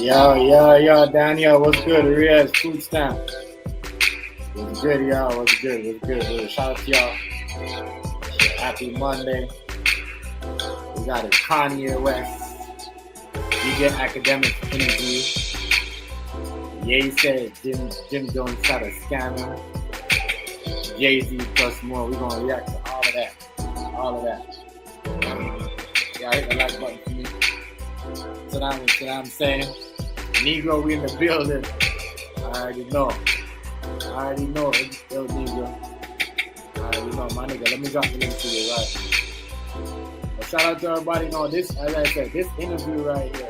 Yo, Daniel, what's good? Riaz, food stamp. What's good, y'all? What's good? Shout out to y'all. Happy Monday. We got a Kanye West. DJ Akademiks interview. Ye said Jim Jones tried to scam him. Jay-Z plus more. We're gonna react to all of that. Yeah, hit the like button for me. That's what I'm saying. Negro, we in the building. I already know. It's still Negro. I already know, my nigga. Let me drop the link to you, right? But shout out to everybody. No, this, as I said, this interview right here,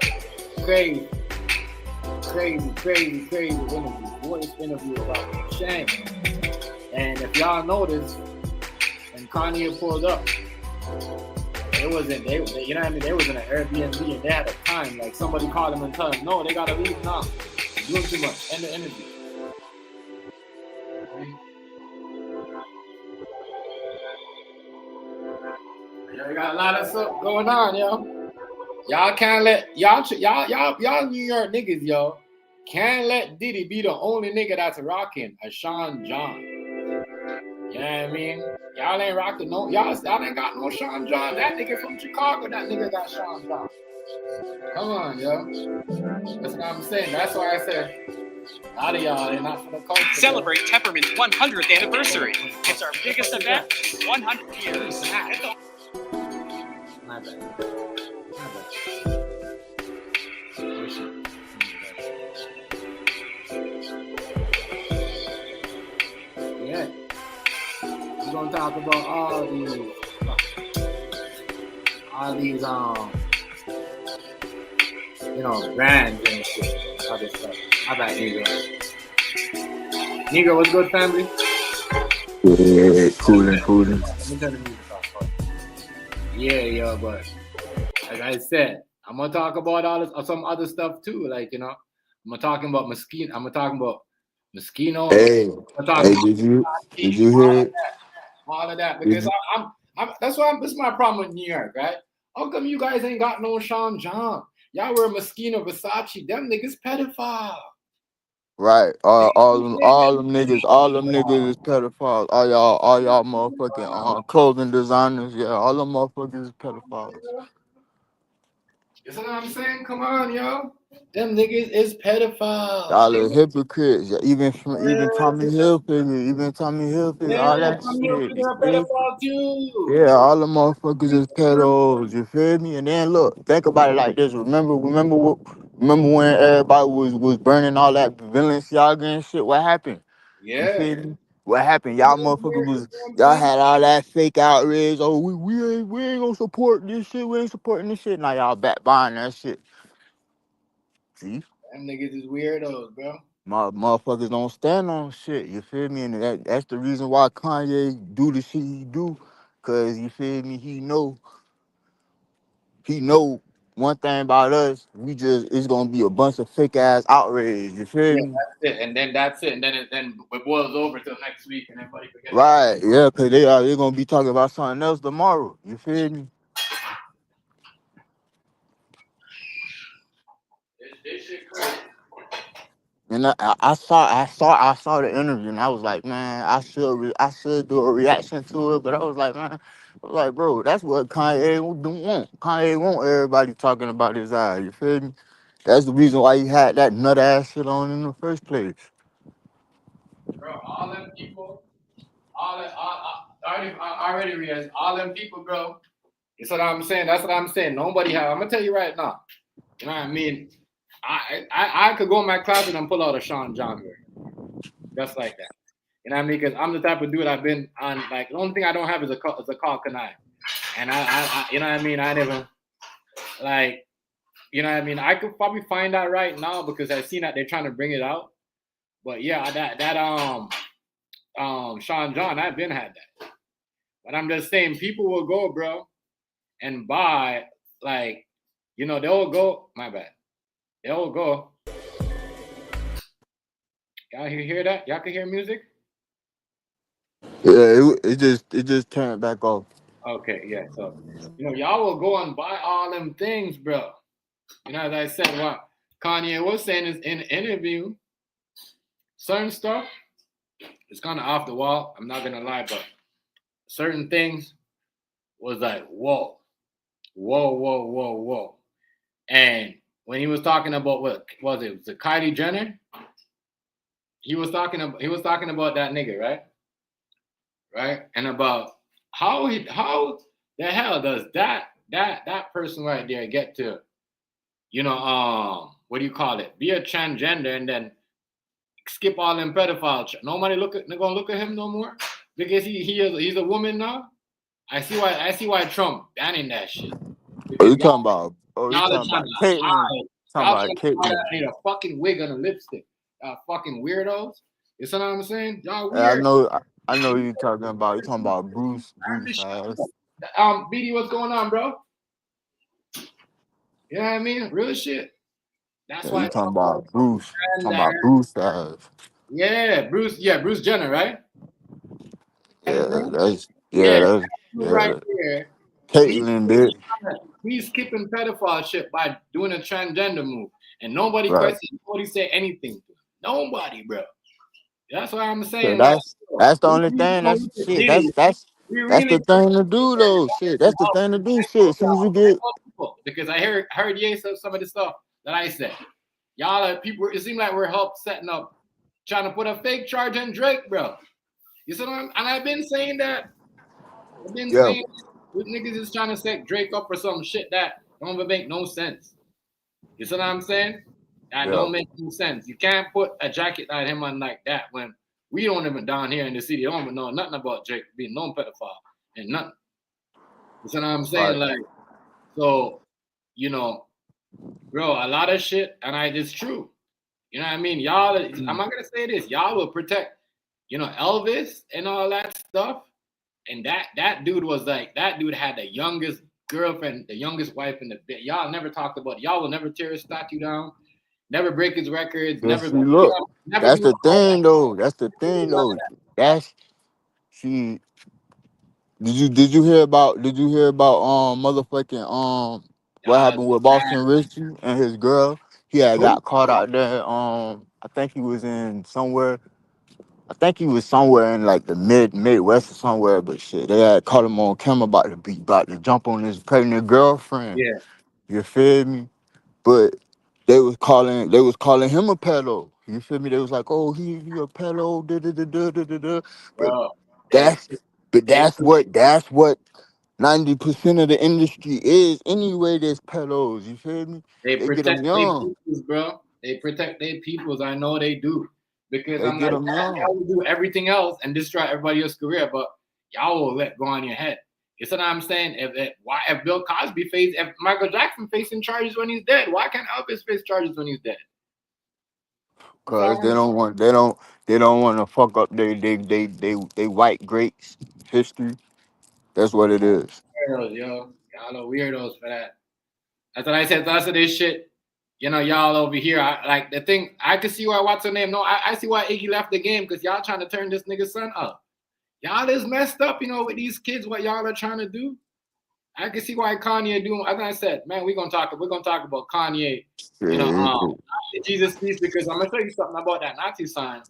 crazy interview. What is interview about? Shame. And if y'all notice, when Kanye pulled up, it wasn't, they you know what I mean? They was in an Airbnb and they had a time. Like somebody called them and tell them, no, they gotta leave now. Doing too much. End the interview. Yeah, we got a lot of stuff going on, yo. Y'all can't let y'all New York niggas, yo. Can't let Diddy be the only nigga that's rocking a Sean John. You know what I mean? Y'all ain't rocking no, y'all ain't got no Sean John. That nigga from Chicago, that nigga got Sean John. Come on, yo. That's what I'm saying. That's why I said, a lot of y'all, they're not for the culture. Celebrate Tepperman's 100th anniversary. It's our biggest event, 100 years. My bad. Yeah. We're gonna talk about all these brands and shit. All this stuff. How about Negro? Negro, what's good, family? Yeah, cooling. Let me turn the music off first. Yeah, but as I said, I'm gonna talk about all this, some other stuff too. Like, I'm gonna talk about Moschino. Hey, did you hear it? All of that, because I'm that's why this is my problem with New York, right? How come you guys ain't got no Sean John? Y'all wear Moschino, Versace, them niggas pedophile. Right, all them niggas is pedophiles. All y'all motherfucking clothing designers, yeah, all them motherfuckers is pedophiles. You see what I'm saying? Come on, yo. Them niggas is pedophiles. Y'all are hypocrites. Yeah, even Tommy Hilfiger, all that shit. You feel me? Yeah, all the motherfuckers is pedos. You feel me? And then look, think about it like this. Remember when everybody was burning all that Balenciaga and shit? What happened? Yeah. You feel me? What happened? Y'all had all that fake outrage. Oh, we ain't gonna support this shit. We ain't supporting this shit. Now y'all back buying that shit. See? Them niggas is weirdos, bro. Motherfuckers don't stand on shit, you feel me? And that's the reason why Kanye do the shit he do. Cause you feel me, he know one thing about us, it's gonna be a bunch of fake ass outrage, you feel me? That's it. And then that's it. And then it boils over till next week and everybody forgets. Right, yeah, cause they're gonna be talking about something else tomorrow, you feel me? This shit crazy. And I saw the interview and I was like, man, I should do a reaction to it, but I was like, bro, that's what Kanye want. Kanye want everybody talking about his eye. You feel me? That's the reason why he had that nut ass shit on in the first place. Bro, all them people, already realized, all them people, bro. That's what I'm saying. Nobody have. I'm gonna tell you right now. You know what I mean? I could go in my closet and pull out a Sean John word, just like that. You know what I mean? Because I'm the type of dude I've been on. Like the only thing I don't have is a call Kanye, and I you know what I mean? I never like, you know what I mean? I could probably find out right now because I've seen that they're trying to bring it out. But yeah, that Sean John, I've been had that. But I'm just saying, people will go, bro, and buy like, they'll go. My bad. They'll go. Y'all hear that? Y'all can hear music? Yeah, it just turned back off. Okay, yeah. So, y'all will go and buy all them things, bro. As I said, what Kanye was saying is in an interview, certain stuff is kind of off the wall. I'm not gonna lie, but certain things was like, whoa, whoa, whoa, whoa, whoa. And when he was talking about what was it? Was it Kylie Jenner? He was talking about that nigga, right? Right? And about how the hell does that person right there get to, what do you call it? Be a transgender and then skip all them pedophile. Nobody gonna look at him no more because he's a woman now. I see why Trump banning that shit. Oh, Because you talking about? Oh, you y'all are talking trying about to Caitlyn? hide. Talking Y'all about trying to hide Caitlyn? that need a fucking wig and a lipstick. Fucking weirdos. You see what I'm saying? Y'all I weird. know. I know you talking about. You talking about Bruce ass. BD, what's going on, bro? You know what I mean? Real shit. That's Yeah, why you I talking talk about about Bruce. and Talking about Bruce ass. yeah, Bruce Jenner, right? Yeah, that's Yeah, right yeah. there. He, Caitlyn, bitch. he's skipping pedophile shit by doing a transgender move, and nobody Right. questioned. Nobody said anything to him. Nobody, bro. That's why I'm So saying, like, that's the we only really thing. go That's look at shit. Diddy. We That's really the thing to do though. Shit. That's the thing to do. Shit. As soon as you get because I heard Ye say some of the stuff that I said. Y'all are people. It seems like we're help setting up, trying to put a fake charge on Drake, bro. You see what I'm? And I've been saying that. I've been yeah, saying with niggas is trying to set Drake up for some shit that don't even make no sense. You see what I'm saying? That yeah. don't make no sense. You can't put a jacket like him on like that when we don't even down here in the city don't even know nothing about Drake being known pedophile and nothing. You see what I'm saying? Right. Like, so, you know, bro, a lot of shit, and it's true. You know what I mean? Y'all, I'm not gonna say this. Y'all will protect, Elvis and all that stuff. And that dude was like, that dude had the youngest girlfriend, the youngest wife in the bit. Y'all never talked about it. Y'all will never tear his statue down, never break his records, But never see, look, never that's do the all thing though. That's the thing that. though. That's she. Did you hear about motherfucking what Y'all, happened with Boston Richie and his girl? He had got caught out there. I think he was in somewhere. I think he was somewhere in like the Midwest or somewhere. But shit, they had caught him on camera about to jump on his pregnant girlfriend. yeah, You feel me? But they was calling him a pedo. You feel me? They was like, oh, he a pedo. Da, da, da, da, da, da, da. But bro. They that's but they that's what 90% of the industry is anyway. There's pedos. You feel me? they They get protect them their young. peoples, bro. They protect their peoples. I know they do. Because They I'm get like, them young. y'all will do everything else and destroy everybody else's career, but y'all will let go on your head. You see what I'm saying? If Bill Cosby if Michael Jackson facing charges when he's dead, why can't Elvis face charges when he's dead? That's all Cause I'm saying. they don't want to fuck up they white greats history. That's what it is. Weirdos, yo. Y'all are weirdos for that. That's what I said. That's this shit. Y'all over here. Like the thing. I can see why. What's her name? No, I see why Iggy left the game because y'all trying to turn this nigga's son up. Y'all is messed up, with these kids. What y'all are trying to do. I can see why Kanye doing. As I said, man, we're gonna talk about Kanye. Shit. Jesus piece because I'm gonna tell you something about that Nazi sign.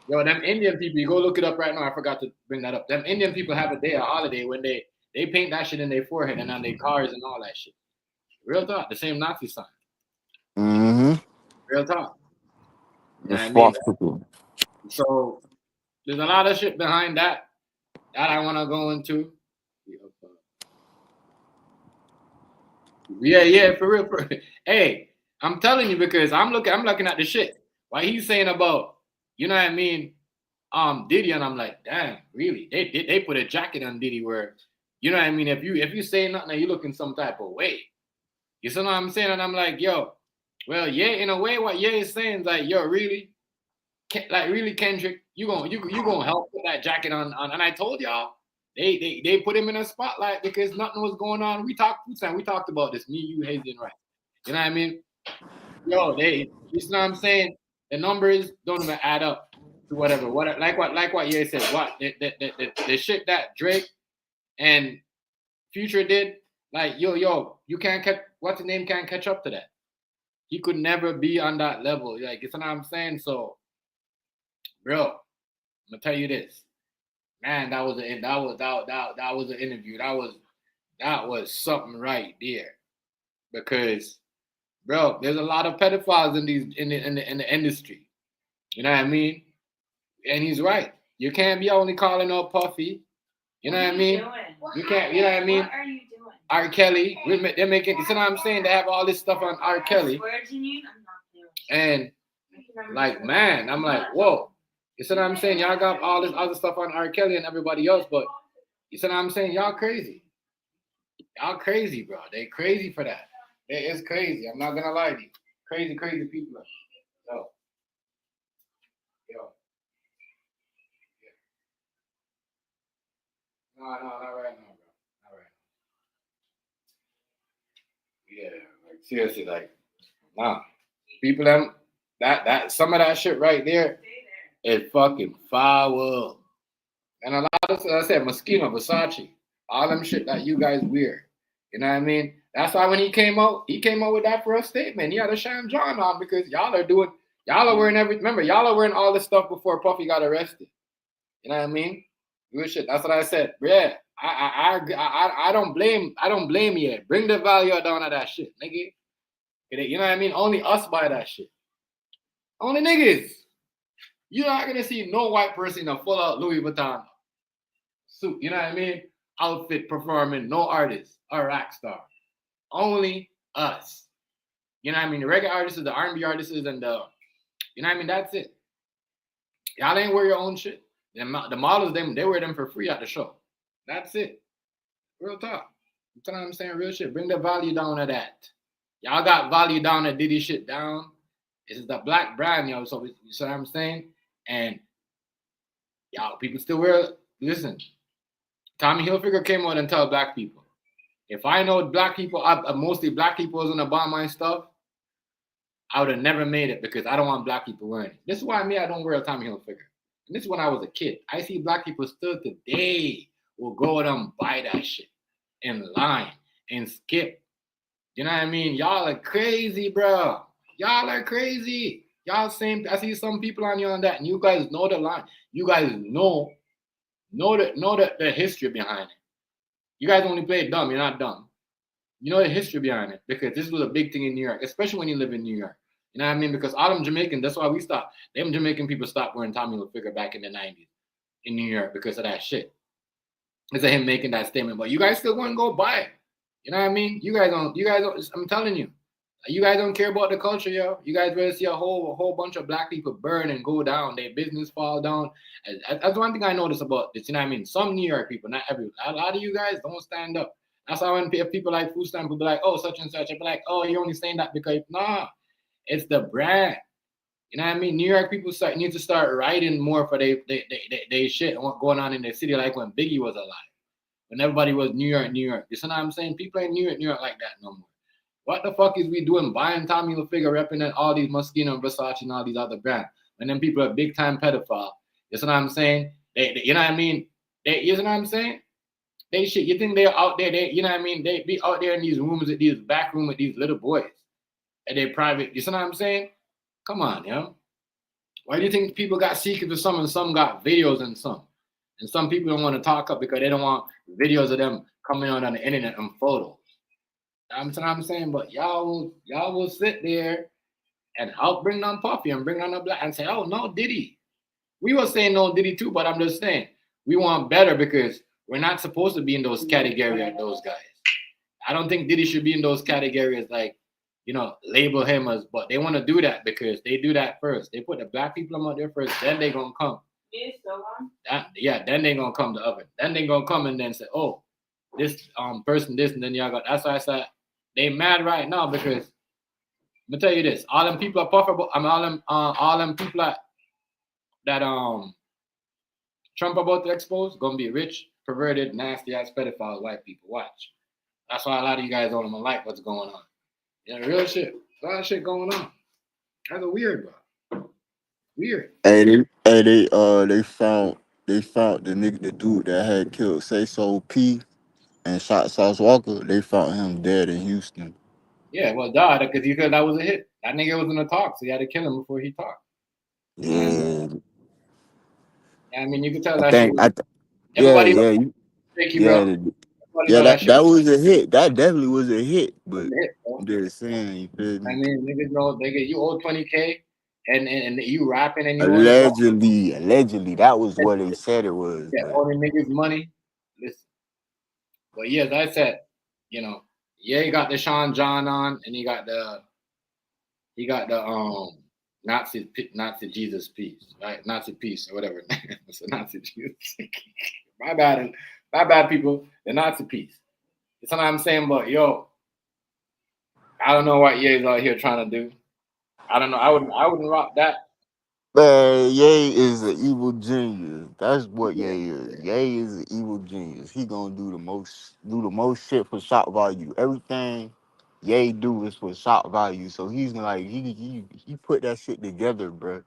Yo, them Indian people, you go look it up right now. I forgot to bring that up. Them Indian people have a day, a holiday, when they paint that shit in their forehead and on their cars and all that shit. Real talk, the same Nazi sign. Mm-hmm. Real talk. You know what I mean? Responsible. So there's a lot of shit behind that I want to go into. Yeah, for real. Hey, I'm telling you because I'm looking at the shit. Why he's saying about, you know what I mean? Diddy, and I'm like, damn, really? They put a jacket on Diddy where, you know what I mean? If you say nothing, you look in some type of way. You see what I'm saying? And I'm like, yo, well, yeah, in a way, what Ye is saying is like, yo, really, really, Kendrick, you gonna help put that jacket on? And I told y'all, they put him in a spotlight because nothing was going on. We talked about this, me, you, Hazy, and Right. You know what I mean? Yo, you see what I'm saying? The numbers don't even add up to whatever. Like what Ye said. What the shit that Drake and Future did, like yo, you can't catch what's the name can't catch up to that. He could never be on that level. Like, you know what I'm saying? So, bro, I'm gonna tell you this, man. That was an interview. That was something right there because, bro, there's a lot of pedophiles in these in the industry. You know what I mean? And he's right. You can't be only calling out Puffy. You know what I mean? You can't. You know what I mean? What are you doing? R. Kelly. They're making. You know what I'm saying? They have all this stuff on R. Kelly. And like, man, I'm like, whoa. You see what I'm saying? Y'all got all this other stuff on R. Kelly and everybody else, but you see what I'm saying? Y'all crazy. Y'all crazy, bro. They crazy for that. It's crazy. I'm not gonna lie to you. Crazy, crazy people. Yo. Yo. No, not right now, bro. Not right now. Yeah, like seriously, like, nah. People them that some of that shit right there is fucking foul. And a lot of, I said, Moschino, Versace, all them shit that you guys wear. You know what I mean? That's why when he came out with that first statement. He had a Sham John on because y'all are wearing remember, y'all are wearing all this stuff before Puffy got arrested. You know what I mean? Good shit. That's what I said. Yeah, I don't blame you. Bring the value down of that shit, nigga. You know what I mean? Only us buy that shit. Only niggas. You're not gonna see no white person in a full out Louis Vuitton suit. You know what I mean? Outfit performing, no artist or rock star. Only us. You know what I mean? The regular artists, the R&B artists, and the, you know what I mean? That's it. Y'all ain't wear your own shit. The models, they wear them for free at the show. That's it. Real talk. You know what I'm saying? Real shit. Bring the value down of that. Y'all got value down of Diddy shit down. This is the black brand, yo. So you see what I'm saying? And y'all, people still wear. Listen, Tommy Hilfiger came out and tell black people, if I know black people, mostly black people was gonna buy my stuff, I would have never made it because I don't want black people wearing it. This is why I don't wear a Tommy Hilfiger. And this is when I was a kid. I see black people still today will go and buy that shit in line and skip. You know what I mean? Y'all are crazy, bro. Y'all are crazy. Y'all same. I see some people on you on that, and you guys know the line. You guys know the history behind it. You guys only play dumb. You're not dumb. You know the history behind it because this was a big thing in New York, especially when you live in New York. You know what I mean? Because all them Jamaican, that's why we stopped. Them Jamaican people stopped wearing Tommy Hilfiger back in the 90s in New York because of that shit. It's him making that statement. But you guys still want to go buy it. You know what I mean? You guys don't, I'm telling you. You guys don't care about the culture, yo. You guys rather see a whole bunch of black people burn and go down, their business fall down. That's one thing I noticed about this. You know what I mean? Some New York people, not everyone. A lot of you guys don't stand up. That's why when people like food stamp will be like, oh, such and such, I'll be like, oh, you're only saying that because nah, it's the brand. You know what I mean? New York people need to start writing more for they shit and what's going on in their city, like when Biggie was alive. When everybody was New York. You know what I'm saying? People ain't New York like that no more. What the fuck is we doing buying Tommy Hilfiger, repping all these Moschino and Versace and all these other brands? And then people are big time pedophile. You know what I'm saying? They you know what I mean? You know what I'm saying? They shit. You think they're out there? You know what I mean? They be out there in these rooms, at these back room with these little boys, and they private. You know what I'm saying? Come on, yo. Why do you think people got secrets of some and some got videos and some? And some people don't want to talk up because they don't want videos of them coming out on the internet and photos. That's what I'm saying, but y'all will sit there and help bring down Puffy and bring down the black and say, oh, no Diddy. We were saying no Diddy too, but I'm just saying we want better because we're not supposed to be in those categories of those guys. I don't think Diddy should be in those categories like, you know, label him as, but they want to do that because they do that first. They put the black people out there first, then they gonna come. Then they gonna come to oven. Then they gonna come and then say, oh, this person, this, and then y'all got. That's why I said they mad right now because let me tell you this: all them people are puffable. All them people that Trump about to expose gonna be rich, perverted, nasty ass pedophiles, white people. Watch. That's why a lot of you guys don't even like what's going on. Yeah, real shit. A lot of shit going on. That's a weird, bro. Weird. Hey, they found the dude that had killed Say So P and shot Sauce Walker. They found him dead in Houston. Yeah, well, God, because that was a hit. That nigga was in the talk, so you had to kill him before he talked. Yeah. I mean, you could tell I that shit. think. Yeah. Everybody knows Yeah. Ricky, Yeah. bro. Everybody Yeah. know that shit That was a hit. That definitely was a hit. was But a hit, bro. I'm just saying, you feel I me? mean, niggas know they get you owe 20K and you rapping and you want to talk. Allegedly, that was what they said it was. Yeah, But owing niggas money. Listen. But yeah, as I said, yeah, he got the Sean John on, and he got the Nazi Jesus peace, right? Nazi peace or whatever. It's a Nazi Jesus. my bad, people. The Nazi peace. That's what I'm saying. But yo, I don't know what Ye's out here trying to do. I don't know. I wouldn't rock that. man, Ye is an evil genius. That's what Ye is. Ye is an evil genius. He gonna do the most shit for shock value. Everything Ye do is for shock value. So he's like he put that shit together, bro.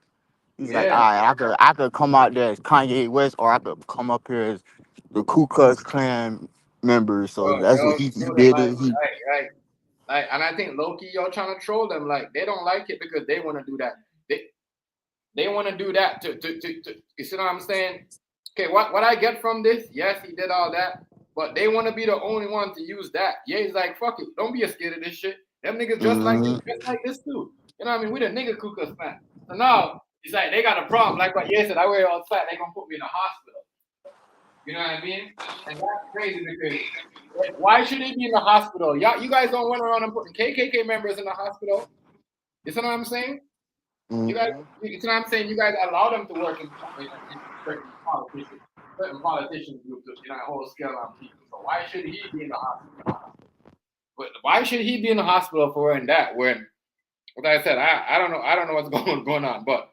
He's like, all Yeah, right, I could come out there as Kanye West, or I could come up here as the Ku Klux Klan member. So bro, that's what yo, he show them did. like, It. He like, and I think Loki, y'all trying to troll them. Like, they don't like it because they want to do that. They want to do that to you see what I'm saying? Okay, what I get from this? Yes, he did all that, but they want to be the only one to use that. Yeah, he's like, fuck it, don't be scared of this shit. Them niggas just like this too. You know what I mean? We the nigga Ku Klux Klan. So now it's like they got a problem. Like what Ye said, I wear all fat. They gonna put me in a hospital. You know what I mean? And that's crazy because why should he be in the hospital? Y'all, you guys don't run around and putting KKK members in the hospital. You see what I'm saying? You guys, you know what I'm saying? You guys allow them to work in certain politician groups, a whole scale on people. So why should he be in the hospital? But why should he be in the hospital for wearing that? When, like I said, I don't know what's going on. But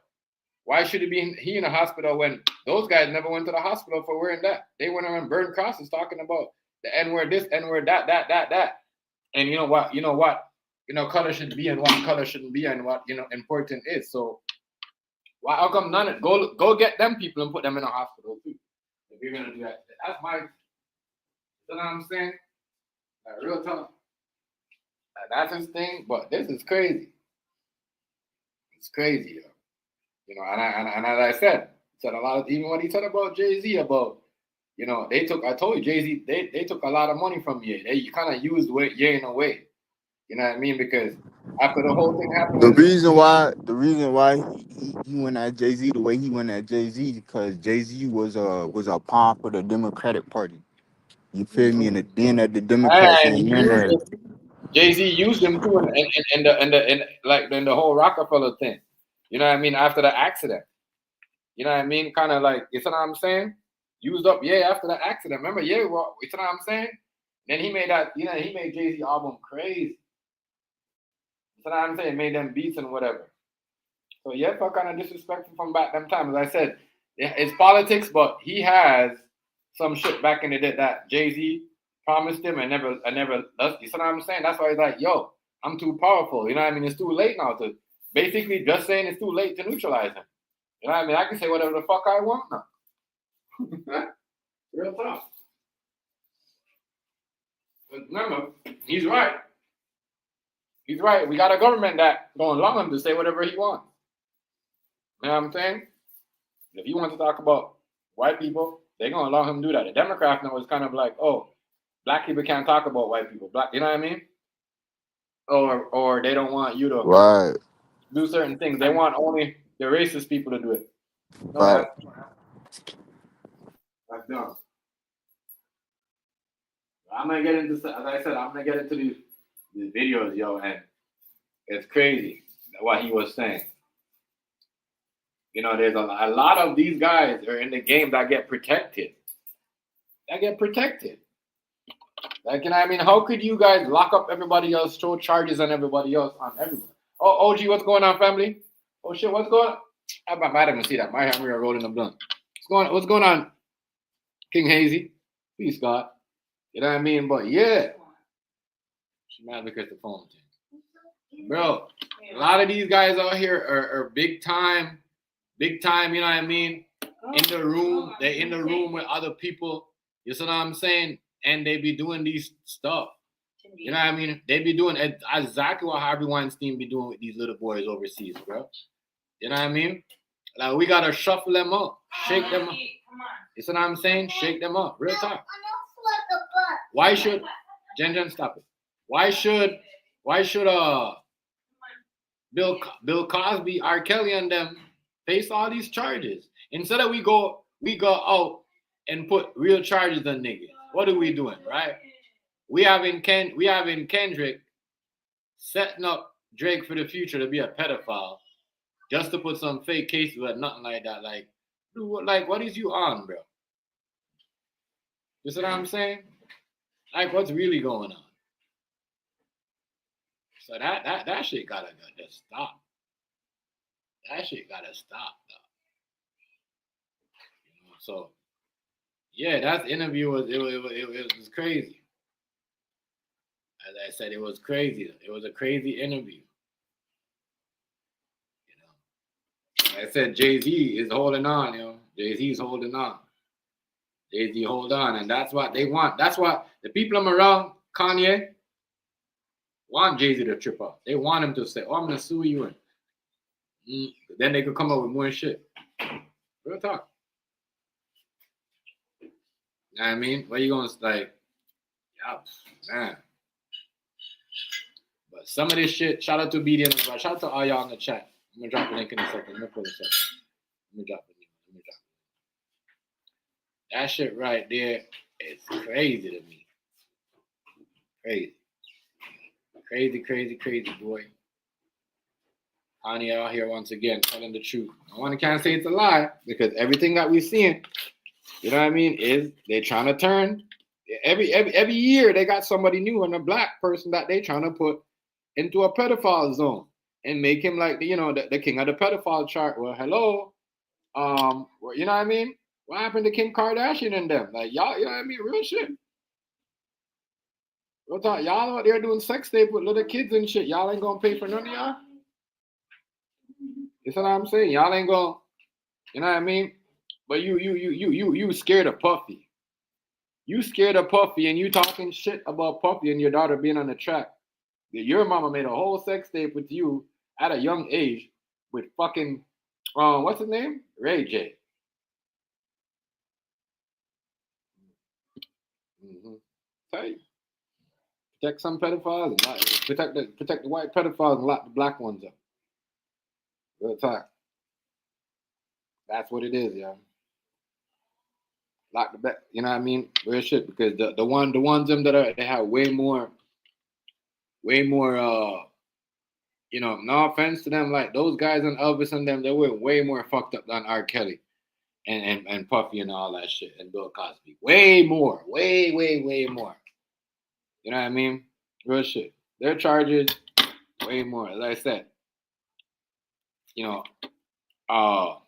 why should he in the hospital when those guys never went to the hospital for wearing that? They went around burned crosses talking about the N-word this, N-word that. And you know what? Color should be and what color shouldn't be and what important is. So how come none of go get them people and put them in a hospital too? If you're gonna do that, that's my. You know what I'm saying? Real talk. That's his thing, but this is crazy. It's crazy, and as I said a lot of even what he said about Jay-Z about I told you Jay-Z they took a lot of money from Ye. They kind of used Ye in a way. You know what I mean? Because after the whole thing happened, The reason why he went at Jay-Z the way he went at Jay-Z because Jay-Z was a pawn for the Democratic Party. You feel me? And being that the Democrats and ain't in there. Jay-Z used them too in the whole Rockefeller thing. You know what I mean? After the accident. You know what I mean? Kind of like, you know what I'm saying? Used up after the accident. Remember you know what I'm saying? Then he made that, he made Jay-Z album crazy. You know what I'm saying? Made them beats and whatever. So felt kind of disrespectful from back them time. As I said, it's politics, but he has some shit back in the day that Jay-Z promised him and never. You know what I'm saying? That's why he's like, yo, I'm too powerful. You know what I mean? It's too late now to basically just saying it's too late to neutralize him. You know what I mean? I can say whatever the fuck I want now. Real talk. But remember, he's right. He's right. We got a government that don't allow him to say whatever he wants. You know what I'm saying? If he wants to talk about white people, they're gonna allow him to do that. The Democrats now is kind of like, oh, black people can't talk about white people. You know what I mean? Or they don't want you to do certain things. They want only the racist people to do it. No, Right. that's dumb. I'm gonna get into, as I said, I'm gonna get into these videos, yo, and it's crazy what he was saying. There's a lot of these guys are in the game that get protected. Like, I mean, how could you guys lock up everybody else, throw charges on everybody else, on everybody? Oh, OG, what's going on, family? Oh, shit, what's going on? I didn't even see that. My hand, we are rolling the blunt. What's going on, King Hazy? Peace, God. You know what I mean? But yeah. She mad because the phone thing. Bro, a lot of these guys out here are big time, you know what I mean? In the room, they're in the room with other people. You see what I'm saying? And they be doing these stuff. You know what I mean? They be doing exactly what Harvey Weinstein be doing with these little boys overseas, bro. You know what I mean? Like, we gotta shuffle them up, shake them up. You see what I'm saying? Shake them up. Real talk. Why should Jen stop it? Why should Bill Cosby, R. Kelly, and them face all these charges? Instead of we go out and put real charges on niggas. What are we doing, right? We having Kendrick setting up Drake for the future to be a pedophile, just to put some fake cases or nothing like that. Like, what is you on, bro? You see what I'm saying? Like, what's really going on? So that shit gotta stop. That shit gotta stop, though. You know, so yeah, that interview was crazy. As I said, it was crazy. It was a crazy interview. You know, like I said, Jay-Z is holding on. You know, Jay-Z's holding on. Jay-Z hold on, and that's what they want. That's what the people I'm around, Kanye, want Jay-Z to trip up. They want him to say, "Oh, I'm gonna sue you," and then they could come up with more shit. Real talk. You know what I mean? What you gonna like? Yeah, man. But some of this shit. Shout out to BDN. Shout out to all y'all in the chat. I'm gonna drop the link in a second. Let me pull this up. Let me drop it. That shit right there is crazy to me. Crazy, boy. Kanye out here once again telling the truth. Can't say it's a lie because everything that we're seeing, you know what I mean, is they trying to turn. Every year they got somebody new and a black person that they trying to put into a pedophile zone and make him like the king of the pedophile chart. Well, hello, you know what I mean? What happened to Kim Kardashian and them? Like, y'all, you know what I mean? Real shit. Real talk. Y'all out there doing sex tape with little kids and shit. Y'all ain't gonna pay for none of y'all. You see what I'm saying? Y'all ain't gonna, you know what I mean? But you scared of Puffy. You scared of Puffy and you talking shit about Puffy and your daughter being on the track. Your mama made a whole sex tape with you at a young age with fucking, what's his name? Ray J. Tell you. Protect some pedophiles and protect the white pedophiles and lock the black ones up. Real talk. That's what it is, y'all. Lock the back, you know what I mean? Real shit, because the ones them that they have way more you know, no offense to them, like those guys and Elvis and them, they were way more fucked up than R. Kelly and Puffy and all that shit and Bill Cosby. Way more. Way more. You know what I mean? Real shit. Their charges, way more. As I said, you know, R.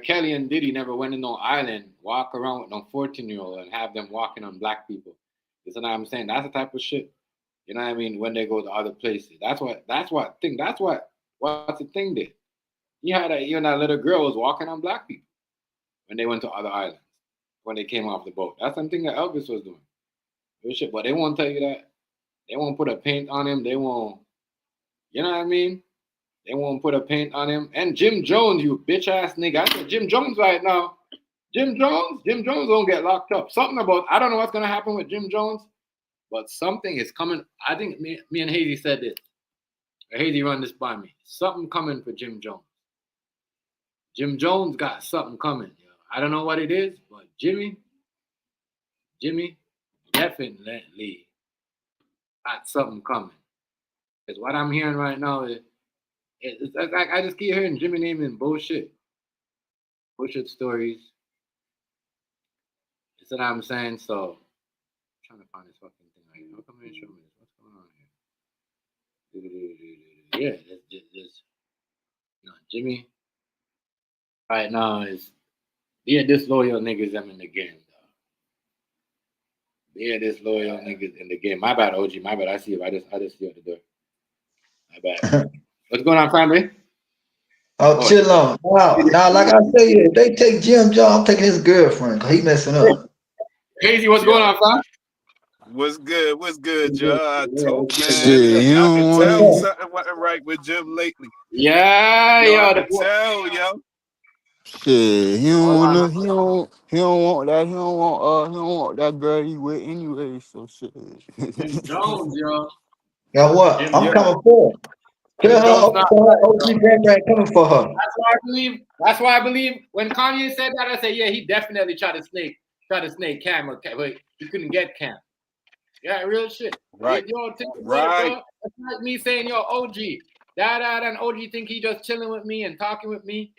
Kelly and Diddy never went in no island, walk around with no 14-year-old and have them walking on black people. You know what I'm saying? That's the type of shit. You know what I mean? When they go to other places. That's what the thing did. He had that little girl was walking on black people when they went to other islands, when they came off the boat. That's something that Elvis was doing. Shit, but they won't tell you that. They won't put a paint on him. They won't, you know what I mean? They won't put a paint on him. And Jim Jones, you bitch ass nigga. I said Jim Jones right now. Jim Jones don't get locked up. Something about, I don't know what's gonna happen with Jim Jones, but something is coming. I think me and Hazy said this. Hazy run this by me. Something coming for Jim Jones. Jim Jones got something coming. I don't know what it is, but Jimmy definitely got something coming. Because what I'm hearing right now is, it's like I just keep hearing Jimmy naming bullshit stories. That's what I'm saying. So, I'm trying to find this fucking thing right here. How come they didn't show me this? What's going on here? Yeah, just Jimmy right now is disloyal niggas them in the game. They're disloyal niggas in the game. My bad, OG. My bad. I see you. I just see you at the door. My bad. What's going on, family? Oh, chill on. Now, like I say, if they take Jim Jones, I'm taking his girlfriend because he messing up. Hazy, what's going on, fam? What's good? What's good, y'all? I told man, Shit, you I don't could want tell to. something wasn't right with Jim lately. Yeah, Yo, I yo, could tell, yo. Shit, he don't hold on. wanna. He don't want that. He don't want. He don't want that girl he with anyway. So shit. Jim Jones, yo. Now what? Jim I'm Yeah. Jones. coming for her. Jim Tell Jones her, not tell her right, bro. OG grandparent coming for her. That's why I believe. That's why I believe when Kanye said that, I said, yeah, he definitely tried to snake Cam, but he couldn't get Cam. Yeah, real shit. Right. Yo, think about it, Right. bro. That's like me saying, yo, OG, Dad, and OG think he just chilling with me and talking with me,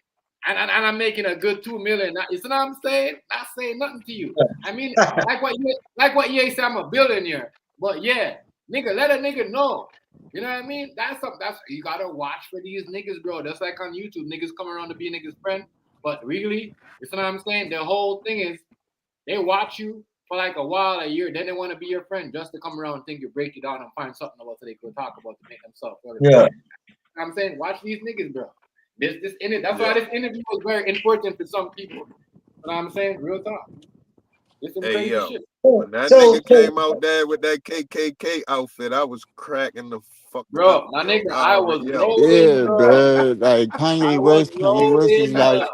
and I'm making a good $2 million. You see what I'm saying? Not saying nothing to you. I mean, like what you say, I'm a billionaire. But yeah, nigga, let a nigga know. You know what I mean? That's you gotta watch for these niggas, bro. That's like on YouTube, niggas come around to be a nigga's friend, but really, you see what I'm saying? The whole thing is they watch you for like a while, a year, then they want to be your friend just to come around and think you break it down and find something about so they could talk about to make themselves feel Yeah. you know what I'm saying? Watch these niggas, bro. This in it. That's why this interview was very important to some people. You know what I'm saying? Real talk. This some Hey, crazy yo. shit. When that nigga came out there with that KKK outfit, I was cracking the fuck up, Bro, my yo. nigga, I I already, was yo. rolling, Yeah, bro. bro. Like I Kanye was West. Kanye West is rolling, like. bro.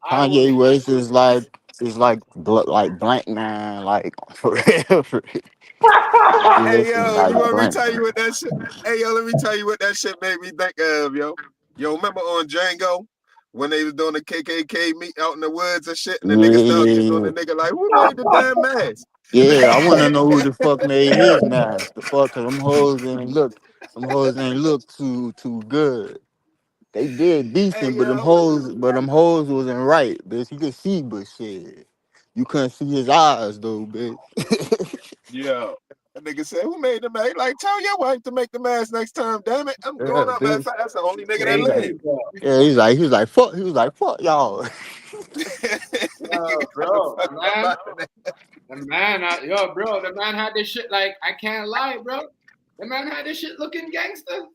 I was Kanye West is like like blank man. Like for real. For real. Kanye Hey, West is yo, like you want me to blank tell you man. what that shit? Hey, yo, let me tell you what that shit made me think of, yo. Yo, remember on Django when they was doing the KKK meet out in the woods and shit, and the nigga started getting on Yeah. the nigga like, who made the damn mask? Yeah, I want to know who the fuck made his mask. The fuck, cause them hoes ain't look too good. They did Hey, decent, yo, but them hoes wasn't right, bitch. You could see, but shit, you couldn't see his eyes though, bitch. yo. That nigga said, who made the mask? Like, tell your wife to make the mask next time, damn it. I'm Yeah, going up that bitch. fast. That's the only nigga that Yeah, crazy, lived. bro. yeah. He was like, fuck y'all. Nigga got the Bro, fuck the up man, out of there. bro, the man had this shit like I can't lie, bro. The man had this shit looking gangster.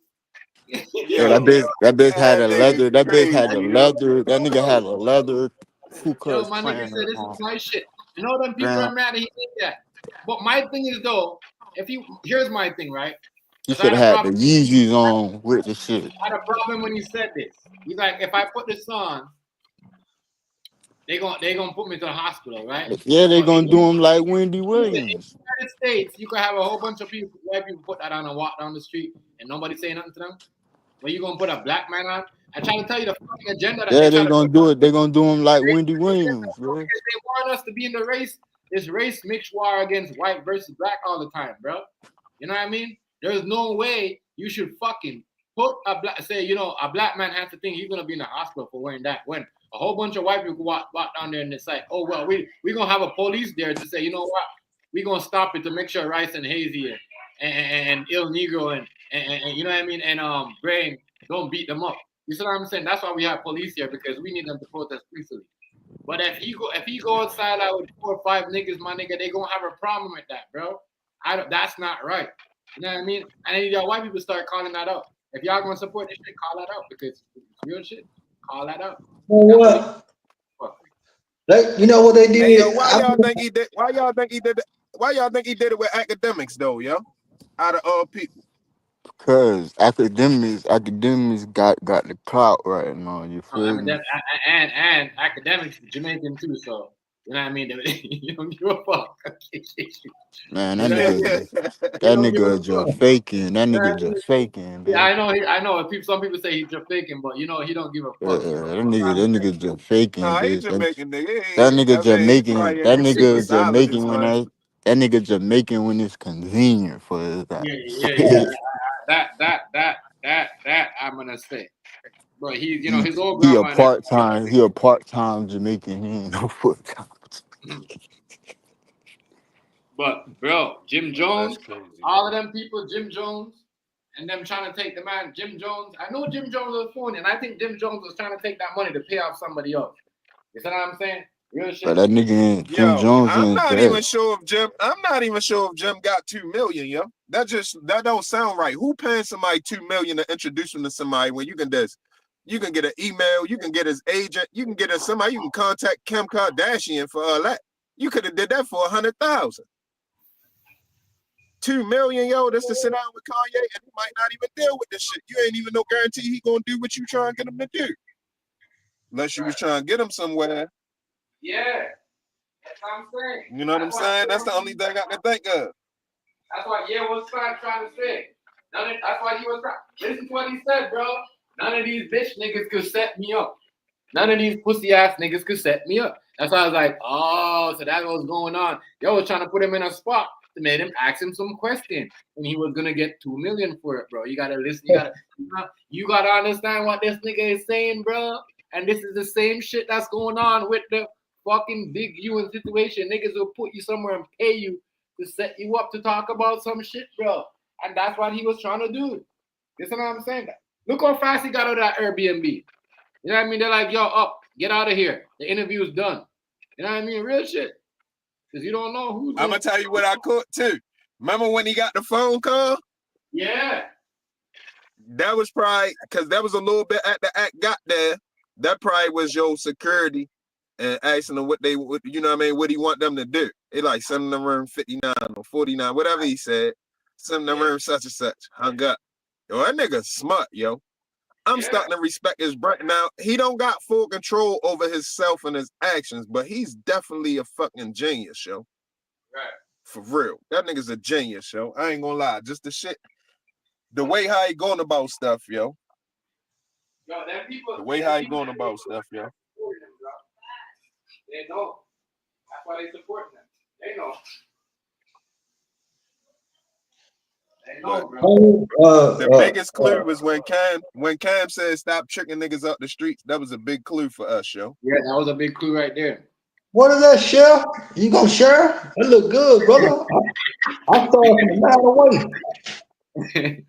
Yeah, Yo, that bitch had that a nigga leather. That bitch had a crazy, yo. leather. That nigga had a leather Ku Yo, Klux my nigga Klan said this is on. my shit. You know them people Man, are mad that he did that. But my thing is though, if he here's my thing, right? he Because I should had have a had the problem. Yeezys on with the shit. I had a problem when he said this. He's like, if I put this on, they gonna put me to the hospital, right? Yeah, they But gonna do him like Wendy in the Williams. United States, you could have a whole bunch of people, white people, put that on and walk down the street, and nobody say nothing to them. When you gonna put a black man on? I try to tell you the fucking agenda that they Yeah, try they to gonna put. do it. They gonna do him like Race Wendy Williams, bro. because they want us to be in the race, this race mixed war against white versus black all the time, bro. You know what I mean? There's no way you should fucking put a black say, a black man has to think he's gonna be in the hospital for wearing that when a whole bunch of white people walk down there and it's like, oh well, we gonna have a police there to say, you know what, we gonna stop it to make sure Rice and Hazy and Il Negro and you know what I mean, and Brain don't beat them up. You see what I'm saying? That's why we have police here because we need them to protest peacefully. But if he go outside like with 4 or 5 niggas, my nigga, they gonna have a problem with that, bro. That's not right. You know what I mean? And then y'all white people start calling that out. If y'all gonna support this shit, call that out because it's real shit. Call that out. You know That's what? fuck. You know what they Hey, yo, did? why y'all think he did? Why y'all think he did it? Why y'all think he did it with academics though, yo? Out of all people. Cause academics got the clout right now. You feel me? And academics Jamaican too, so you know what I mean. You don't give a fuck. Man, You know what I mean? You that don't give a nigga fuck. just faking. That You know what nigga I mean? just faking, Yeah, bitch. I know. Some people say he's just faking, but he don't give a fuck. That nigga just faking, Nah, he bitch. Jamaican nigga. That nigga I just mean, he making probably that ain't super nigga just solid as making when fuck. that nigga just making when it's convenient for his Yeah. ass. That I'm gonna say. But he's, he his old he a grandma and part time Jamaican. He ain't no full time. everything. But bro, Jim Yo, that's Jones, crazy, all yo. of them people, Jim Jones, and them trying to take the man, Jim Jones. I know Jim Jones was phony, and I think Jim Jones was trying to take that money to pay off somebody else. You see what I'm saying? Real But shit. that nigga Jim Yo, Jones I'm ain't not dead. even sure if Jim. I'm not even sure if Jim got 2 million, yo. That don't sound right. Who paying somebody 2 million to introduce him to somebody when you can get an email, you can get his agent, you can get somebody, you can contact Kim Kardashian for all that. You could have did that for 100,000. $2 million, yo, just to sit down with Kanye, and he might not even deal with this shit. You ain't even no guarantee he gonna do what you trying to get him to do. Unless you was trying to get him somewhere. Yeah. That's what I'm saying. You know what I'm saying? That's the only thing I can think of. That's what was trying to say. That's why he was trying. Listen to what he said, bro. None of these bitch niggas could set me up. None of these pussy ass niggas could set me up. That's why I was like, oh, so that's what's going on. Yo was trying to put him in a spot to make him ask him some question, and he was gonna get $2 million for it, bro. You gotta listen. You gotta understand what this nigga is saying, bro. And this is the same shit that's going on with the fucking big UN situation. Niggas will put you somewhere and pay you to set you up to talk about some shit, bro. And that's what he was trying to do. You know what I'm saying? Look how fast he got out of that Airbnb. You know what I mean? They're like, yo, up, get out of here. The interview's done. You know what I mean? Real shit. Because you don't know who's. I'm going to tell you what I caught too. Remember when he got the phone call? Yeah. That was probably, because that was a little bit at the act got there. That probably was your security and asking them what they would, you know what I mean, what he want them to do. They like, send them to room 59 or 49, whatever he said. Send them to room such and such. Hung up. Yo, that nigga smart, yo. I'm starting to respect his brain. Now, he don't got full control over himself and his actions, but he's definitely a fucking genius, yo. Right. For real. That nigga's a genius, yo. I ain't gonna lie. Just the shit. The way how he going about stuff, yo. Yo, them people, the way how he going about stuff, yo. They know. That's why they support them. They know. The biggest clue was when Cam said stop tricking niggas up the streets. That was a big clue for us, yo. Yeah, that was a big clue right there. What is that, Chef? You gonna share? That look good, brother. I saw it from a mile away.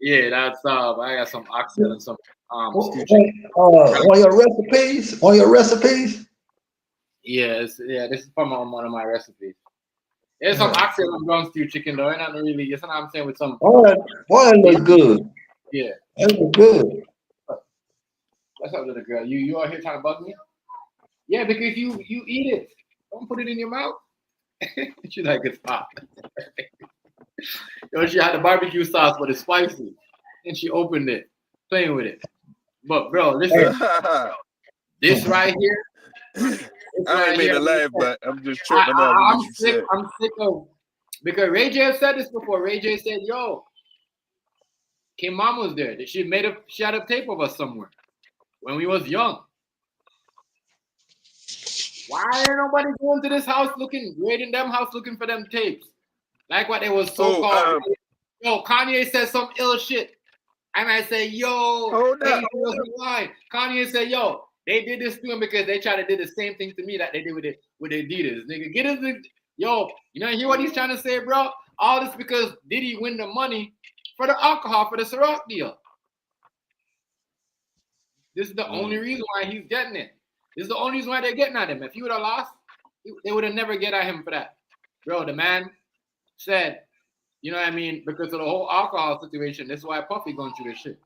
Yeah, that's I got some oxygen and some one of your recipes? One of your recipes? Yeah, this is from one of my recipes. There's some oxygen and brown stew chicken though. Not really. You know what I'm saying with some. Boy, that look good. Yeah, that look good. What's up, little girl? You are here trying to bug me? Yeah, because you eat it. Don't put it in your mouth. She's like, it's hot. Yo, she had the barbecue sauce, but it's spicy, and she opened it, playing with it. But bro, listen, this right here. I ain't mean to laugh, but I'm just tripping out. I'm sick of, because Ray J has said this before. Ray J said, "Yo, Kim Mom was there. She had a tape of us somewhere when we was young. Why ain't nobody going to this house raiding them house looking for them tapes? Like what they was so called. Yo, Kanye said some ill shit, and I say, yo, Kanye said, yo, they did this to him because they tried to do the same thing to me that they did with Adidas. Nigga, get us yo, you know, hear what he's trying to say, bro? All this because Diddy win the money for the alcohol for the Ciroc deal. This is the only reason why he's getting it. This is the only reason why they're getting at him. If he would have lost, they would have never get at him for that. Bro, the man said, you know what I mean, because of the whole alcohol situation, this is why Puffy going through this shit.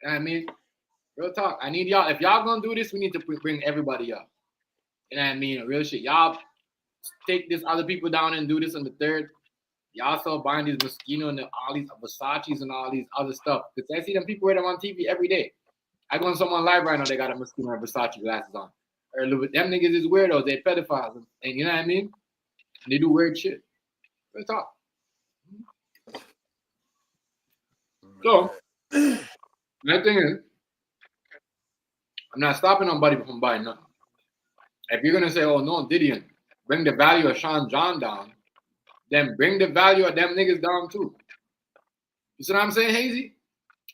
You know what I mean? Real talk. I need y'all. If y'all gonna do this, we need to bring everybody up. You know what I mean? Real shit. Y'all take this other people down and do this on the third. Y'all still buying these Moschino and all these Versace's and all these other stuff. Because I see them people wear them on TV every day. I go on someone live right now, they got a Moschino and Versace glasses on. Or them niggas is weirdos, they pedophiles. And you know what I mean? They do weird shit. Real talk. So, my thing is, I'm not stopping nobody from buying nothing. If you're gonna say, oh no, Diddy, bring the value of Sean John down, then bring the value of them niggas down too. You see what I'm saying, Hazy?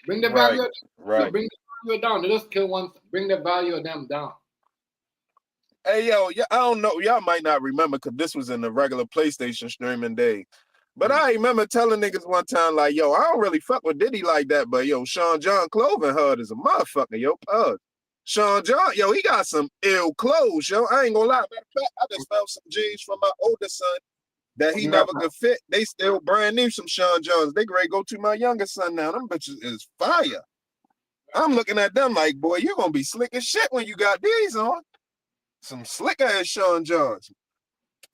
Bring the value of them, bring the value down. They just kill one, bring the value of them down. Hey yo, I don't know, y'all might not remember because this was in the regular PlayStation streaming day. But I remember telling niggas one time, like, yo, I don't really fuck with Diddy like that, but yo, Sean John clothing hard is a motherfucker, yo. Sean John, yo, he got some ill clothes, yo. I ain't gonna lie. Matter of fact, I just found some jeans from my older son that he never could fit. They still brand new, some Sean Johns. They ready to go to my younger son now. Them bitches is fire. I'm looking at them like, boy, you're gonna be slick as shit when you got these on. Some slick ass Sean Johns.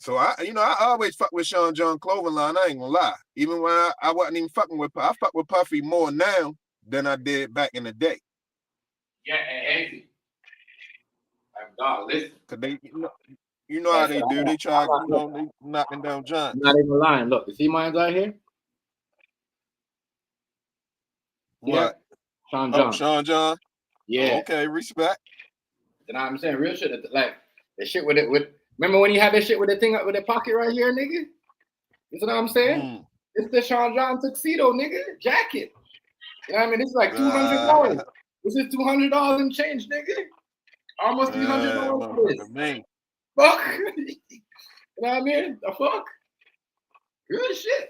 So I always fuck with Sean John Clothing line. I ain't gonna lie. Even when I wasn't even fucking with Puffy, I fuck with Puffy more now than I did back in the day. Yeah, and dog, listen. Cause they, you know how they do. They try, they knocking down giants. I'm not even lying. Look, you see mine right here? What? Sean John. Oh, Sean John. Yeah. Oh, okay, respect. You know what I'm saying? Real shit. Like the shit with it. Remember when he had that shit with the thing up with the pocket right here, nigga? You know what I'm saying? It's the Sean John tuxedo, nigga, jacket. You know what I mean? It's like $200. This is $200 and change, nigga. Almost $300 for this. Fuck. You know what I mean? The fuck? Real shit.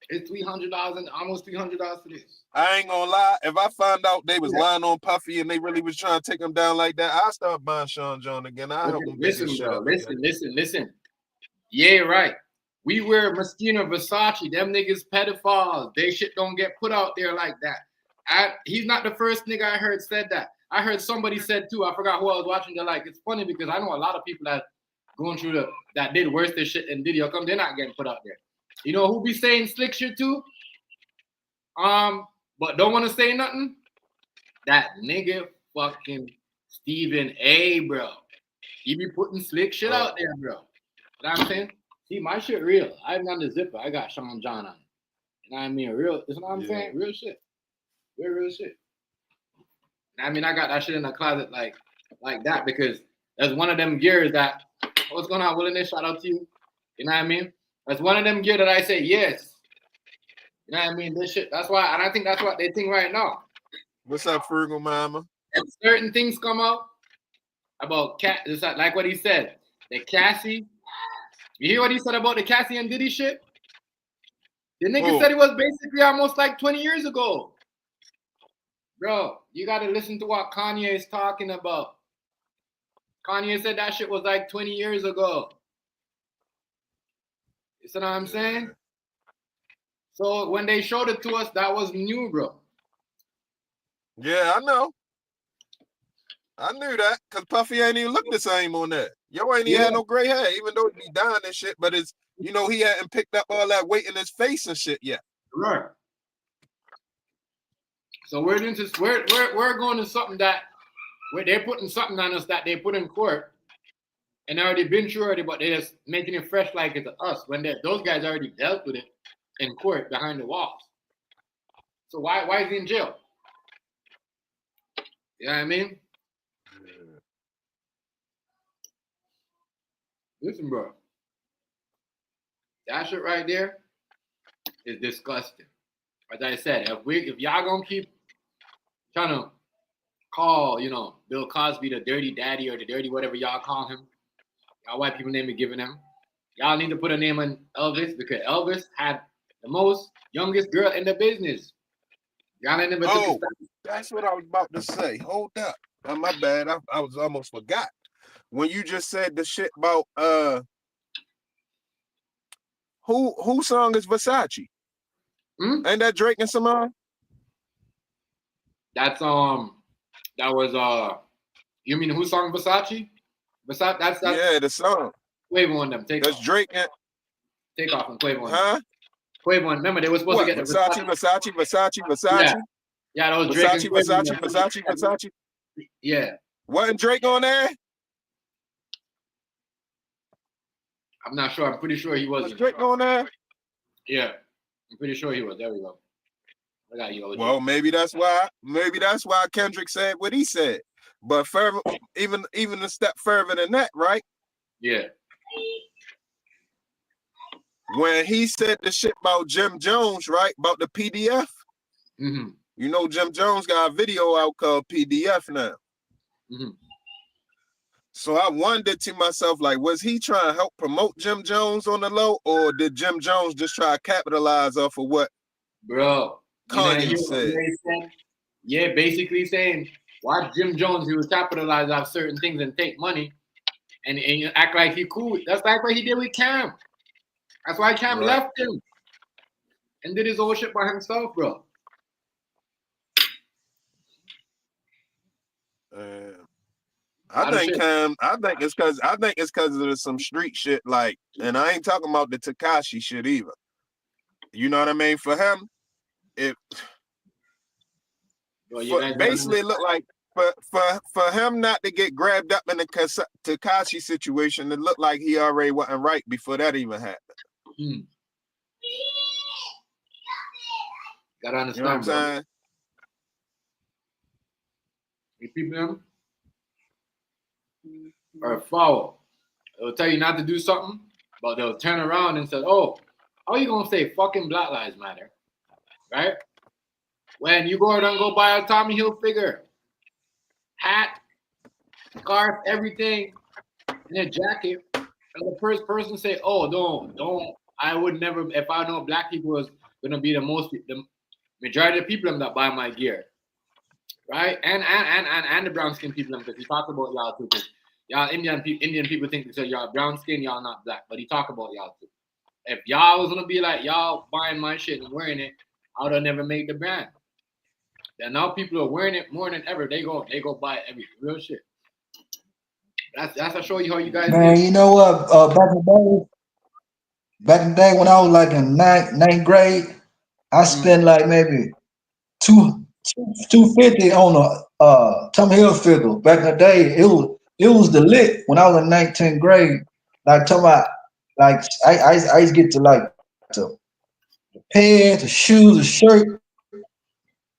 It's $300 and almost $300 for this. I ain't gonna lie. If I find out they was lying on Puffy and they really was trying to take him down like that, I'll start buying Sean John again. I'll help him get his shit up. Listen. Yeah, right. We wear Moschino, Versace. Them niggas pedophiles. They shit don't get put out there like that. He's not the first nigga I heard said that. I heard somebody said too. I forgot who I was watching. They're like, it's funny because I know a lot of people that going through that did worse than shit than Diddy. How come they're not getting put out there? You know who be saying slick shit too? But don't want to say nothing? That nigga fucking Stephen A, bro. He be putting slick shit out there, bro. You know what I'm saying? See, my shit real. I'm on the zipper. I got Sean John on it. You know what I mean? Real. You know what I'm saying? Real shit. Real shit. I mean, I got that shit in the closet like that because that's one of them gears that, what's going on, Willingness? Shout out to you. You know what I mean? That's one of them gear that I say yes. You know what I mean? This shit. That's why, and I think that's what they think right now. What's up, Frugal Mama? If certain things come out about it's like what he said, the Cassie. You hear what he said about the Cassie and Diddy shit? The nigga said it was basically almost like 20 years ago. Bro, you got to listen to what Kanye is talking about. Kanye said that shit was like 20 years ago. You see what I'm saying? So when they showed it to us, that was new, bro. Yeah, I know. I knew that because Puffy ain't even look the same on that. Yo ain't even had no gray hair, even though he be dying and shit. But it's, he hadn't picked up all that weight in his face and shit yet. Right. So we're going to something that where they're putting something on us that they put in court and already been through already, but they're just making it fresh like it's us when those guys already dealt with it in court behind the walls. So why is he in jail? You know what I mean? Listen, bro. That shit right there is disgusting. As I said, if y'all gonna keep trying to call, Bill Cosby the dirty daddy or the dirty whatever y'all call him, y'all white people name it giving him, y'all need to put a name on Elvis because Elvis had the most youngest girl in the business. Y'all ain't never took that's what I was about to say. Hold up. My bad. I was almost forgot. When you just said the shit about who song is Versace? Ain't that Drake and somebody? That's that was you mean who song Versace? Versace that's yeah, the song. Quavo on them. That's Drake and Takeoff and Quavo on them. Huh? Quavo on. Remember they were supposed to get the Versace. Yeah, that was Drake Versace. Yeah. Wasn't Drake on there? I'm not sure. I'm pretty sure he was. Was Drake on there? Yeah. I'm pretty sure he was. There we go. I got you. Well, maybe that's why Kendrick said what he said. But further, even a step further than that, right? Yeah. When he said the shit about Jim Jones, right? About the PDF. Mm-hmm. Jim Jones got a video out called PDF now. Mm-hmm. So I wondered to myself, like, was he trying to help promote Jim Jones on the low, or did Jim Jones just try to capitalize off of what Kanye said? Yeah, basically saying, watch Jim Jones, he was capitalize off certain things and take money and you act like he cool. That's like what he did with Cam. That's why Cam left him and did his own shit by himself, bro. I think it's because of some street shit, like, and I ain't talking about the Tekashi shit either. You know what I mean? For him, basically it looked like for him not to get grabbed up in the Tekashi situation, it looked like he already wasn't right before that even happened. Gotta understand, you know what I'm saying? You people them are foul. They'll tell you not to do something, but they'll turn around and say, "Oh, how are you gonna say fucking Black Lives Matter?" Right? When you go out and go buy a Tommy Hilfiger hat, scarf, everything, and a jacket, and the first person say, "Oh, don't. I would never. If I know black people was gonna be the majority of people that buy my gear, right? And the brown skin people, because he talked about y'all too. Because y'all Indian people think that y'all brown skin, y'all not black, but he talked about y'all too. If y'all was gonna be like y'all buying my shit and wearing it, I would have never made the brand. And now people are wearing it more than ever. They go buy every real shit. That's to show you how you guys. Man, you know what? Back in the day when I was like in ninth grade, I spent like maybe $250 on a Tommy Hilfiger. Back in the day, it was the lit when I was in 19th grade. Like talking about, like I used to get to like the pants, the shoes, the shirt,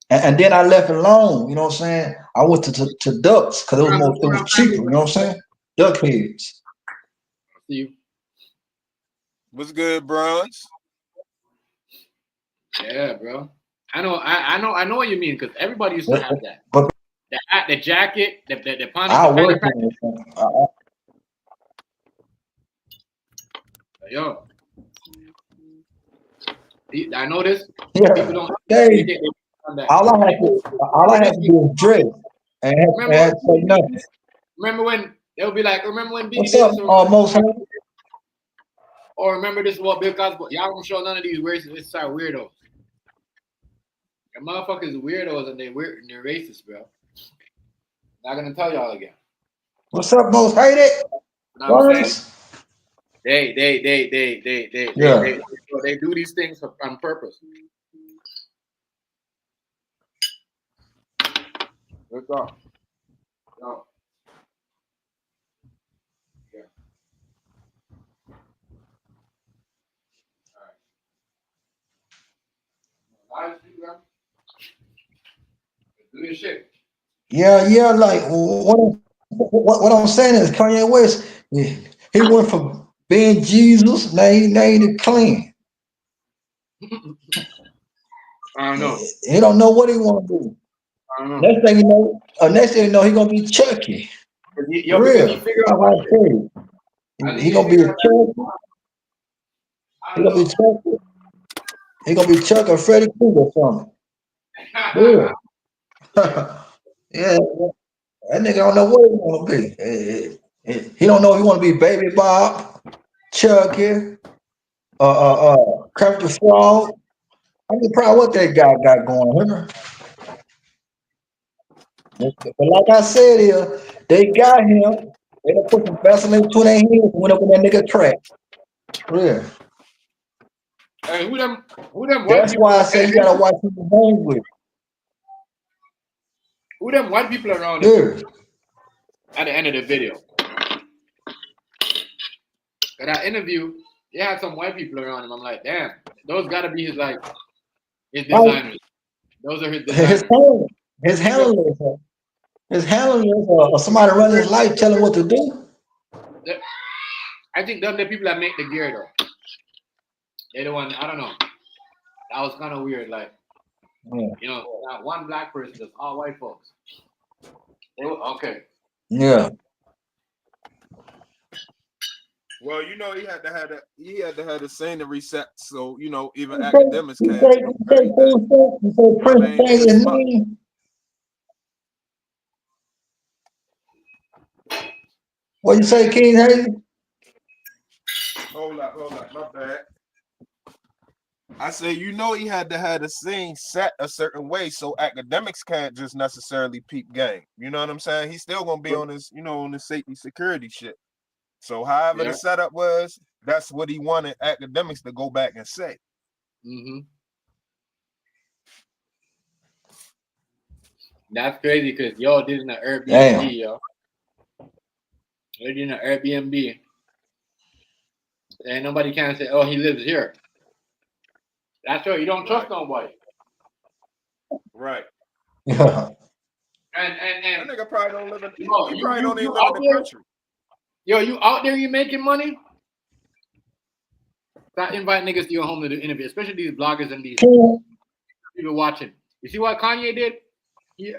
and then I left it alone. You know what I'm saying? I went to Ducks because it was cheaper. You know what I'm saying? Duck heads. See. What's good, bros? Yeah, bro. I know what you mean because everybody used to have that. But the hat, the jacket, the pants. I worked on it. Yo, I know this. Yeah. People don't. All I had to do was dress and had to say nothing. Remember when they'll be like, remember when Biggie What's did up, this? almost? Or remember this is what Bill Cosby. Y'all don't show none of these racists. It's our weirdos. Your motherfuckers are weirdos and they're racist, bro. Not gonna tell y'all again. What's up, most hated? You know what I'm saying? They do these things on purpose. Let's go. No. Yeah. All right. Do this shit. Yeah. Like what I'm saying is Kanye West. He went from being Jesus, now he clean. I don't know. He don't know what he want to do. I don't know. Next thing you know, he gonna be Chucky. For real. He gonna be a Chucky. He gonna be Chucky. He gonna be Chuck or Freddy Krueger or something. Yeah. Yeah. That nigga don't know what he want to be. He don't know if he want to be Baby Bob, Chucky, Kermit the Frog. I mean, probably what that guy got going. Huh? But like I said here, they got him. They done put some Vaseline between their hands and went up in that nigga track. Yeah. Hey, who them white That's people? why I say you gotta watch who you hang with. Who them white people around Yeah. at the end of the video? At that interview, they had some white people around him. I'm like, damn, those gotta be his designers. Those are his designers. His handlers or somebody running his life telling what to do. I think them the people that make the gear though. They're the one. I don't know. That was kind of weird. Like, you know, not one black person, just all white folks. Okay. Yeah. Well, you know, he had to have the scenery set, so you know, even academics can't. What you say, King Haley? Hold up, my bad. I say, you know, he had to have the scene set a certain way so academics can't just necessarily peep game. You know what I'm saying? He's still gonna be on his, you know, on the safety security shit. So however the setup was, that's what he wanted academics to go back and say. That's crazy because yo did in an Airbnb, yo. They did in an Airbnb. And nobody can say, oh, he lives here. That's right. You don't trust nobody. Right. Yeah. And that nigga probably don't live in. He you probably don't even live in the there? country. Yo, you out there? You making money? Start inviting niggas to your home to do interview, especially these bloggers and these people watching. You see what Kanye did? He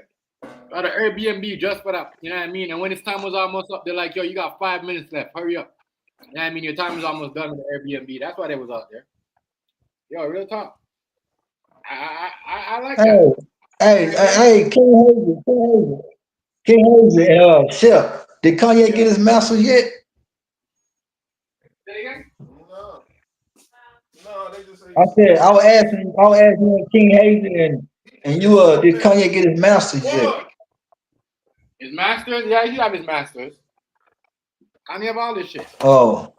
got an Airbnb just for that. You know what I mean? And when his time was almost up, they're like, yo, you got 5 minutes left. Hurry up. You know what I mean? Your time is almost done with the Airbnb. That's why they was out there. Yo, real talk. I like that. Hey, King Hazy, Chef, did Kanye get his master's yet? Say again? No, they just say. I said I was asking King Hazy and you did Kanye get his master's yet? His masters? Yeah, he have his masters. Kanye have all this shit. Oh.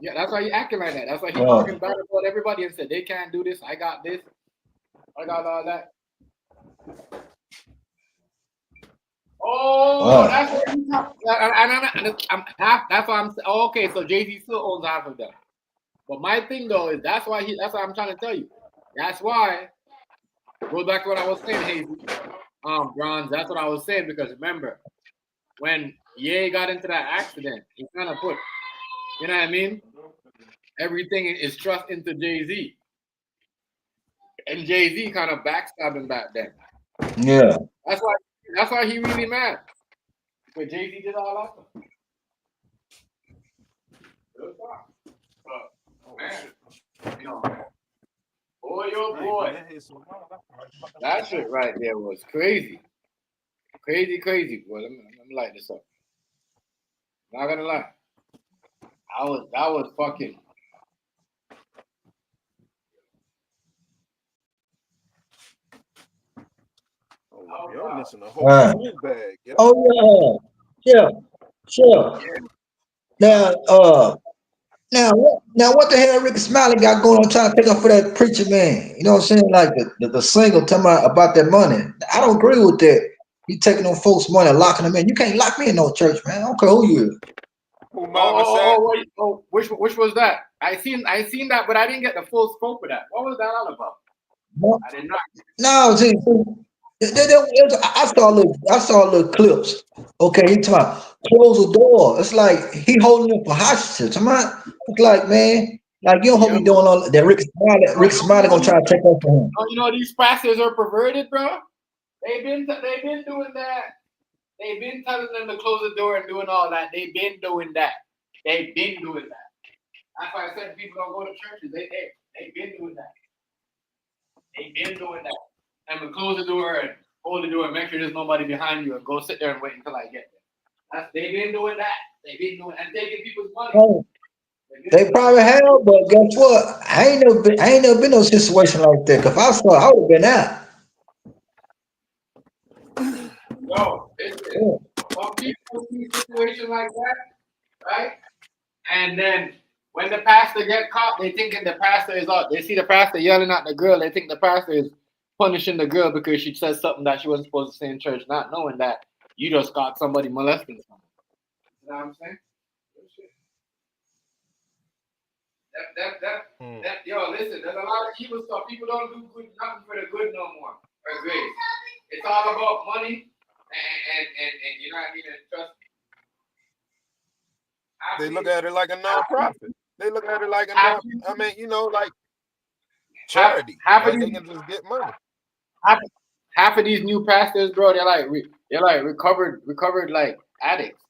Yeah, that's why he acting like that. That's why he talking bad about everybody and said they can't do this. I got this. I got all that. Oh, that's what he's talking. I'm half. That's why I'm. Oh, okay, so Jay-Z still owns half of them. But my thing though is that's why That's what I'm trying to tell you. That's why. Go back to what I was saying, Hazy. Bronze. That's what I was saying because remember when Ye got into that accident, he kind of put. You know what I mean? Everything is trust into Jay-Z. And Jay-Z kind of backstabbed him back then. Yeah. That's why he really mad. Because Jay-Z did all that stuff. Man, you know, boy. That shit right there was crazy. Crazy, boy. Let me light this up. Not gonna lie. That was fucking. You're missing a whole bag. Yeah. Oh yeah. Sure. Now what the hell Ricky Smiley got going on trying to take up for that preacher man? You know what I'm saying? Like the single talking about that money. I don't agree with that. He taking on folks' money and locking them in. You can't lock me in no church, man. I don't care who you is. Which was that? I seen that, but I didn't get the full scope of that. What was that all about? No, I did not. no, see, I saw little clips. Okay, he talking about close the door. It's like he holding them for hostage. It's like, man, like you don't hope he doing all that. Rick Smiley gonna try to take up for him. Oh, you know these pastors are perverted, bro. They've been doing that. They've been telling them to close the door and doing all that. They've been doing that. That's why I said people don't go to churches. They've been doing that. And we close the door and hold the door and make sure there's nobody behind you and go sit there and wait until I get there. They've been doing that. They've been doing and taking people's money. Oh, they probably have, but guess what? I ain't never been in no situation like that. If I saw, I would have been out. No, some people see a situation like that, right? And then when the pastor get caught, they thinking the pastor is out. They see the pastor yelling at the girl. They think the pastor is punishing the girl because she said something that she wasn't supposed to say in church, not knowing that you just got somebody molesting someone. You know what I'm saying? Yo, listen, there's a lot of evil stuff. People don't do nothing for the good no more. Or grace. It's all about money and you know what I mean, and trust. They look at it like a nonprofit. They look at it like a like charity. They can just get money. Half of these new pastors, bro, they're like recovered like addicts.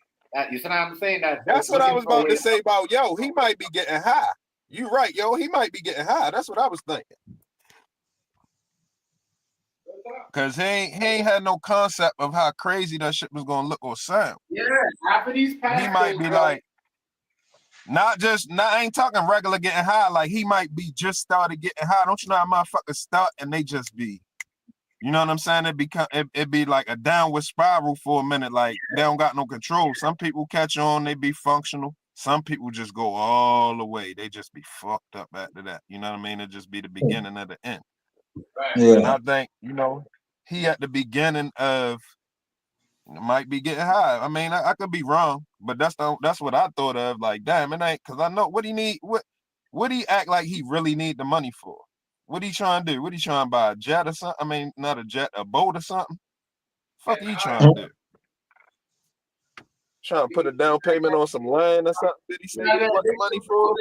You see what I'm saying? That's what I was about to say about he might be getting high. You right, he might be getting high. That's what I was thinking. Cause he ain't had no concept of how crazy that shit was gonna look or sound. Yeah, half of these pastors, he might be like, I ain't talking regular getting high. Like he might be just started getting high. Don't you know how motherfuckers start and they just be, you know what I'm saying? It be like a downward spiral for a minute. Like they don't got no control. Some people catch on, they be functional. Some people just go all the way. They just be fucked up after that. You know what I mean? It just be the beginning of the end. Yeah. And I think, he at the beginning of might be getting high. I mean, I could be wrong, but that's what I thought of. Like, damn, it ain't, because I know what he need. What he act like he really need the money for? What he trying to do? What he trying to buy, a jet or something? I mean, not a jet, a boat or something. Fuck you trying to do? Trying to put a down payment on some land or something? Did he say he want the money for? A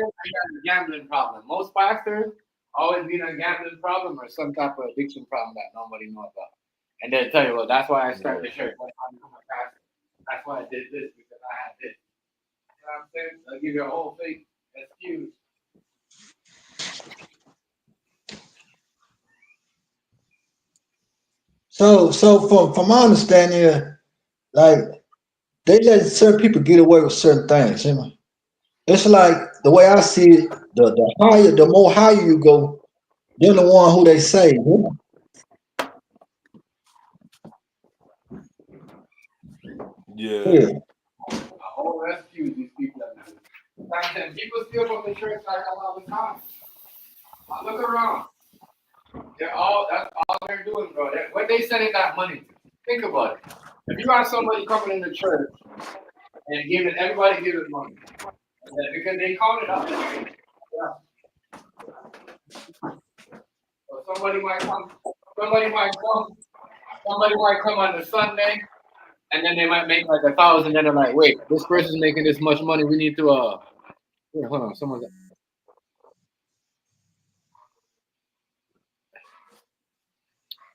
gambling problem. Most pastors always need a gambling problem or some type of addiction problem that nobody knows about. And they'll tell you, well, that's why I started the church. That's why I become a pastor. That's why I did this because I had this. You know what I'm saying? They'll give you a whole fake excuse. So from my understanding, like they let certain people get away with certain things. You know? It's like the way I see it, the more higher you go, you're the one who they say. You Yeah. know? Yeah. A whole excuse these people are doing. And people steal from the church like all the time. Look around. That's all they're doing, bro. What they sending that money to? Think about it. If you got somebody coming in the church and everybody giving money, because they count it up. Yeah. So somebody might come on the Sunday, and then they might make like 1,000. Then they're like, wait, this person's making this much money. We need to here, hold on, someone's.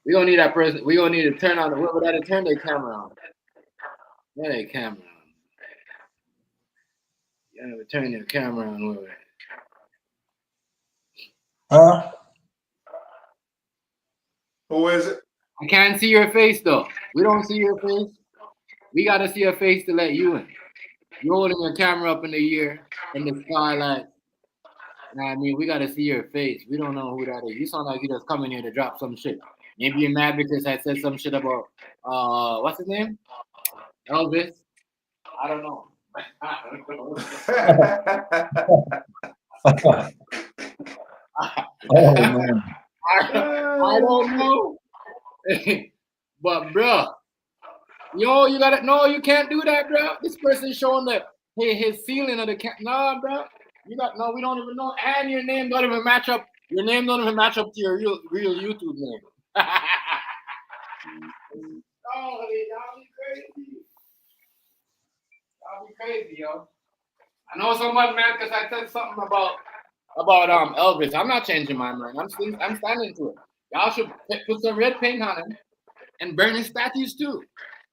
We don't need that person. We gonna need to turn on whoever that to turn their camera on. Turn their camera on. You gotta turn your camera on, whoever. Huh? Who is it? I can't see your face though. We don't see your face. We gotta see your face to let you in. You're holding your camera up in the air in the skylight. I mean, we gotta see your face. We don't know who that is. You sound like you just coming here to drop some shit. Maybe you're mad because I said some shit about what's his name? Elvis. I don't know. Oh man. I don't know. But bro, you gotta no, you can't do that, bro. This person's showing the his ceiling of the nah, bro. We don't even know. And your name don't even match up. Your name don't even match up to your real YouTube name. Y'all be crazy. Y'all be crazy, yo. I know someone mad because I said something about Elvis. I'm not changing my mind. I'm standing to it. Y'all should put some red paint on him and burn his statues too.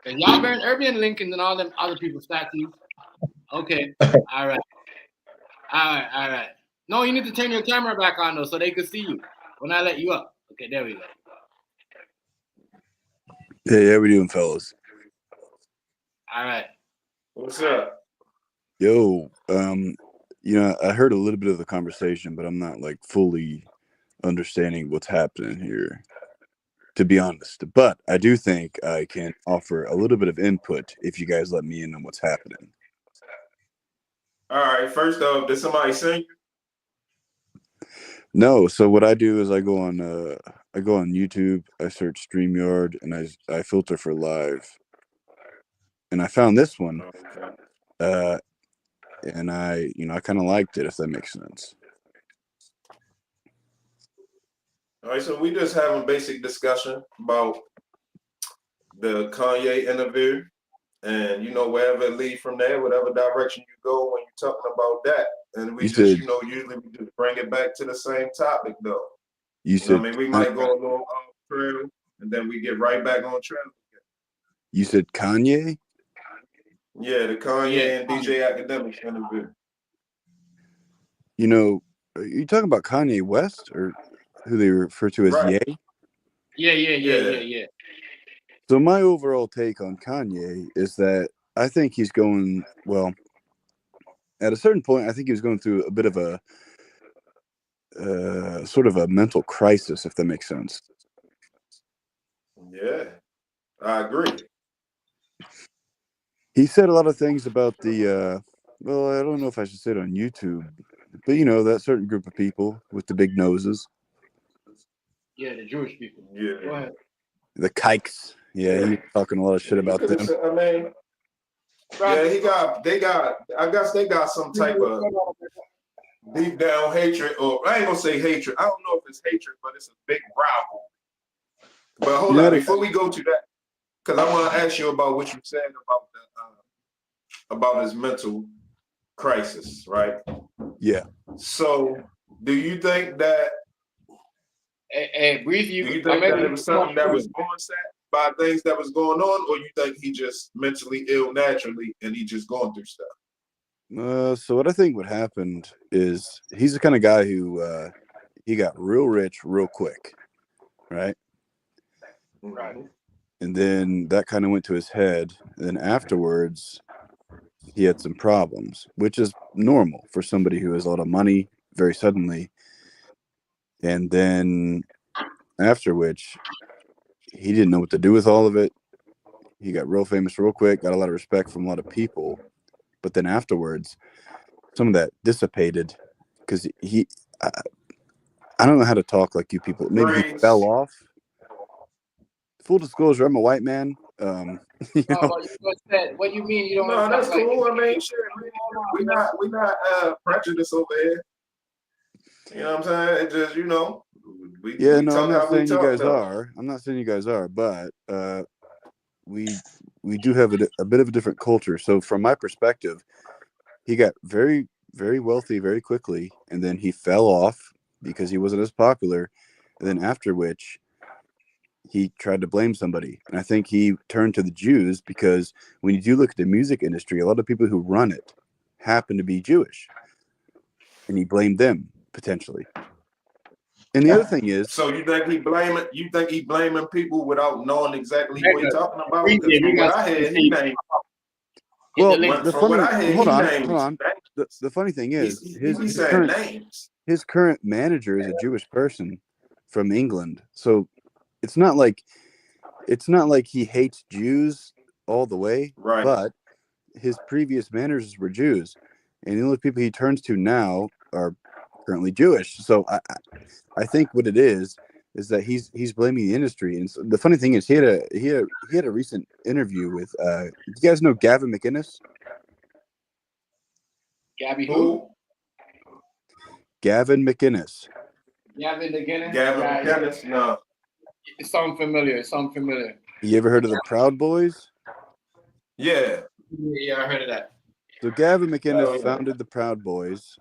And y'all burn Irving and Lincoln and all them other people's statues. Okay. All right. No, you need to turn your camera back on though so they could see you when I let you up. Okay, there we go. Hey, how we doing, fellas? All right. What's up? Yo, I heard a little bit of the conversation, but I'm not like fully understanding what's happening here, to be honest. But I do think I can offer a little bit of input if you guys let me in on what's happening. All right. First off, did somebody sing? No, so what I do is I go on YouTube, I search StreamYard, and I filter for live. And I found this one. And I kind of liked it, if that makes sense. All right, so we just having basic discussion about the Kanye interview, and wherever it leads from there, whatever direction you go when you're talking about that, and we usually we just bring it back to the same topic though. You said, I mean, we might go a little off trail, and then we get right back on trail. You said Kanye? Yeah, the Kanye and DJ Akademiks interview. Are you talking about Kanye West, or who they refer to as Ye? Yeah. So my overall take on Kanye is that I think he's going, well, at a certain point, I think he was going through a bit of a sort of a mental crisis, if that makes sense. Yeah, I agree. He said a lot of things about the well, I don't know if I should say it on YouTube, but you know, that certain group of people with the big noses. Yeah, the Jewish people. Yeah. Go ahead. The kikes. Yeah, he was talking a lot of shit about them. I mean, yeah, I guess they got some type of deep down hatred, or I ain't gonna say hatred. I don't know if it's hatred, but it's a big rival. But hold on, before we go to that, because I want to ask you about what you said about his mental crisis, right? Yeah. So, do you think that? Hey, Breezy, Do you think that it was something that was onset by things that was going on, or you think he just mentally ill naturally and he just going through stuff? So what I think what happened is he's the kind of guy who he got real rich real quick, right? Right. And then that kind of went to his head. And then afterwards, he had some problems, which is normal for somebody who has a lot of money very suddenly. And then after which, he didn't know what to do with all of it. He got real famous real quick, got a lot of respect from a lot of people. But then afterwards, some of that dissipated because I don't know how to talk like you people. Maybe he fell off. Full disclosure, I'm a white man. You know? What you mean you don't? No, that's cool. I mean, shit, we not prejudiced over here. You know what I'm saying? It just, you know, I'm not saying you guys are. I'm not saying you guys are, but we do have a bit of a different culture. So from my perspective, he got very, very wealthy very quickly, and then he fell off because he wasn't as popular. And then after which, he tried to blame somebody. And I think he turned to the Jews because when you do look at the music industry, a lot of people who run it happen to be Jewish. And he blamed them potentially. And the other thing is, so you think he blaming people without knowing exactly what he's talking about? Because from what I heard, he named. Well, hold on. The funny thing is, his current manager is a Jewish person from England. So it's not like he hates Jews all the way, right? But his previous managers were Jews, and the only people he turns to now are currently Jewish. So I think what it is that he's blaming the industry. And so the funny thing is, he had a recent interview with you guys know Gavin McInnes? Gabby who? Gavin McInnes. Gavin McInnes? Gavin McInnes? No. It sounds familiar. You ever heard of the Proud Boys? Yeah. Yeah, I heard of that. So Gavin McInnes founded the Proud Boys.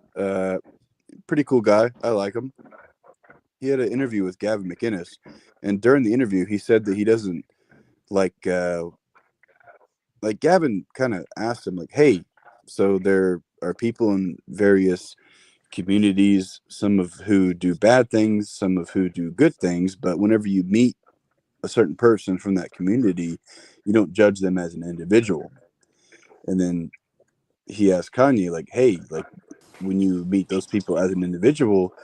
Pretty cool guy. I like him. He had an interview with Gavin McInnes, and during the interview, he said that he doesn't like Gavin kind of asked him like, "Hey, so there are people in various communities, some of who do bad things, some of who do good things, but whenever you meet a certain person from that community, you don't judge them as an individual." And then he asked Kanye, like, "Hey, like when you meet those people as an individual,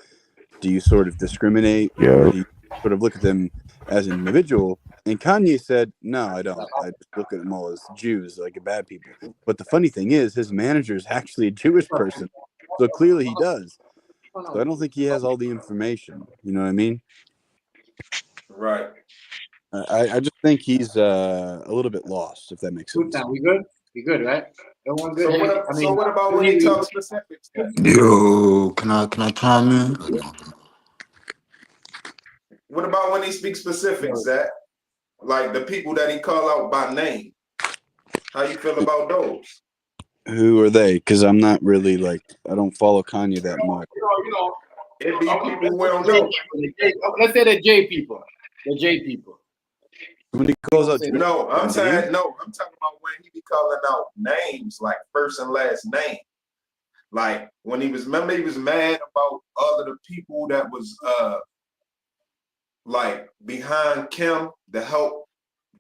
do you sort of discriminate, or do you sort of look at them as an individual?" And Kanye said, "No, I don't. I just look at them all as Jews, like bad people." But the funny thing is, his manager is actually a Jewish person, so clearly he does. So I don't think he has all the information. You know what I mean? Right. I just think he's a little bit lost, if that makes sense. We good? We good, right? Everyone good? So what about when he talks specifics? Yo, can I chime in? What about when he speaks specifics, Zach? Like the people that he call out by name. How you feel about those? Who are they? Because I'm not really I don't follow Kanye that much. It be people we don't know. Let's say the J people. The J people. When he calls out, I'm talking about when he be calling out names, like first and last name. Like when he was mad about all of the people that was like behind Kim to help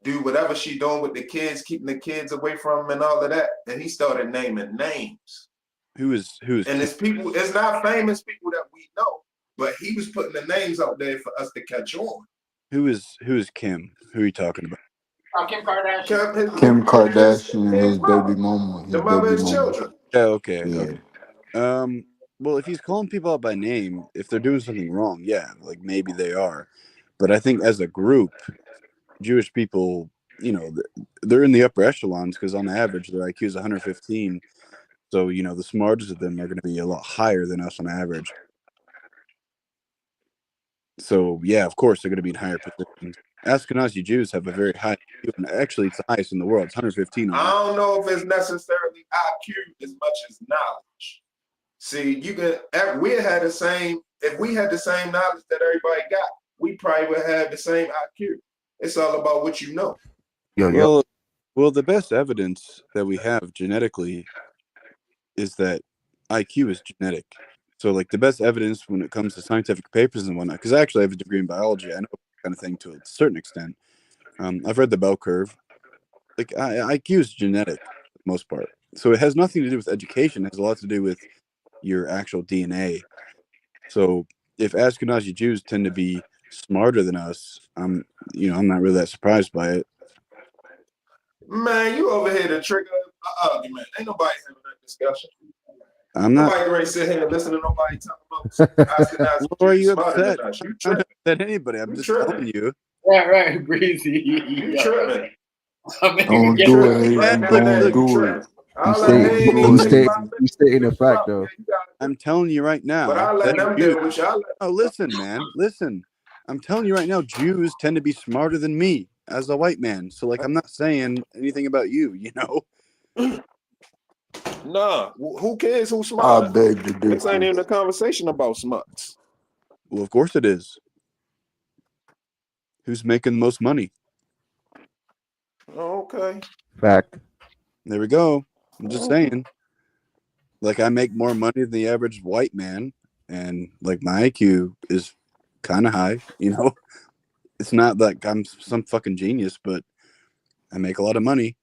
do whatever she doing with the kids, keeping the kids away from him and all of that. And he started naming names. Who is And it's people, it's not famous people that we know, but he was putting the names out there for us to catch on. who is Kim? Who are you talking about? Kim Kardashian. Kim Kardashian, his mother, baby mama, the mother of his children. Yeah, okay, Yeah. okay. Well, if he's calling people out by name, if they're doing something wrong, yeah, like maybe they are. But I think as a group, Jewish people, you know, they're in the upper echelons because on average their IQ is 115. So, you know, the smartest of them are going to be a lot higher than us on average. So, yeah, of course, they're going to be in higher positions. Ashkenazi Jews have a very high IQ, and actually, it's the highest in the world. It's 115 on I don't know if it's necessarily IQ as much as knowledge. See, you can. If we had the same knowledge that everybody got, we probably would have the same IQ. It's all about what you know. Well, the best evidence that we have genetically is that IQ is genetic. So, like, the best evidence when it comes to scientific papers and whatnot, because I actually have a degree in biology, I know that kind of thing to a certain extent. I've read the bell curve. Like, IQ is genetic for the most part. So it has nothing to do with education. It has a lot to do with your actual DNA. So if Ashkenazi Jews tend to be smarter than us, I'm not really that surprised by it. Man, you over here to trigger an argument. Ain't nobody having that discussion. Nobody ready to sit here and listen to nobody talk about Ashkenazi Why are you Jews upset? smarter than us. You I'm not tripping. upset anybody. I'm just telling you. Right, Breezy. You tripping. Don't do it, Hazy. Don't do it. You stating a fact, though. I'm telling you right now. But I'll let them deal with y'all. Oh, listen, man. Listen. I'm telling you right now, Jews tend to be smarter than me as a white man. So, like, I'm not saying anything about you, you know? Nah, who cares who's smart? I beg to differ. This ain't even a conversation about smarts. Well, of course it is. Who's making the most money? Okay. Fact. There we go. I'm just saying. Like, I make more money than the average white man, and like my IQ is kind of high, you know? It's not like I'm some fucking genius, but I make a lot of money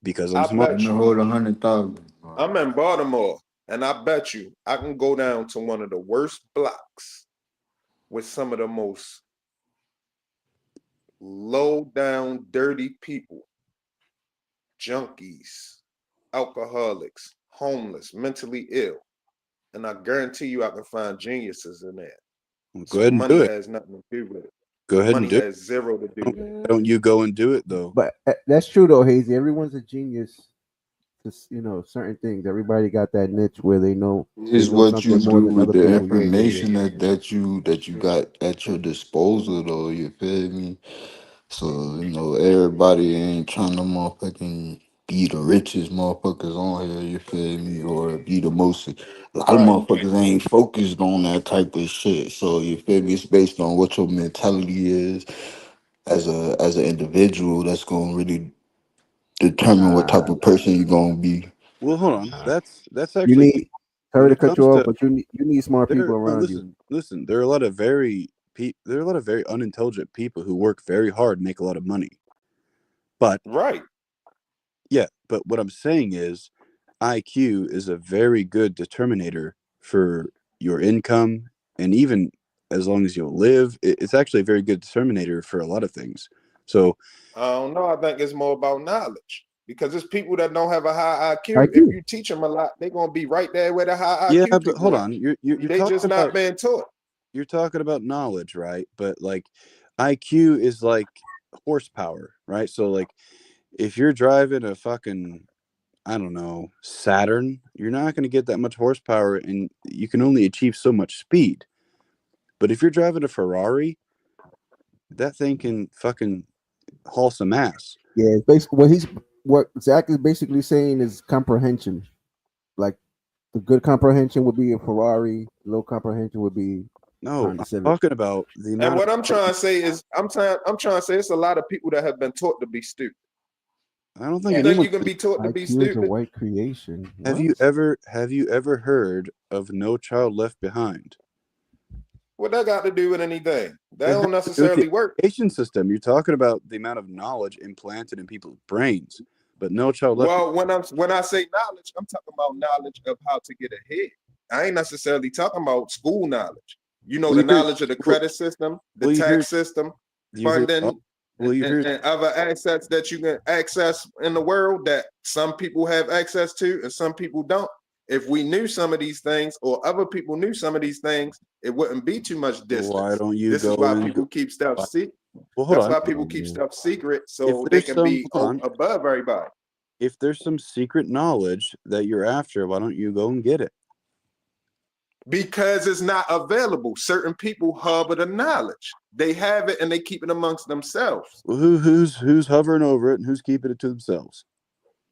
because I'm smart. You hold 100,000. I'm in Baltimore, and I bet you I can go down to one of the worst blocks with some of the most low down, dirty people, junkies, alcoholics, homeless, mentally ill. And I guarantee you I can find geniuses in there. Well, go So ahead and money do it. has nothing to do with it. Go ahead Money and do it. has zero to do with it. Why don't you go and do it, though? But that's true, though, Hazy. Everyone's a genius to, certain things. Everybody got that niche where they know. Is what you do with the Yeah. information that you got at your disposal, though. You feel me? So everybody ain't trying to motherfucking be the richest motherfuckers on here. You feel me? Or be the most. A lot of motherfuckers ain't focused on that type of shit. So you feel me? It's based on what your mentality is as an individual. That's gonna really determine what type of person you're gonna be. Well, hold on. That's You actually need. when Sorry to it cut comes you off, to but you need smart people around you. listen. There are a lot of very unintelligent people who work very hard and make a lot of money. But yeah, but what I'm saying is IQ is a very good determinator for your income, and even as long as you'll live, it's actually a very good determinator for a lot of things. So I don't know. I think it's more about knowledge because it's people that don't have a high IQ. If you teach them a lot, they're gonna be right there with a high IQ. Yeah, but hold on. You're they talking just not being taught. You're talking about knowledge, right? But like IQ is like horsepower, right? So like if you're driving a fucking, I don't know, Saturn, you're not going to get that much horsepower and you can only achieve so much speed. But if you're driving a Ferrari, that thing can fucking haul some ass. Yeah, it's basically what Zach is basically saying is comprehension. Like the good comprehension would be a Ferrari, low comprehension would be I'm talking about the amount. And what I'm trying to say is, I'm trying to say it's a lot of people that have been taught to be stupid. I don't think you can be taught to be stupid. Is a white creation. Have you ever heard of No Child Left Behind? What that got to do with anything? That don't necessarily work. Education system. You're talking about the amount of knowledge implanted in people's brains. but no child left. Well, when I say knowledge, I'm talking about knowledge of how to get ahead. I ain't necessarily talking about school knowledge. You know, the knowledge of the credit system, the tax system, funding, and other assets that you can access in the world that some people have access to and some people don't. If we knew some of these things, or other people knew some of these things, it wouldn't be too much distance. Why don't you This go is why and people keep stuff secret. Well, hold That's on. why people keep stuff secret, so If they there's can some- be hold on. above everybody. If there's some secret knowledge that you're after, why don't you go and get it? Because it's not available. Certain people harbor the knowledge. They have it and they keep it amongst themselves. Well, who's hovering over it and who's keeping it to themselves?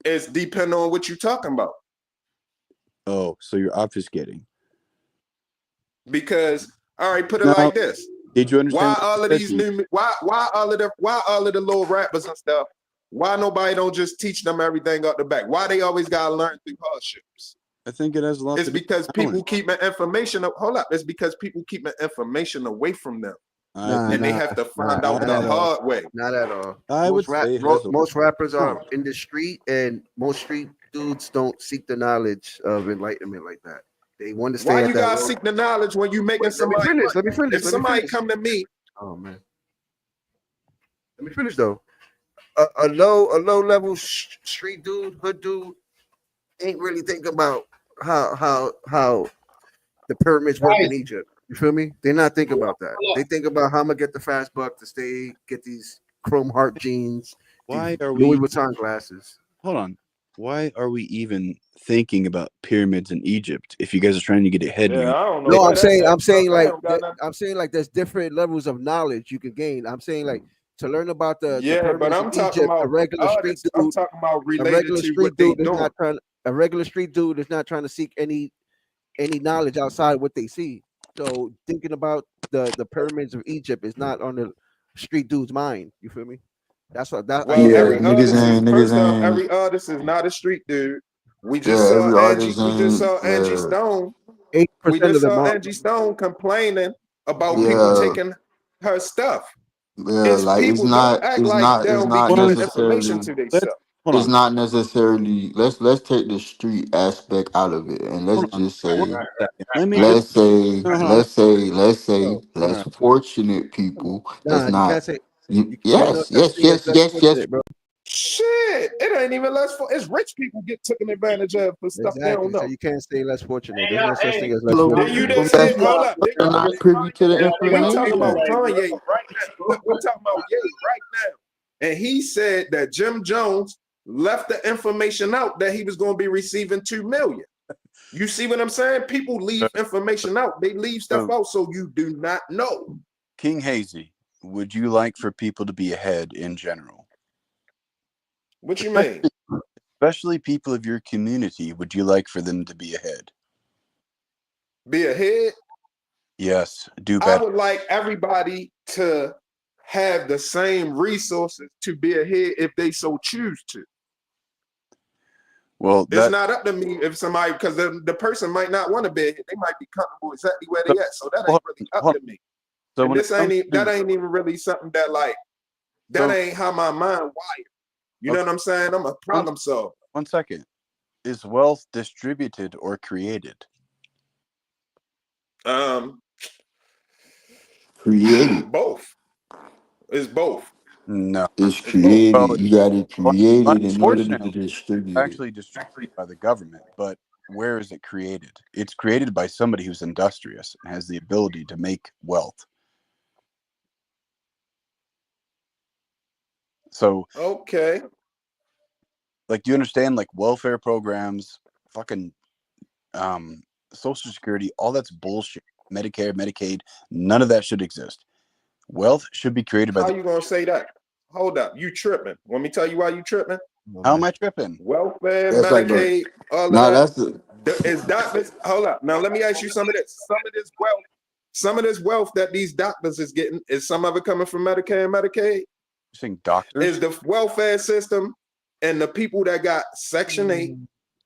It's depending on what you're talking about. Oh, so you're obfuscating. Because, all right, put it like this. Did you understand? Why all of these new why all of the little rappers and stuff? Why nobody don't just teach them everything out the back? Why they always gotta learn through hardships? I think it has a lot It's to do because with people keeping information up. Hold up. It's because people keeping information away from them. And they have to find out the hard way. Not at all. I would say most rappers are in the street, and most street dudes don't seek the knowledge of enlightenment like that. They want to stay. Why at you that gotta road. seek the knowledge when you making somebody? Let me finish. If somebody come to me, oh man, let me finish though. A low level street dude, hood dude, ain't really think about how the pyramids work in Egypt. You feel me? They're not thinking about that. They think about how I'm gonna get the fast buck to get these chrome heart jeans. Why are Louis we Vuitton glasses? Hold on. Why are we even thinking about pyramids in Egypt if you guys are trying to get ahead? Yeah, I don't know. No, I'm saying like there's different levels of knowledge you can gain. I'm saying like to learn about the but I'm talking Egypt, about a regular street dude. I'm talking about related to what they doing. A regular street dude is not trying to seek any knowledge outside what they see. So thinking about the pyramids of Egypt is not on the street dude's mind. You feel me? That's what that. Well, every artist is not a street dude. We just saw Angie. We just saw Angie Stone. 8% We just of them saw are. Angie Stone complaining about people taking her stuff. Yeah, like it's not information to themselves. It's not necessarily. Let's take the street aspect out of it, and let's just say, less fortunate people. That's not. Yes. Bro. Shit, it ain't even less. It's rich people get taken advantage of for stuff they don't know. So you can't say less fortunate. There's no such thing as less fortunate. Then you just said, hold up. They're not privy to the information. We're talking about Kanye right now. We're talking about Ye right now. And he said that Jim Jones left the information out that he was going to be receiving $2 million. You see what I'm saying? People leave information out. They leave stuff out so you do not know. King Hazy, would you like for people to be ahead in general? What you mean? Especially people of your community, would you like for them to be ahead? Be ahead? Yes, do better. I would like everybody to have the same resources to be ahead if they so choose to. Well, it's not up to me if somebody, because the person might not want to be ahead. They might be comfortable exactly where they at. So that ain't really up to me. So that ain't even really something that ain't how my mind wired. You know what I'm saying? I'm a problem solver. 1 second. Is wealth distributed or created? Created. Both. It's both. No. It's created. Well, you got to create it in order to distribute it. Actually distributed by the government, but where is it created? It's created by somebody who's industrious and has the ability to make wealth. So okay. Like, do you understand, like, welfare programs, fucking Social Security, all that's bullshit. Medicare, Medicaid, none of that should exist. Wealth should be created by How you gonna say that? Hold up, you tripping. Want me to tell you why you tripping? How am I tripping? Welfare, Medicaid, all of that. Is doctors, hold up. Now let me ask you some of this wealth that these doctors is getting, is some of it coming from Medicare and Medicaid? You're saying doctors? Is the welfare system and the people that got Section 8,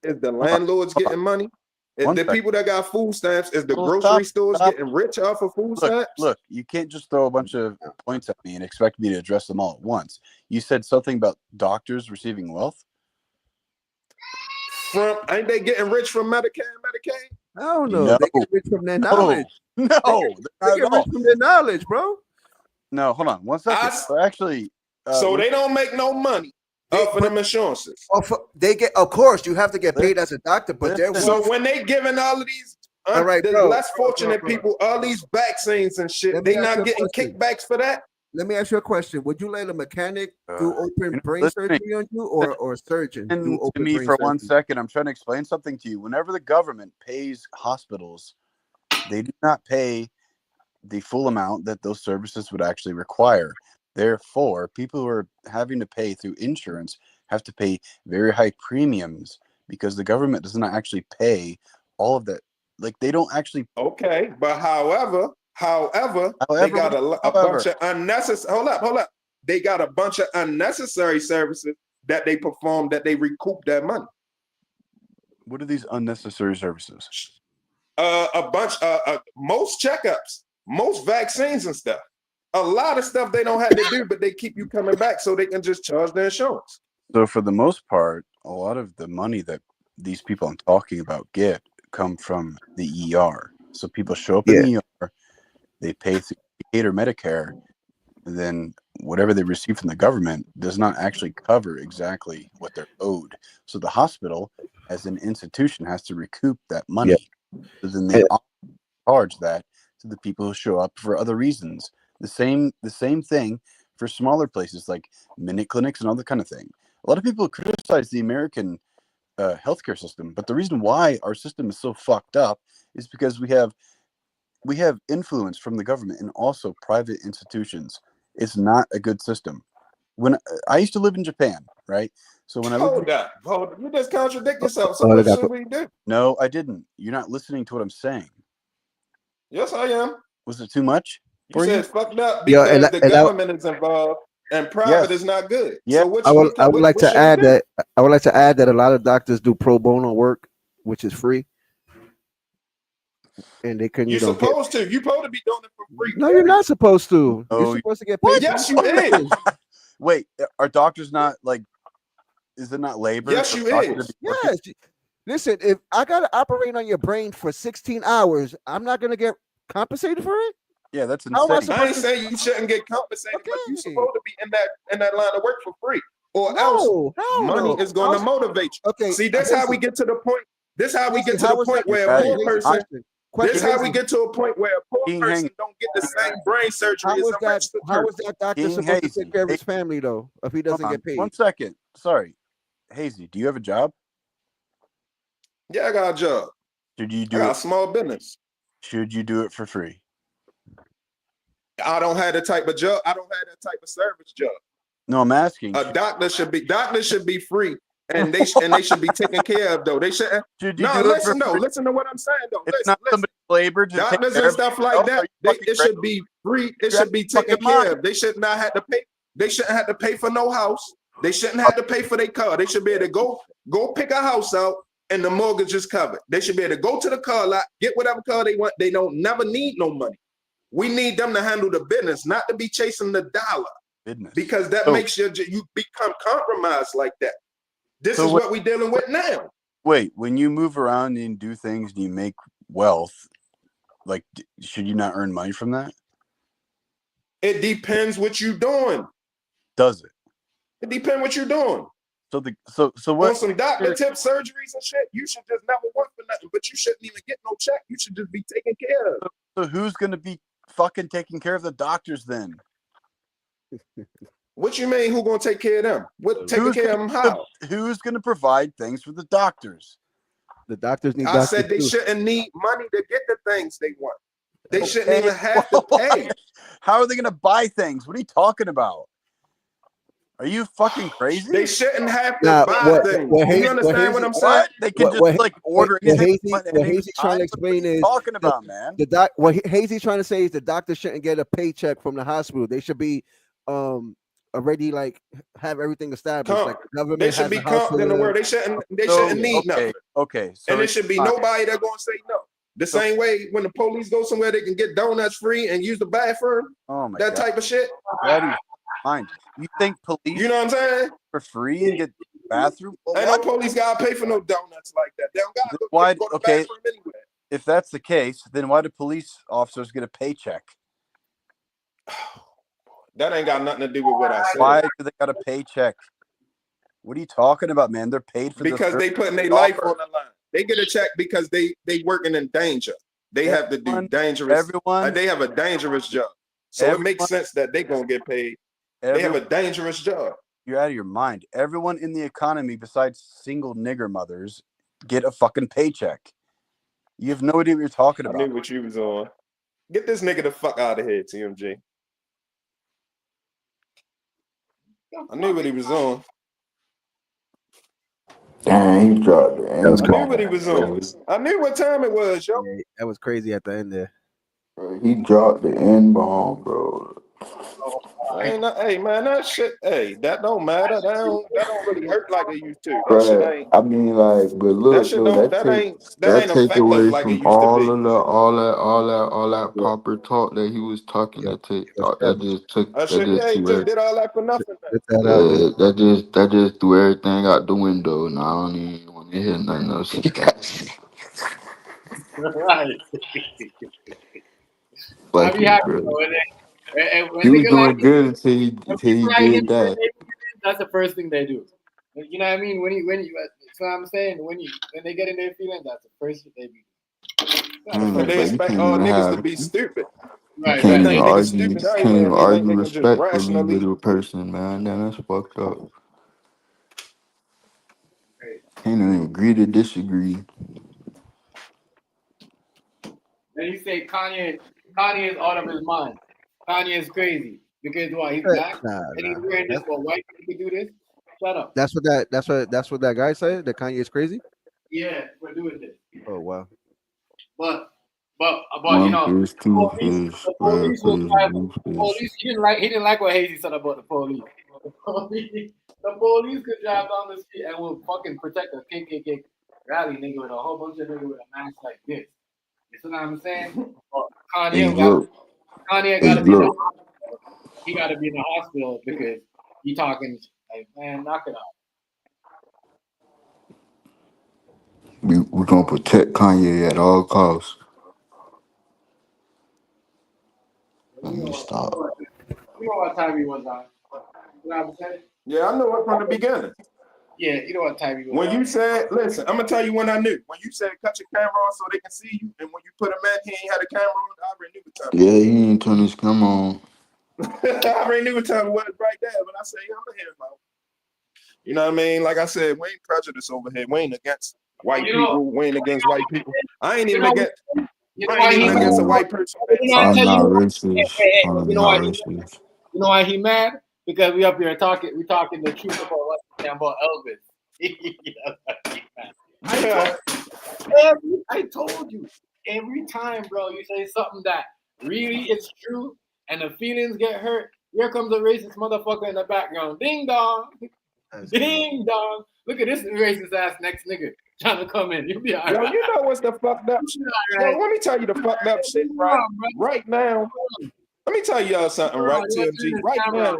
is the landlords getting money? Is the people that got food stamps, is the grocery stores getting rich off of food stamps? Look, you can't just throw a bunch of points at me and expect me to address them all at once. You said something about doctors receiving wealth? Ain't they getting rich from Medicare and Medicaid? I don't know. No. They get rich from their knowledge. No, They not get at all. rich from their knowledge, bro. No, hold on 1 second. So actually, So they don't make no money for them insurances. They get, of course, you have to get paid as a doctor, but they're So when they giving all of these the less fortunate people all these vaccines and shit, they not getting kickbacks for that? Let me ask you a question. Would you let a mechanic do open brain surgery on you or a surgeon do to open me brain for surgery? 1 second? I'm trying to explain something to you. Whenever the government pays hospitals, they do not pay the full amount that those services would actually require. Therefore, people who are having to pay through insurance have to pay very high premiums because the government does not actually pay all of that. Like they don't actually. Okay, but however, they got a bunch of unnecessary. Hold up. They got a bunch of unnecessary services that they perform that they recoup that money. What are these unnecessary services? A bunch. Most checkups, most vaccines and stuff. A lot of stuff they don't have to do, but they keep you coming back so they can just charge their insurance. So for the most part, a lot of the money that these people I'm talking about get come from the ER. So people show up in the ER, they pay through Medicaid or Medicare, and then whatever they receive from the government does not actually cover exactly what they're owed. So the hospital, as an institution, has to recoup that money. So then they charge that to the people who show up for other reasons. The same thing for smaller places like minute clinics and all that kind of thing. A lot of people criticize the American healthcare system, but the reason why our system is so fucked up is because we have influence from the government and also private institutions. It's not a good system. When I used to live in Japan, right? So when I lived hold up, you just contradict yourself. So what should we do? No, I didn't. You're not listening to what I'm saying. Yes, I am. Was it too much? You said it's fucked up because the government is involved and private is not good. Yeah. So I would like to add that a lot of doctors do pro bono work, which is free. And they couldn't. You're supposed to. You're supposed to be doing it for free. No, you're not supposed to. Oh, you're supposed to get paid. Yes, you is. Wait, are doctors not like? Is it not labor? Yes, you is. Yes. Listen, if I got to operate on your brain for 16 hours, I'm not going to get compensated for it. Yeah, that's insane. I ain't saying you shouldn't get compensated, but you're supposed to be in that line of work for free, or else money is going to motivate you. Okay. See, that's how we get to the point. This how we get to the point where a poor person. This how we get to a point where a poor person don't get the same brain surgery as a rich person. How is that doctor supposed to take care of his family though if he doesn't get paid? 1 second. Sorry, Hazy, do you have a job? Yeah, I got a job. Should you do I got a small business. Should you do it for free? I don't have that type of job. I don't have that type of service job. No, I'm asking. Doctors should be free, and they should be taken care of though. They shouldn't. Listen to what I'm saying though. It's not somebody's labor. Doctors and stuff like that. It should be free. It should be taken care of. They should not have to pay. They shouldn't have to pay for no house. They shouldn't have to pay for their car. They should be able to go pick a house out, and the mortgage is covered. They should be able to go to the car lot, get whatever car they want. They don't never need no money. We need them to handle the business, not to be chasing the dollar. Business. Because that makes you become compromised like that. This is what we're dealing with now. Wait, when you move around and do things and you make wealth, like, should you not earn money from that? It depends what you're doing. Does it? It depends what you're doing. So what? On some doctor tip surgeries and shit, you should just never work for nothing, but you shouldn't even get no check. You should just be taken care of. So who's gonna be fucking taking care of the doctors then? What you mean? Who gonna take care of them? What taking care of them? How? Who's gonna provide things for the doctors? The doctors need. I said they shouldn't need money to get the things they want. They shouldn't even have to pay. How are they gonna buy things? What are you talking about? Are you fucking crazy? They shouldn't have to buy things. You understand what I'm saying? They can just like order anything. What Hazy's trying to explain is talking about, man. What Hazy's trying to say is the doctor shouldn't get a paycheck from the hospital. They should be already like have everything established. Like the government they should be confident in the world. They shouldn't need nothing. Okay. So and it should be nobody that's gonna say no. The same way when the police go somewhere, they can get donuts free and use the bathroom. Oh my God. Type of shit. That is fine. You think police? You know what I'm saying? For free and get bathroom. Well, Ain't no police gotta pay for no donuts like that. They don't gotta why? go to the Okay, bathroom anywhere. if that's the case, then why do police officers get a paycheck? That ain't got nothing to do with what I said. Why do they got a paycheck? What are you talking about, man? They're paid for because they putting their life on the line. They get a check because they working in danger. They have to do dangerous. They have a dangerous job, so it makes sense that they gonna get paid. They have a dangerous job. You're out of your mind. Everyone in the economy, besides single nigger mothers, get a fucking paycheck. You have no idea what you're talking about. I knew what you was on. Get this nigga the fuck out of here, TMG. I knew what he was on. Dang, he dropped it. I knew what he was on. I knew what time it was, yo. Yeah, that was crazy at the end there. Bro, he dropped the N-bomb, bro. Hey man, that shit. Hey, that don't matter. That don't really hurt like it used to. That Bro, shit ain't. I mean, like, but look, That shit don't. That ain't take effective away like it from used to all be. of that proper talk that he was talking. That just took. I shit. Yeah, he just did all that for nothing. That just threw everything out the window. And I don't even want to hear nothing else he got to say. Right. Fuck it, bro. He was doing good until he did that. That's the first thing they do. You know what I mean? When you, that's what I'm saying. When they get in their feelings, that's the first thing they do. But they expect all niggas to be stupid. You can't even argue respectfully with a person, man. Damn, that's fucked up. Can't even agree to disagree. Then you say Kanye is out of his mind. Kanye is crazy because what? He's black and he's wearing this. But white people do this. Shut up. That's what that guy said. That Kanye is crazy. Yeah, we're doing this. Oh wow. But you know, the police will drive. He didn't like what Hazy said about the police. The police could drive down the street and will fucking protect a KKK rally nigga with a whole bunch of niggas with a mask like this. You see what I'm saying? Kanye got to be in the hospital. He got to be in the hospital because he talking like, man, knock it out. We're gonna protect Kanye at all costs. Let me stop. You know what time he was on? You know what I'm saying? Yeah, I know it from the beginning. Yeah, you know what time he was when on. you said, listen, I'm gonna tell you when I knew. When you said cut your camera on so they can see you, and when you put him in, he ain't had a camera on, I already knew what time. Yeah, he ain't turn his camera on. I already knew what time it was right there, but I say, I'm gonna hear him out. You know what I mean? Like I said, we ain't prejudiced over here. We ain't against white people. We ain't against white people. I ain't even against a white person. I'm not racist. I'm not racist. You know why he mad? Because we up here talking the truth about what about Elvis. I told you every time, bro. You say something that really is true, and the feelings get hurt. Here comes a racist motherfucker in the background. Ding dong, ding dong. Look at this racist ass next nigga trying to come in. You'll be all right. Yo, you know what's the fucked up shit? Yo, let me tell you the fucked up shit right now. Let me tell y'all something, right, TMG? Right now,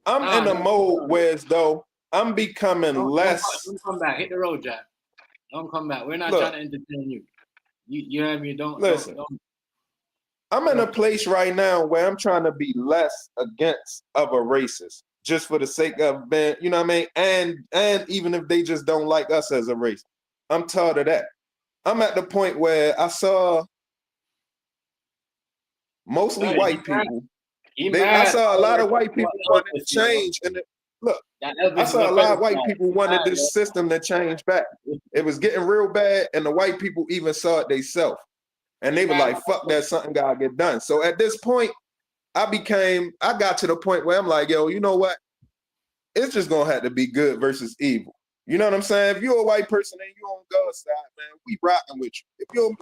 I'm in a mode where as though I'm becoming less. Don't come back. Hit the road, Jack. Don't come back. We're not trying to entertain you. You know what I mean? Don't listen. I'm in a place right now where I'm trying to be less against of a racist, just for the sake of being, you know what I mean? And even if they just don't like us as a race, I'm tired of that. I'm at the point where I saw mostly white people. I saw a lot of white people wanting to change. And look, I saw a lot of white people wanted this system to change back. It was getting real bad, and the white people even saw it themselves. And they were like, fuck that, something gotta get done. So at this point, I got to the point where I'm like, yo, you know what? It's just gonna have to be good versus evil. You know what I'm saying? If you're a white person and you on God's side, man, we rocking with you. If you're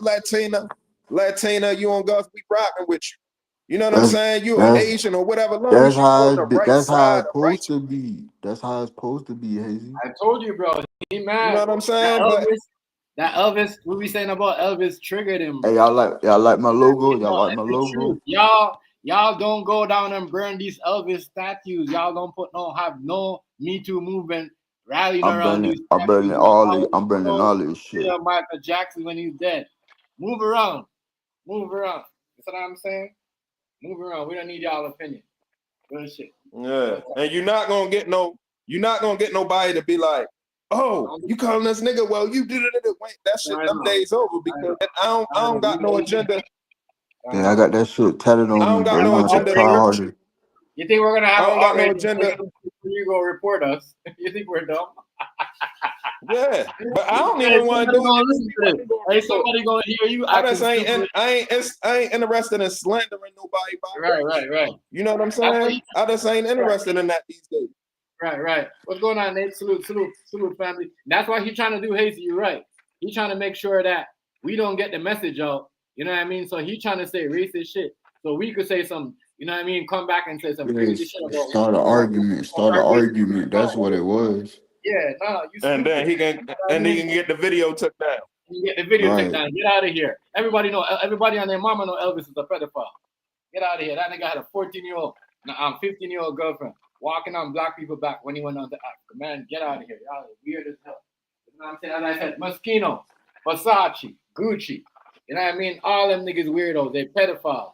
Latina, you on God's, we rocking with you. You know what I'm saying? You're Asian or whatever. That's how it's supposed to be. That's how it's supposed to be, Hazy. I told you, bro. He mad. You know what I'm saying? That Elvis, what we saying about Elvis triggered him. Hey, y'all like my logo? Y'all like my logo? Y'all Y'all don't go down and burn these Elvis statues. Y'all don't have no Me Too movement rallying around these statues. I'm burning all this shit. Michael Jackson when he's dead. Move around. Move around. That's what I'm saying. Move around. We don't need y'all opinion. Good shit. Yeah. And you're not gonna get nobody to be like, oh, you calling this nigga? Well, you did it. That shit, them days over because I don't got no agenda. Yeah, I got that shit tatted on I don't me, got bro. no You agenda. try harder. You think we're gonna have I don't an got no outrage agenda. you go report us? You think we're dumb? Yeah, but I don't even want to do it. Hey, somebody gonna hear you. I ain't interested in slandering nobody. Right. You know what I'm saying? I just ain't interested in that these days. Right. What's going on, Nate? Salute, family. That's why he's trying to do Hazy. You're right. He's trying to make sure that we don't get the message out. You know what I mean? So he's trying to say racist shit. So we could say some, you know what I mean? Come back and say some crazy shit about Start an argument. That's what it was. Yeah, no, you and then he can get the video took down. You get the video taken down. Get out of here. Everybody on their mama know Elvis is a pedophile. Get out of here. That nigga had a 14-year-old, 15-year-old girlfriend walking on black people back when he went on to Africa. Man, get out of here. Y'all are weird as hell. You know what I'm saying? As I said, Moschino, Versace, Gucci. You know what I mean? All them niggas weirdos. They pedophiles.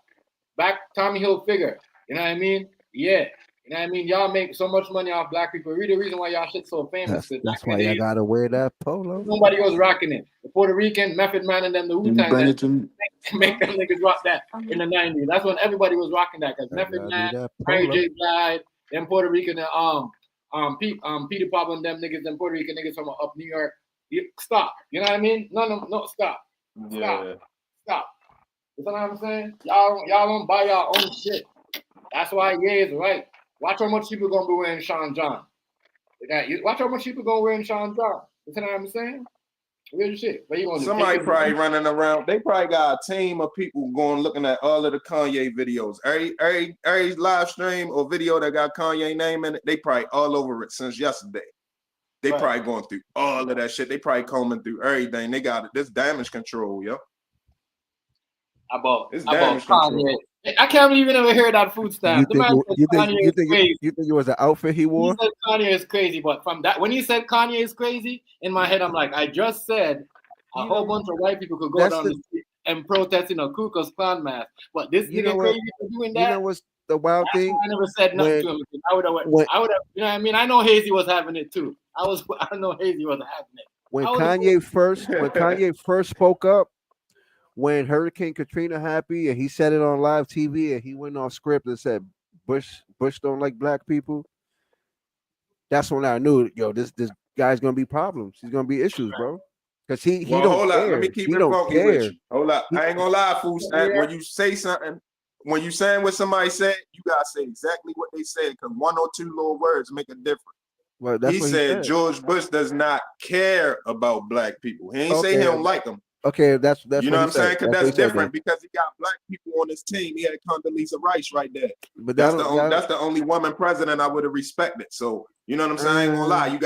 Back Tommy Hilfiger. You know what I mean? Yeah. You know what I mean? Y'all make so much money off black people. Really, the reason why y'all shit so famous. That's why y'all gotta wear that polo. Nobody was rocking it. The Puerto Rican, Method Man, and them, the Wu-Tang, make them niggas rock that in the 90s. That's when everybody was rocking that. Because Method Man, Mary J. Blige, them Puerto Rican, Peter Pablo and them niggas, them Puerto Rican niggas from up New York. Stop. You know what I mean? No, stop. Yeah. Stop. You know what I'm saying? Y'all don't buy y'all own shit. That's why Ye is right. Watch how much people gonna be wearing Sean John. Watch how much people gonna wear Sean John. You know what I'm saying? Real shit. What you gonna do? Somebody probably running around. They probably got a team of people going looking at all of the Kanye videos. Every live stream or video that got Kanye name in it, they probably all over it since yesterday. They probably going through all of that shit. They probably combing through everything. They got this damage control, yo. About Kanye. I can't even ever hear that food stamp. You think it was an outfit he wore? He said Kanye is crazy, but from that, when he said Kanye is crazy, in my head I'm like, I just said a whole bunch of white people could go down the street and protest in a Ku Klux Klan mask, but this nigga crazy for doing that. You know what's the wild thing? I never said nothing to him. I would have. You know what I mean? I know Hazy was having it too. I know Hazy was having it. When Kanye first spoke up, when Hurricane Katrina happened, and he said it on live TV, and he went off script and said Bush don't like black people. That's when I knew, this guy's gonna be problems. He's gonna be issues, bro. Because he don't hold care. Up. Let me keep he it funky with you. Hold up. I ain't gonna lie, fool. When you say something, when you saying what somebody said, you gotta say exactly what they said, because one or two little words make a difference. Well, that's he what said George Bush does not care about black people. He ain't say he don't like them. Okay, that's you know what I'm saying? Because that's different. Because he got black people on his team. He had Condoleezza Rice right there. But that's the only woman president I would have respected. So you know what I'm saying? I ain't gonna lie.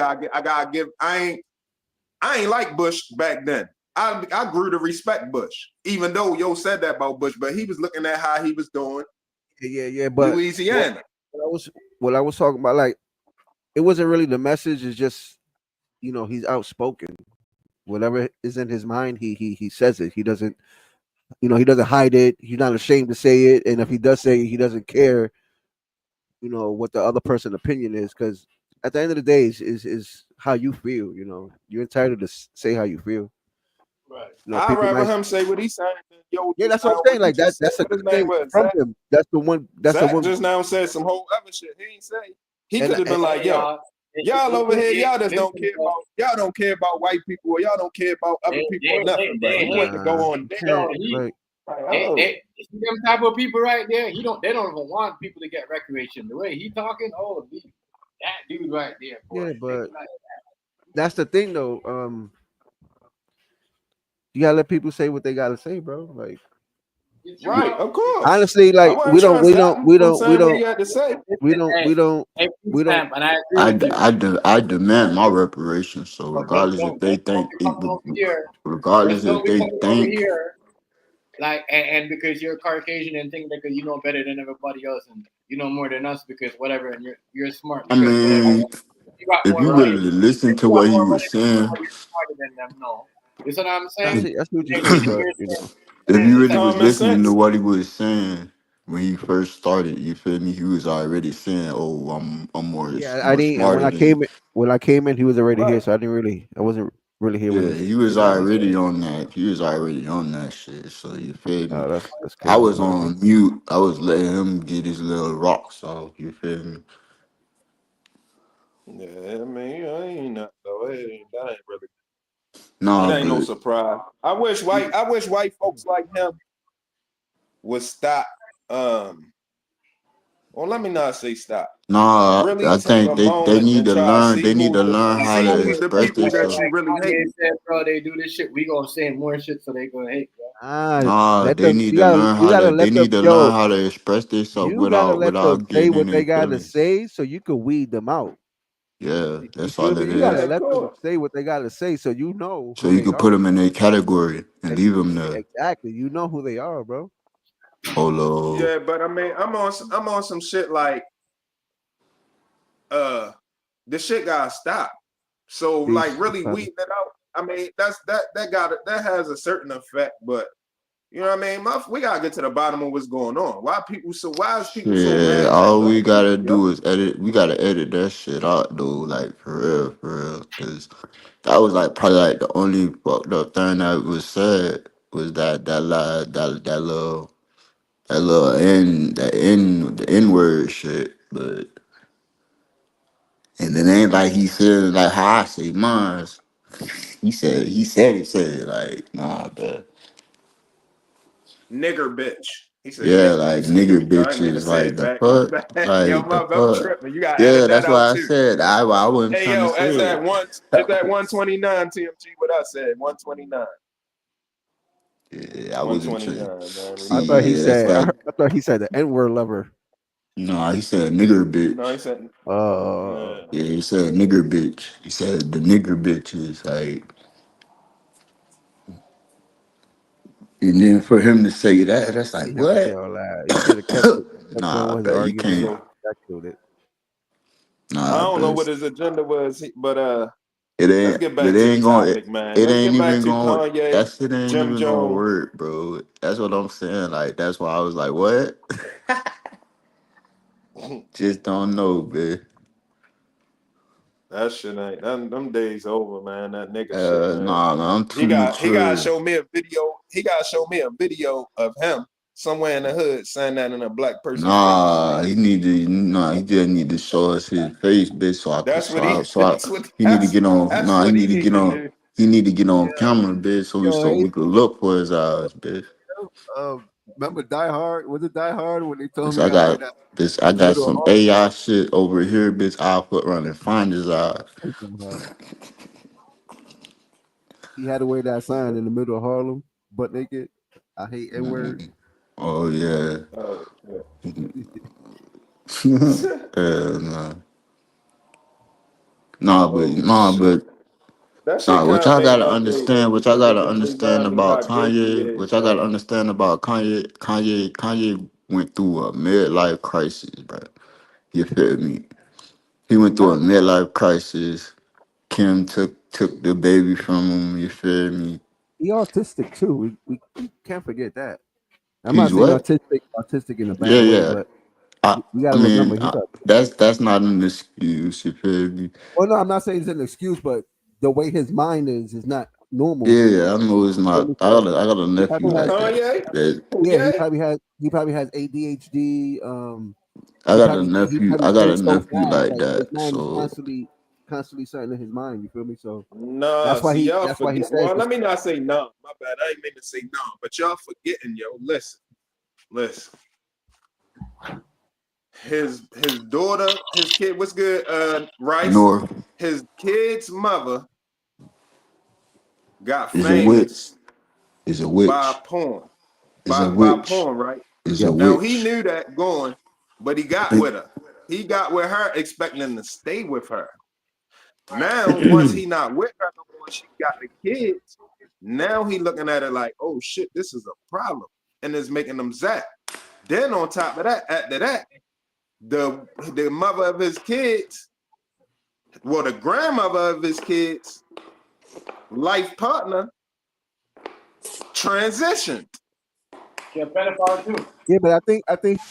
I ain't like Bush back then. I grew to respect Bush, even though Yo said that about Bush. But he was looking at how he was doing. Yeah. But Louisiana. What I was talking about, like, it wasn't really the message. It's just, he's outspoken. Whatever is in his mind, he says it. He doesn't, he doesn't hide it. He's not ashamed to say it. And if he does say it, he doesn't care, what the other person's opinion is. Because at the end of the day, is how you feel. You're entitled to say how you feel. Right. I'd rather him say what he's saying. Yeah, that's what I'm saying. Like that's a good thing from him. That's the one. That's the one. Just now said some whole other shit. He ain't say. He could have been like, yo. Y'all over here, y'all just don't care about. Y'all don't care about white people, or y'all don't care about other people or nothing. But he went to go on. Them type of people right there. They don't even want people to get recreation. The way he talking, that dude right there. Boy, yeah, but that's the thing, though. You gotta let people say what they gotta say, bro. Like. Right, of course. Honestly, like we don't. I demand my reparations. So regardless if they think, like, and because you're Caucasian and think that you know better than everybody else and you know more than us because whatever, and you're smart I because whatever. mean, You got if more you money. really listen If to you got what he more was money than them, saying, or you're smarter than them. No, you see what I'm I saying? see what you're And saying, then but you're you know, if saying you it's really like, was Common listening to sense. what he was saying when he first started, you feel me? He was already saying, "Oh, I'm yeah, I more didn't. smarter than you." When I came in, he was already here, right. so I wasn't really here when Yeah, he he was said all that. already on that. He was already on that shit. So you feel me? Oh, that's I crazy, was man. on mute. I was letting him get his little rocks off. You feel me? Yeah, I mean, I ain't not though. That ain't really. It Nah, ain't no but surprise. I wish white folks like him would stop. Um, well, let me not say stop. nah, Really I take think a they moment need and to try to learn. see They need who's to the learn how see to who's the express people that themselves. you Like really Kanye hate. said, bro, they do this shit. We gonna say more shit so they gonna hate, bro. Ah, Nah, let they them. need to learn You how gotta to. let They them. need to learn Yo, how to express themselves you gotta let them without say getting in what their they gotta feelings. say, so you can weed them out. Yeah, You that's feel all me? it You gotta Yeah, is. of let them course. say what they gotta say, so you know So who you they could put are. them in their category and leave them there. Exactly. You know who they are, bro. Polo. Yeah, but I mean, I'm on some shit like uh, the shit gotta stop. So Peace. like really weeding it out. I mean, that has a certain effect, but you know what I mean? We gotta get to the bottom of what's going on. Why is people so Yeah, mad at all we black people, gotta yo? do is edit. We gotta edit that shit out, though. Like for real. Cause that was like probably like the only fucked up thing that was said was that lie, that little the N word shit. But and it ain't like he said like how I say mine. He said it like nah, but Nigger bitch. He said yeah, nigger. like He said nigger nigger. I didn't mean to bitches, say like it the back. My fuck, bad. Yo, like the I'm fuck. tripping. You gotta Yeah, edit that that's out why I too. said I wasn't Hey trying to yo, say it. is that 129 TMG? What I said? 129. Yeah, I wasn't trying. 129, man. I See, thought Remember he that. yeah, that's said. like I thought he said the N word lover. no, he said nigger No, he bitch. said, Uh, yeah. Yeah, he said nigger bitch. He said the nigger bitch is like, and then for him to say that, that's he like have to say what? all that. He should have kept Nah, going with his but you argument. can't. That killed it. I Nah, don't know what but his agenda was, but it let's ain't. get It back to the ain't going. topic, man. It Let's ain't get back even to going. Kanye, That shit ain't Jim even gonna Jones. work, bro. That's what I'm saying. Like that's why I was like, what? Just don't know, man. That shit ain't them days over, man. That nigga shit, man. Nah, man, I'm He too got he gotta mature. show me a video. He gotta show me a video of him somewhere in the hood saying that in a black person's face. Nah, he need to. Nah, he just need to show us his face, bitch. So I could. That's what he. He need to get on. That's Nah, he what need he to need get to on. do. He need to get on Yeah. camera, bitch. Yo, So hey, we could look for his eyes, bitch. remember Die Hard? Was it Die Hard when they told Bitch, him he I got to wear got that this. I in the got middle of some all AI shit over here, bitch. I'll put around and find his eyes. He had to wear that sign in the middle of Harlem, butt naked. I hate N word. Oh yeah. Oh, yeah. Nah. Nah, but Oh nah, shit. but That shit nah. What kind of y'all made gotta my day understand. though, What y'all because it gotta just understand reminded me about how great he Kanye. is, What y'all gotta man. understand about Kanye. Kanye went through a midlife crisis, bro. You feel me? He went through a midlife crisis. Kim took the baby from him. You feel me? He autistic too. We can't forget that. I'm not He's saying what? autistic in a Yeah, bad way, yeah. but I we got I to remember mean he's a. that's not an excuse. You feel me? Well, no, I'm not saying it's an excuse, but the way his mind is not normal. Yeah, I know it's Feel not. me? So I got a he nephew probably has. like that. Kanye? That Yeah, Yay? he probably has ADHD. I got a nephew. He I got a thinks so nephew fast. like Like his that. mind is So constantly something in his mind. You feel me? So Nah, see y'all that's why he forget. says Well, this. let me not say no. My bad. I ain't mean to say no, but y'all forgetting, yo. Listen. His daughter, his kid. What's good? Rice. North His kid's mother got is a witch. famous Is a by witch. porn. Is a By witch. porn, right? Is a Yep. Now he witch. knew that going, but he got Think- with her. He got with her expecting to stay with her. Now, once he not with her no more, she got the kids. Now he looking at it like, oh shit, this is a problem, and it's making him zap. Then on top of that, after that, the mother of his kids, well, the grandmother of his kids, life partner, transitioned. She a pedophile too. Yeah, but I think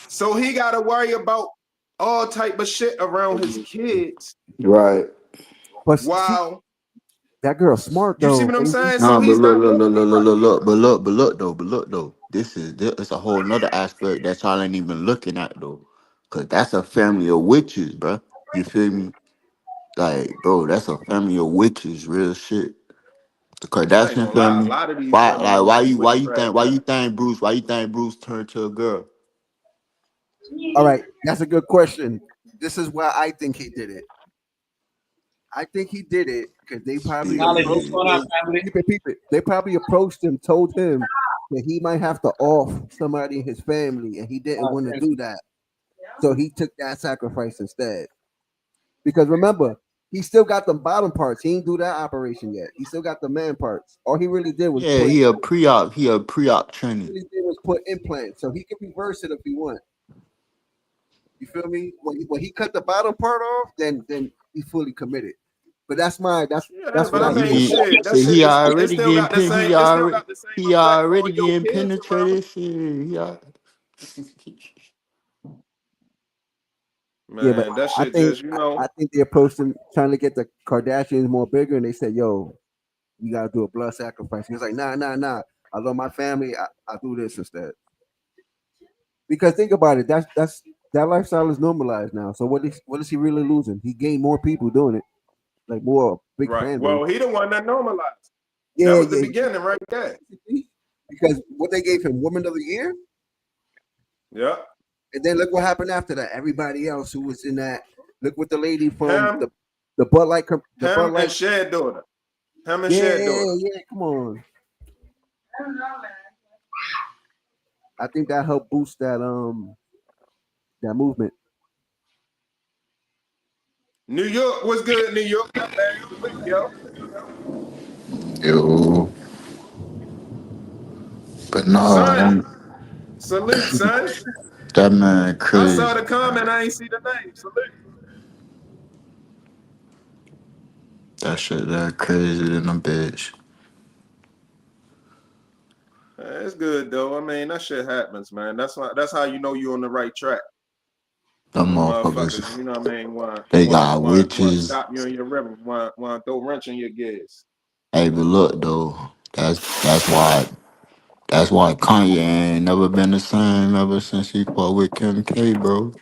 So he got to worry about all type of shit around his kids. Right. but Wow. that girl's smart You though. see what I'm saying? Nah, So but he's not doing it right. but look though. This it's a whole nother aspect that y'all ain't even looking at though. Cause that's a family of witches, bro. You feel me? Like, bro, that's a family of witches, real shit. The I ain't Kardashian gonna lie, a family. lot of these women do some witchcraft. Why you think Bruce turned to a girl? All right, that's a good question. This is why I think he did it. I think he did it because they probably Knowledge, what's approached Shit. going on, him. family? Peep it. They probably approached him, told him that he might have to off somebody in his family, and he didn't want to do that. So he took that sacrifice instead. Because remember, he still got the bottom parts. He didn't do that operation yet. He still got the man parts. All he really did was Yeah, he a pre-op training. really did was put implants, so he can reverse it if he want. You feel me? When he cut the bottom part off, then he fully committed. But that's Yeah, that's what but I I He mean, think. get shit, that shit. shit is it still got the same. It still got the same He effect on already your getting kids around him. penetrated. Shit. Yeah, but Man, that shit just I think they approached him trying to get the Kardashians more bigger, and they said, "Yo, you gotta do a blood sacrifice." He was like, "Nah. I love my family. I do this instead." Because think about it, that lifestyle is normalized now. So what is he really losing? He gained more people doing it, like more big right. fan base. Well, he the one that normalized. That Yeah, was the beginning right there. because what they gave him, Woman of the Year, Yeah. and then look what happened after that. Everybody else who was in that, look what the lady from Him, the Bud Light, the Bud him and Light. Shed daughter. Him and Yeah, Shed daughter. yeah, come on. I think that helped boost that movement. New York was good. New York, man. Salute, yo. Yo, but no, Son, salute, son. that man I saw crazy. the comment. I ain't see the name. Salute. That shit that crazy than a bitch. It's good though. I mean, that shit happens, man. That's how you know you're on the right track. Them When motherfuckers, motherfuckers, you know what I mean, they got witches. stop you in your river, want throw wrench in your gears. Hey, but look though, that's why Kanye ain't never been the same ever since he fought with Kim K, bro.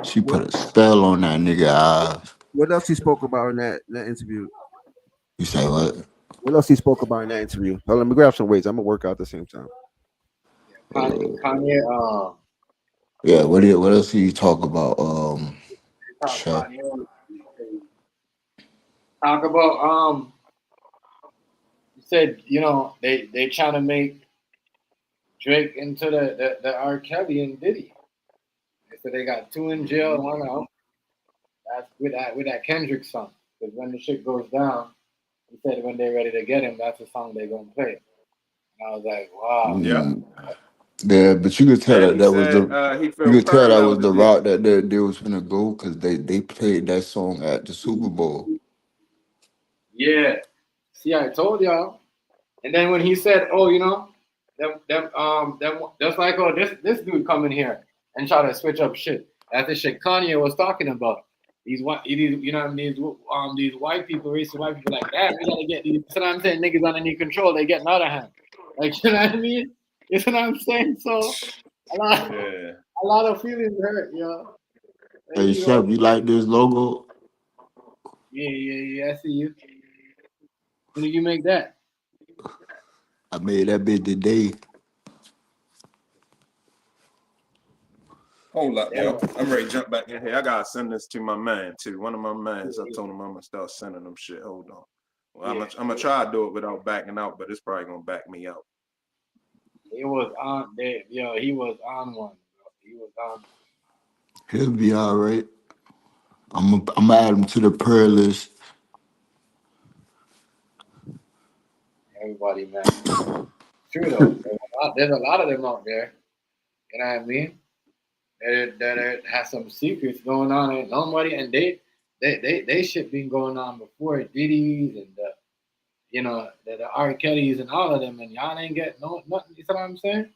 She What put a spell on that nigga eyes. what else he spoke about in that interview? You say what? What else he spoke about in that interview? Hold on, let me grab some weights. I'm gonna work out at the same time. Kanye, Yeah, what else did you talk about? Chef. Kanye, talk about he said, they trying to make Drake into the R. Kelly and Diddy. They said they got two in jail, one out. That's with that Kendrick song. Because when the shit goes down, he said when they're ready to get him, that's the song they're gonna play. And I was like, wow. Yeah. Mm, yeah, but you could tell And that he that was said the he you felt could tell that parallel was to the Diddy. route that they was gonna go because they played that song at the Super Bowl. Yeah. See, I told y'all. And then when he said, "Oh, them just like this dude come in here and try to switch up shit." That's the shit Kanye was talking about. These white people, racist white people, like that. We gotta get these. You know what I'm saying? Niggas underneath control. They getting out of hand. Like you know what I mean? You know what I'm saying? So Yeah. a lot of feelings hurt, yo. Like, Hey Chef, you like this logo? yeah. I see you. When did you make that? I made that bit today. Hold up, Yeah. yo. I'm ready to jump back in here. I gotta send this to my man too. One of my mans. I told him I'm gonna start sending them shit. Hold on. Well, Yeah. I'm gonna try to do it without backing out, but it's probably gonna back me out. He was on there, yo. He was on one, bro. He was on. He'll be all right. I'm gonna add him to the prayer list. everybody, man. True though. There's a lot of them out there. You know what I mean? That has some secrets going on and nobody, and they shit been going on before Diddy's and the R. Kelly's and all of them, and y'all ain't get no nothing. You know what I'm saying?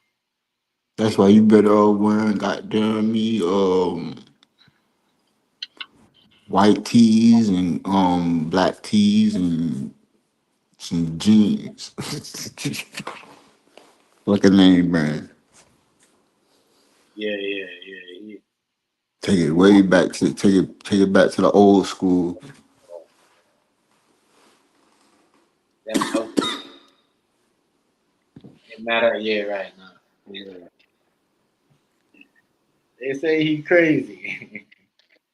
That's why you better all wearing goddamn me white tees and black tees and some jeans. Like a name brand. Yeah. Take it way back to take it back to the old school. Them out it matter right now. Yeah. They say he crazy.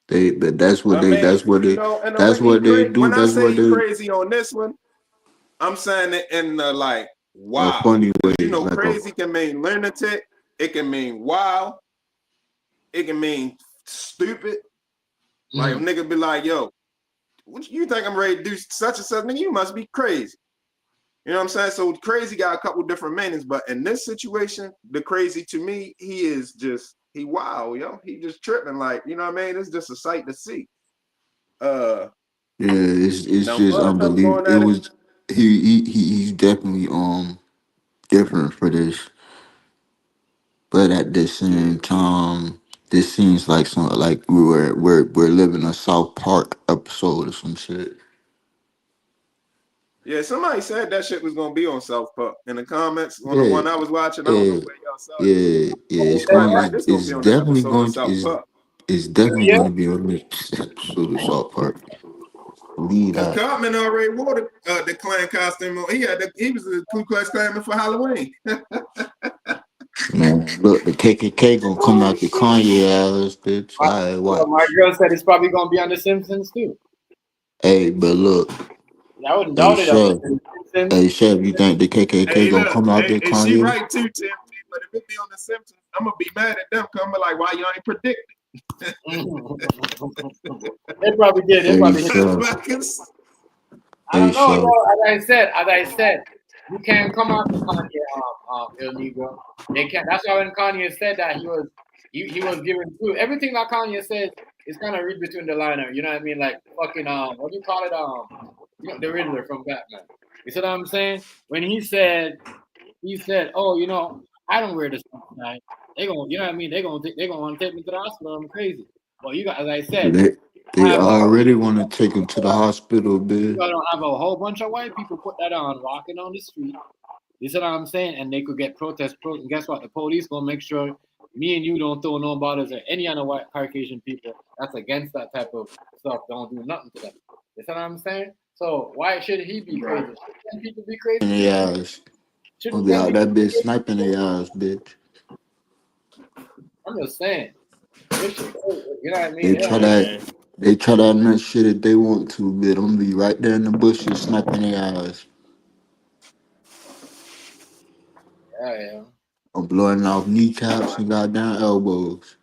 But that's what I they mean, that's what they and that's when he what they do. when I That's say what he they crazy on this one, I'm saying it in the like a wow, funny way, because like a crazy can mean lunatic, it can mean wild, it can mean stupid. Like a nigga be like, yo, what you think I'm ready to do such and such? Nigga, you must be crazy. You know what I'm saying? So crazy got a couple different meanings, but in this situation, the crazy to me, he wild, yo. He just tripping, like, you know what I mean? It's just a sight to see. yeah. It's Now just fuck him unbelievable. going It at it. was he's definitely different for this, but at the Yeah. same time, this seems like some like we're living a South Park episode or some shit. Yeah, somebody said that shit was gonna be on South Park in the comments on the Yeah, one I was watching. I don't know yeah, where y'all saw it. yeah. They It's was probably going. like, this gonna It's be on the definitely episode of going. South Park. It's definitely Yeah. going to be on this episode of South Park. Believe Cause that. Cartman already wore the Klan costume. He was the Ku Klux Klan for Halloween. Man, look, the KKK gonna come out the Kanye ass, bitch. My, I my watch. girl said it's probably gonna be on The Simpsons too. Hey, but look, I wouldn't hey doubt it. On Chef, The Simpsons. hey Chef, you think the KKK Hey, gonna look, come out there, and she Kanye? right too, Tim. But if it be on The Simpsons, I'm gonna be mad at them. Cause I'm like, why you ain't predict They probably did. They Hey probably hit. Chef, it? I hey don't know, Chef. yo. As I said, you can't come after Kanye, El Negro. They can't. That's why when Kanye said that he was giving through everything that Kanye says is kind of read between the liner. You know what I mean? Like fucking what do you call it? The Riddler from Batman. You see what I'm saying? When he said, oh, I don't wear the suit tonight. They gonna, you know what I mean? They gonna want to take me to the hospital. I'm crazy. Well, as I said, They they have already want to take him to the hospital, you bitch. gotta have a whole bunch of white people put that on, walking on the street. You see what I'm saying? And they could get and guess what? The police gonna make sure me and you don't throw no bottles or any other white Caucasian people that's against that type of stuff. Don't do nothing to them. You see what I'm saying? So why should he be crazy? Shouldn't people be In crazy too? their ass, gonna Shouldn't be them out people that be bitch crazy sniping too? their ass, bitch. I'm just saying. This shit, you know what I They mean? try Yeah, that. They try that much shit if they want to, bitch. I'm gonna be right there in the bushes sniping their ass. yeah. I'm blowing off kneecaps and goddamn elbows.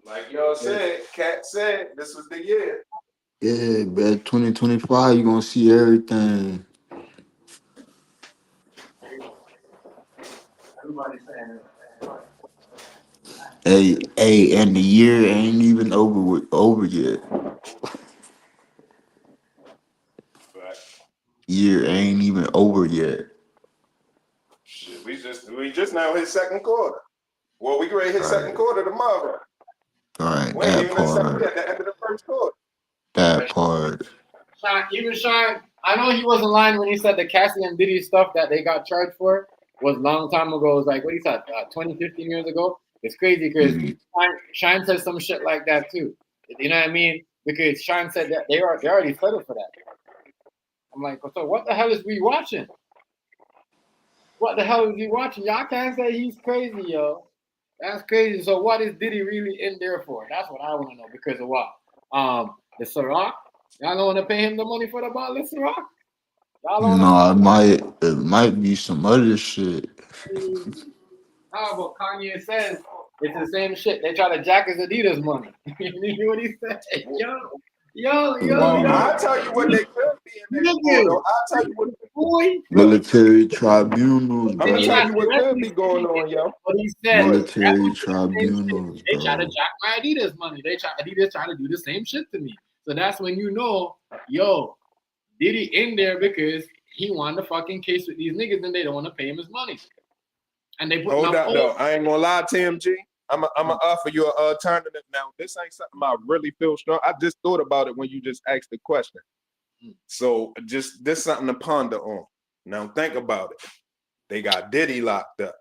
Like y'all said, Cat said this was the year. Yeah, bro. 2025, you gonna see everything. Everybody's saying Hey, and the year ain't even over yet. But Year ain't even over yet. shit, we just now hit second quarter. Well, we ready to hit second Right, quarter tomorrow. right. We ain't That even at second. We part. at the end of the first quarter. That part. Sean, I know he wasn't lying when he said the Cassie and Diddy stuff that they got charged for was a long time ago. It was like, what he said, 20, 15 years ago. It's crazy because Mhm. Shine said some shit like that too. You know what I mean? Because Shine said that they already settled for that. I'm like, so what the hell is we watching? What the hell is he watching? Y'all can't say he's crazy, yo. That's crazy. So what is Diddy really in there for? That's what I want to know. Because of what? The Ciroc? Y'all don't want to pay him the money for the bottle of Ciroc? Y'all don't want No, it might be some other shit. to. How about Kanye says it's the same shit. They try to jack his Adidas money. You hear what he said? Yo, I'll tell you what they could be in there for, though. I'll tell you what. Boy. Military tribunals, I'm gonna Then he tell bro. you what could be going on, yo. What he said. Go ahead. That Military was the same shit. tribunals, They try to bro. jack my Adidas money. Adidas trying to do the same shit to me. So that's when you know, yo, Diddy in there because he won the fucking case with these niggas and they don't want to pay him his money. And they put Hold up up, though. I ain't gonna lie, TMG. I'm gonna offer you an alternative now. This ain't something I really feel strong. I just thought about it when you just asked the question. So just this something to ponder on. Now think about it. They got Diddy locked up.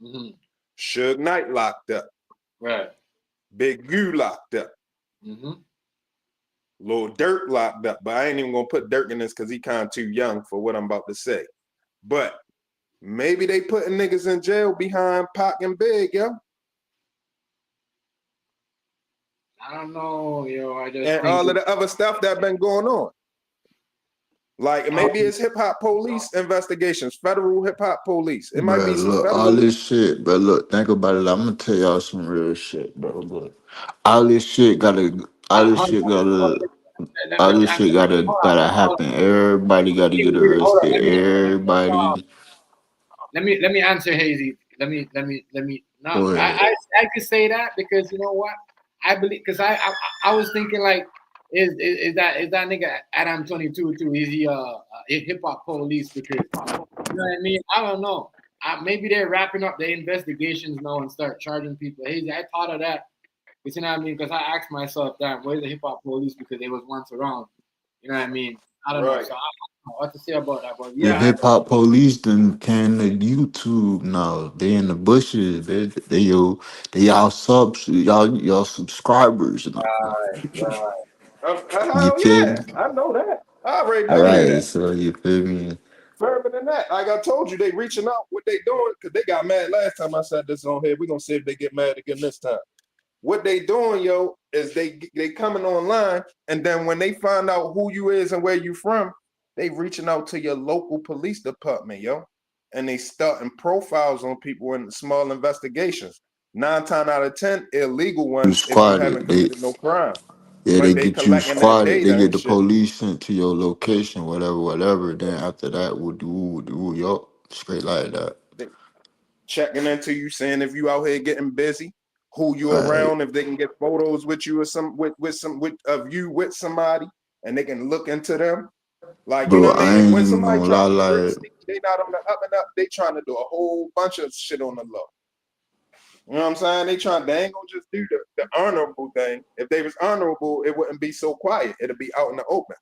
Mm-hmm. Suge Knight locked up. Right. Big U locked up. Mm-hmm. Lil Durk locked up. But I ain't even gonna put Durk in this because he kind of too young for what I'm about to say. But maybe they putting niggas in jail behind Pac and Big, yo. I don't know, yo. I just And think all of the other stuff that been going on. Like maybe it's hip hop police investigations, federal hip hop police. It might Bro, be some look, all federal. this shit, bro. Look, think about it. I'm gonna tell y'all some real shit, bro. Look, all this shit gotta, all this hold shit on, hold gotta, on. all Let me this answer. shit gotta Hold happen. Everybody gotta get on. Hold on. arrested. Everybody. Let me answer Hazy. Let me. No, Go ahead. I could say that because you know what I believe because I was thinking like is that nigga Adam 22 too? Is he hip hop police? Because you know what I mean. I don't know. Maybe they're wrapping up the investigations now and start charging people. Hazy, I thought of that. You know what I mean? Because I asked myself that where's the hip hop police because they was once around. You know what I mean? I don't know. Right. So I don't know what to say about that. But The yeah, hip hop police then can the YouTube now. They in the bushes. They y'all subs, y'all subscribers. right. You Hell feel yeah, me? I know that. I already All been hear right, that. so you feel me? Further than that, like I told you, they reaching out. What they doing? Because they got mad last time I said this on here. We're gonna see if they get mad again this time. What they doing, yo, is they coming online, and then when they find out who you is and where you from, they reaching out to your local police department, yo, and they starting profiles on people in small investigations. 9 times out of 10, illegal You ones if you haven't squatted. committed no crime. Yeah, they But they get you collecting that squatted. They data get and the shit. police sent to your location, whatever. Then after that, we'll do yo straight like that. They checking into you, saying if you out here getting busy, who you Right, around, if they can get photos with you or some with of you with somebody, and they can look into them. Like, you know bro. what I I mean? ain't When even somebody gonna trying lie. to be real Like, sneaky, they not on the up and up. They trying to do a whole bunch of shit on the low. You know what I'm saying? They ain't gonna just do the honorable thing. If they was honorable, it wouldn't be so quiet. It'd be out in the open.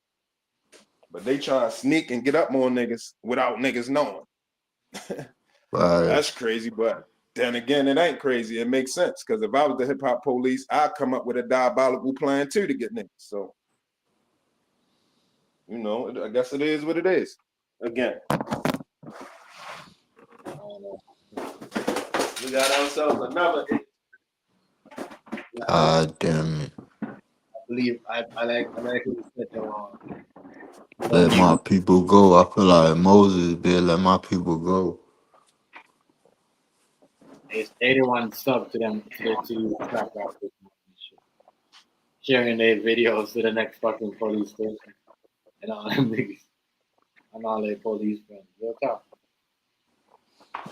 But they try to sneak and get up more niggas without niggas knowing. right, That's crazy, but then again, it ain't crazy. It makes sense because if I was the hip hop police, I'd come up with a diabolical plan too to get niggas. So, you know, I guess it is what it is. Again, we got ourselves another. god damn it. Believe I like what you said Let my people go. I feel like Moses, man. Let my people go. it's 81 sub to them to these trap rappers and shit. Sharing their videos to the next fucking police station and all them niggas and all their police friends. Real talk.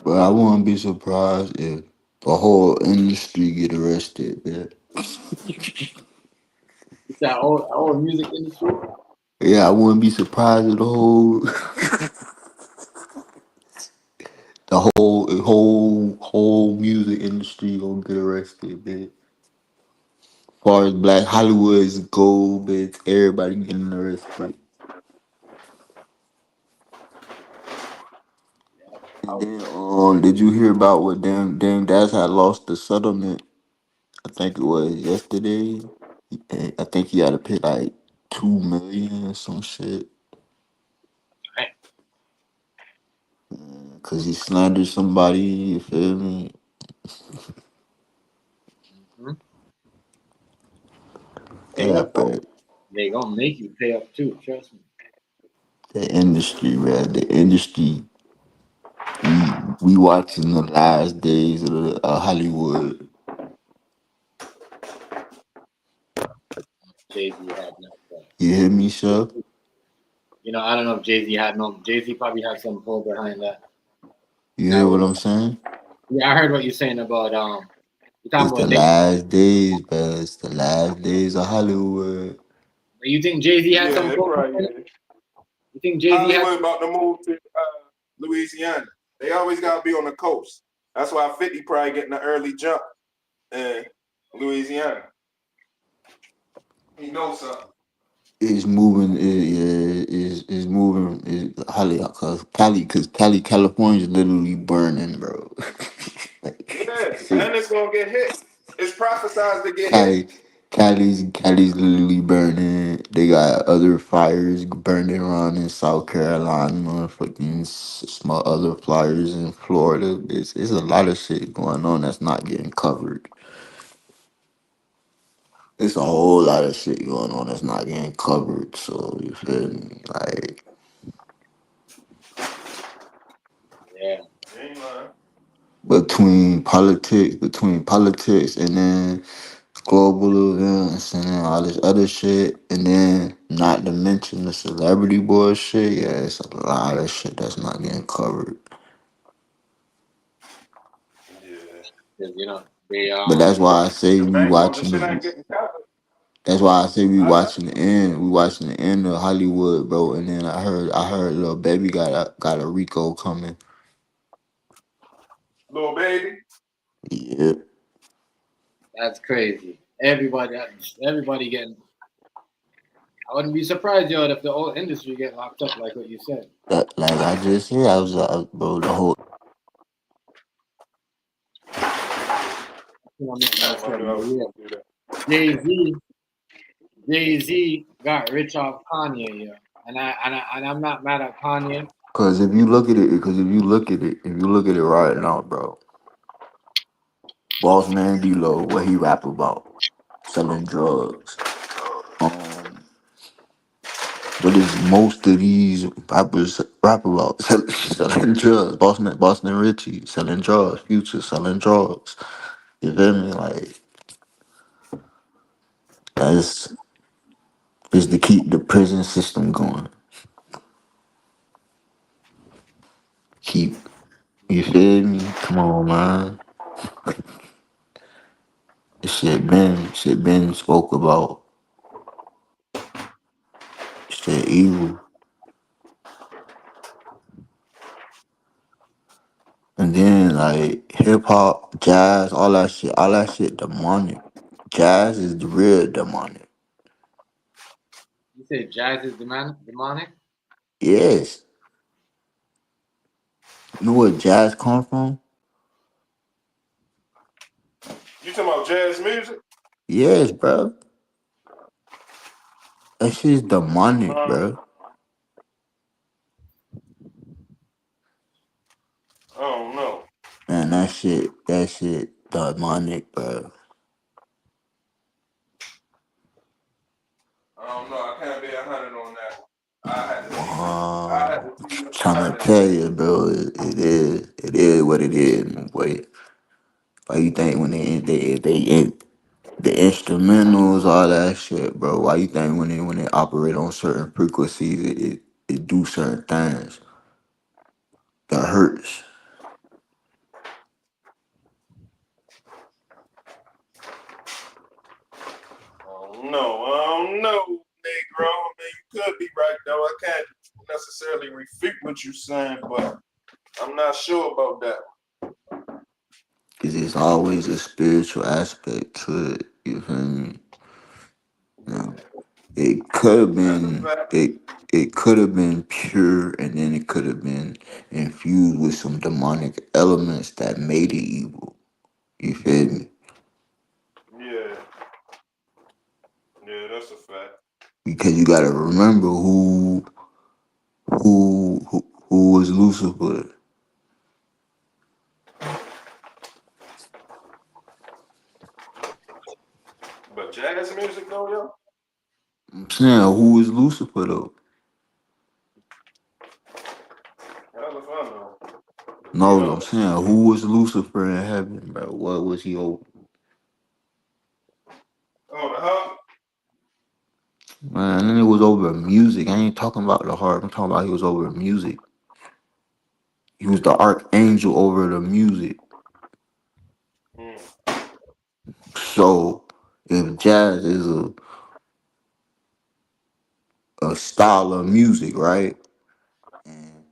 But I wouldn't be surprised if the whole industry get arrested, man. It's that old music industry. Yeah, I wouldn't be surprised if the whole, whole music industry gonna get arrested, man. As far as Black Hollywood's go, bitch, everybody getting arrested. And then, did you hear about what Dame Dash had lost the settlement? I think it was yesterday. I think he had to pay like 2 million or some shit Right. because he slandered somebody. You feel me? Mm-hmm. Pay Yeah, up. but They gonna make you pay up too. Trust me. the industry, man, the industry. We watching the last days of Hollywood. Jay Z had no. You hear me, sir? I don't know if Jay Z had no. Jay Z probably had some pull behind that. You That hear what was, I'm saying? yeah, I heard what you're saying about you're It's talking the about Nick. last days, bro. It's the last days of Hollywood. You think Jay Z had Yeah, some it pull probably behind it? is. You think Jay Z had? Hollywood about to move to Louisiana. They always gotta be on the coast. That's why 50 probably getting an early jump in Louisiana. He knows something. It's moving. Is moving. Is Cali, California's literally burning, bro. Yeah, Shit. and it's gonna get hit. It's prophesized to get hit. Cali, Cali's literally burning. They got other fires burning around in South Carolina, fucking small other fires in Florida. It's a lot of shit going on that's not getting covered. It's a whole lot of shit going on that's not getting covered. So you feel me? Like Yeah, You ain't lying. between politics and then global events and then all this other shit, and then not to mention the celebrity bullshit. Yeah, it's a lot of shit that's not getting covered. Yeah. 'cause, they But that's why I say The we bank on the watching shit the. ain't getting covered. That's why I say we I know. watching the end. We watching the end of Hollywood, bro. And then I heard little baby got a Rico coming. Little baby. Yeah. that's crazy. Everybody getting. I wouldn't be surprised, if the whole industry get locked up like what you said. Like I just said, bro, the whole You know what I mean? I knew I was gonna do that. Jay Z, Jay Z got rich off Kanye, and I'm not mad at Kanye. if you look at it right now, bro, Boss Man D-Lo, what he rap about? Selling drugs. Um, what is most of these rappers rap about? Selling drugs. Boston Richie selling drugs. Future selling drugs. You feel me? Like that's is to keep the prison system going. Keep you feel me? Come on, man. This shit been spoke about. Shit evil. And then like hip hop, jazz, all that shit demonic. Jazz is the real demonic. You say jazz is demonic? Yes. You know where jazz come from? You talking about jazz music? Yes, bro. That shit's demonic, Uh, bro. I don't know. Man, that shit demonic, bro. I don't know. I can't be 100 on that one. I had to see what I had to see what Trying to behind tell you, bro, it is what it is, my boy. Why you think when the instrumentals, all that shit, bro? Why you think when they operate on certain frequencies, it do certain things that hurts? I don't know, Negro. I mean, you could be right though. I can't necessarily refute what you're saying, but I'm not sure about that. Cause there's always a spiritual aspect to it. You feel me? You know, it could have That's a been fact. it could have been pure, and then it could have been infused with some demonic elements that made it evil. You feel me? Yeah, yeah, that's a fact. Because you gotta remember who was Lucifer. But jazz music though, yo, I'm saying who was Lucifer though? hell if I know. To be No, I'm honest. saying who was Lucifer in heaven, bro? What was he over? Oh, the hub? Man, and it was over music. I ain't talking about the heart. I'm talking about he was over music. He was the archangel over the music. Mm, So if jazz is a style of music, right? And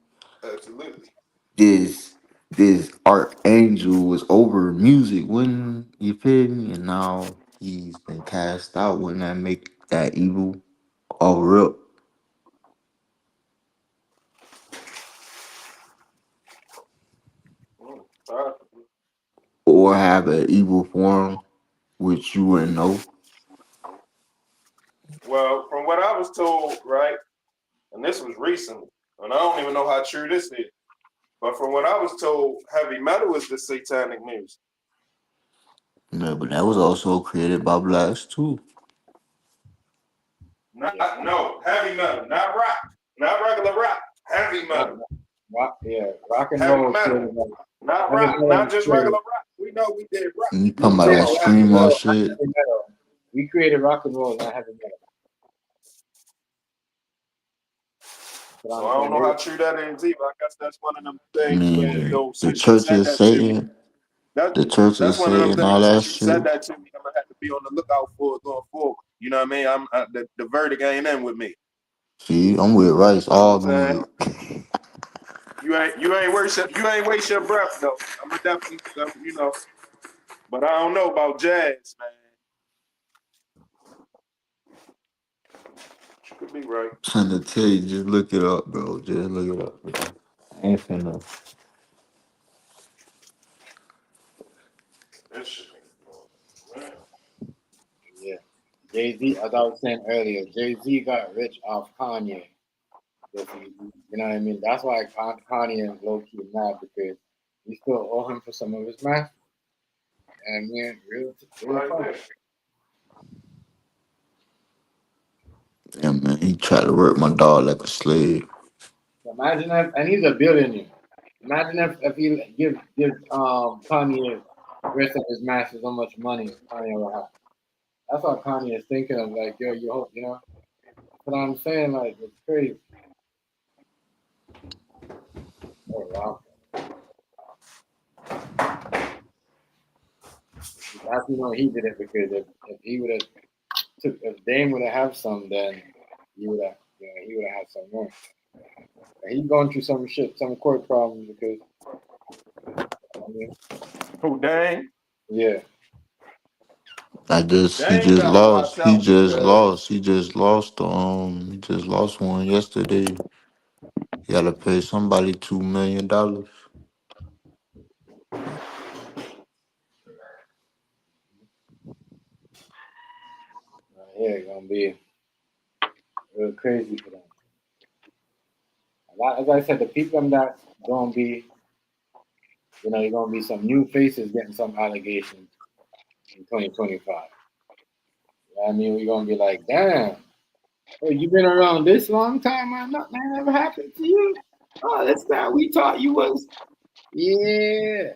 absolutely. this archangel was over music when you feel me, and now he's been cast out. Wouldn't that make that evil all real? Possibly. Or have an evil form which you wouldn't know? Well, from what I was told, right, and this was recently, and I don't even know how true this is, but from what I was told, heavy metal is the satanic music. No, but that was also created by blacks too. Yeah, Not no heavy metal, not rock, not regular rock, heavy rock, metal, rock and heavy roll metal, created like not heavy rock, metal not was just regular created. rock. We know we did rock. You We talking I'm about talking that created about rock heavy and screamo metal. roll, not shit? heavy metal. We created rock and roll, not heavy metal. But So I'm I don't saying know how true that is either. I guess that's one of them things where, you Man, know, the since you church said of that to me, Satan, that the church of that's one of them Satan, all things. that Since you said shit. that to me, I'm gonna have to be on the lookout for it going forward. You know what I mean? The verdict ain't in with me. See, I'm with Rice You know what I'm all the saying? way. You ain't waste your breath though. I'm gonna definitely, you know, but I don't know about jazz, man. You could be right. Trying to tell you, just look it up, bro. Just look it up, bro. I ain't finna. That shit ain't going, yeah. Jay Z, as I was saying earlier, Jay Z got rich off Kanye. You know what I mean? That's why Kanye is low key mad because we still owe him for some of his masters. And man, real right talk. there. Yeah, man, he tried to work my dog like a slave. Imagine if, and he's a billionaire. Imagine if he give Kanye rest of his masters how much money Kanye will have. That's what Kanye is thinking of. Like, yo, you hope, you know. But I'm saying, like, it's crazy. Oh wow. That's when he did it because if he would have took if Dame would have some, then he would have had some more. And he's going through some shit, some court problems because I mean, Who dang? He Dang just gotta lost. watch out because He just lost one yesterday. He had to pay somebody $2 million. yeah, it's gonna be real crazy for them. As I said, the people that's gonna be, you're gonna be some new faces getting some allegations in 2025. I mean, we're gonna be like, damn, oh, you been around this long time, man. Nothing ever happened to you. Oh, that's not we taught you was. Yeah,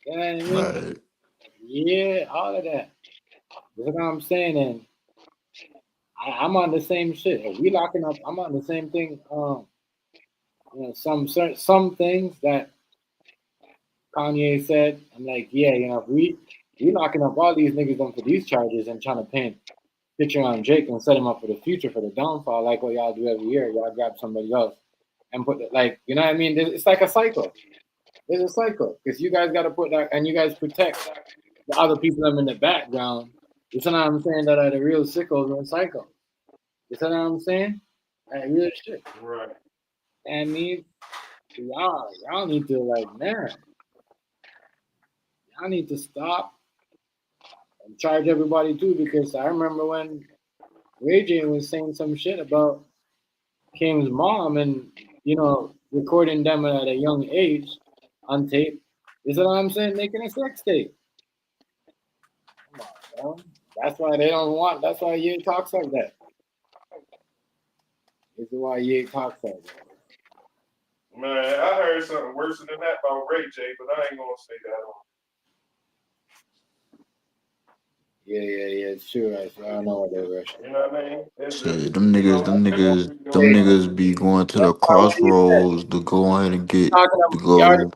you know what I mean. Right. Yeah, all of that. That's what I'm saying, and I'm on the same shit. If we locking up, I'm on the same thing. Some things that Kanye said, I'm like, yeah, if we locking up all these niggas on for these charges and trying to paint picture on Jake and set him up for the future for the downfall, like what y'all do every year. Y'all grab somebody else and put it like, you know what I mean? It's like a cycle. There's a cycle because you guys got to put that, and you guys protect the other people that are in the background. You know what I'm saying? That are the real sickos in the cycle. You know what I'm saying? Like real shit. right. I mean, y'all need to like, man, y'all need to stop and charge everybody too because I remember when Ray J was saying some shit about King's mom and recording them at a young age on tape. You know what I'm saying? Making a sex tape. Come on, bro. That's why they don't want. That's why Ye talks like that. This is why Ye talks like that. Man, I heard something worse than that about Ray J, but I ain't gonna say that on. Yeah, it's true, right? So I don't know what they're rushing. You know what I mean? It's just, Shit, them you niggas, know, them they're gonna niggas, be them doing something. niggas be going to That's the why what he said. crossroads to go ahead and get Talking to about, he already, go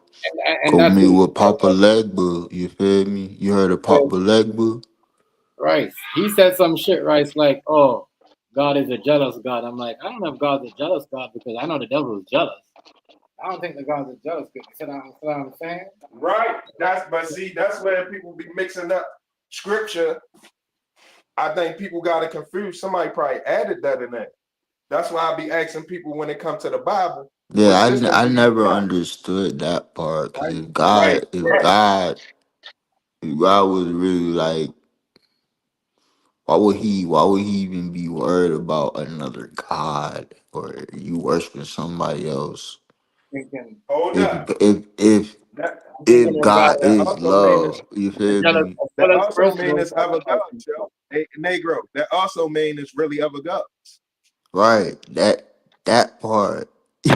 and go that's meet what he with said. Papa Legba. You feel me? You heard of Right? Papa Legba? Right. He said some shit, right? It's like, oh, God is a jealous God. I'm like, I don't know if God's a jealous God because I know the devil is jealous. I don't think the God's a jealous God. You know what I'm saying? Right. But see, that's where people be mixing up scripture. I think people got it confused. Somebody probably added that in there. That's why I be asking people when it comes to the Bible, Yeah, what system I do you never got? understood that part. Cause Right. Right. Right. If God was really like, why would he even be worried about another God or you worshiping somebody else? Thinking, Hold If up. That I'm thinking if of God God that is also mean love, is you as feel jealous, me? as that jealous also person mean who it's other sacrifices. gods, yo. Hey, Negro. That also mean it's really other gods. Right. That part.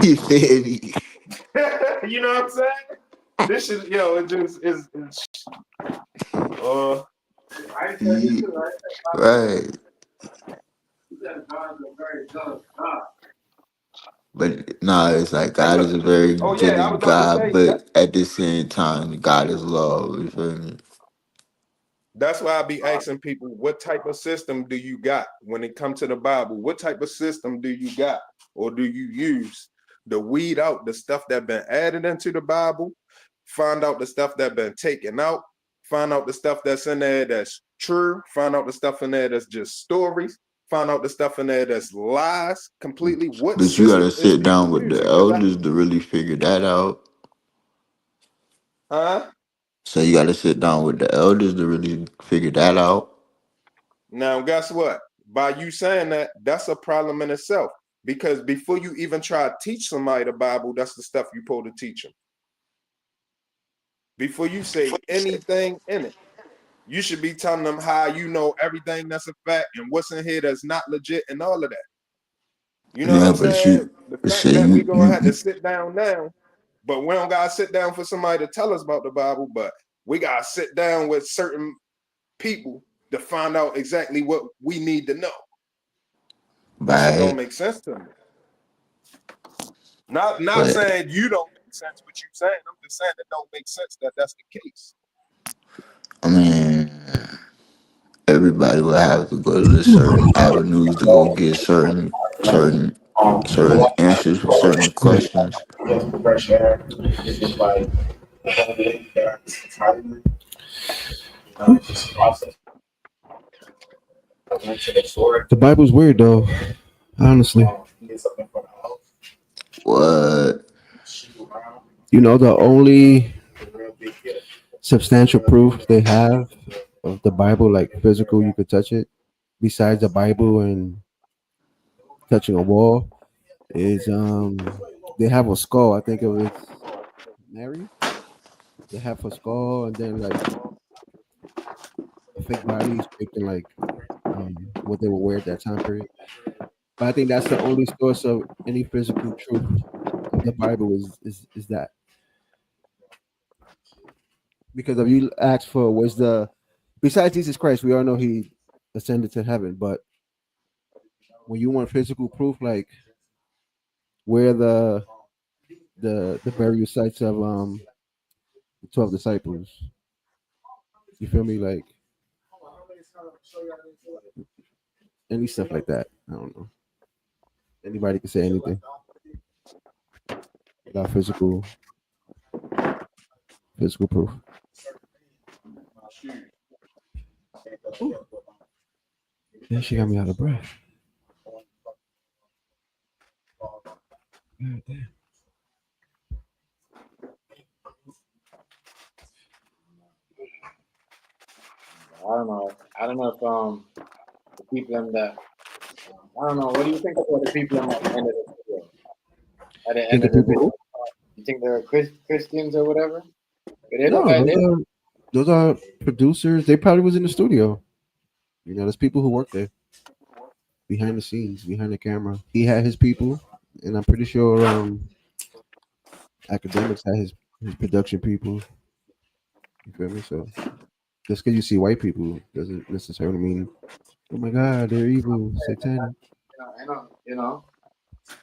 You feel me? You know what I'm saying? This is it just is uh I said it He- too. I said God is right. he said God is a very jealous God. But nah, it's like hey God is look. a very Oh yeah, jealous I was about to God, say that. but at the same time, God is love. You feel me? That's why I be asking people, what type of system do you got when it comes to the Bible? What type of system do you got, or do you use to weed out the stuff that been added into the Bible, find out the stuff that been taken out, find out the stuff that's in there that's true, find out the stuff in there that's just stories, find out the stuff in there that's lies completely. What But you gotta system is sit people down with the using? Because elders to really figure that out. huh? So you gotta sit down with the elders to really figure that out. Now, guess what? By you saying that, that's a problem in itself. Because before you even try to teach somebody the Bible, that's the stuff you're supposed to teach them. Before you say anything in it, you should be telling them how you know everything that's a fact and what's in here that's not legit and all of that. You know what Yeah, I'm but saying? The fact say that we gonna have to you sit down now, but we don't gotta sit down for somebody to tell us about the Bible, but we gotta sit down with certain people to find out exactly what we need to know. That shit don't right, make sense to me. Not but saying you don't make sense what you saying. I'm just saying it don't make sense that that's the case. I mean, everybody will have to go to certain avenues to go get certain answers for certain questions. Yes, fresh air. It's just like the whole day there. It's hard. It's just a process. I went to the store. The Bible's weird though, honestly. Get something for the house. What? Shoot around. You know, the only The real big gift. substantial proof they have of the Bible, like physical, you could touch it, besides the Bible and touching a wall, is they have a skull. I think it was Mary. They have a skull and then like a fake body shaped in like what they would wear at that time period. But I think that's the only source of any physical truth of the Bible is that, because if you ask for where's the, besides Jesus Christ, we all know he ascended to heaven, but when you want physical proof, like where the burial sites of the 12 disciples, you feel me, like any stuff like that, I don't know, anybody can say anything without physical proof. Ooh, that shit got me out of breath. God damn. I don't know. I don't know if the people in the I don't know. What do you think about the people in the end of the video? At the end Think of of the people video, who? you think they're Christians or whatever? But they look No, like they. those are producers. They probably was in the studio. You know, there's people who work there behind the scenes, behind the camera. He had his people, and I'm pretty sure Academics had his production people. You feel me? So Just because you see white people doesn't necessarily mean, oh my God, they're evil, satanic. You know,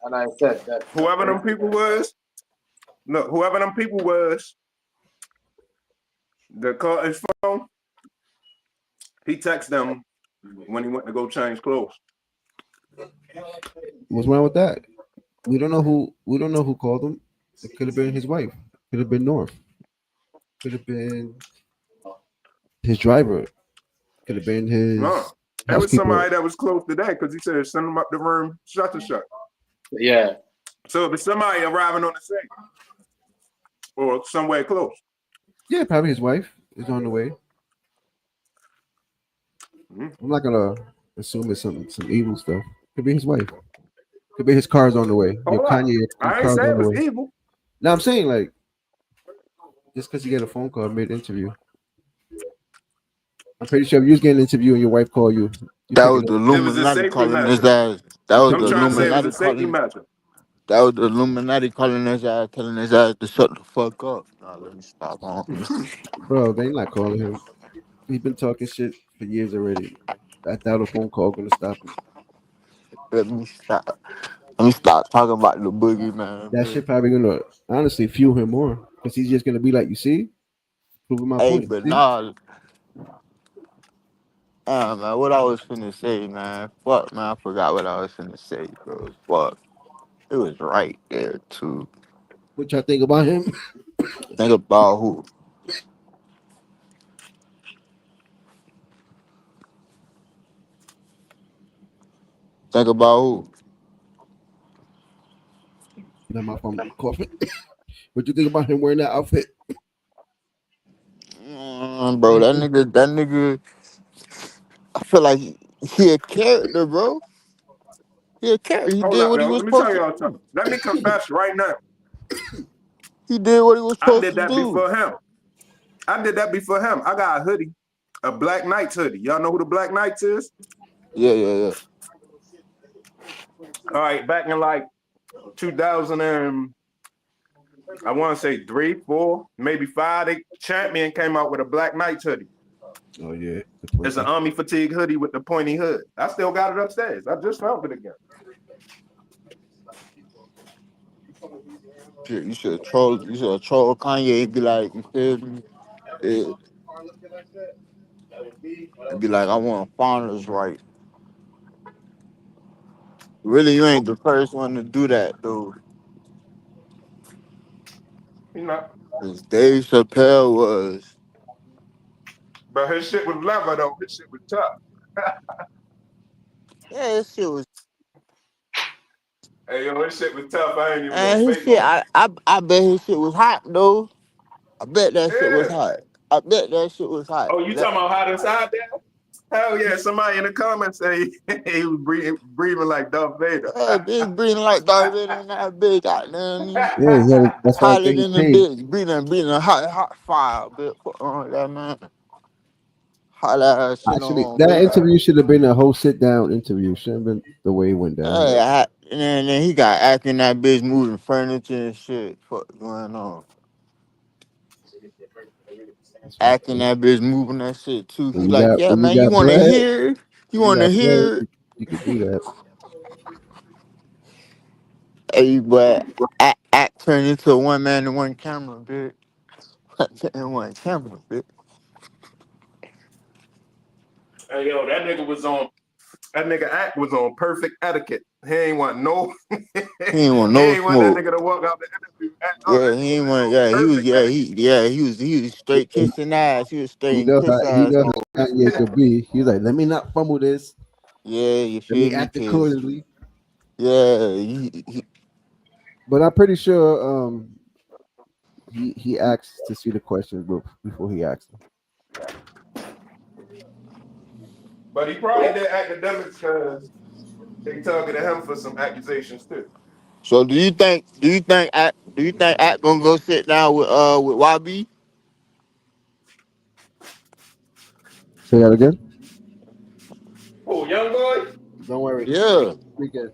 and I said that. Whoever them people was, look, whoever them people was that caught his phone, he texted them when he went to go change clothes. What's wrong with that? We don't know who. We don't know who called him. It could have been his wife. Could have been North. Could have been his driver. Could have been No, his it was housekeeper. somebody that was close to that because he said send him up the room, shut the shut. Yeah. So if it's somebody arriving on the scene or somewhere close. Yeah, probably his wife is on the way. Mhm. I'm not gonna assume it's some evil stuff. Could be his wife. Could be his car's on the way. Hold up. Kanye, his I ain't car's say on it the was way. evil. No, I'm saying like just because you get a phone call mid interview. I'm pretty sure if you was getting an interview and your wife called you, you That picking was up. the It was a Illuminati safety calling his measure. ass. That You was I'm the picking up trying to your say it wife. was a Illuminati safety calling. measure. That was the Illuminati calling his ass, telling his ass to shut the fuck up. Nah, let me stop on. Bro, they not calling him. He's been talking shit for years already. I doubt a phone call gonna stop him. Let me stop. Let me stop talking about the boogeyman, That bitch. shit probably gonna honestly fuel him more because he's just gonna be like, you see, proving my Hey, point. but See, nah, man, what I was finna say, man. Fuck, man, I forgot what I was finna say, bro. Fuck, it was right there too. what y'all think about him? Think about who. Think about who. Not my phone coughing. What you think about him wearing that outfit? Bro, that nigga. I feel like he a character, bro. He a character. He Hold did up, what he yo. was Let me supposed tell to y'all do. something. Let me confess right now. He did what he was I supposed did to that do. before him. I did that before him. I got a hoodie, a Black Knights hoodie. Y'all know who the Black Knights is? Yeah, yeah, yeah. All right, back in like 2000 and I want to say 3, 4, maybe 5. The Champion came out with a Black Knights hoodie. Oh yeah, It's an army fatigue hoodie with the pointy hood. I still got it upstairs. I just found it again. Shit, you should troll. You should troll Kanye and be like, you feel me? Yeah, and be like, I want founders right. Really, you ain't the first one to do that, though. You know, Cause Dave Chappelle was. but his shit was leather though. His shit was tough. Yeah, this shit was. Hey yo, his shit was tough. I ain't even gonna And his fake shit, on I bet his shit was hot, though. I bet that it. shit was Yeah. hot. I bet that shit was hot. Oh, you talking about hot inside there? Hell yeah! Somebody in the comments say he was breathing like Darth Vader. Yeah, bitch breathing like Darth Vader and that bitch goddamn Yeah, that's why I hotter think he than the changed. bitch, breathing hot fire, bitch. Fuck on that man. Hot ass shit Actually, on, that bitch. interview should have been a whole sit down interview. Shouldn't have been the way it went down. And then he got acting that bitch moving furniture and shit. Fuck going on. That's fucked Acting up. that bitch moving that shit too. He When you like, got yeah, when you man, you got wanna bread, hear? You when you wanna got bread, hear? you could do that. Hey, but act turned into a one man and one camera, bitch. And one camera, bitch. Hey yo, that nigga was on. That nigga act was on perfect etiquette. He ain't want no. He ain't want He no ain't want that smoke. nigga to walk out the interview. Oh, Yeah, that he nigga ain't was want. on Yeah, he was. perfect Yeah, etiquette. he was straight kissing ass. He was He straight knows kiss he ass knows on. how Kanye could be. He's like, let me not fumble this. Yeah, you Let feel me me? act Cause accordingly. yeah, But I'm pretty sure he asks to see the questions before he asks them. But he probably did academics because they targeted him for some accusations too. So do you think Act gonna go sit down with YB? Say that again. Oh, young boy? Don't worry. Yeah, Weekend.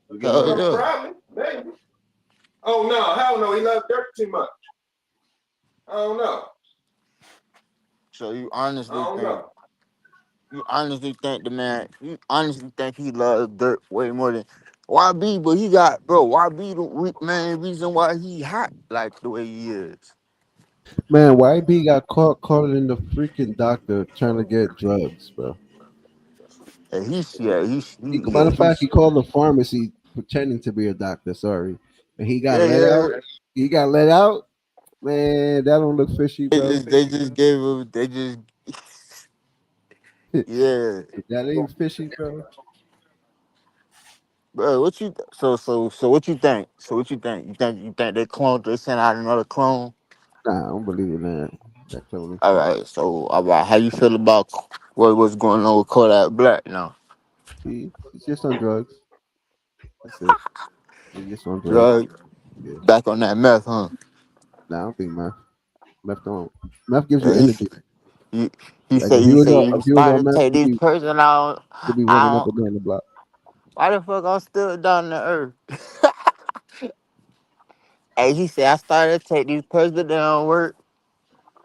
We got hell money. yeah. Probably, maybe. Oh no, hell no, he loved Dirk too much. I don't know. So you I honestly don't think know. you honestly think he loves Dirt way more than YB, but he got bro, YB the main reason why he hot like the way he is. Man, YB got caught in the freaking doctor trying to get drugs, bro. And he Matter yeah, of fact, he called the pharmacy pretending to be a doctor. Sorry, and he got yeah, let yeah. out. He got let out. Man, that don't look fishy, bro. They just gave him they just yeah. That ain't fishy, bro. Bro, so what you think? So what you think? You think they sent out another clone? Nah, I don't believe in that. That cloning All shit. right, so all right, how you feel about what's going on with Kodak Black now? He's just on drugs. That's it. He's just on drugs. Drug Yeah. back on that meth, huh? Nah, I don't think meth don't. Meth gives you Yeah, energy. he, he Like said he if he was on started to meth, take these person out. he'd be I running up don't. and down the block. Why the fuck I'm still down the earth? Hey, he said I started to take these person that don't work.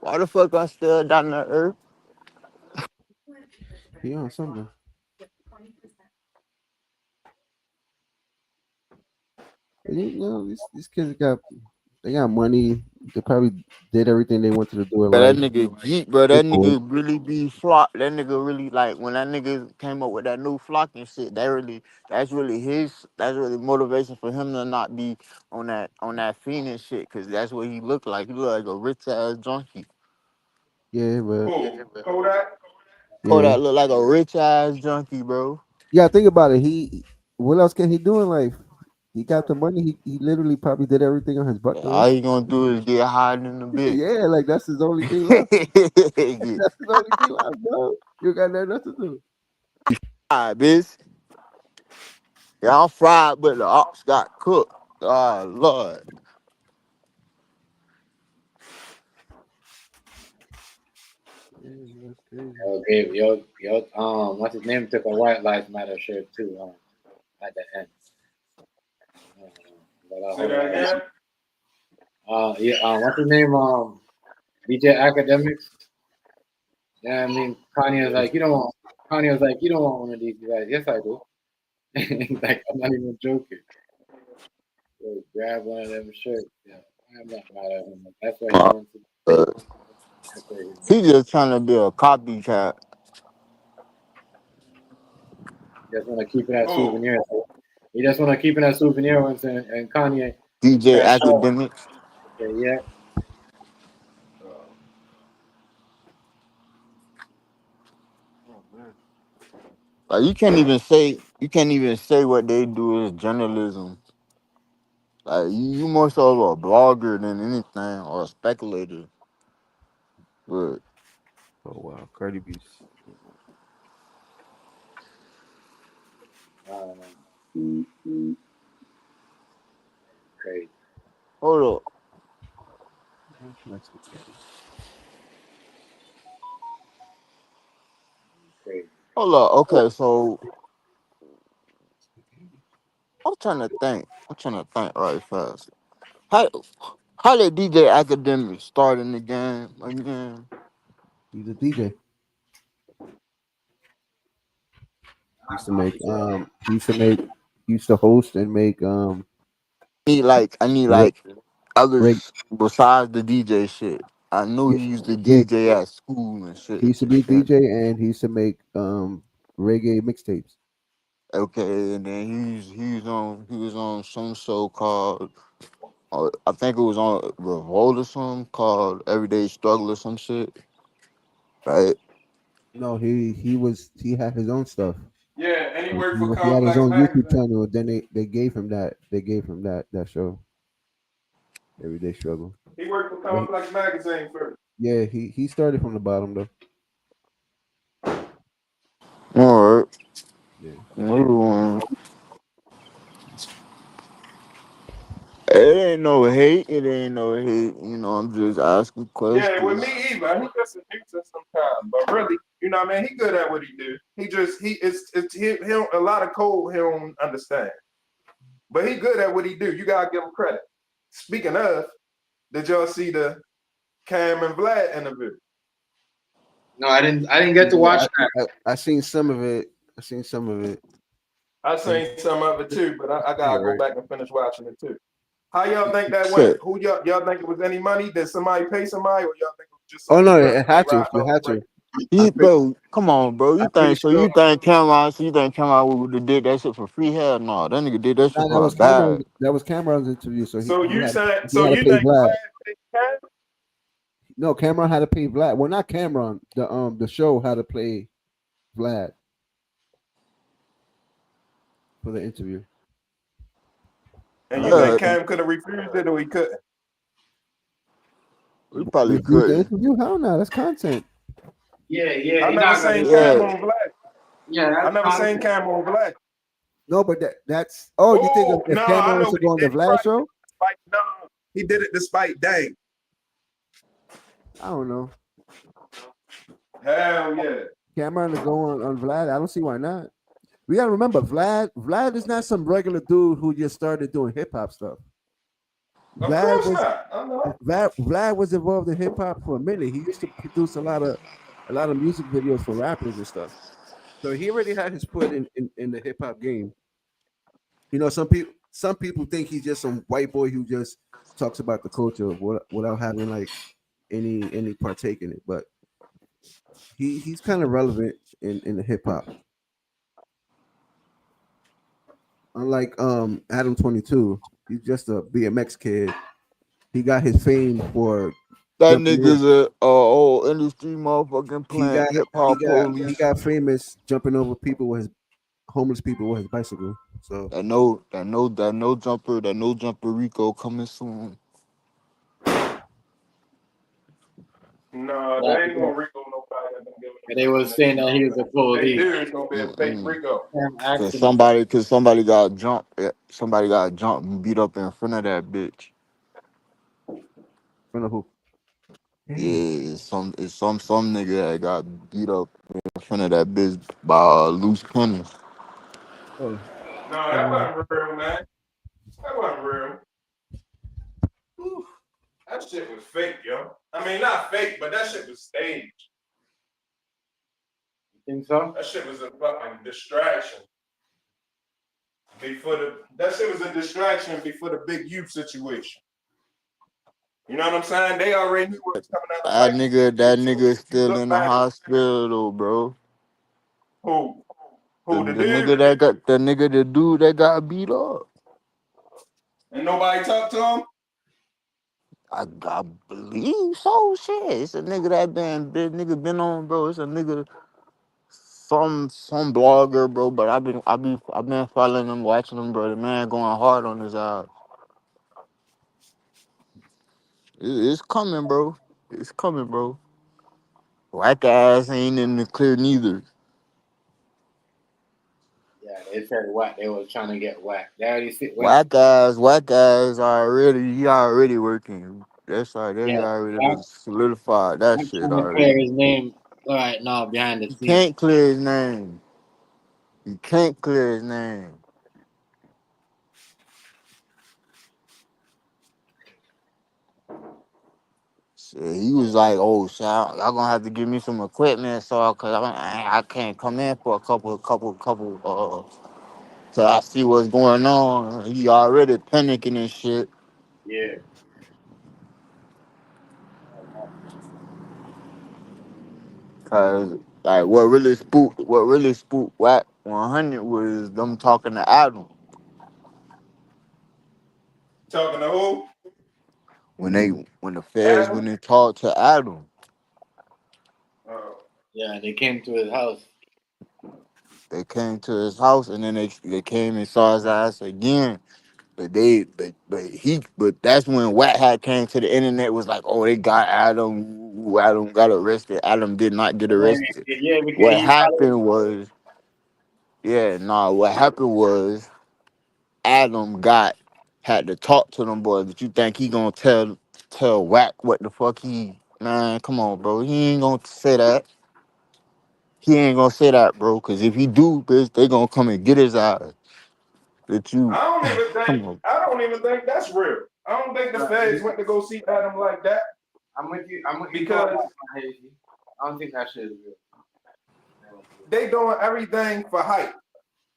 Why the fuck I'm still down the earth? He on something. You know, these kids they got money. They probably did everything they wanted to do in But that life. nigga geek, bro. They That cool. nigga really be flock. That nigga really like when that nigga came up with that new flock and shit. That's really motivation for him to not be on that fiend shit. Cause that's what he looked like. He looked like a rich ass junkie. Yeah, but Who? Kodak? yeah, Kodak look like a rich ass junkie, bro. yeah. Think about it. What else can he do in life? He got the money. He literally probably did everything on his bucket All list. he gonna do is get high in the bitch. Yeah, like that's his only thing left. That's his only thing left, bro. You got nothing else to do. Alright, bitch. Yeah, I'm fried, but the ops got cooked. Oh Lord. Yeah, that's crazy. Okay, what's his name took a White Lives Matter shirt too, at the end. Say that again? Yeah, what's his name? DJ Academics. Yeah, I mean, Kanye was like, you don't want one of these guys. Yes, I do. Like, I'm not even joking. So grab one of them shirts. Yeah, I'm not mad at him. That's why he wants to. Uh, That's why he just trying to be a copycat. he just want to keep it as Who? souvenir. So he just want to keep it as souvenir once, and Kanye DJ cash out. Academics. Okay, yeah. Like you can't even say what they do is journalism. Like you more so a blogger than anything or a speculator. But Oh wow, Cardi B's. I don't know. Crazy, hold up, crazy. hold up. Okay, so I'm trying to think right fast. How how did DJ Academics start in the game again? He's a DJ. He used to host and make I need reg, like reg others besides the DJ shit. I knew yeah, he used to yeah, DJ at school and he shit. used to be a DJ and he used to make reggae mixtapes. Okay, and then he was on some show called I think it was on Revolt or something called Everyday Struggle or some shit. Right? No, he had his own stuff. Yeah, and he worked for He had his Complex own YouTube Magazine. channel. Then they gave him that show, Everyday Struggle. He worked for But Complex Magazine first. yeah, he started from the bottom though. Alright. Yeah. It ain't no hate. It ain't no hate. I'm just asking Yeah, with questions. me either. He just a nuisance sometimes, but really, what I mean. He good at what he do. He don't, a lot of code he don't understand, but he good at what he do. You gotta give him credit. Speaking of, did y'all see the Cam and Vlad interview? No, I didn't get to watch that. I seen some of it. I seen some of it. I seen some of it too, but I gotta go back and finish watching it too. How y'all think that went? Shit. Who y'all think it was any money? Did somebody pay somebody, or y'all think it was just Oh some no, stuff it they had to. riding You off had like? to. Bro, come on, bro. I'm pretty sure. You think Cameron would have did that shit for free? Hell no. That nigga did that shit Nah, for a bag. that was Cameron's interview. So So he you had said, he so had to you pay think Vlad. Vlad paid Cam? No, Cameron had to pay Vlad. Well, not Cameron. The show had to pay Vlad for the interview. And you think Yeah, Cam could have refused it, or he couldn't? we probably Refuse the couldn't. interview? Hell no, that's content. Yeah, I he never not gonna. seen Cam Yeah. on Vlad. Yeah, I that's never seen content. Cam on Vlad. No, but that's. Oh, you think Oh if no, I Cameron know was to what he go on the did. He Vlad probably show? did it despite no. He did it despite Dang. I don't know. Hell yeah. Cameron to go on Vlad. I don't see why not. We gotta remember Vlad. Vlad is not some regular dude who just started doing hip hop stuff. Of Vlad course was not. I know. Vlad was involved in hip hop for a minute. He used to produce a lot of music videos for rappers and stuff. So he already had his foot in the hip hop game. You know, some people think he's just some white boy who just talks about the culture without having like any partake in it. But he's kind of relevant in the hip hop. Unlike Adam 22, he's just a BMX kid. He got his fame for That jumping over. nigga's a old industry motherfucking He plant got hip he hop got he police. got famous jumping over people with his homeless people with his bicycle. So That no jumper Rico coming soon. No, Yeah, there ain't no Rico nobody that gonna give and him they was saying that he was a If they police. do, it's gonna be a fake Rico. Cause Accident. somebody got jumped. Somebody got jumped and beat up in front of that bitch. I don't know who. Yeah, some nigga that got beat up in front of that bitch by a loose penny. Oh, No, that wasn't real, man. That wasn't real. Whew. That shit was fake, yo. I mean, not fake, but that shit was staged. You think so? That shit was a fucking distraction. That shit was a distraction before the big youth situation. You know what I'm saying? They already knew what was coming out the pipe. That So nigga if you still look in the back, hospital though, bro. who? The, Who the the dude? nigga that got the dude that got beat up. And nobody talked to him? I believe so. Shit, it's a nigga that been on, bro. It's a nigga, some blogger, bro. But I've been following him, watching him, bro. The man going hard on his eyes. It's coming, bro. It's coming, bro. Whack ass ain't in the clear neither. Yeah, they said what? They was trying to get whacked. They already sit went. Whack ass he already working. That's right. They Yeah, already I'm, done solidified that I'm shit trying to already. clear his name right now behind the He scenes. can't clear his name. He can't clear his name. So he was like, "Oh, shit, y'all gonna have to give me some equipment, so cause I can't come in for a couple. So I see what's going on. He already panicking and shit. Yeah. Cause like what really spooked Whack 100 was them talking to Adam Talking to who? when the feds Adam? when they talked to Adam. Oh. Yeah, they came to his house. They came to his house and then they came and saw his ass again. But that's when Watt had came to the internet was like, oh, they got Adam. Ooh, Adam got arrested. Adam did not get arrested. Yeah, because What he followed. happened was, what happened was Adam got had to talk to them boys. But you think he gonna tell Wack what the fuck man, come on, bro. He ain't gonna say that. He ain't gonna say that, bro. Cause if he do, bitch, they gonna come and get his ass. That you come on. I don't even think that's real. I don't think the feds went to go see Adam like that. I'm with you. I'm with you. Because I don't think that shit is real. They doing everything for hype.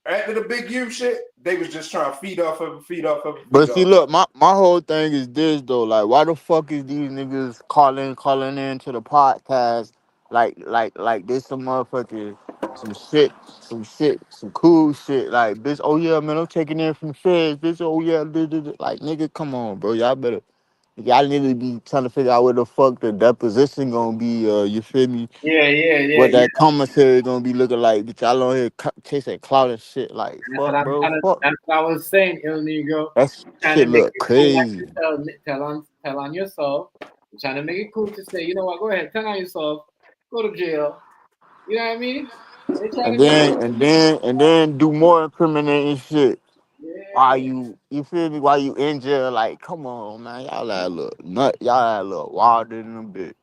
After the big U shit, they was just trying to feed off of it. But see, look, my whole thing is this though. Like, why the fuck is these niggas calling in to the podcast? Like this some motherfucking some cool shit. Like, bitch, oh yeah, man, I'm taking in from the feds. Bitch, oh yeah, like, nigga, come on, bro, y'all need to be trying to figure out where the fuck the deposition gonna be. You feel me? What Yeah. that commissary gonna be looking like? Bitch, y'all on here chasing clout and shit. Like, That's what fuck, I'm bro, trying to. fuck. That's what I was saying, El Negro. That Trying to shit make look it cool, like crazy. you tell on yourself. You're trying to make it cool to say, you know what? Go ahead, tell on yourself. Go to jail. You know what I mean? They trying And to make it. then do more incriminating shit. Why Yeah. you feel me? Why you in jail? Like, come on, man. Y'all a look nut. Y'all a look wilder than a bitch.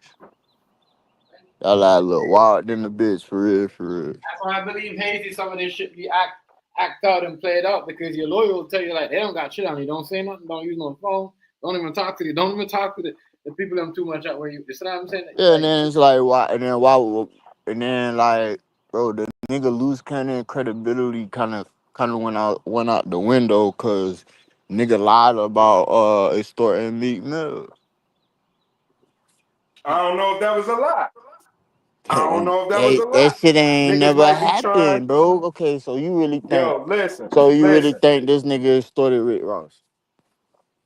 Y'all a look wild than a bitch, for real, for real. That's why I believe Hazy. Some of this shit be act out and played out because your lawyer will tell you like they don't got shit on you. Don't say nothing. Don't use no phone. Don't even talk to the. Don't even talk to the people them too much out where you. You see what I'm saying? Yeah, and Like, then it's like why, and then like, bro, the nigga loose cannon credibility kind of went out the window because nigga lied about extorting Meek Mill. I don't know if that was a lie. I don't And know if that was a that lie. shit ain't Niggas never might be trying. happened, bro. Okay, so you really think Yo, listen, this nigga extorted Rick Ross?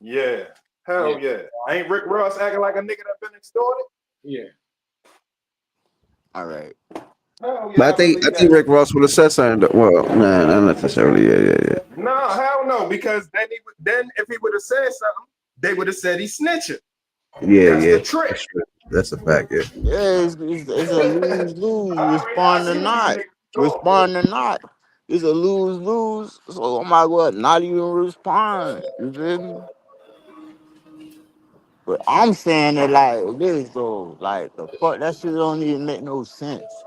Yeah, yeah, hell yeah. Ain't Rick Ross acting like a nigga that been extorted? yeah. All right. Hell But yeah, I I believe think that. Rick Ross would have said something. Well, nah, not necessarily. Yeah. No, hell no, because then if he would have said something, they would have said he snitching. That's the trick. That's true. That's a fact. Yeah. Yeah, it's a lose lose. I Respond or see what these not. niggas doing. Respond or not. It's a lose lose. So I might well not even respond. You feel me? But I'm saying it like this though. Like the fuck, that shit don't even make no sense.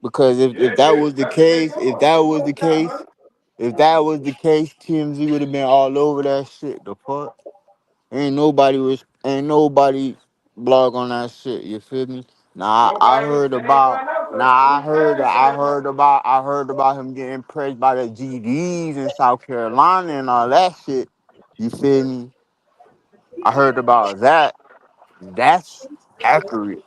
Because if Yeah, that was the that shit case, going on all the time. TMZ would have been all over that shit. The fuck? Ain't nobody blog on that shit. You feel me? Nah, I Nobody was, heard it ain't about. nothing else. Nah, I Luke heard. Cannon I said heard something. about. I heard about him getting pressed by the GDs in South Carolina and all that shit. You feel me? I heard about that. That's accurate.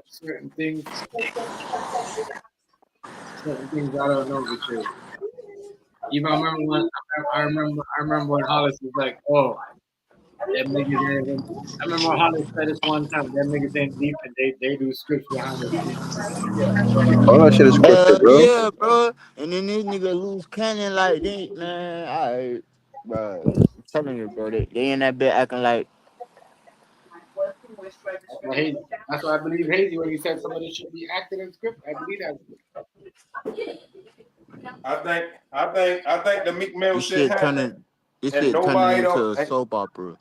Certain things, I don't know because even I remember when Hollis was like, oh, them niggas ain't even. I remember when Hollis said this one time. Them niggas ain't deep and they do scripts behind the scenes. All that shit is scripted, Hell bro. yeah, bro. And then this nigga loose cannon like they, man. I, bro. I'm telling you, bro. They in that bit acting like. That's why Hazy. That's why I believe Hazy when he said some of this should be acted in script. I believe that. I think the Meek Mill This shit shit happened, turning this and shit turning nobody don't. into a soap opera.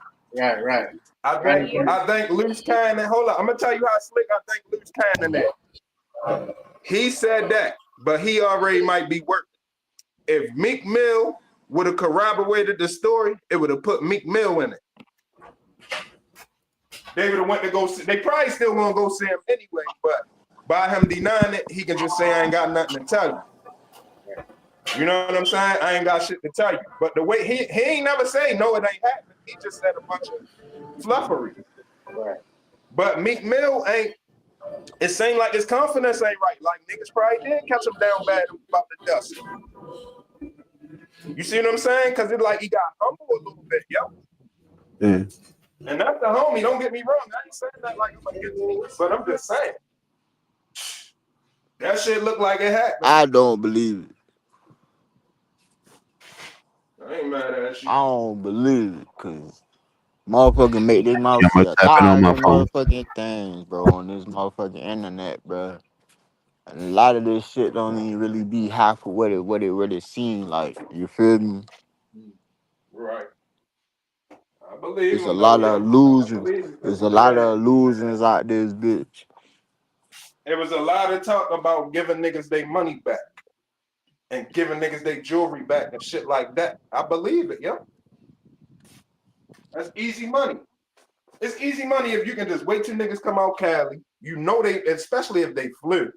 Right. I Right. think I think Luke Cannon. Hold on, I'm gonna tell you how slick I think Luke Cannon is. He said that, but he already might be working. If Meek Mill would have corroborated the story, it would have put Meek Mill in it. They would have went to go see. They probably still gonna go see him anyway, but by him denying it, he can just say I ain't got nothing to tell you. You know what I'm saying? I ain't got shit to tell you. But the way he ain't never say no, it ain't happening. He just said a bunch of fluffery. Right. But Meek Mill ain't. It seemed like his confidence ain't right. Like niggas probably did catch him down bad about the dust. You see what I'm saying? Because it's like he got humble a little bit, yo. Yeah. And that's the homie. Don't get me wrong. I ain't saying that like I'm against Meek, but I'm just saying that shit look like it happened. I don't believe it. I ain't mad at you. I don't believe it, cause motherfucker make this Yeah, mouth I'm say gonna tap in on my 1,000 phone. motherfucking things, bro, on this motherfucking internet, bro. And a lot of this shit don't even really be half of what it really seems like. You feel me? Right. I believe It's a him though, lot of yo. I illusions. believe him because There's he a lot said of illusions out this bitch. it was a lot of talk about giving niggas their money back. and giving niggas their jewelry back and shit like that. I believe it, yo. That's easy money. It's easy money if you can just wait till niggas come out Cali. You know they, especially if they flew,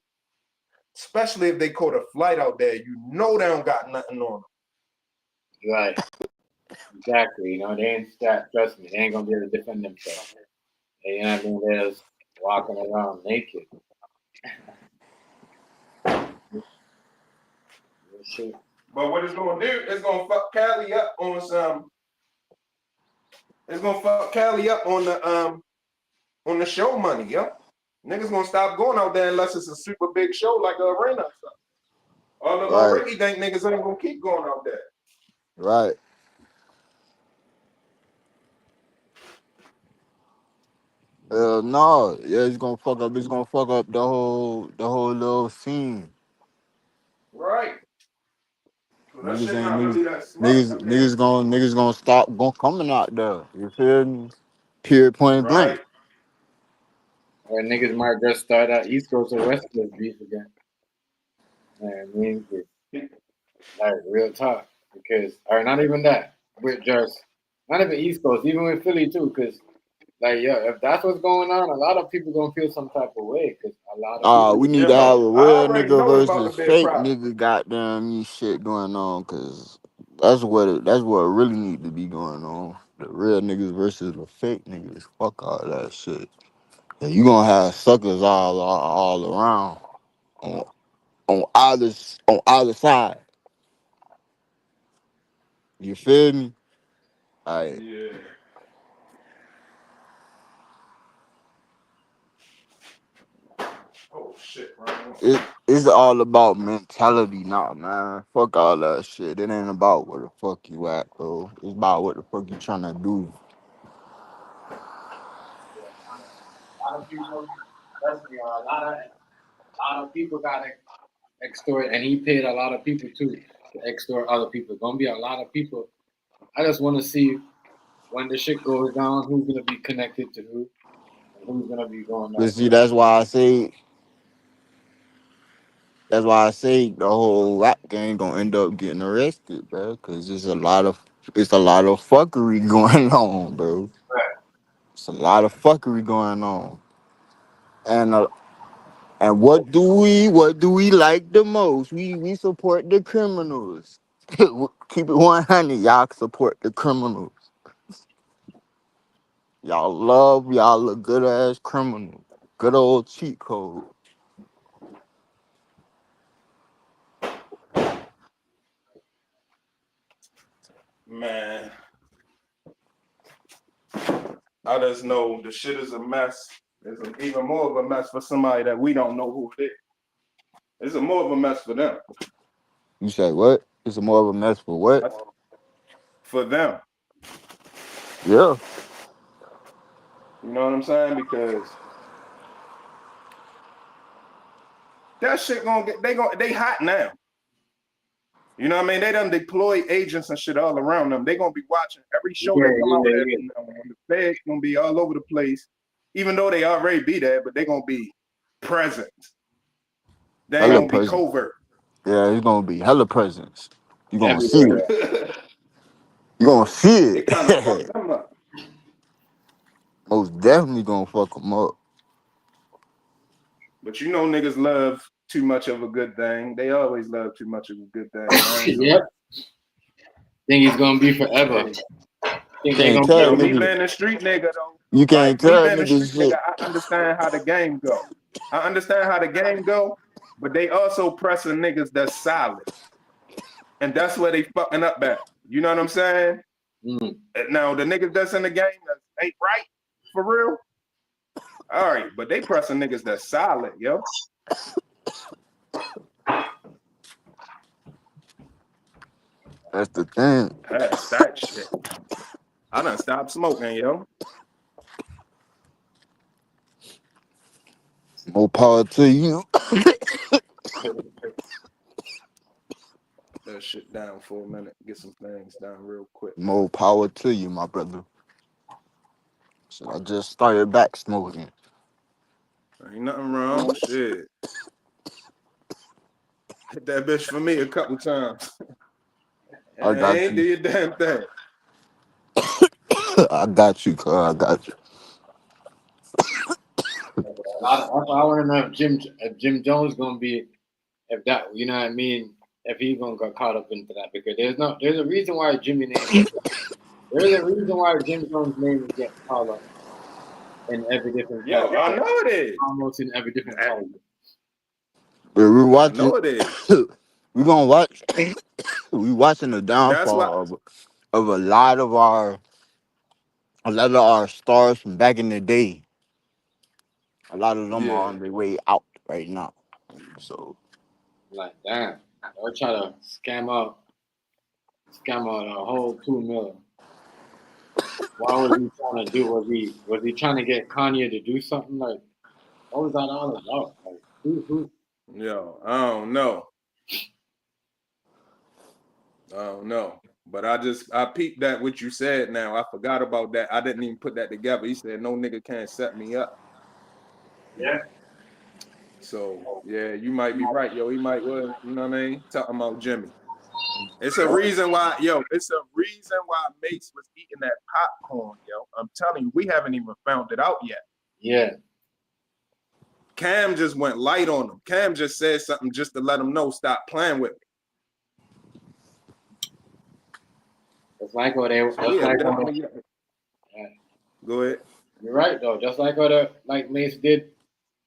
especially if they caught a flight out there, you know they don't got nothing on them. Right. Exactly. You know, they ain't that. Trust me, they ain't gonna be able to defend themselves. You know what I mean? They're just walking around naked. Shit. But what it's gonna do, it's gonna fuck Cali up on some. It's gonna fuck Cali up on the show money, yo. Niggas gonna stop going out there unless it's a super big show like a arena or something. All them Right. already think niggas ain't gonna keep going out there. Right. No, yeah, it's gonna fuck up. It's gonna fuck up the whole little scene. Right. So that Niggas shit ain't not niggas. really that smart. Niggas gonna stop going coming out there. You feel me? Period. Point blank. Right. Or niggas might just start out East Coast or West Coast beef again. You know what I mean? Like real talk. Because, or not even that, with just, not even East Coast, even with Philly too. Because, like, yo, if that's what's going on, a lot of people gonna feel some type of way. Because a lot of people. We need to have Yo, a I real already nigga know it's about versus to be a fake problem. nigga goddamn me shit going on. Cause that's what really need to be going on. The real niggas versus the fake niggas. Fuck all that shit. Yeah, you gonna have suckers all around on on either side. You feel me? Like Yeah. Oh shit, right. it's all about mentality now, man. Fuck all that shit. It ain't about where the fuck you at, bro. It's about what the fuck you trying to do. A lot of people, trust me, a lot of people got extort, and he paid a lot of people too to extort other people. Gonna be a lot of people. I just want to see when the shit goes down, who's gonna be connected to who, and who's gonna be going But that see, way. that's why I say the whole rap game gonna end up getting arrested, bro. Cause it's a lot of fuckery going on, bro. It's a lot of fuckery going on, and what do we like the most? We support the criminals. Keep it 100. Y'all support the criminals. Y'all look good ass criminal. Good old cheat code. Man, I just know the shit is a mess. It's even more of a mess for somebody that we don't know who it is. It's more of a mess for them. You say what? It's more of a mess for what? For them. Yeah. You know what I'm saying? Because that shit gonna get they hot now. You know what I mean? They done deploy agents and shit all around them. They gonna be watching every show Yeah, that come out yeah, there yeah. from them. And the feds gonna be all over the place, even though they already be there, but they gonna be present. They ain't Hella gonna be present. covert. Yeah, it's gonna be hella presents. You gonna see Everywhere. it. You gonna see It kind of fucked it. them up. Most definitely gonna fuck them up. But you know niggas love too much of a good thing. They always love too much of a good thing, man. So Yep. Think he's gonna be forever. hey, Think they Can't gonna be tell yo, me niggas. being a street nigga though, You like can't me tell being a niggas street nigga, shit. I understand how the game go. I understand how the game go, but they also pressing niggas that's solid. And that's where they fucking up at. You know what I'm saying? Mm. Now the niggas that's in the game that ain't right for real. All right, but they pressing niggas that's solid, yo. That's the thing. That's that shit. I done stopped smoking, yo. More power to you. That shit down for a minute. Get some things done real quick. More power to you, my brother. So I just started back smoking. Ain't nothing wrong. Shit. Hit that bitch for me a couple times. I got Ain't you. do your damn thing. I got you, cuz. I got you. That's why I want to know if Jim Jones gonna be if that you know what I mean if he's gonna get caught up into that because there's a reason why Jimmy name there's a reason why Jim Jones name is getting called up in every different Yo, category, I know it is. almost in every different category. But we're I watching. know it is. We're gonna watch. We watching the That's why. downfall of a lot of our stars from back in the day. A lot of them are Yeah. on their way out right now. So Like damn, they'll try to scam out a whole 2 million. Why was he trying to do? Was he trying to get Kanye to do something like? What was that all about? Like who? Yo, I don't know. I don't know. But I peeped that what you said now. I forgot about that. I didn't even put that together. He said no nigga can't set me up. Yeah. So yeah, you might be right, yo. He might well, you know what I mean? Talking about Jimmy. It's a reason why, it's a reason why Mace was eating that popcorn, yo. I'm telling you, we haven't even found it out yet. Yeah. Cam just went light on him. Cam just said something just to let him know, stop playing with me. Just like what they. Just So yeah, like definitely. yeah. Go ahead. You're right though. Just like what like Mace did.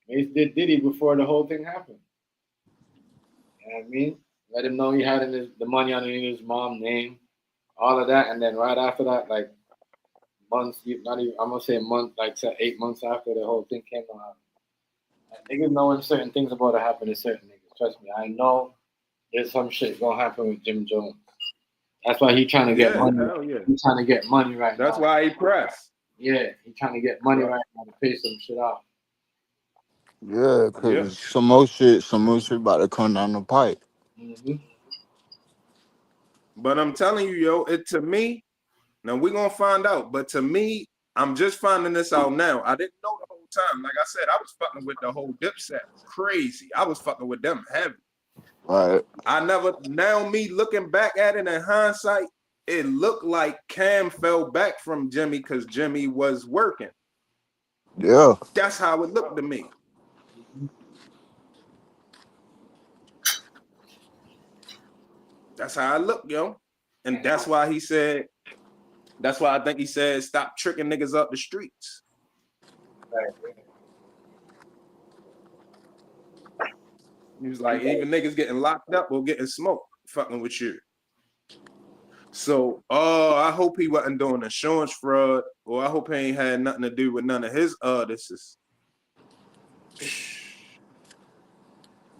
Mace did Diddy before the whole thing happened. You know what I mean? Let him know he had the money underneath his mom's name, all of that, and then right after that, like months, not even I'm gonna say a month, like say 8 months after the whole thing came out. Niggas knowing certain things about to happen to certain niggas. Trust me, I know there's some shit gonna happen with Jim Jones. That's why he trying to get Yeah, money. hell yeah. He's trying to get money right That's now. why he pressed. Yeah, he's trying to get money Right. right now to pay some shit off. yeah, Yeah. cause some more shit about to come down the pipe. Mm-hmm. But I'm telling you, yo, it to me, now we're gonna find out. But to me, I'm just finding this out now. I didn't know the whole time. Like I said, I was fucking with the whole Dipset. Crazy. I was fucking with them heavy. Right. I never now me looking back at it in hindsight, it looked like Cam fell back from Jimmy because Jimmy was working. Yeah. That's how it looked to me. That's how I look, yo. And that's why I think he said, stop tricking niggas up the streets. He was like, even niggas getting locked up or getting smoked, fucking with you. So, I hope he wasn't doing insurance fraud, or I hope he ain't had nothing to do with none of his artists.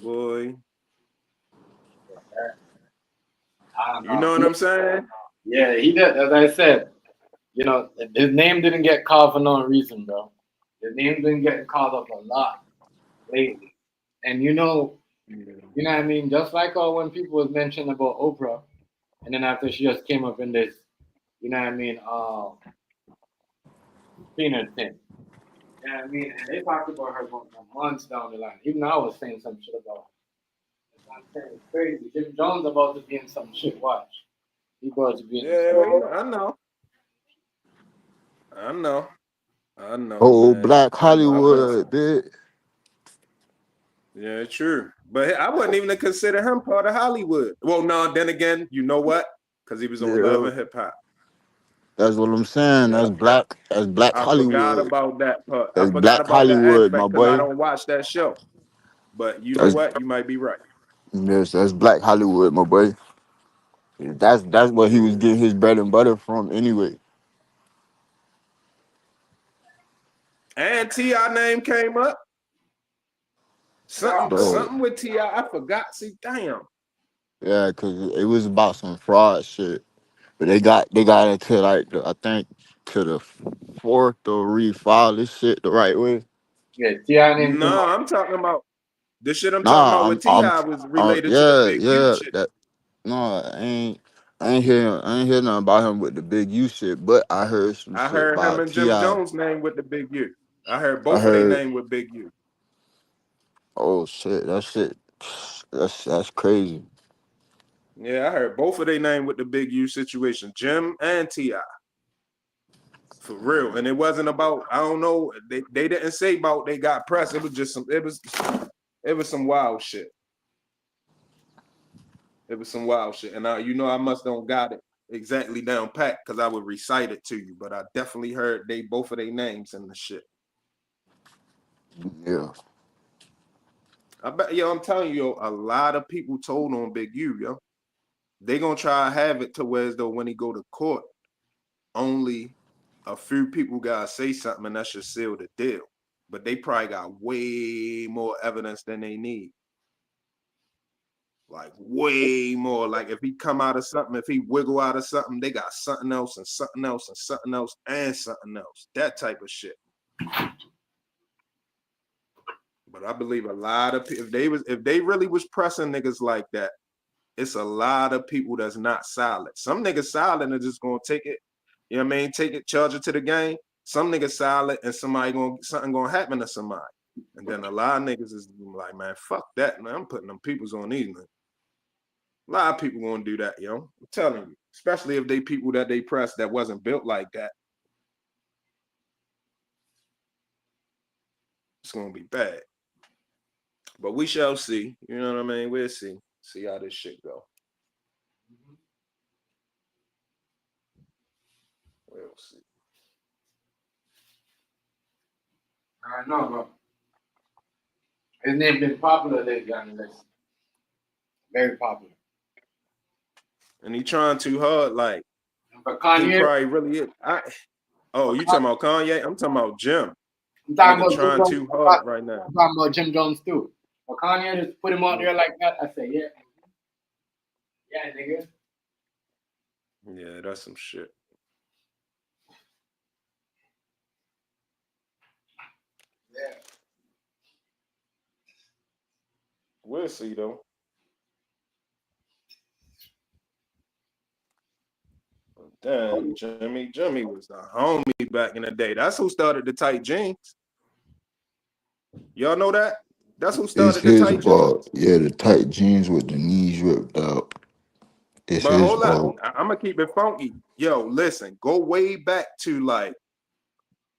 Boy. You know what I'm saying? Yeah, he did. As I said, his name didn't get called for no reason, bro. His name been getting called up a lot lately, and you know what I mean. Just like when people was mentioning about Oprah, and then after she just came up in this, you know what I mean, peanut thing. You know what I mean? And they talked about her for months down the line. Even I was saying some shit about. I'm saying it's crazy. Jim Jones about to be in some shit. Watch. He about to be in. Yeah, I know. I know. I know, Oh, man. Black I know. I wasn't. Hollywood, bitch. Yeah, true. But I wasn't even to consider him part of Hollywood. Well, no, then again, you know what? Because he was on Love Yeah. and Hip Hop. That's what I'm saying. Yeah. That's Black I forgot Hollywood. about that part. I That's forgot Black about that Hollywood, my aspect because I boy. don't watch that show. But you know That's what? You might be right. yes, that's Black Hollywood, my boy. That's what he was Yeah. getting his bread and butter from anyway. And T.I. name came up. Bro. Something with T.I. I forgot. See, damn. Yeah, cause it was about some fraud shit. But they got into like I think to the fourth or refile this shit the right way. Yeah, T.I. name came No, up. I'm talking about this shit I'm talking Nah, about with I'm T.I. was related to the yeah, Big U yeah. shit. That no, I ain't hear nothing about him with the big U shit, but I heard some I shit heard him about and Jim T.I. Jones name with the Big U. I heard I both of their heard name with Big U. oh shit, that shit That's crazy. Yeah, I heard both of their name with the Big U situation, Jim and T.I. For real. And it wasn't about, I don't know, they didn't say about they got pressed. It was just it was some wild shit. It was some wild shit. And I must don't got it exactly down pat because I would recite it to you, but I definitely heard both of their names in the shit. Yeah. I bet, I'm telling you, a lot of people told on Big U, yo. They gonna try to have it to where as though when he go to court, only a few people gotta say something and that should seal the deal. But they probably got way more evidence than they need. Like way more. Like if he come out of something, if he wiggle out of something, they got something else and something else and something else and something else. That type of shit. But I believe a lot of people, if they really was pressing niggas like that, it's a lot of people that's not solid. Some niggas solid and just gonna take it, you know what I mean? Take it, charge it to the game. Some niggas solid and something gonna happen to somebody. And then a lot of niggas is like, man, fuck that, man. I'm putting them peoples on these, man. A lot of people gonna do that, yo. I'm telling you. Especially if they people that they press that wasn't built like that. It's gonna be bad. But we shall see. You know what I mean? We'll see. See how this shit go. We'll see. I know, bro. His name been popular lately on the list. Very popular. And he trying too hard, like But he Kanye, probably really is. You talking about Kanye? I'm talking about Jim. I'm talking Nigga about Jim trying Jones. too hard right now. I'm talking about Jim Jones too. But Kanye just put him out there like that. I say, yeah. Yeah, nigga. Yeah, that's some shit. Yeah. We'll see though. Damn, Jimmy was the homie back in the day. That's who started the tight jeans. Y'all know that? That's who It's started the his tight jeans. fault. Yeah, the tight jeans with the knees ripped out. It's But his hold up, fault. I'm gonna keep it funky. Yo, listen, go way back to like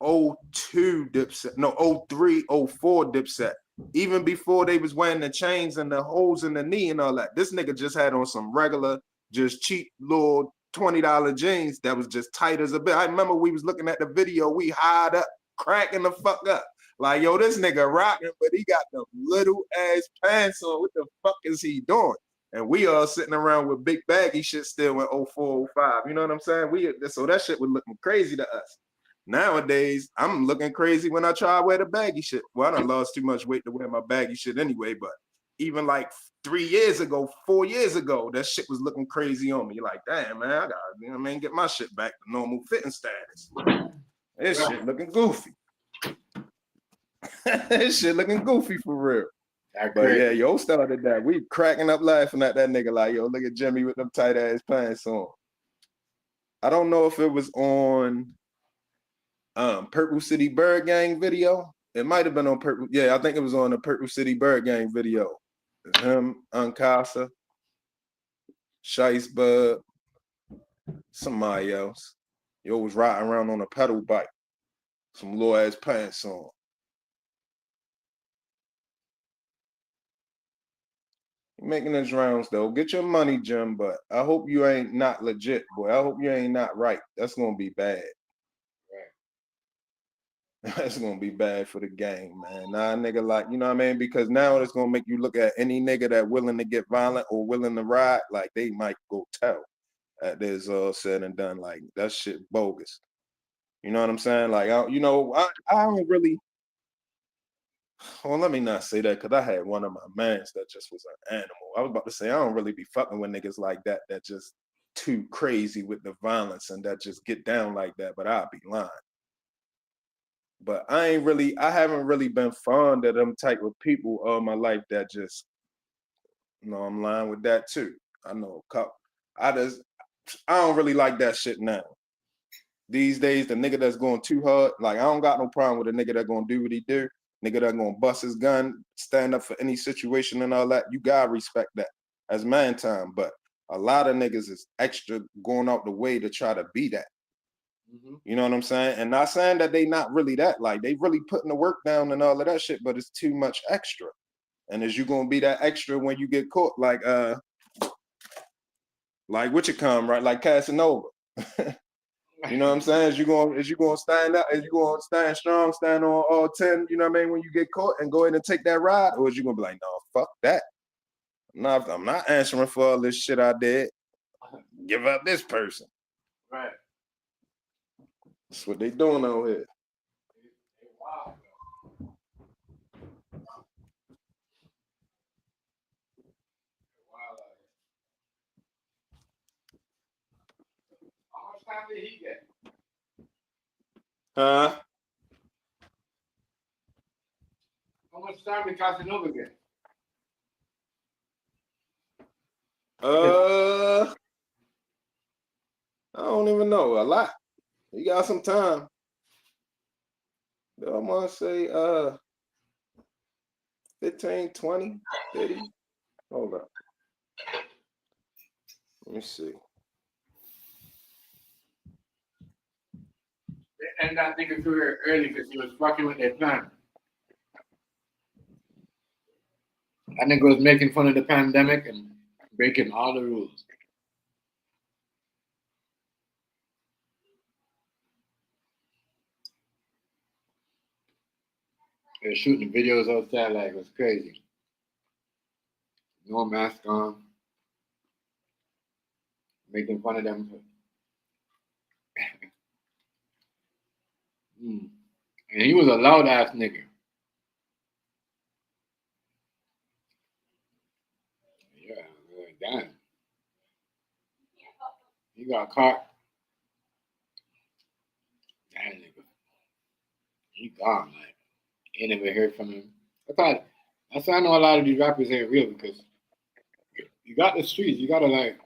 02 Dipset, no 03, 04 Dipset. Even before they was wearing the chains and the holes in the knee and all that. This nigga just had on some regular, just cheap little $20 jeans that was just tight as a bit. I remember we was looking at the video, we hide up, cracking the fuck up. Like, yo, this nigga rocking, but he got the little ass pants on. What the fuck is he doing? And we all sitting around with big baggy shit still in 04, 05. You know what I'm saying? So that shit was looking crazy to us. Nowadays, I'm looking crazy when I try to wear the baggy shit. Well, I done lost too much weight to wear my baggy shit anyway, but even like 3 years ago, 4 years ago, that shit was looking crazy on me. Like, damn, man, I gotta, you know what I mean, get my shit back to normal fitting status. This shit looking goofy. This shit looking goofy for real. But yeah, yo started that. We cracking up laughing at that nigga like, yo, look at Jimmy with them tight ass pants on. I don't know if it was on Purple City Bird Gang video. It might have been on Purple. Yeah, I think it was on the Purple City Bird Gang video. Him, Uncasa, Shice Bud, somebody else. Yo was riding around on a pedal bike. Some little ass pants on. Making his rounds though. Get your money, Jim, but I hope you ain't not legit, boy. I hope you ain't not right. That's gonna be bad. That's gonna be bad for the game, man. Nah, nigga, like, you know what I mean? Because now it's gonna make you look at any nigga that willing to get violent or willing to ride, like they might go tell at this all said and done. Like that shit bogus. You know what I'm saying? Like, I don't really. Well, let me not say that because I had one of my mans that just was an animal. I was about to say I don't really be fucking with niggas like that just too crazy with the violence and that just get down like that. But I'll be lying. But I haven't really been fond of them type of people all my life that just, I'm lying with that too. I know a couple. I don't really like that shit now. These days, the nigga that's going too hard, like I don't got no problem with a nigga that's gonna do what he do, nigga that gonna bust his gun, stand up for any situation and all that. You gotta respect that as man time. But a lot of niggas is extra going out the way to try to be that. You know what I'm saying? And not saying that they not really that. Like, they really putting the work down and all of that shit, but it's too much extra. And is you gonna be that extra when you get caught? Like what you come, right? Like Casanova. You know what I'm saying? Is you gonna stand up? Is you gonna stand strong, stand on all 10, you know what I mean, when you get caught and go ahead and take that ride? Or is you gonna be like, no, fuck that. I'm not answering for all this shit I did. Give up this person. Right. That's what they doing out here. Wow. How much time did he get? Huh? How much time did Casanova get? I don't even know. A lot. You got some time. I'm gonna say 15, 20, 30. Hold up. Let me see. They end that nigga career early because he was fucking with their plan. That nigga was making fun of the pandemic and breaking all the rules. They were shooting videos outside like it was crazy. No mask on. Making fun of them. And he was a loud ass nigga. Yeah, like, damn. He got caught. That nigga. He gone. Like, ain't never heard from him. That's why I know a lot of these rappers ain't real, because you got the streets. You gotta like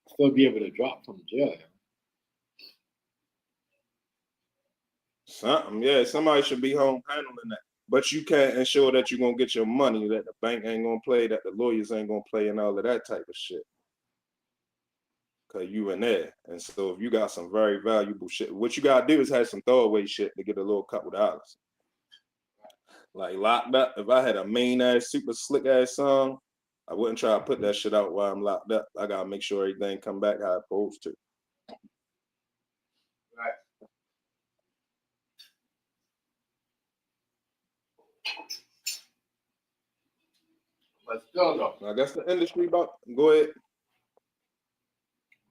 still be able to drop from jail. Something, yeah. Somebody should be home handling that. But you can't ensure that you're gonna get your money, that the bank ain't gonna play, that the lawyers ain't gonna play, and all of that type of shit. Cause you in there. And so if you got some very valuable shit, what you gotta do is have some throwaway shit to get a little couple dollars. Like Locked Up, if I had a mean ass, super slick ass song, I wouldn't try to put that shit out while I'm locked up. I gotta make sure everything come back how it's supposed to. Right. But still though. I guess the industry about go ahead.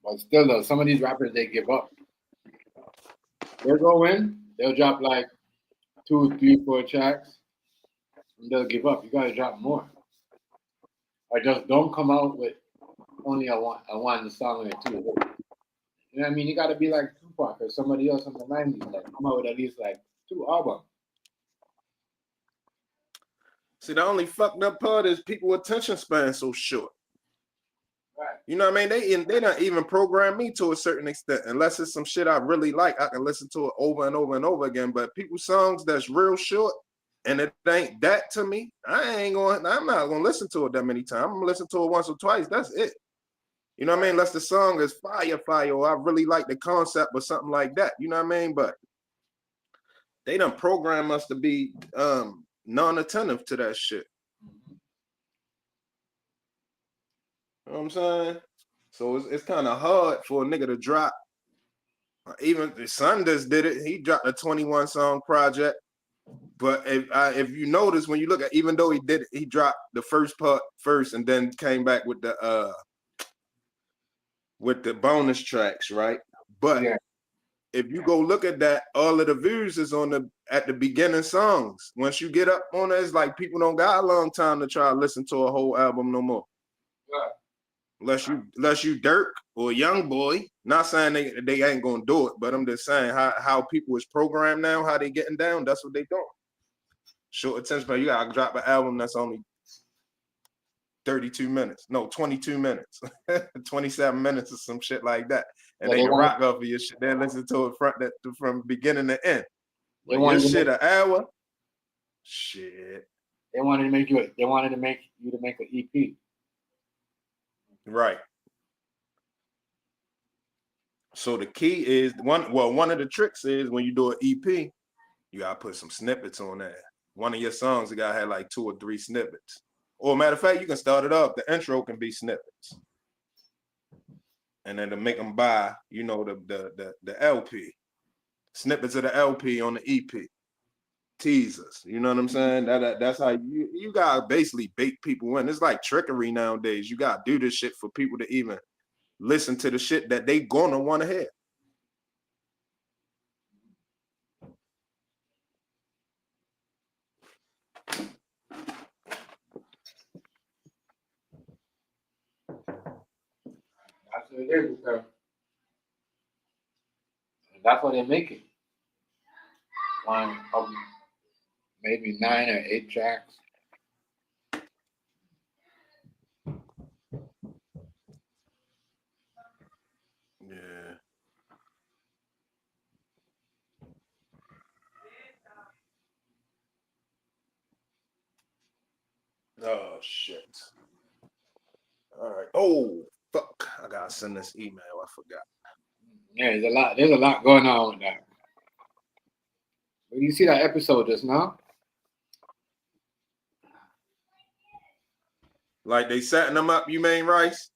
But still though, some of these rappers they give up. They'll go in, they'll drop like 2, 3, 4 tracks, and they'll give up. You gotta drop more. Or just don't come out with only a one song or two. You know what I mean? You gotta be like Tupac or somebody else in the 90s, like come out with at least like 2 albums. See, the only fucked up part is people attention span so short. Right. You know what I mean? They don't even program me to a certain extent, unless it's some shit I really like. I can listen to it over and over and over again. But people's songs that's real short and it ain't that to me, I'm not gonna listen to it that many times. I'm gonna listen to it once or twice. That's it. You know what I mean? Unless the song is fire, or I really like the concept or something like that. You know what I mean? But they done program us to be non-attentive to that shit. You know what I'm saying? So it's kind of hard for a nigga to drop. Even the son just did it. He dropped a 21 song project. But if you notice, when you look at, even though he did it, he dropped the first part first and then came back with the bonus tracks, right? But Yeah. if you go look at that, all of the views is at the beginning songs. Once you get up on it, it's like people don't got a long time to try to listen to a whole album no more. Yeah. Unless you Dirk or Young Boy. Not saying they ain't gonna do it, but I'm just saying how people is programmed now, how they getting down, that's what they doing. Short attention span. You gotta drop an album that's only 32 minutes. No, 22 minutes. 27 minutes or some shit like that. And Yeah, they can rock off of your shit. Then listen to it from beginning to end. They But want your you to shit an hour. Shit. They wanted to make you to make an EP. Right. So the key is one of the tricks is when you do an EP, you gotta put some snippets on there. One of your songs, you gotta have like 2 or 3 snippets. Or matter of fact, you can start it off. The intro can be snippets, and then to make them buy, you know, the LP, snippets of the LP on the EP, teasers. You know what I'm saying? That's how you gotta basically bait people in. It's like trickery nowadays. You gotta do this shit for people to even listen to the shit that they gonna want to hear. That's what it is, bro. That's what they make it. One of maybe 9 or 8 tracks. Yeah. Oh shit. All right. Oh fuck! I gotta send this email. I forgot. Yeah, there's a lot going on with that. But you see that episode just now? Like they setting them up. You mean Rice?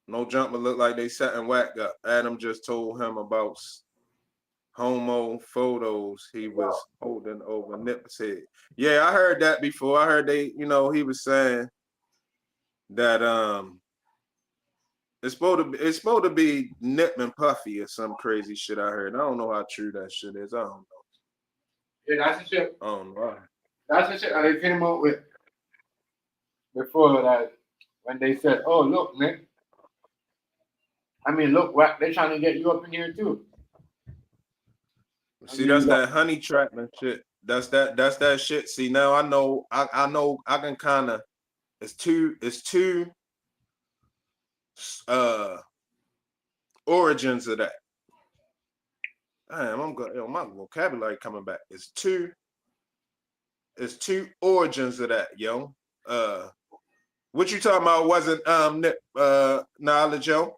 No jumper look like they setting Whack up. Adam just told him about homo photos he was holding over Nip's head. Yeah, I heard that before. I heard he was saying that it's supposed to be Nip and Puffy or some crazy shit I heard. I don't know how true that shit is. I don't know. Yeah, that's the shit. I don't know. That's the shit that they came up with before that when they said, "Oh look, Nick. I mean, look, what they're trying to get you up in here too." See, that's that honey trapping shit. That's that shit. See, now I know I can kind of it's two origins of that. Damn, my vocabulary coming back. It's two origins of that, yo. What you talking about wasn't knowledge, yo.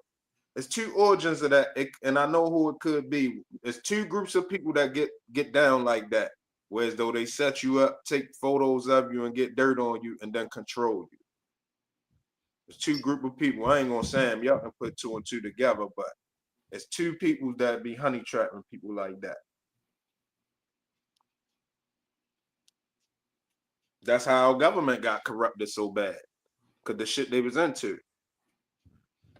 It's 2 origins of that, and I know who it could be. It's 2 groups of people that get down like that, whereas though they set you up, take photos of you, and get dirt on you, and then control you. It's 2 group of people. I ain't gonna say them y'all can put 2 and 2 together, but it's 2 people that be honey trapping people like that. That's how our government got corrupted so bad, because the shit they was into.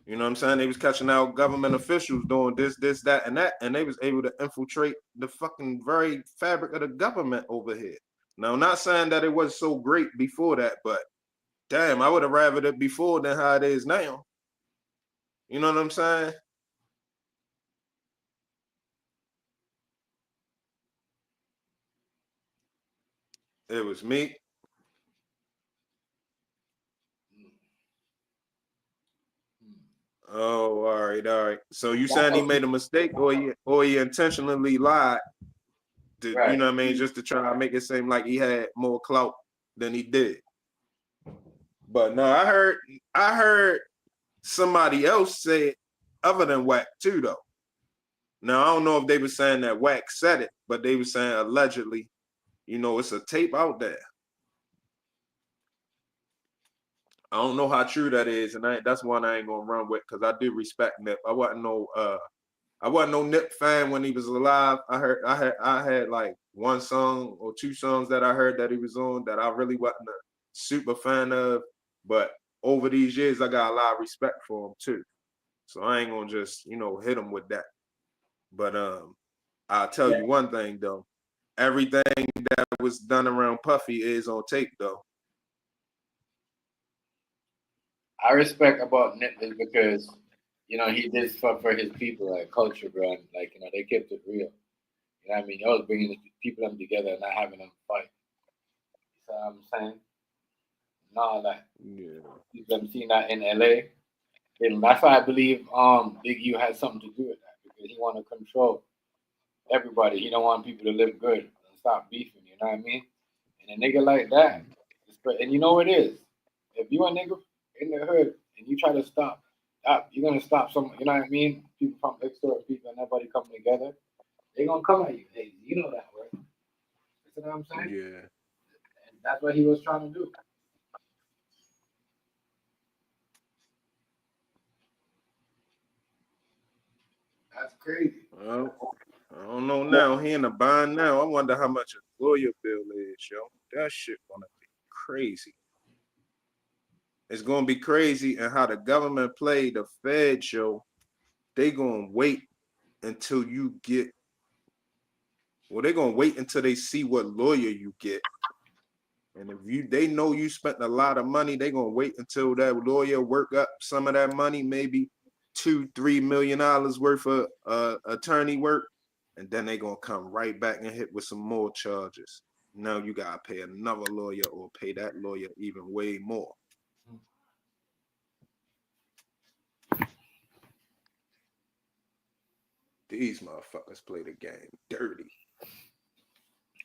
You know what I'm saying? They was catching out government officials doing this, that, and that, and they was able to infiltrate the fucking very fabric of the government over here. Now, I'm not saying that it was so great before that, but damn, I would have rather it before than how it is now. You know what I'm saying? It was me. Oh, all right. So you saying he made a mistake, or he intentionally lied? Right. You know what I mean? Just to try to make it seem like he had more clout than he did. But no, I heard somebody else say it other than Wack too, though. Now I don't know if they were saying that Wack said it, but they were saying allegedly, it's a tape out there. I don't know how true that is, and that's one I ain't gonna run with because I do respect Nip. I wasn't no Nip fan when he was alive. I had like 1 song or 2 songs that I heard that he was on that I really wasn't a super fan of, but over these years I got a lot of respect for him too. So I ain't gonna just hit him with that. But I'll tell you one thing though, everything that was done around Puffy is on tape though. I respect about Nip is because, he did stuff for his people, like culture, bro. And, like, they kept it real. You know what I mean? He was bringing the people them together and not having them fight. You know what I'm saying? No, like, I'm seeing that in LA. And that's why I believe Big U had something to do with that because he want to control everybody. He don't want people to live good and stop beefing. You know what I mean? And a nigga like that, and you know what it is. If you a nigga in the hood and you try to stop that, you're gonna stop some. You know what I mean? People from extort people and everybody coming together. They gonna come at you. Hey, you know that, right? You know what I'm saying? Yeah. And that's what he was trying to do. That's crazy. Well, I don't know now. He in the bind now. I wonder how much a lawyer bill is, yo. That shit gonna be crazy. It's gonna be crazy, and how the government play the Fed show. They gonna wait until you get. Well, they gonna wait until they see what lawyer you get. And if they know you spent a lot of money, they gonna wait until that lawyer work up some of that money, maybe $2-3 million worth of attorney work, and then they gonna come right back and hit with some more charges. Now you gotta pay another lawyer or pay that lawyer even way more. These motherfuckers play the game dirty.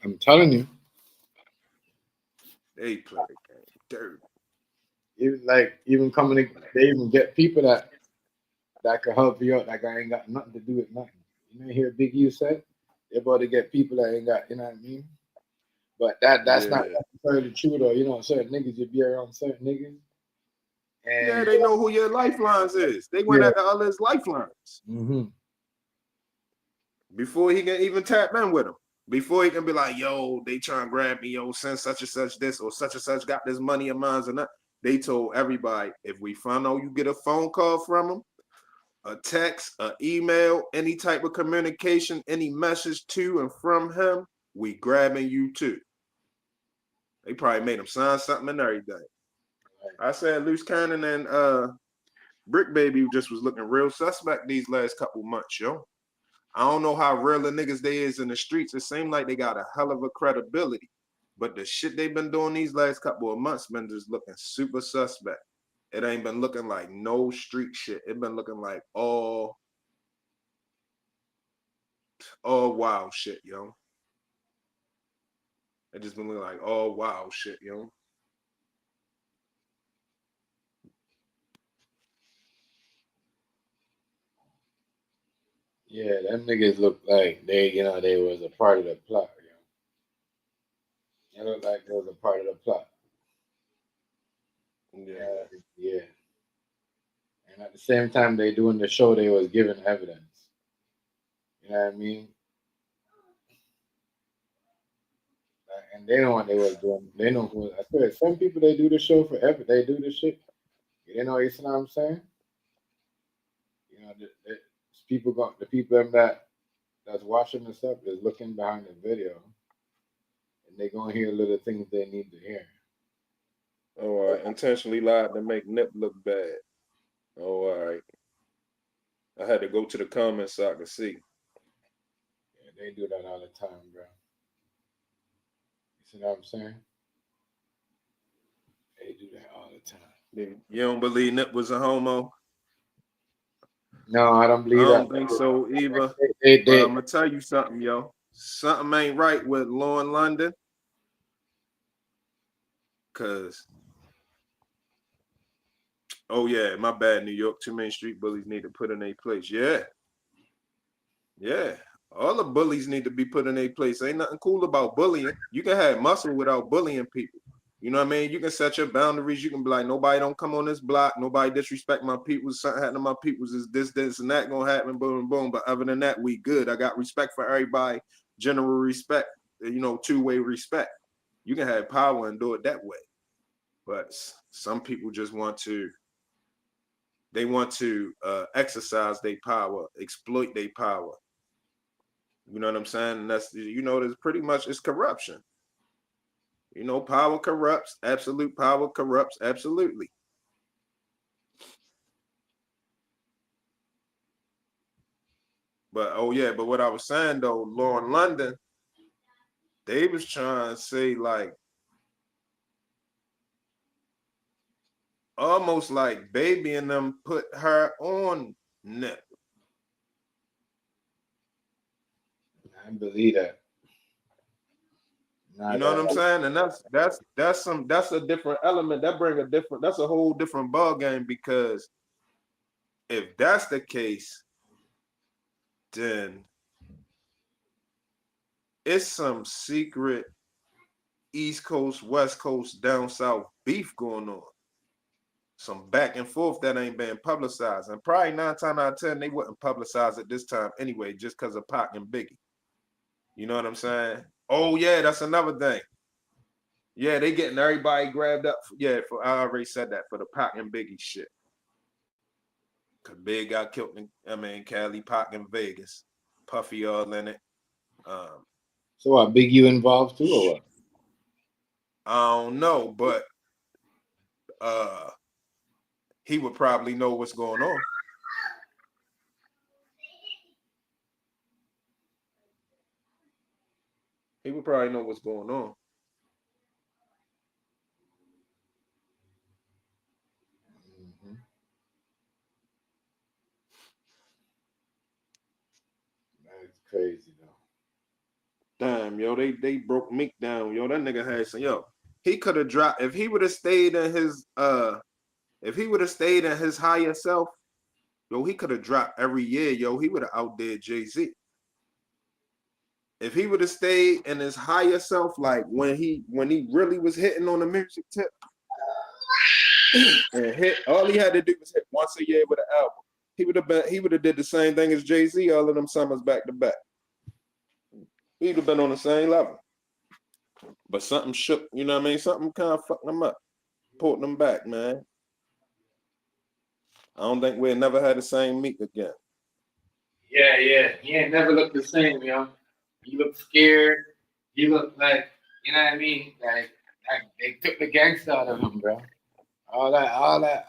I'm telling you. They play the game dirty. Even coming, they even get people that can help you out. That guy ain't got nothing to do with nothing. You know, hear Big U said they're about to get people that ain't got. You know what I mean? But that's not necessarily true though. You know, certain niggas, you be around certain niggas. And yeah, they know who your lifelines is. They went at the other's lifelines. Mm-hmm. Before he can even tap in with them. Before he can be like, yo, they trying to grab me, yo, send such and such this, or such and such got this money of mine and that. They told everybody, if we find out you get a phone call from them, a text, an email, any type of communication, any message to and from him, we grabbing you too. They probably made him sign something and everything. I said Loose Cannon and Brick Baby just was looking real suspect these last couple months, yo. I don't know how real the niggas they is in the streets. It seems like they got a hell of a credibility. But the shit they've been doing these last couple of months been just looking super suspect. It ain't been looking like no street shit. It been looking like all wild shit, yo. It just been looking like all wild shit, yo. Yeah, them niggas look like they was a part of the plot, They look like they was a part of the plot. Yeah. And at the same time they doing the show, they was giving evidence. You know what I mean? And they know what they was doing. They know who. I said some people they do the show forever. They do the shit. You know what I'm saying? You know, the people that's watching the stuff is looking behind the video, and they gonna hear little things they need to hear. Oh, all right. Intentionally lied to make Nip look bad. Oh, all right. I had to go to the comments so I could see. Yeah, they do that all the time, bro. You see what I'm saying? They do that all the time. You don't believe Nip was a homo? No, I don't I believe don't that. think so either. But I'm gonna tell you something, yo. Something ain't right with Law in London. Cause oh yeah, my bad, New York. Too many street bullies need to put in their place. Yeah. Yeah. All the bullies need to be put in their place. Ain't nothing cool about bullying. You can have muscle without bullying people. You know what I mean? You can set your boundaries. You can be like, nobody don't come on this block. Nobody disrespect my peoples. Something happen to my peoples is this, and that gonna happen. Boom, boom. But other than that, we good. I got respect for everybody. General respect. Two-way respect. You can have power and do it that way. But some people just want to. They want to exercise their power, exploit their power. You know what I'm saying? And that's there's pretty much it's corruption. Power corrupts. Absolute power corrupts absolutely. But but what I was saying though, Law in London, they was trying to say like almost like Baby and them put her on Nip. I believe that. Nah, You know what I'm saying? And that's a different element. That's a whole different ball game, because if that's the case, then it's some secret East Coast, West Coast, down south beef going on. Some back and forth that ain't been publicized. And probably 9 times out of 10, they wouldn't publicize it this time anyway, just because of Pac and Biggie. You know what I'm saying? Oh, yeah, that's another thing. Yeah, they getting everybody grabbed up. I already said that for the Pac and Biggie shit. Because Big got killed in, Cali, Pac in Vegas. Puffy all in it. So what, Big U involved too, or what? I don't know, but he would probably know what's going on. He would probably know what's going on. Mm-hmm. That's crazy though. Damn, yo, they broke Meek down. Yo, that nigga had some, he could have dropped if he would have stayed in his higher self, yo, he could have dropped every year, yo. He would have outdid Jay-Z. If he would have stayed in his higher self, like when he really was hitting on the music tip, and all he had to do was hit once a year with an album. He would have did the same thing as Jay-Z all of them summers back to back. He'd have been on the same level. But something shook, you know what I mean? Something kind of fucked them up, pulled them back, man. I don't think we'll never have the same Meek again. Yeah. He ain't never looked the same, yo. He looked scared. He looked like, you know what I mean? Like they took the gangster out of him, bro. All that,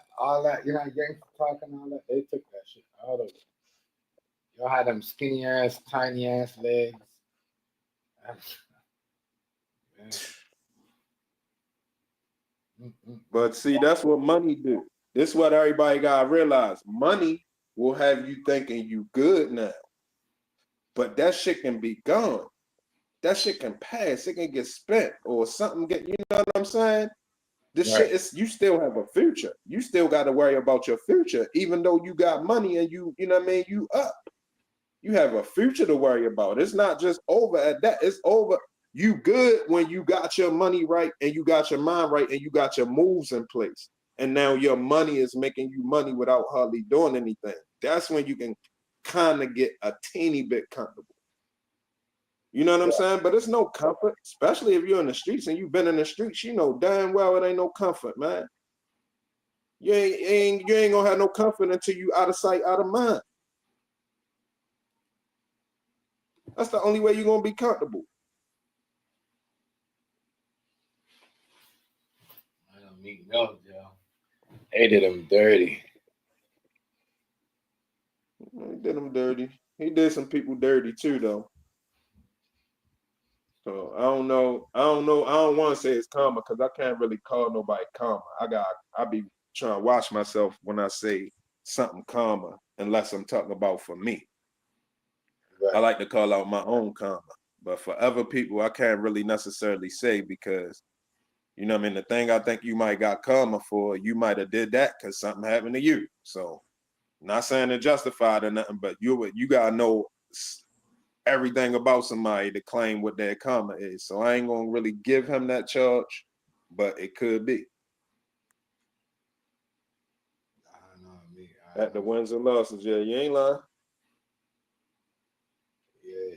you know, gangster talk and all that, they took that shit out of it. Y'all had them skinny ass, tiny ass legs. Man. But see, that's what money do. This is what everybody gotta realize. Money will have you thinking you good now. But that shit can be gone. That shit can pass. It can get spent or something you know what I'm saying? This shit is, you still have a future. You still got to worry about your future, even though you got money and you know what I mean, you up. You have a future to worry about. It's not just over at that. It's over. You good when you got your money right and you got your mind right and you got your moves in place. And now your money is making you money without hardly doing anything. That's when you can kind of get a teeny bit comfortable. You know what I'm saying? But it's no comfort, especially if you're in the streets and you've been in the streets. You know damn well it ain't no comfort, man. You ain't gonna have no comfort until you out of sight, out of mind. That's the only way you're gonna be comfortable. I don't mean no, yo. They did him dirty. He did him dirty. He did some people dirty too, though. So I don't know. I don't want to say it's karma because I can't really call nobody karma. I be trying to watch myself when I say something karma, unless I'm talking about for me. Right. I like to call out my own karma, but for other people, I can't really necessarily say because, you know what I mean, the thing I think you might got karma for, you might have did that because something happened to you. So, not saying it justified or nothing, but you gotta know everything about somebody to claim what their karma is. So I ain't gonna really give him that charge, but it could be. I don't know me. At the wins and losses, yeah, you ain't lying.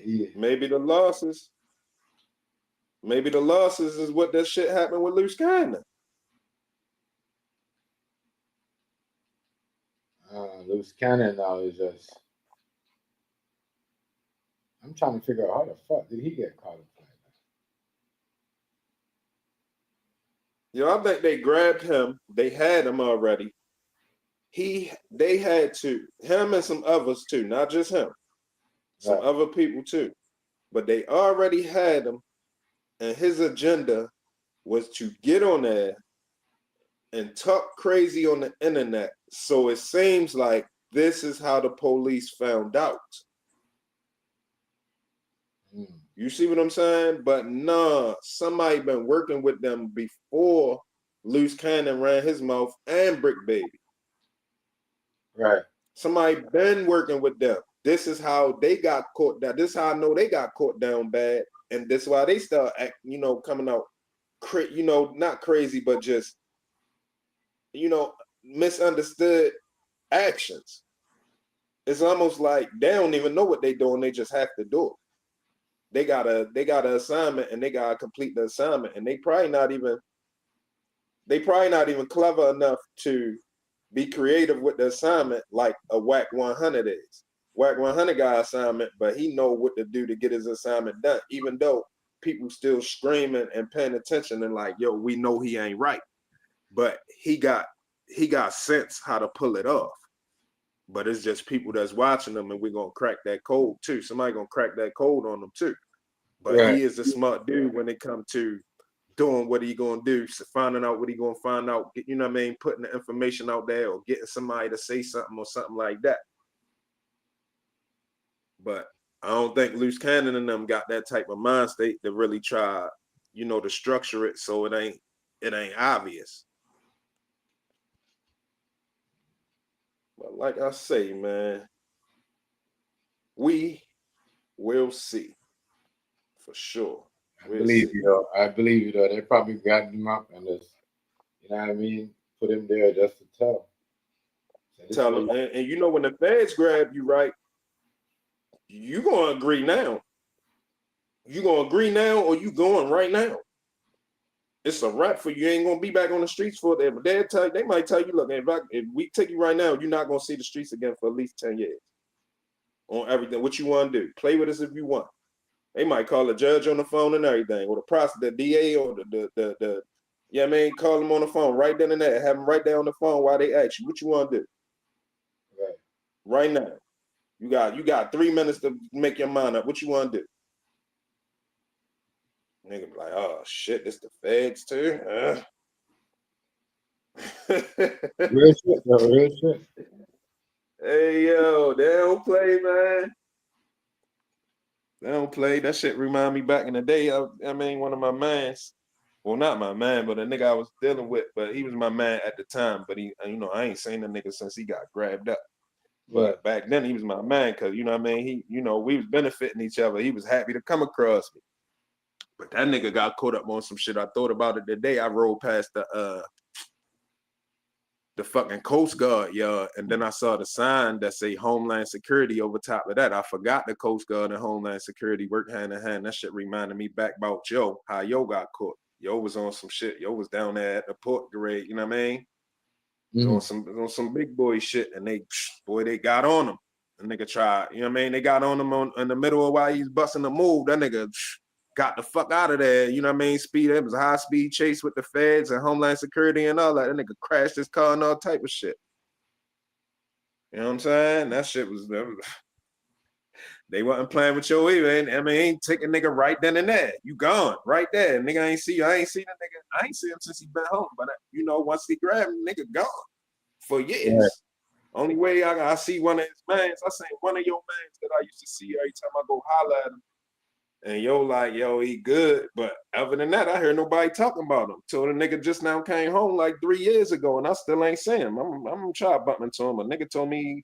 Yeah, Maybe the losses is what that shit happened with Loose Cannon. Loose cannon now is just. I'm trying to figure out how the fuck did he get caught up like that? Yo, I think they grabbed him. They had him already. They had to, him and some others too, not just him, some other people too. But they already had him, and his agenda was to get on there and talk crazy on the internet. So it seems like this is how the police found out. You You see what I'm saying? But nah, somebody been working with them before Loose Cannon ran his mouth and Brick Baby. Right. Somebody been working with them. This is how they got caught down. This is how I know they got caught down bad. And this is why they start coming out not crazy, but just misunderstood actions. It's almost like they don't even know what they're doing. They just have to do it. They got an assignment and they gotta complete the assignment. And they probably not even clever enough to be creative with the assignment like a Whack 100 is. Whack 100 got an assignment, but he know what to do to get his assignment done, even though people still screaming and paying attention and like, yo, we know he ain't right. But he got sense how to pull it off. But it's just people that's watching them, and we're gonna crack that code too. Somebody gonna crack that code on them too. But Right. he is a smart dude when it comes to doing what he gonna do, finding out what he gonna find out, you know what I mean, putting the information out there or getting somebody to say something or something like that. But I don't think Loose Cannon and them got that type of mind state to really try, to structure it so it ain't obvious. But like I say, man, we will see for sure. I believe you though. They probably grabbed him up and just, you know what I mean, put him there just to tell. Tell them, and when the feds grab you, right, you gonna agree now. You gonna agree now, or you going right now? It's a wrap for you. You ain't gonna be back on the streets for that. But they might tell you, look, if we take you right now, you're not gonna see the streets again for at least 10 years. On everything. What you want to do? Play with us if you want. They might call the judge on the phone and everything, or the DA, or the yeah, man, call them on the phone right then and there. Have them right there on the phone while they ask you what you want to do. Right now. You got 3 minutes to make your mind up. What you want to do? Nigga be like, oh shit, this the feds too? Real shit, though, real shit. Hey yo, they don't play, man. They don't play. That shit remind me back in the day. I mean, one of my mans. Well, not my man, but a nigga I was dealing with, but he was my man at the time. But he, I ain't seen the nigga since he got grabbed up. But back then he was my man, cause you know what I mean. We was benefiting each other. He was happy to come across me. But that nigga got caught up on some shit. I thought about it the day I rode past the fucking Coast Guard yard, and then I saw the sign that say Homeland Security over top of that. I forgot the Coast Guard and Homeland Security work hand in hand. That shit reminded me back about how Yo got caught. Yo was on some shit. Yo was down there at the port grade, you know what I mean? Mm-hmm. On some big boy shit, and they got on him. The nigga tried, you know what I mean? They got on him in the middle of while he's busting the move. That nigga got the fuck out of there, you know what I mean? It was a high speed chase with the feds and Homeland Security and all that. That nigga crashed his car and all type of shit. You know what I'm saying? That shit was they wasn't playing with you either. I mean, take a nigga right then and there. You gone right there. Nigga ain't see you. I ain't seen the nigga. I ain't seen him since he been home. But once he grabbed him, nigga gone for years. Right. Only way I see one of his mans, I seen one of your mans that I used to see every time I go holler at him. And yo, he good. But other than that, I hear nobody talking about him. Till the nigga just now came home like 3 years ago, and I still ain't seen him. I'm gonna try bumping into him. A nigga told me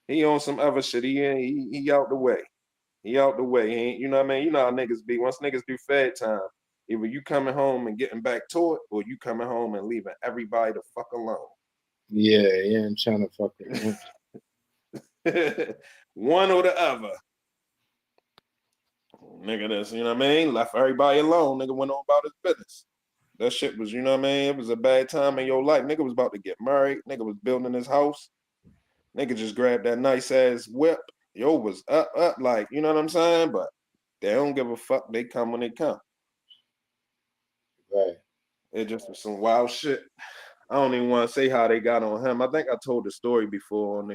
he on some other shit. He out the way. He out the way. He ain't, you know what I mean? You know how niggas be. Once niggas do fed time, either you coming home and getting back to it, or you coming home and leaving everybody the fuck alone. Yeah, he ain't trying to fuck it. One or the other. Nigga, that's, you know what I mean? Left everybody alone. Nigga went on about his business. That shit was, you know what I mean? It was a bad time in your life. Nigga was about to get married. Nigga was building his house. Nigga just grabbed that nice ass whip. Yo was up, like, you know what I'm saying? But they don't give a fuck. They come when they come. Right. It just was some wild shit. I don't even want to say how they got on him. I think I told the story before on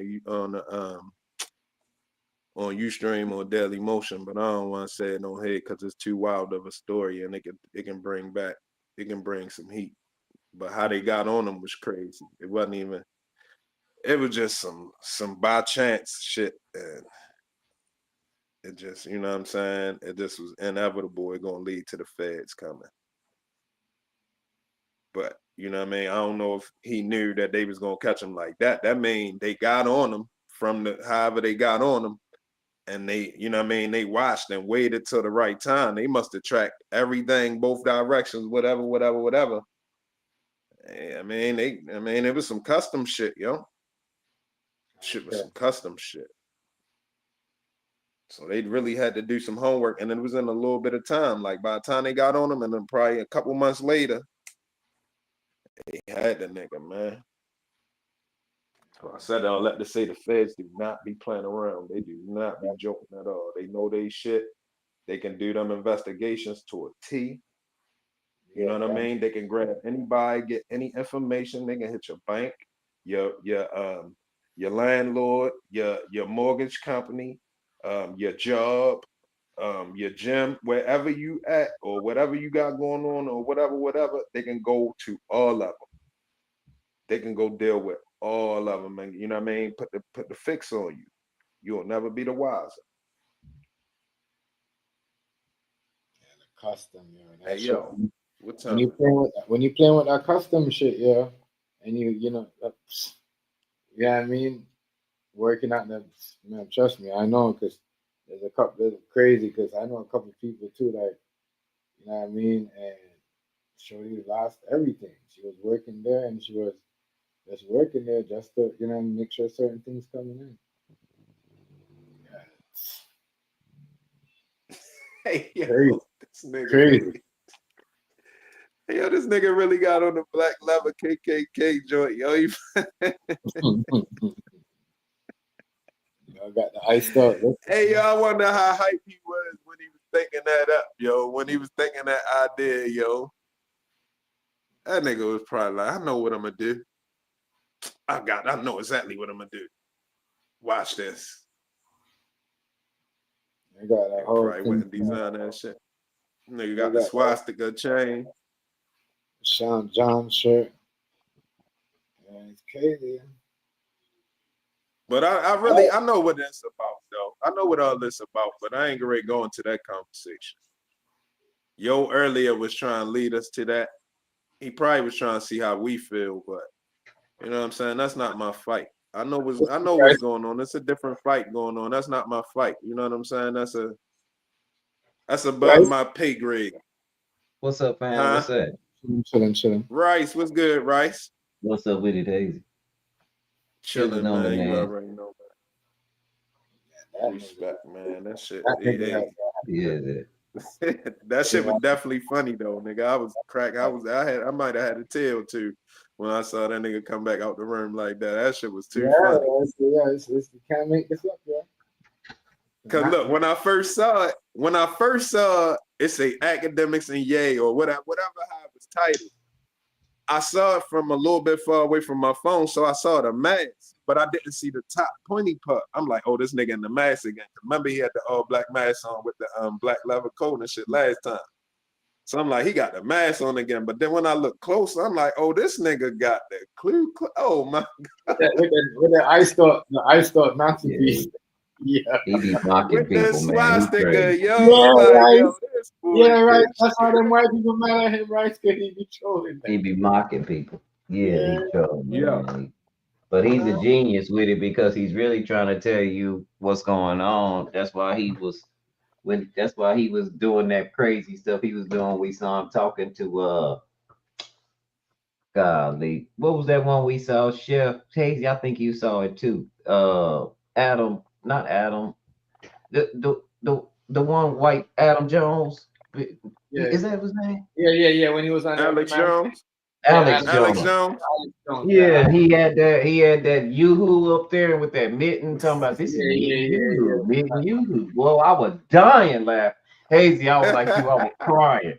Ustream or Daily Motion, but I don't want to say it on here because it's too wild of a story, and it can bring some heat. But how they got on him was crazy. It wasn't even. It was just some by chance shit, and It just, you know what I'm saying? It just was inevitable. It's gonna lead to the feds coming. But you know what I mean? I don't know if he knew that they was gonna catch him like that. That mean they got on him from the however they got on him, and they, you know what I mean, they watched and waited till the right time. They must have tracked everything, both directions, whatever. I mean, it was some custom shit, yo. Shit was some custom shit. So they really had to do some homework, and it was in a little bit of time. Like by the time they got on him, and then probably a couple months later, they had the nigga, man. So I said all that to say the feds do not be playing around. They do not be joking at all. They know they shit. They can do them investigations to a T. You know what I mean? They can grab anybody, get any information. They can hit your bank, your landlord, your mortgage company, your job, your gym, wherever you at or whatever you got going on or whatever. They can go to all of them. They can go deal with all of them, and you know what I mean. Put the fix on you. You'll never be the wiser. Custom, yo. Hey yo, what time? When you playing with that custom shit, yeah, and you know, yeah, I mean, working out that, man, trust me, I know, because there's crazy, because I know a couple of people too, like, you know what I mean, and Shorty lost everything. She was working there, and she was just working there just to, you know, make sure certain things coming in. Hey yo, Crazy. this nigga Crazy. really. Hey, yo, this nigga really got on the black leather KKK joint, yo. I got the iced out. Hey, yo, I wonder how hype he was when he was thinking that up, yo. When he was thinking that idea, yo. That nigga was probably like, I know what I'm gonna do. I know exactly what I'm gonna do. Watch this. I got that whole Probably went and designed that shit. Nigga got the swastika chain. Sean John shirt. Yeah, it's crazy. But I know what that's about, though. I know what all this about, but I ain't gonna go into that conversation. Yo earlier was trying to lead us to that. He probably was trying to see how we feel, but you know what I'm saying? That's not my fight. I know what's going on. It's a different fight going on. That's not my fight. You know what I'm saying? That's above my pay grade. What's up, fam? Huh? What's up? Chilling. Rice, what's good, Rice? What's up with it, Hazy? Chilling, on man. the You man. already know, man. Respect, man. That shit. That shit was definitely funny though, nigga. I was crack. I might have had a tail too when I saw that nigga come back out the room like that. That shit was too funny. It's, you can't make this up, yeah. Cause look, when I first saw it say Akademiks and Ye or whatever how it was titled. I saw it from a little bit far away from my phone, so I saw the mask, but I didn't see the top pointy part. I'm like, oh, this nigga in the mask again. Remember, he had the all black mask on with the black leather coat and shit last time. So I'm like, he got the mask on again. But then when I look closer, I'm like, oh, this nigga got the clue. Oh my god! With the iced out masterpiece. Yeah. He be mocking with people, the swastika, man. yo. Yeah, like, right. Yo, this boy, yeah, right. That's why them white people mad at him, right? Because he be trolling them. He be mocking people. Yeah, he trolling, man. Yeah. But he's a genius with it because he's really trying to tell you what's going on. That's why he was doing that crazy stuff he was doing. We saw him talking to golly, what was that one we saw? Chef Hazy, I think you saw it too. Adam, not Adam. The one white Adam Jones. Yeah. Is that his name? Yeah. When he was on Alex Jones. Alex Alex Jones. Jones. Yeah, he had that yoo-hoo up there with that mitten talking about this is mitten yoo-hoo. Well, I was dying laughing. Hazy, I was like you, I was crying.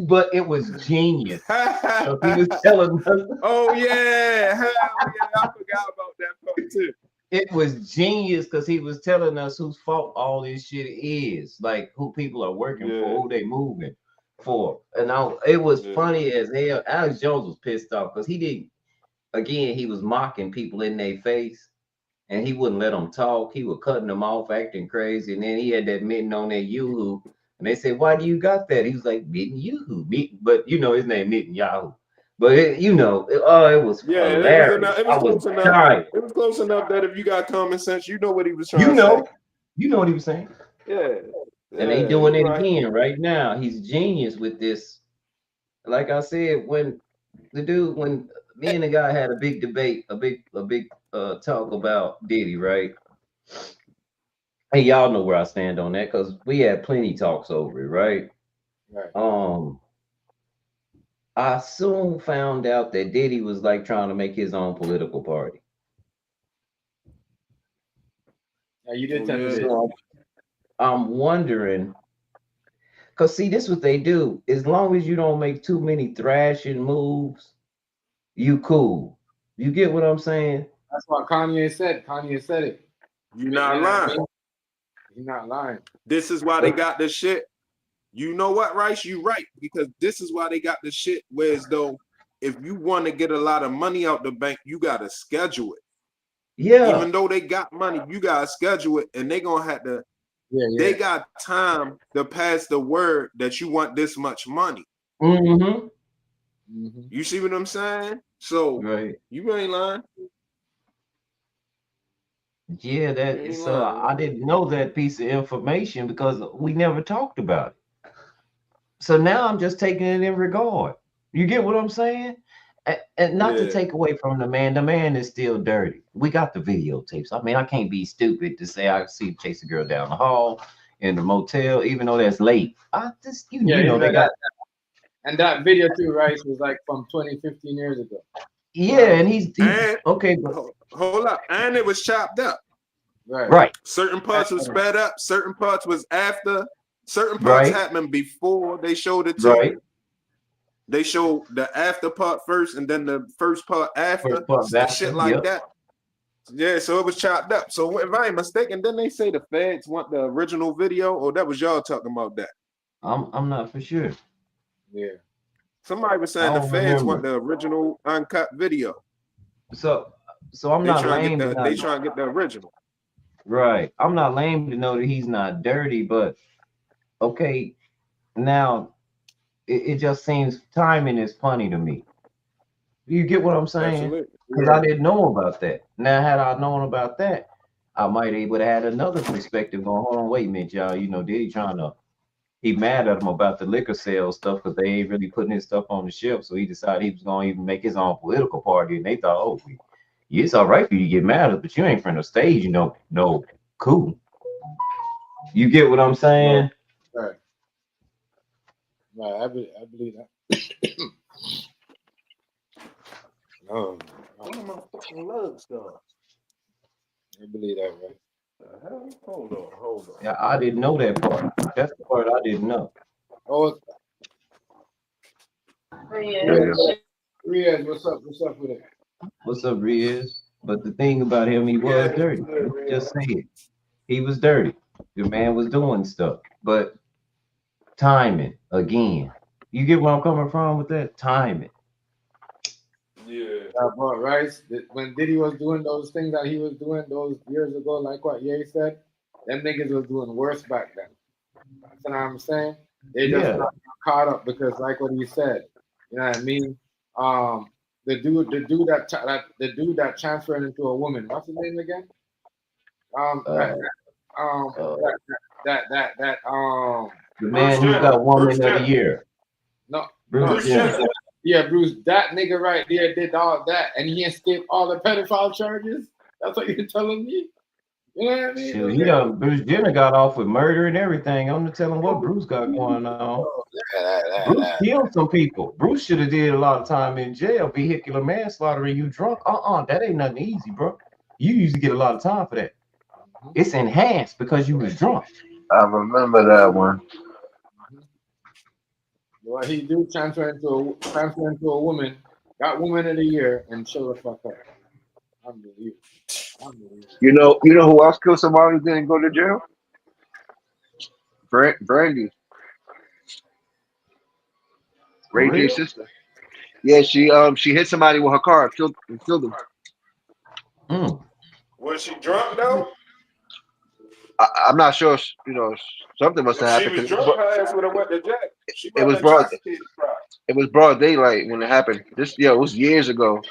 But it was genius. So he was telling us. Oh yeah, hell yeah! I forgot about that part too. It was genius because he was telling us whose fault all this shit is, like who people are working for, who they moving for. And it was funny as hell. Alex Jones was pissed off because he didn't. Again, he was mocking people in their face, and he wouldn't let them talk. He was cutting them off, acting crazy. And then he had that mitten on that Yoo-hoo. And they said, "Why do you got that?" He was like, "Mitten Yoo-hoo." But you know his name Mitten Yahoo. But it was Yeah, it was hilarious. enough. It I was was close enough. dying. It was close enough that if you got common sense, you know what he was trying You to say. know what he was saying. Yeah. And they Yeah, doing you it right. again right now. He's genius with this. Like I said, when me and the guy had a big debate, a big talk about Diddy, right? Hey, y'all know where I stand on that because we had plenty talks over it, right? Right. I soon found out that Diddy was like trying to make his own political party. Yeah, you did Oh, tell me yeah. this. So I'm wondering, because see, this is what they do. As long as you don't make too many thrashing moves, you cool. You get what I'm saying? That's what Kanye said. Kanye said it. You're not lying. He's not lying. This is why they got this shit. You know what, Rice? You right. Because this is why they got this shit where as though if you want to get a lot of money out the bank, you gotta schedule it. Yeah. Even though they got money, you gotta schedule it, and they gonna have to. Yeah. They got time to pass the word that you want this much money. Mm-hmm. You see what I'm saying? So right. You ain't lying. Yeah, that so I didn't know that piece of information because we never talked about it. So now I'm just taking it in regard. You get what I'm saying? And not to take away from the man is still dirty. We got the videotapes. I mean, I can't be stupid to say I see him chase a girl down the hall in the motel, even though that's late. I just you know they got and that video too, right? Was like from 20, 15 years ago. Yeah, and he's okay. But hold up, and it was chopped up. Right. Certain parts was sped up. Certain parts was after. Certain parts happened before they showed it to you. They showed the after part first, and then the first part after. Shit like that. Yeah, so it was chopped up. So if I ain't mistaken, then they say the feds want the original video, or that was y'all talking about that? I'm not for sure. Yeah. Somebody was saying the feds want the original uncut video. So I'm not lame. They trying to get the original. Right. I'm not lame to know that he's not dirty, but okay, now it just seems timing is funny to me. You get what I'm saying? Because I didn't know about that. Now, had I known about that, I might able to had another perspective going, hold on, wait a minute, y'all. You know, Diddy he mad at him about the liquor sales stuff because they ain't really putting his stuff on the shelf. So he decided he was going to even make his own political party. And they thought, oh, it's all right for you to get mad at us, but you ain't from the stage, you know. No, cool. You get what I'm saying? Right. Right. I believe that. No. What am I fucking legs done? I believe that, right? Hold on. Yeah, I didn't know that part. That's the part I didn't know. Oh, Riaz, what's up? What's up with it? What's up, Riaz? But the thing about him, he was dirty. Just say it. He was dirty. The man was doing stuff. But timing, again. You get where I'm coming from with that? Timing. Yeah. But Rice, when Diddy was doing those things that he was doing those years ago, like what Ye said, them niggas was doing worse back then. That's what I'm saying. They just got caught up because, like what he said, you know what I mean. The dude that transferred into a woman. What's his name again? The man who got Woman of the Year. No, Bruce Jenner. Yeah, Bruce, that nigga right there did all that, and he escaped all the pedophile charges. That's what you're telling me. You know what I mean? Shoot, Bruce Jenner got off with murder and everything. I'm gonna tell him what Bruce got going on. Bruce killed some people. Bruce should have did a lot of time in jail, vehicular manslaughter, and you drunk. That ain't nothing easy, bro. You usually get a lot of time for that. It's enhanced because you was drunk. I remember that one. Well, he do transfer into a woman, got Woman of the Year, and show the fuck up. Unbelievable. You know who else killed somebody who didn't go to jail? Brandy. Ray J's sister. Yeah, she hit somebody with her car, killed him. Was Was she drunk though? I'm not sure. You know, something must have If she happened was because drunk, her ass would have went to jail. She it might was have broad. intoxicated, probably. It was broad daylight when it happened. It was years ago.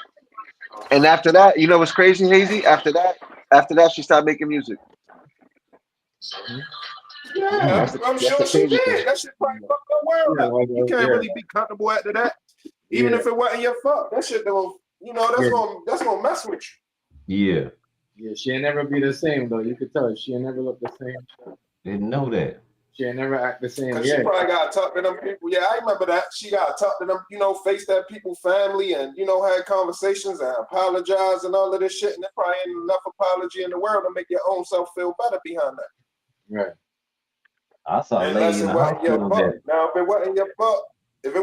And after that, you know what's crazy, Hazy? After that, she stopped making music. Yeah, I'm That's sure the she crazy thing. did. That shit probably fucked the world up. You can't really be comfortable after that. Even if it wasn't your fault, that shit don't. You know, that's gonna mess with you. Yeah. Yeah, she ain't never be the same though. You could tell she ain't never look the same. Didn't know that. She ain't never act the same. Cause Yeah. she probably gotta talk to them people. Yeah, I remember that. She gotta talk to them, you know, face that people family and, you know, had conversations and apologize and all of this shit. And there probably ain't enough apology in the world to make your own self feel better behind that. Right. I saw a Unless lady in it the wasn't your hospital fault. that Now, if it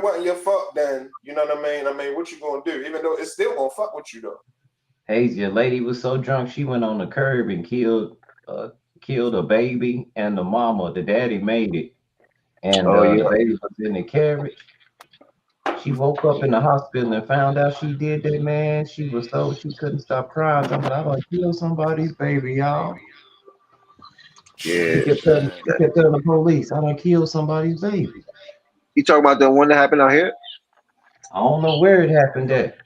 wasn't your fault, then you know what I mean, what you gonna do? Even though it's still gonna fuck with you though. Hazy, a lady was so drunk she went on the curb and killed a baby and the mama. The daddy made it, and Oh the yeah. baby was in the carriage. She woke up in the hospital and found out she did that, man. She was so she couldn't stop crying. Talking about, I done killed somebody's baby, y'all. Yeah. She kept telling the police, I done killed somebody's baby. You talking about the one that happened out here? I don't know where it happened at.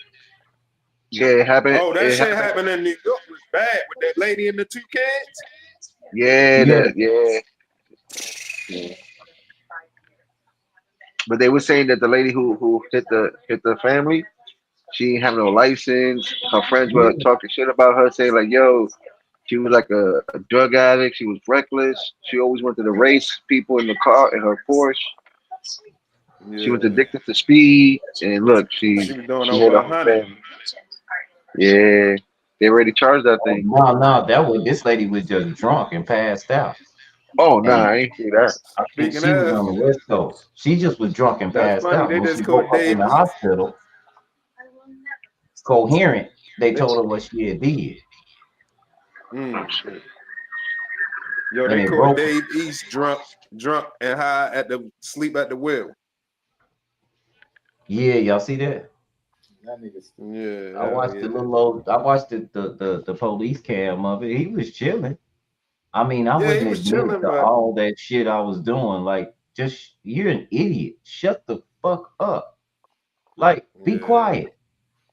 Yeah, it happened. Oh, that It shit happened. happened in New York was bad with that lady and the 2 kids. Yeah, Yeah. yeah. But they were saying that the lady who hit the family, she didn't have no license. Her friends were Yeah. talking shit about her, saying like, "Yo, she was like a drug addict. She was reckless. She always wanted to race people in the car in her Porsche. She was Yeah. addicted to speed. And look, She she was doing hit over her whole 100. family. Yeah, they already charged that Oh, thing. no, this lady was just drunk and passed out. Oh nah, And I ain't see that. I think Speaking she was of, on the West Coast. She just was drunk and that's passed funny. out. They When she just woke called up in Dave the East. hospital, coherent, they They, told her what she had did. yo, And they it called broke her. Dave East drunk and high at the sleep at the wheel. Yeah, y'all see that? That nigga's Yeah, I hell watched yeah. I watched the police cam of it. He was chilling. I mean, I Yeah, he wouldn't was admit chilling, to but all that shit I was doing. Like, just you're an idiot. Shut the fuck up. Like, be yeah, quiet.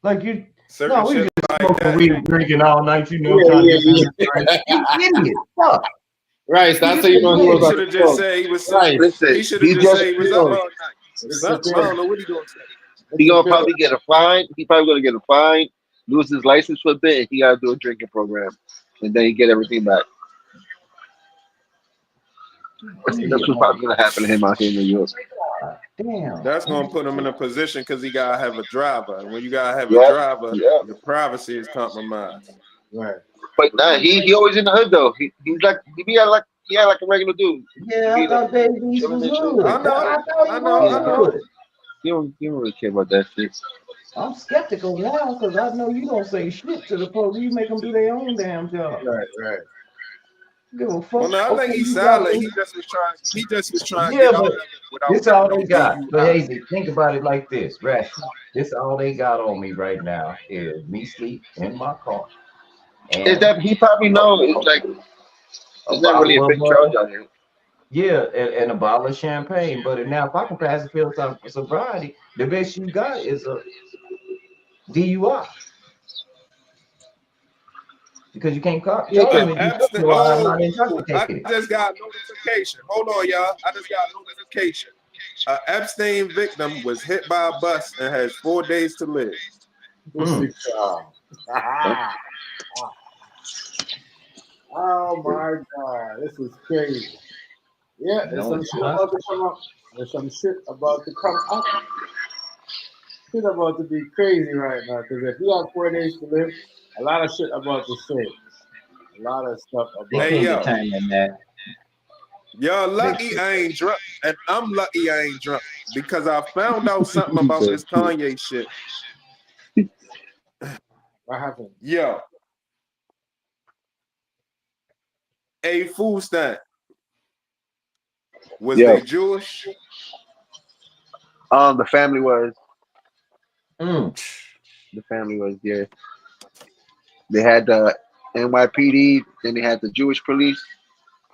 Like you certain no, we shit just like smoking that. weed and drinking all night, you know, yeah, trying to yeah, get down the yeah. drink. You idiot. Fuck. Right, so You that's just how you know he He was admit on should it. have the just show. said he was. Right. Listen, He should have he just just said he was up Yo, all night. Mr. Something. I Bill, don't know what he gonna say. he Mr. gonna Bill. probably get a fine. He probably gonna get a fine, lose his license for a bit, and he gotta do a drinking program, and then he get everything back. That's Idiot, what's man. probably gonna happen to him out here in New York. Damn. That's gonna put him in a position because he gotta have a driver, and when you gotta have a Yep, driver, yep. your privacy is compromised. Right. But nah, he always in the hood though. He's like he had like a regular dude. He Yeah, I be like thought Dave East chilling was and shit. I hood. know, I thought he I know, was I Yeah, know. hood. he don't really care about that shit. I'm skeptical now because I know you don't say shit to the police. You make them do their own damn job. Right, right. Give a Well, fuck. no, I Okay, think he's you got silent. me. He just was trying. He just was trying to Yeah, get out but of it without this getting all no they got. But DUI. Hazy, think about it like this, rational. This all they got on me right now is me sleep in my car Is and that he probably know it's like a it's not really a bottle big of charge out here. yeah, and a bottle of champagne. But now if I can pass the field of sobriety, the best you got is a DUI because you can't charge me Epstein. DUI. I'm not I intoxicated. just got a notification. Hold on, y'all. I just got a notification. An Epstein victim was hit by a bus and has 4 days to live. Hmm. Oh my God, this is crazy. Yeah, there's No, some it's shit not. about to come up. There's some shit about to come up. Shit about to be crazy right now. Because if you have 4 days to live, a lot of shit about to say. A lot of stuff They about. Hey, can't yo. determine that. Y'all They lucky I ain't drunk. And I'm lucky I ain't drunk. Because I found out something about this Kanye shit. What happened? Yo. A food stand. Was Yeah. they Jewish? The family was Mm. the family was yeah. They had NYPD. Then they had the Jewish police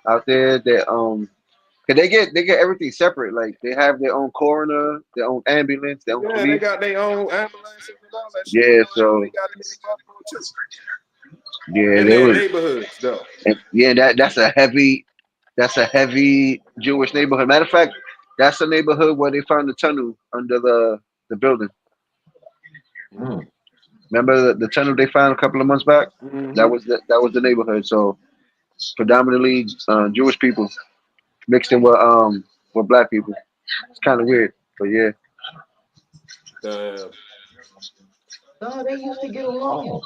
out there. That 'cause they get everything separate. Like they have their own coroner, their own ambulance, their own Yeah, they police. got their own ambulances and all that shit. Yeah, That's what so they got in Buffalo too. yeah, In they their was. neighborhoods though. And yeah, that's a heavy Jewish neighborhood. Matter of fact, that's the neighborhood where they found the tunnel under the building. Mm. Remember the tunnel they found a couple of months back? That Mm-hmm. was the neighborhood. So predominantly Jewish people mixed in with black people. It's kind of weird, but yeah. Damn. No, they used to get along.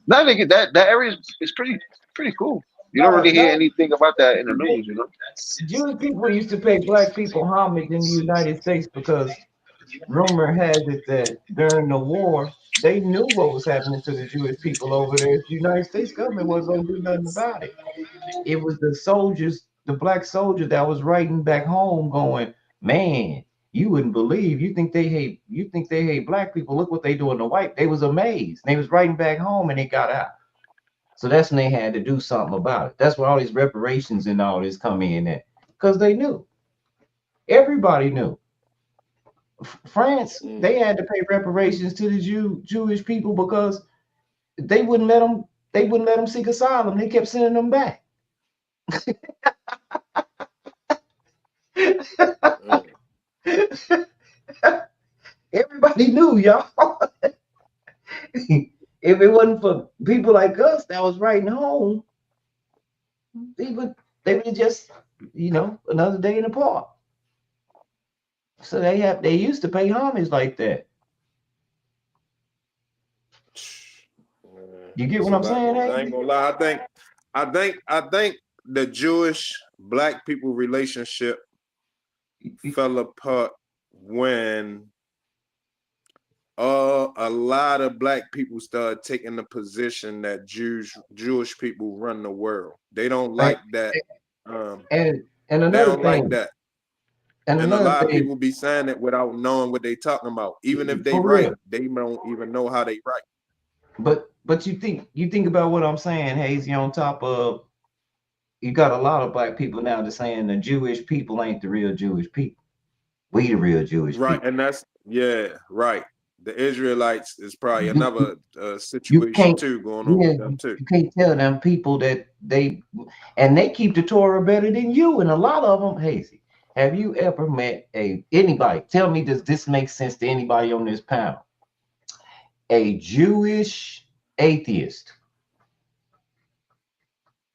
Now they get that area is pretty cool. You don't No, really hear no, anything about that in the news, you know. Jewish people used to pay black people homage in the United States because rumor has it that during the war they knew what was happening to the Jewish people over there. The United States government wasn't gonna do nothing about it. It was the soldiers, the black soldier that was writing back home, going, "Man, you wouldn't believe. You think they hate black people. Look what they doing to white." They was amazed. They was writing back home, and they got out. So that's when they had to do something about it. That's where all these reparations and all this come in at, because they knew. Everybody knew. France, they had to pay reparations to the Jewish people because they wouldn't let them. They wouldn't let them seek asylum. They kept sending them back. Everybody knew, y'all. If it wasn't for people like us that was writing home, they would just, another day in the park. So they used to pay homage like that. You get It's what a I'm lot saying? going. I Hey? ain't gonna lie. I think the Jewish black people relationship fell apart when a lot of black people started taking the position that Jewish people run the world. They don't And like that. and They another don't like thing, that. And a lot of people be saying it without knowing what they talking about. Even if they for right, real. they don't even know how they right. But you think about what I'm saying, Hazy. On top of, you got a lot of black people now that's saying the Jewish people ain't the real Jewish people. We the real Jewish Right, people. and that's right. The Israelites is probably You, another you situation can't, too going on yeah, with them too. you can't tell them people that they keep the Torah better than you, and a lot of them, Hazy. Have you ever met anybody? Tell me, does this make sense to anybody on this panel? A Jewish atheist.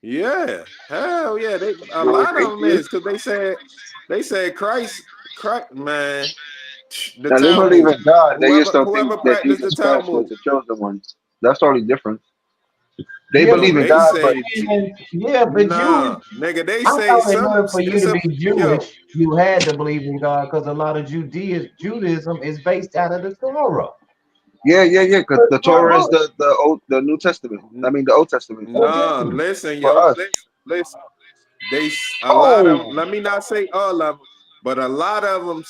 Yeah, hell yeah. A Jewish lot of them atheists. is because they said Christ, man. The Now they believe Talmud. in God. They just don't think Whoever that practiced the Jesus Christ was Talmud. the chosen one. That's totally different. They Yeah, No, believe in but they God, but say yeah, but Jewish. nah, nigga. They I say thought in some. order for you It's to a be yo. Jewish, you had to believe in God, because a lot of Judaism is based out of the Torah. yeah. Because The the Torah Torah is book. the New Testament. I mean the Old Testament Nah, Okay. listen, for yo, us. listen. A lot of them. Oh, Let me not say all of them, but a lot of them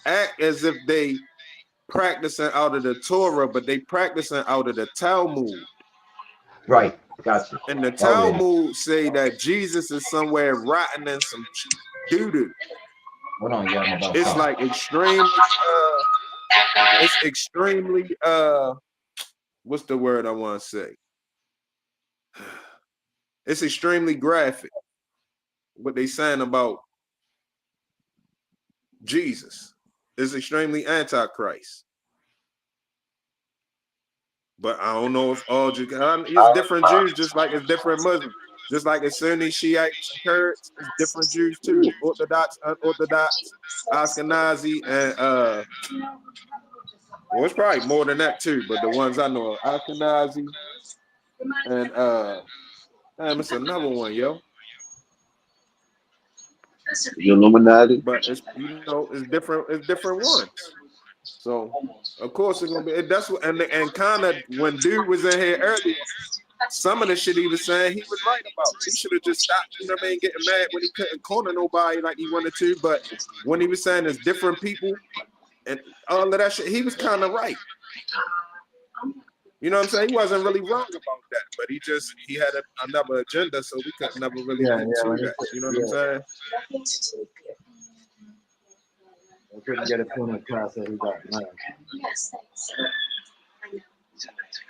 act as if they practicing out of the Torah, but they practicing out of the Talmud. right. Gotcha. And the Already. Talmud say that Jesus is somewhere rotting in some doo doo. Hold on, yeah, I'm about to It's call. like extremely what's the word I want to say? It's extremely graphic what they saying about Jesus. It's extremely antichrist. But I don't know if all Jews, it's different Jews, just like it's different Muslims. Just like it's Sunni, Shiites, and Kurds, it's different Jews too. Orthodox, unorthodox, Ashkenazi, and well, it's probably more than that too, but the ones I know are Ashkenazi and damn, it's another one, yo. The Illuminati. But it's different ones. So of course it's gonna be that's what and kind of when dude was in here earlier, some of the shit he was saying he was right about. He should have just stopped, you know what I mean, getting mad when he couldn't corner nobody like he wanted to. But when he was saying there's different people and all of that shit, he was kind of right. You know what I'm saying? He wasn't really wrong about that, but he had another agenda, so we could never really get to that. You know what I'm saying? I couldn't get a phone across, so he got mad.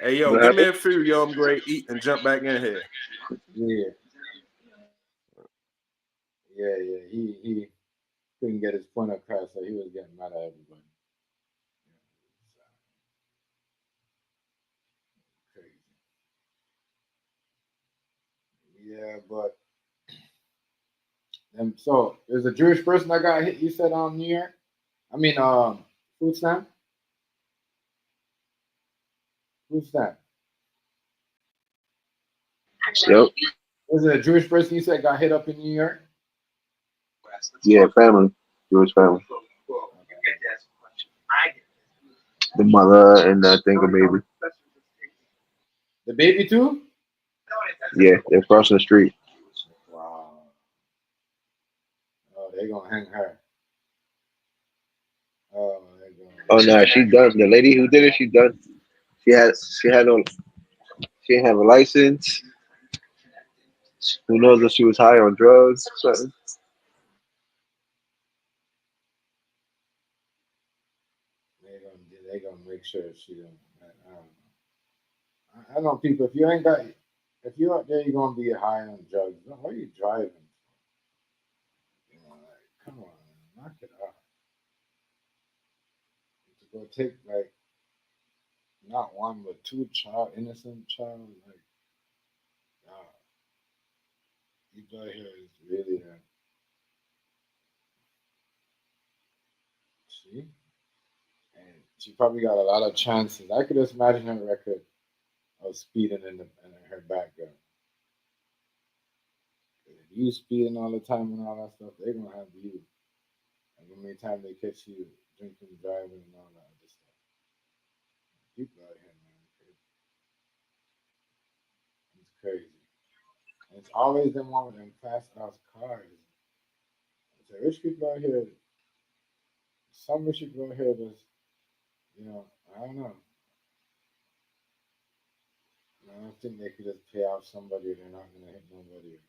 Hey, yo, give me a few, yo. I'm great. Eat and jump back in here. Yeah. He couldn't get his point across, so he was getting mad at everybody. Crazy. Yeah, but so there's a Jewish person that got hit. You said on New York. I mean, food stamp. Food stamp. Yep. Was it a Jewish person you said got hit up in New York? Yeah, family. Jewish family. The mother and I think a baby. The baby too? Yeah, they're crossing the street. Wow. Oh, they gonna hang her. Oh, they gonna. Oh no, she done. The lady who did it, she done. She didn't have a license. Who knows if she was high on drugs? Something. They gonna make sure she don't. I don't know. I know people. If you're out there, you're gonna be high on drugs. Why are you driving? You know, like, come on, knock it off. To go take like not one but two innocent child, like, people out here is really see, and she probably got a lot of chances. I could just imagine her record of speeding in her background. If you speeding all the time and all that stuff, they're gonna have you. And how many times they catch you drinking, driving, and all that other stuff. People out here, man, it's crazy. And it's always them one with them fast ass cars. So rich people out here, some rich people out here just, I don't know. I don't think they could just pay off somebody. They're not gonna hit nobody.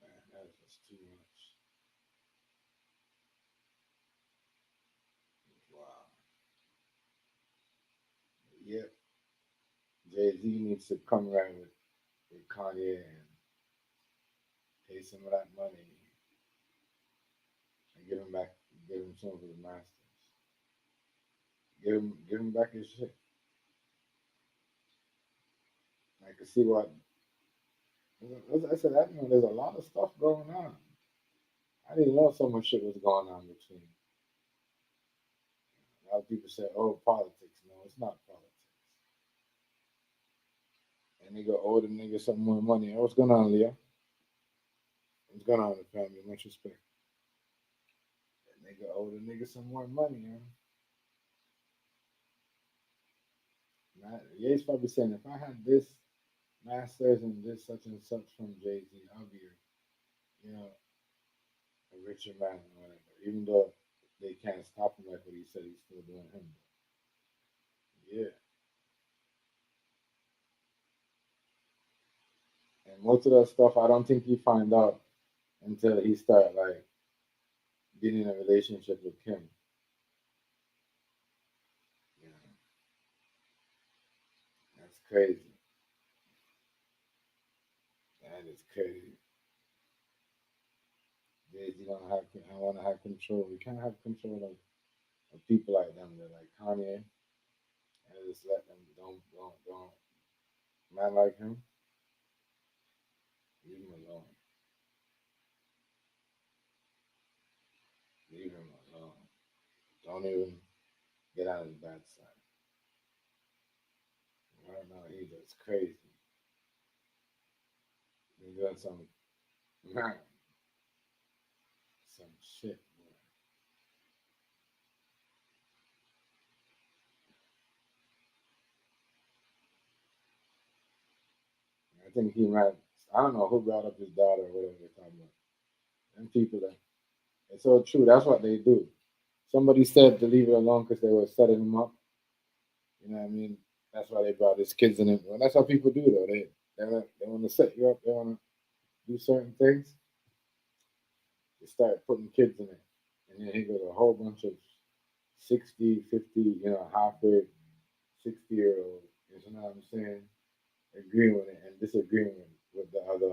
Man, that's just too much. Wow. Yep. Jay Z needs to come around with Kanye and pay some of that money and give him some of his masters. Give him back his shit. I can see what. As I said, there's a lot of stuff going on. I didn't know so much shit was going on between. A lot of people say, "Oh, politics." No, it's not politics. And nigga owe the nigga some more money. Hey, what's going on, Leah? What's going on in the family? Much respect. That nigga owe the nigga some more money, man. Ye's probably saying, if I had this masters and this such and such from Jay Z, I'll be, you know, a richer man or whatever. Even though they can't stop him like what he said, he's still doing him. Yeah. And most of that stuff, I don't think he find out until he start like getting in a relationship with Kim. You know, that's crazy. That is crazy. Jay Z don't have. I want to have control. We can't have control of people like them. They're like Kanye, and just let them. Don't. Man like him, leave him alone. Leave him alone. Don't even get on his bad side. Right now, he's just crazy. He's doing man, some shit, boy. I think he might. I don't know who brought up his daughter or whatever they're talking about. Them people that it's so true. That's what they do. Somebody said to leave it alone because they were setting him up. You know what I mean? That's why they brought his kids in it. Well, that's how people do though. They want to set you up. They want to do certain things. They start putting kids in it, and then he got a whole bunch of 60, 50, halfway 60-year-olds. You know what I'm saying? Agreeing with it and disagreeing with the other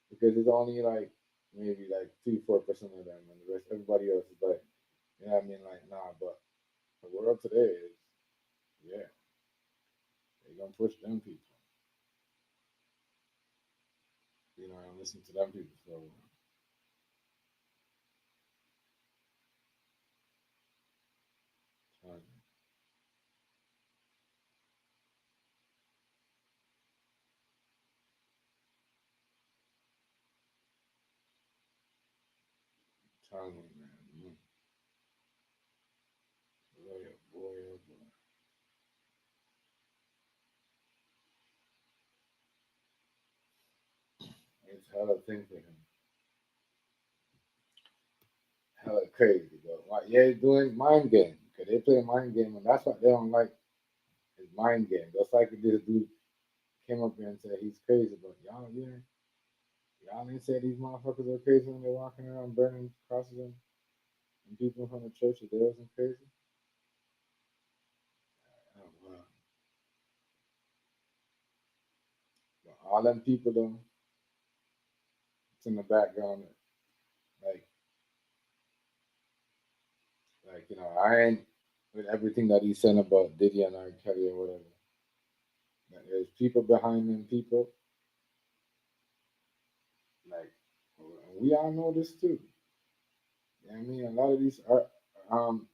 because it's only like maybe like 3-4% of them, and the rest everybody else is like, you know what I mean? Like nah, but the world today is yeah, they gonna push them people, and listen to them people. So um, telling you, man, boy, oh boy, oh boy, it's hella thing for him, hella crazy, but what yeah, doing mind game because they play mind game, and that's what they don't like is mind game. Just like this dude came up here and said he's crazy, but y'all ain't say these motherfuckers are crazy when they're walking around burning crosses and people from the church that they wasn't crazy. Oh, wow. But all them people though, it's in the background, like I ain't with everything that he said about Diddy and R. Kelly or whatever. Like, there's people behind them people, like we all know this too. You know what I mean? A lot of these are, um,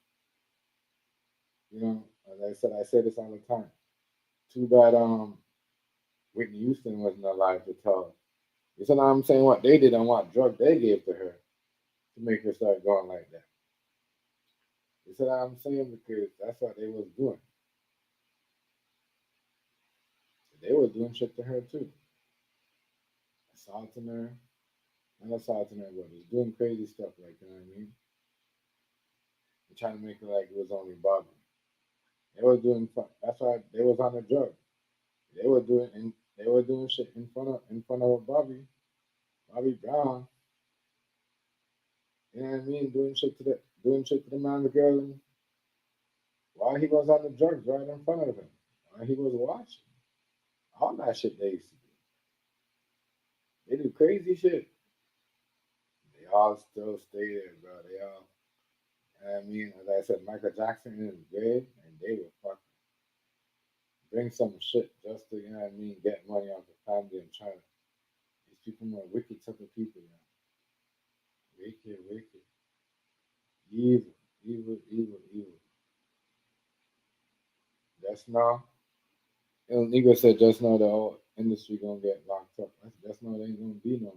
as I say this all the time. Too bad, Whitney Houston wasn't alive to tell. You see what I'm saying? What they did and what drug they gave to her to make her start going like that. You see what I'm saying? Because that's what they was doing. They was doing shit to her too, assaulting her, not assaulting her, but just doing crazy stuff. Like you know what I mean? And trying to make it like it was only Bobby. They were doing. That's why they was on the drug. They were doing and they were doing shit in front of Bobby Brown. You know what I mean? Doing shit to the man, the girl, and while he was on the drugs right in front of him, while he was watching. All that shit they used to do. They do crazy shit. They all still stay there, bro. They all, I mean, as I said, Michael Jackson in his grave, and they would fucking bring some shit just to, get money off the family and try to. These people are wicked type of people, Wicked, wicked. Evil, evil, evil, evil. Just now, El Negro said just now the whole industry gonna get locked up. Just now there ain't gonna be no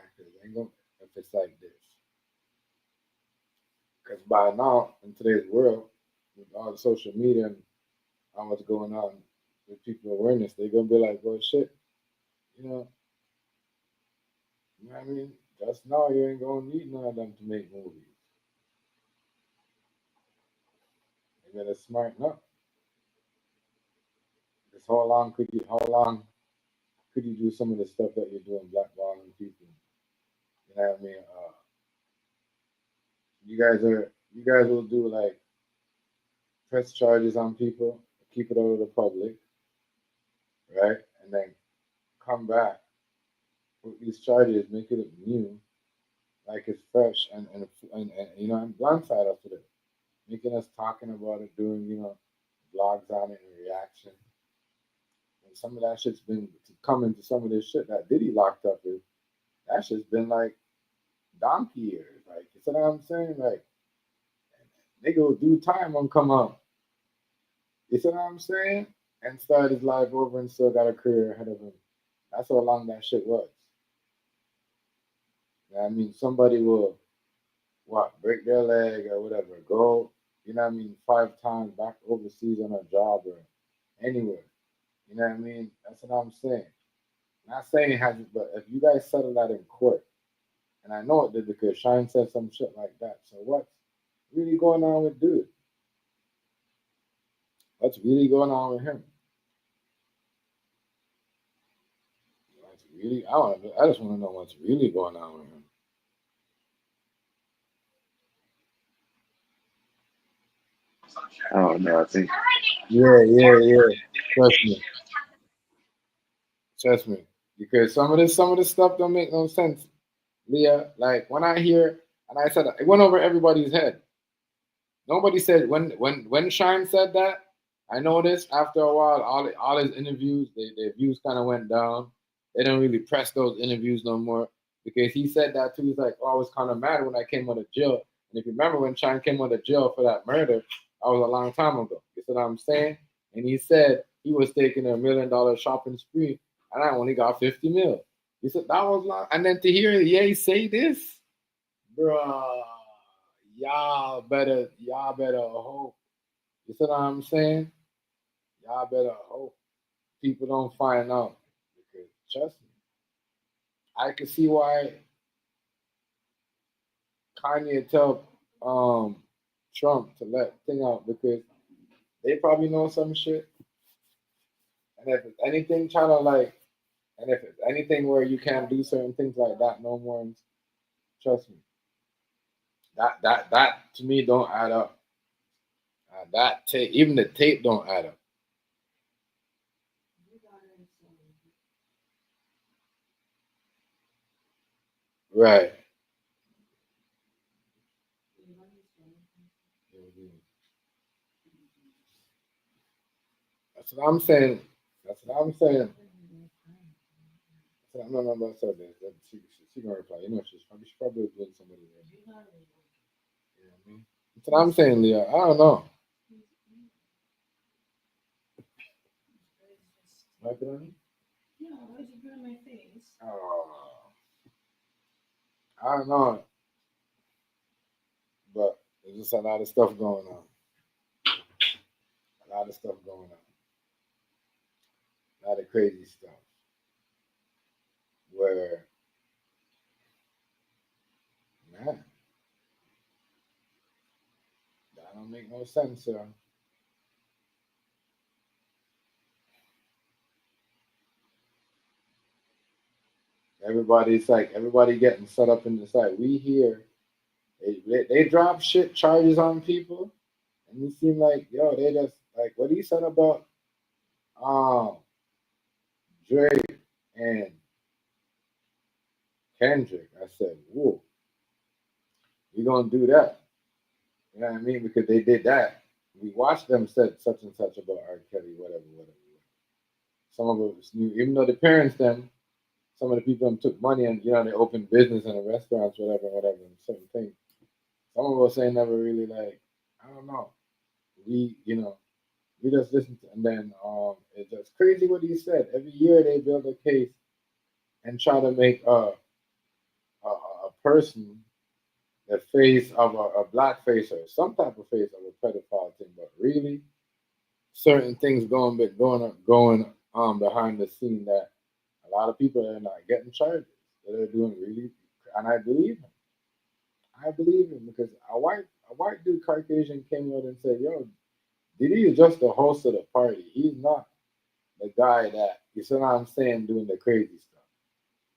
actors. Ain't gonna if it's like this. Because by now, in today's world, with all the social media and what's going on with people awareness, they're gonna be like, well, shit, you know, you know what I mean? Just now, you ain't gonna need none of them to make movies. You better smarten up. Because how long could you do some of the stuff that you're doing, blackballing people? You know what I mean? You guys will do like press charges on people, keep it out of the public, right? And then come back with these charges, make it look new, like it's fresh, and blindside us with it, making us talking about it, doing blogs on it and reaction. And some of that shit's been coming to some of this shit that Diddy locked up with. That shit's been like donkey years. Like you see what I'm saying? Like nigga will do time and come out. You see what I'm saying? And start his life over and still got a career ahead of him. That's how long that shit was. I mean, somebody will break their leg or whatever, go, 5 times back overseas on a job or anywhere. You know what I mean? That's what I'm saying. Not saying it hasn't, but if you guys settle that in court, and I know it did because Shine said some shit like that. So what's really going on with dude? What's really going on with him? What's really? I just want to know what's really going on with him. Oh no, I think. Yeah. Trust me. Trust me. Because some of this stuff don't make no sense, Leah. Like when I hear, and I said it went over everybody's head. Nobody said when Shine said that. I noticed after a while, all his interviews, their views kind of went down. They don't really press those interviews no more because he said that too. He's like, oh, I was kind of mad when I came out of jail. And if you remember when Shine came out of jail for that murder, that was a long time ago. You see what I'm saying? And he said he was taking $1 million shopping spree, and I only got 50 mil. He said that was long. And then to hear Ye say this, bruh, y'all better hope. You see what I'm saying? Y'all better hope people don't find out. Because trust me, I can see why Kanye tell Trump to let thing out because they probably know some shit. And if it's anything trying to like, and if it's anything where you can't do certain things like that no more, trust me, that to me don't add up. That tape, even the tape, don't add up. Right. That's what I'm saying. That's what I'm saying. No, I said that. She gonna reply. You know, she's probably doing somebody there. You know what I mean? That's what I'm saying, Leah. I don't know. Wipe it on you? No, why'd you put on my face? Oh, I don't know. But there's just a lot of stuff going on. A lot of stuff going on. A lot of crazy stuff. Where, man, that don't make no sense, sir. Everybody getting set up in the side. We here, they drop shit charges on people, and it seem like yo, they just like what he said about um Drake and Kendrick. I said, whoa, you gonna do that? You know what I mean? Because they did that. We watched them said such and such about R. Kelly, whatever. Some of it was new, even though the parents them, some of the people them took money and they opened business in the restaurants, whatever, and certain things. Some of us ain't never really like, I don't know. We just listen to, and then it's just crazy what he said. Every year they build a case and try to make a person the face of a black face or some type of face of a pedophile thing, but really certain things going on behind the scene that a lot of people are not getting charges. That are doing really, and I believe him. I believe him because a white dude Caucasian came out and said, "Yo, Diddy is just the host of the party. He's not the guy that you see what I'm saying doing the crazy stuff.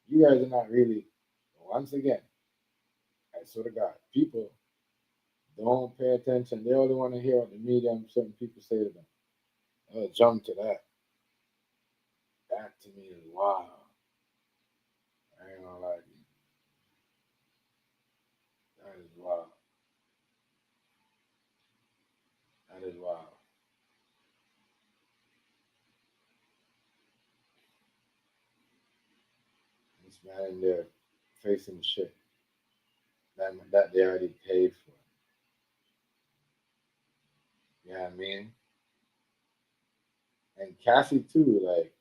You guys are not really." Once again, I swear to God, people don't pay attention. They only want to hear what the media and certain people say to them. They'll jump to that. That to me is wild. I ain't gonna lie to you. That is wild. That is wild. This man in there facing shit that they already paid for. You know what I mean? And Cassie too, like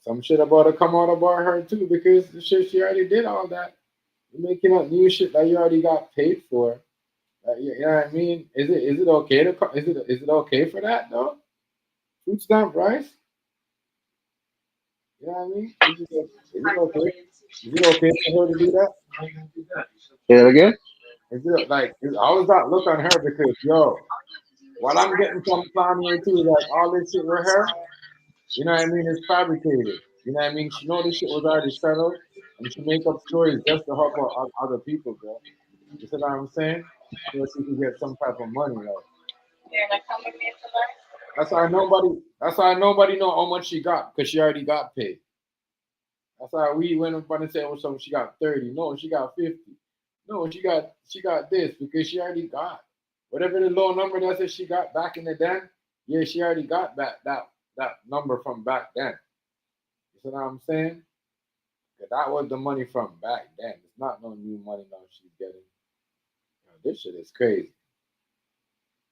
some shit about to come out about her too, because the shit she already did all that. You're making up new shit that you already got paid for. You know what I mean? Is it okay is it okay for that though? Food stamp rice? You know what I mean? Is it okay? Is it okay for her to do that? Say that again. Is it like I always got look on her because yo, what I'm getting from Kanye too, like all this shit with her, you know what I mean, is fabricated. You know what I mean? She know this shit was already settled, and she make up stories just to help out other people, bro. You see what I'm saying? So she can get some type of money, like. That's why nobody. That's why nobody know how much she got because she already got paid. That's why we went up and said, "Oh, so she got 30." No, she got 50. No, she got this because she already got whatever the low number that she got back in the then. Yeah, she already got that number from back then. You see what I'm saying? 'Cause that was the money from back then. It's not no new money now she's getting. You know, this shit is crazy.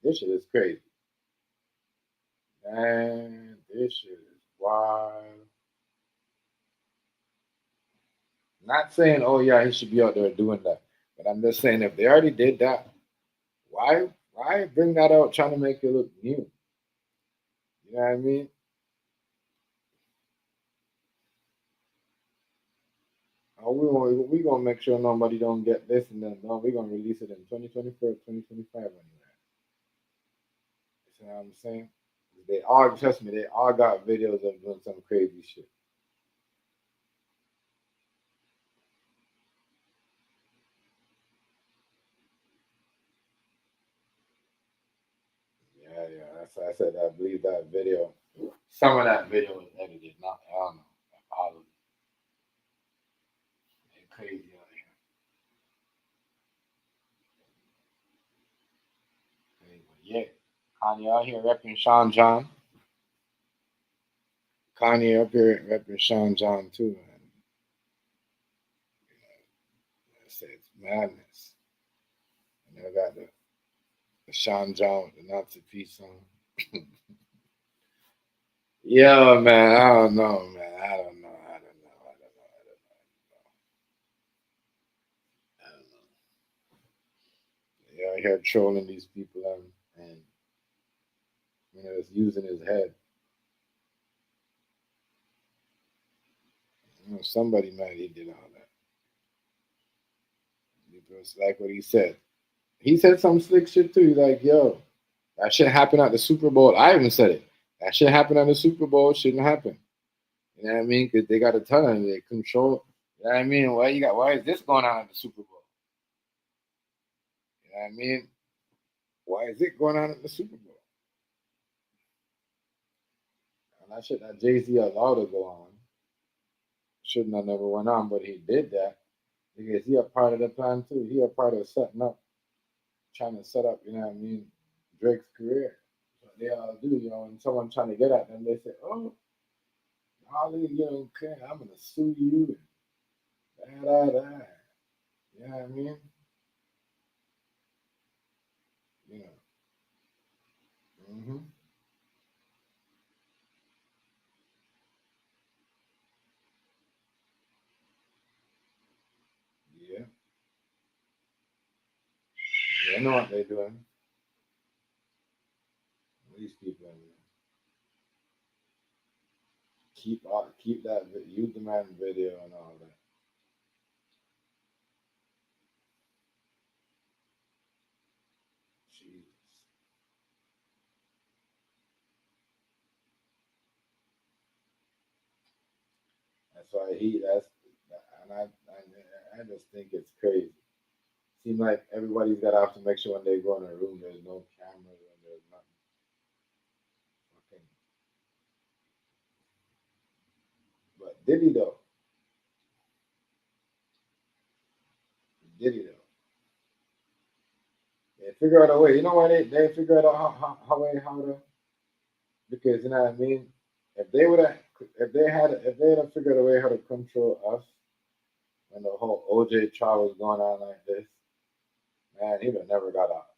This shit is crazy. Man, this shit is wild. Not saying, oh yeah, he should be out there doing that. But I'm just saying if they already did that, why bring that out trying to make it look new? You know what I mean? Oh, we gonna make sure nobody don't get this and then no, we gonna release it in 2024, 2025 anyway. You see what I'm saying? They all trust me, they all got videos of doing some crazy shit. Yeah, yeah. That's why I said I believe that video. Some of that video was edited, not I don't know. All of it. They crazy out here. Crazy. But yeah. Kanye out here repping Sean John. Kanye up here repping Sean John too, man. I said it's madness. And I got the Sean John with the Nazi piece on. Yo, man, I don't know, man. I don't know. I don't know. I don't know. I don't know. I don't know. Yeah, out here trolling these people and it's using his head. Somebody mad he did all that. Because like what he said. He said some slick shit too. He's like, yo, that shit happened at the Super Bowl. I even said it. That shit happened at the Super Bowl. It shouldn't happen. You know what I mean? Because they got to tell him they control. You know what I mean? Why is this going on at the Super Bowl? You know what I mean? Why is it going on at the Super Bowl? And that shit that Jay Z allowed to go on shouldn't have never went on, but he did that because he a part of the plan too. He a part of setting up, trying to set up. You know what I mean? Drake's career. What they all do, and someone trying to get at them, they say, "Oh, Ali, okay, I'm gonna sue you." And da da da. You know what I mean? You know. Hmm. Yeah. They know what they're doing. These people, keep that use the man video and all that. Jesus. That's why and I just think it's crazy. Seems like everybody's got to have to make sure when they go in a room, there's no cameras and there's nothing. Okay. But did he though? They figure out a way. You know why they figure out how to because you know what I mean. If they would have, if they had figured a way how to control us when the whole OJ trial was going on like this, man, he'd have never got out.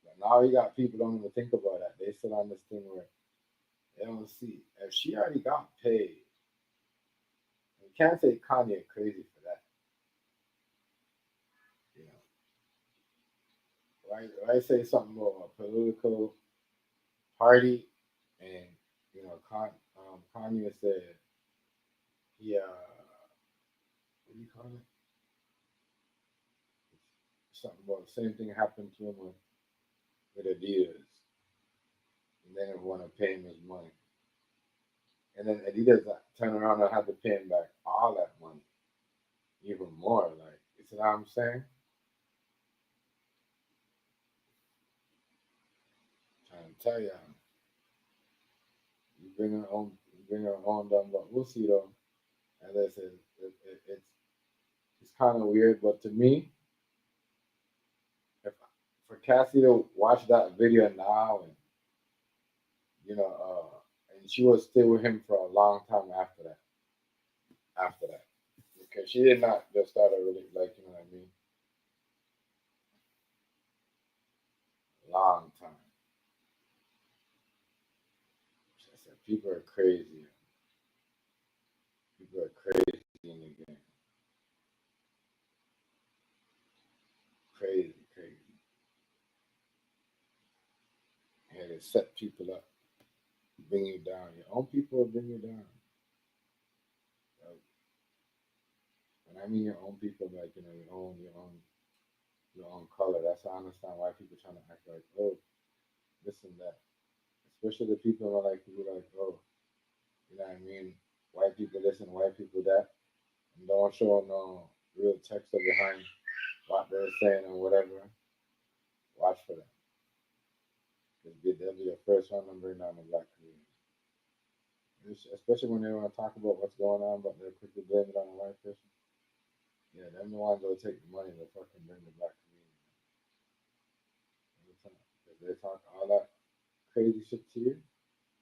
But now you got people don't even think about that. They sit on this thing where they don't see if she already got paid. You can't say Kanye crazy for that. You know, why say something about a political party and Kanye said he what do you call it? Something about the same thing happened to him with Adidas. and then they want to pay him his money. And then Adidas turn around and have to pay him back all that money, even more. Like, you see what I'm saying? Trying to tell y'all, you bring her on down, but we'll see though. As I said, it's kind of weird, but to me, if for Cassie to watch that video now, and you know, and she was still with him for a long time after that. After that, because she did not just start a really, like, you know what I mean, long time. I said people are crazy. People are crazy in the game. Crazy, crazy. And they set people up, bring you down. Your own people will bring you down. Like, when I mean your own people, like, you know, your own color. That's how I understand why people trying to act like, oh, this and that. Especially the people who are like, people like, oh, you know what I mean? White people this and white people that, and don't show no real text behind what they're saying or whatever. Watch for them. Because they'll be the first one to bring down the black community. Especially when they want to talk about what's going on, but they're quick to blame it on the white person. Yeah, them the ones that'll take the money to fucking bring the black community every time. Because they talk all that crazy shit to you.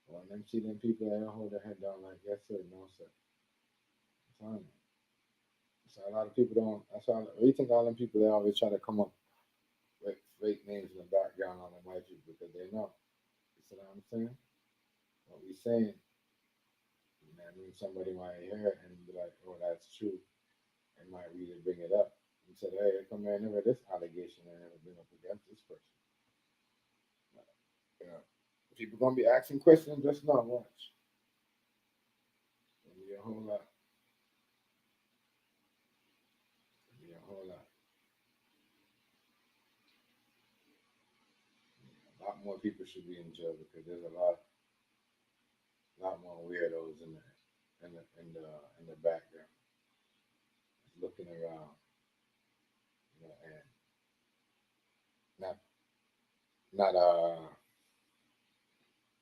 When them see them people, they don't hold their head down like, yes sir, no sir. I'm telling you. So a lot of people don't. That's why you think all them people, they always try to come up with fake names in the background on the white people because they know. You see what I'm saying? What we saying, you know, I mean, somebody might hear it and be like, "Oh, that's true," and might really bring it up and say, "Hey, come here, never this allegation I never been up against this person." But, you know, people gonna be asking questions. Just not watch. It'll be a whole lot. It'll be a whole lot. A lot more people should be in jail because there's lot more weirdos in the background, just looking around, you know, and not not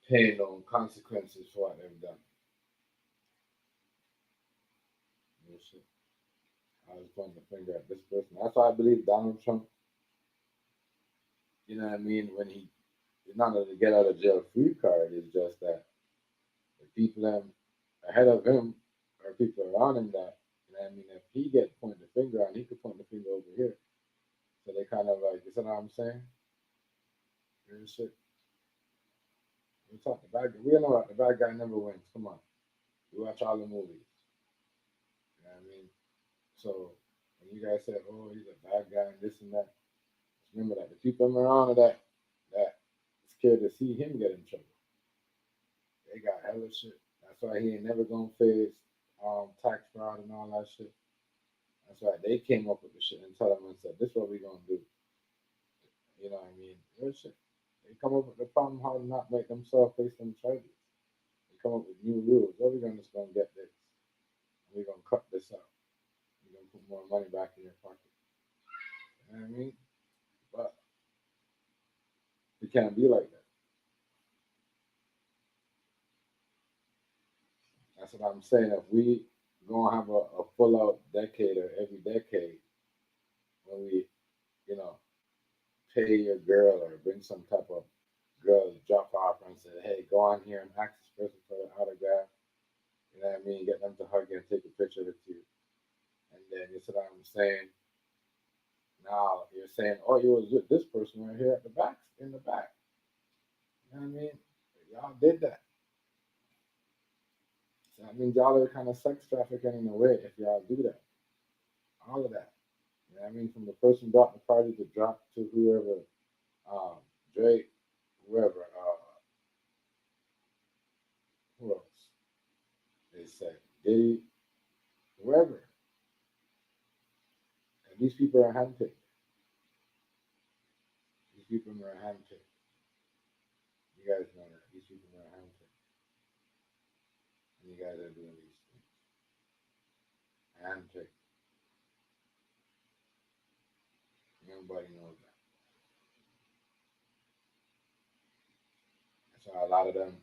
paying no consequences for what they've done. You know, shit. I was pointing the finger at this person. That's why I believe Donald Trump. You know what I mean? When he it's not a get out of jail free card, it's just that the people ahead of him or people around him that, you know what I mean, if he get pointed the finger on, he could point the finger over here. So they kind of like, you know what I'm saying? You know, shit. We talk the bad guy. We know that the bad guy never wins. Come on. You watch all the movies. You know what I mean? So when you guys say, oh, he's a bad guy and this and that, just remember that the people around that scared to see him get in trouble. They got hella shit. That's why he ain't never gonna face tax fraud and all that shit. That's why they came up with the shit and tell them and said, this is what we gonna do. You know what I mean? Real shit. They come up with the problem how to not make themselves face them charges. They come up with new rules. Oh, we're gonna just gonna get this. We're gonna cut this out. We're gonna put more money back in your pocket. You know what I mean? But it can't be like that. That's what I'm saying. If we gonna have a full out decade or every decade when we, you know, pay your girl or bring some type of girl to drop off and say, hey, go on here and ask this person for an autograph. You know what I mean? Get them to hug you and take a picture with you. And then you see what I'm saying? Now you're saying, oh, you was with this person right here at the back, in the back. You know what I mean? Y'all did that. So that means y'all are kind of sex trafficking in a way if y'all do that. All of that. You know what I mean? From the person brought the party to drop to whoever, um, Drake, whoever, who else? They say Diddy, whoever. And these people are handpicked. These people are handpicked. You guys know that. These You guys are doing these things. Handpicked. Everybody knows that. That's why a lot of them,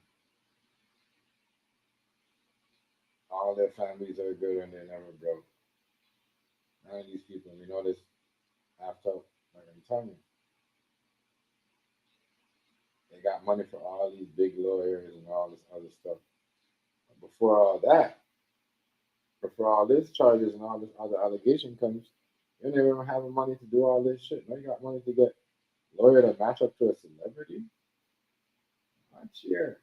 all their families are good and they're never broke. None of these people, you know this after, like I'm telling you, they got money for all these big lawyers and all this other stuff. But before all that, before all this charges and all this other allegation comes, you never even have the money to do all this shit. Now you got money to get lawyer to match up to a celebrity? Not here.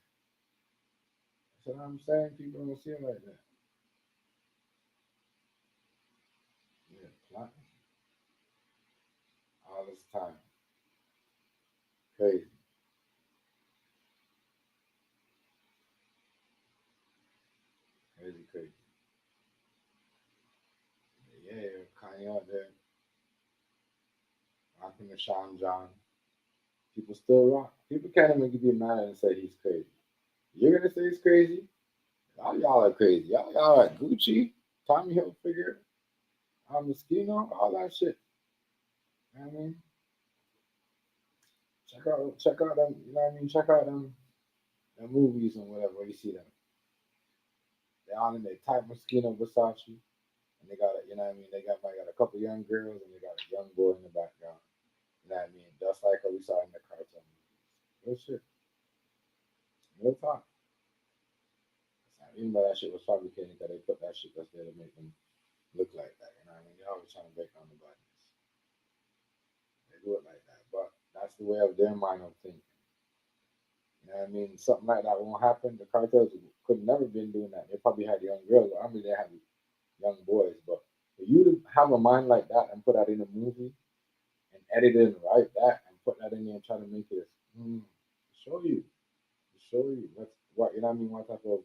That's what I'm saying. People don't see it like that. Yeah, plotting all this time. Crazy. Crazy, crazy. Yeah, Kanye out there rocking the Sean John. People still rock. People can't even get mad and say he's crazy. You're gonna say he's crazy? Y'all are crazy. Y'all are Gucci, Tommy Hilfiger, Moschino, all that shit. You know what I mean? Check out them, you know what I mean? Check out them movies and whatever where you see them. They all in their tight Moschino Versace. And they got you know what I mean? They got a couple young girls and they got a young boy in the background. You know what I mean? Just like what we saw in the cartoon movies. Real shit. Real talk. Even though that shit was fabricated, that they put that shit that's there to make them look like that. You know what I mean? They're always trying to break down the bodies. They do it like that. But that's the way of their mind of thinking. You know what I mean? Something like that won't happen. The cartels could never been doing that. They probably had young girls. I mean, they had young boys. But for you to have a mind like that and put that in a movie and edit it and write that and put that in there and try to make it show you. Show you what you know what I mean, what type of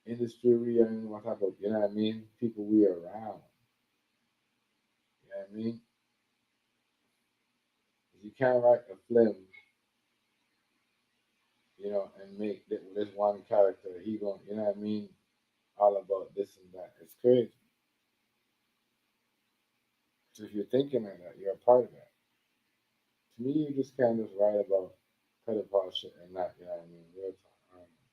industry we are in, what type of you know what I mean, people we are around. You know what I mean? You can't write a film, you know, and make this one character he going, you know what I mean, all about this and that. It's crazy. So if you're thinking like that, you're a part of that. To me, you just can't just write about pedophile shit and not, you know what I mean, real talk. I don't know.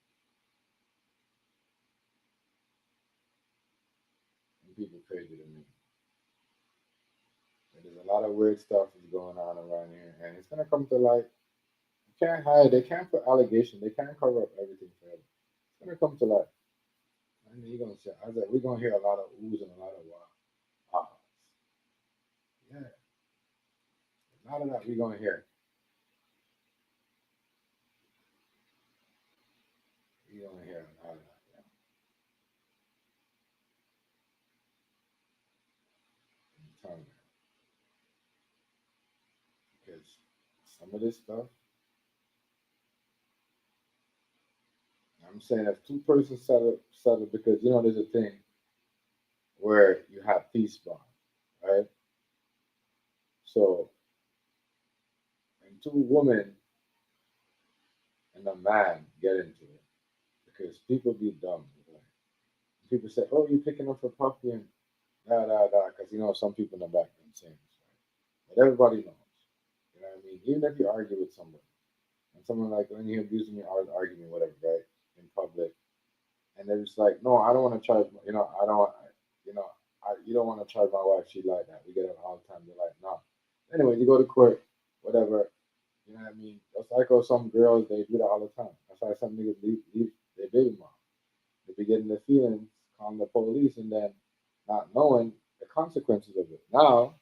And people crazy to me. But there's a lot of weird stuff is going on around here, and it's gonna come to light. You can't hide. They can't put allegations. They can't cover up everything forever. It's gonna come to light. And you're gonna say, I was like, we're gonna hear a lot of oohs and a lot of ahs. Yeah, a lot of that we're gonna hear. We're gonna hear a lot of that. Yeah. I'm telling you, because some of this stuff, I'm saying if two persons settle because you know there's a thing where you have peace bond, right? So and two women and a man get into it because people be dumb. Right? People say, "Oh, you're picking up for Puffy and da da da," because you know some people in the background saying this, right? But everybody knows. You know what I mean? Even if you argue with somebody and someone like when you're abusing me or arguing whatever, right, in public, and they're just like, "No, I don't want to charge. You know, I don't want. You know, you don't want to charge my wife. She like that. We get it all the time. They're like, no. Anyway, you go to court, whatever. You know what I mean? That's like some girls they do that all the time. That's why some niggas leave their baby mom. They be getting their feelings, calling the police, and then not knowing the consequences of it. Now,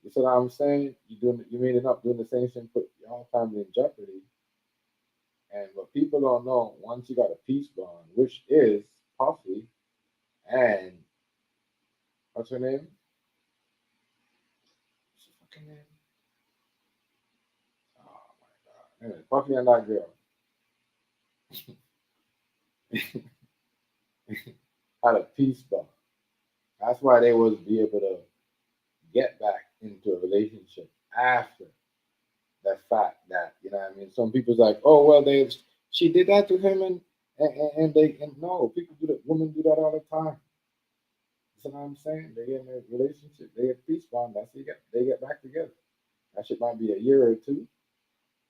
you see what I'm saying? You ended up doing the same thing, put your whole family in jeopardy. And what people don't know, once you got a peace bond, which is Puffy and what's her name? What's her fucking name? Oh my god. Anyway, Puffy and that girl had a peace bond. That's why they was be able to get back into a relationship after the fact that, you know what I mean? Some people's like, oh well she did that to him and And no, people do that. Women do that all the time. You know what I'm saying? They get in a relationship, they get peace bond. That's it. They get back together. That shit might be a year or two.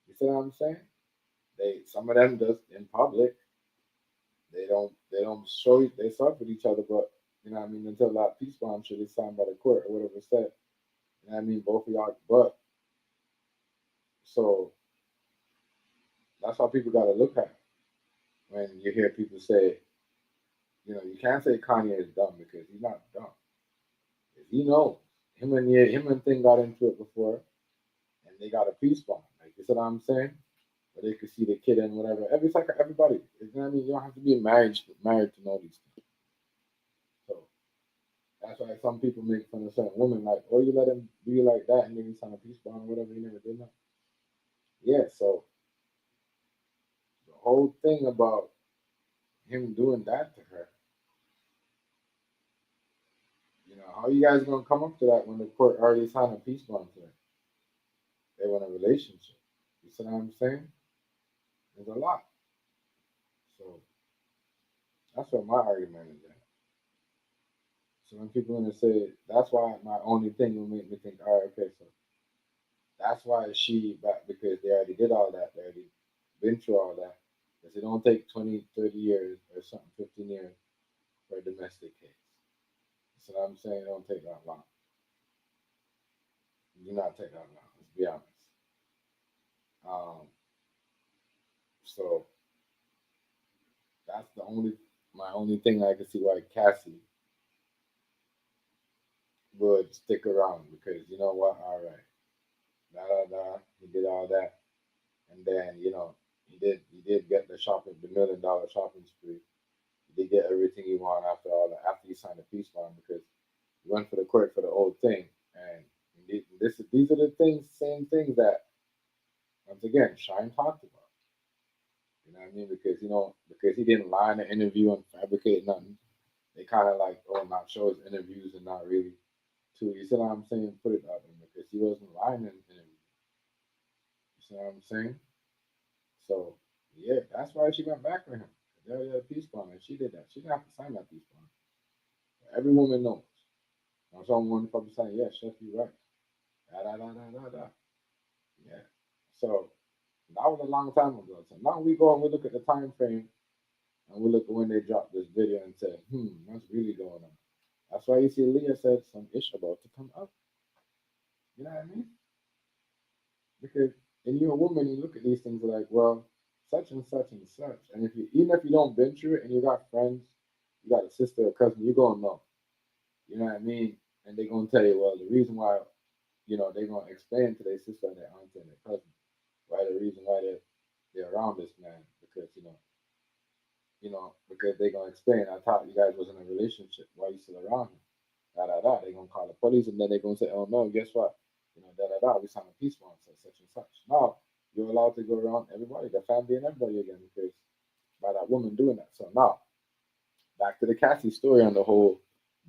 You see what I'm saying? Some of them just in public. They don't show you they start with each other, but you know what I mean until that peace bond shit is signed by the court or whatever said. You know what I mean? Both of y'all, but so that's how people got to look at it. When you hear people say, you can't say Kanye is dumb because he's not dumb. He knows him and Thing got into it before, and they got a peace bond. Like you see what I'm saying? Where they could see the kid and whatever. It's like everybody. You know what I mean? You don't have to be married to know these things. So that's why some people make fun of certain women, like, oh, you let him be like that and then he signed a peace bond or whatever. He never did that. Yeah. So the whole thing about him doing that to her, how you guys gonna come up to that when the court already signed a peace bond to her? They want a relationship. You see what I'm saying? There's a lot. So that's what my argument is at. So when people want to say that's why my only thing will make me think, all right, okay, so that's why she back because they already did all that, they already been through all that. Because it don't take 20, 30 years or something, 15 years for a domestic case. You see what I'm saying? It don't take that long. It do not take that long, let's be honest. Um, so that's my only thing I can see why Cassie would stick around because you know what? All right, da da da. He did all that, and then he did get the $1 million shopping spree. He did get everything he wanted after all that. After he signed the peace bond because he went for the court for the old thing, and these are the same things that once again Shine talked about. You know what I mean? Because he didn't lie in the interview and fabricate nothing. They kind of like not show his interviews and not really you see what I'm saying? Put it out there because he wasn't lying in the interview. You see what I'm saying? So yeah, that's why she went back for him. They already had a peace bond and she did that. She didn't have to sign that peace bond. Every woman knows. When someone probably saying, yeah, Chef, you right. Da da da da da da. Yeah. So that was a long time ago. So now we go and we look at the time frame and we look at when they dropped this video and say, what's really going on? That's why you see Leah said some ish about to come up. You know what I mean? Because when you're a woman, you look at these things like, well, such and such and such. And even if you don't been through it and you got friends, you got a sister or cousin, you're gonna know. You know what I mean? And they're gonna tell you, well, the reason why, they're gonna explain to their sister and their aunt and their cousin why the reason why they're around this man because because they're gonna explain. I thought you guys was in a relationship. Why you still around him? Da da da. They're gonna call the police and then they're gonna say, oh no, guess what? Da da da. We signed a peace bond, so such and such. Now you're allowed to go around everybody, the family and everybody again because by that woman doing that. So now back to the Cassie story on the whole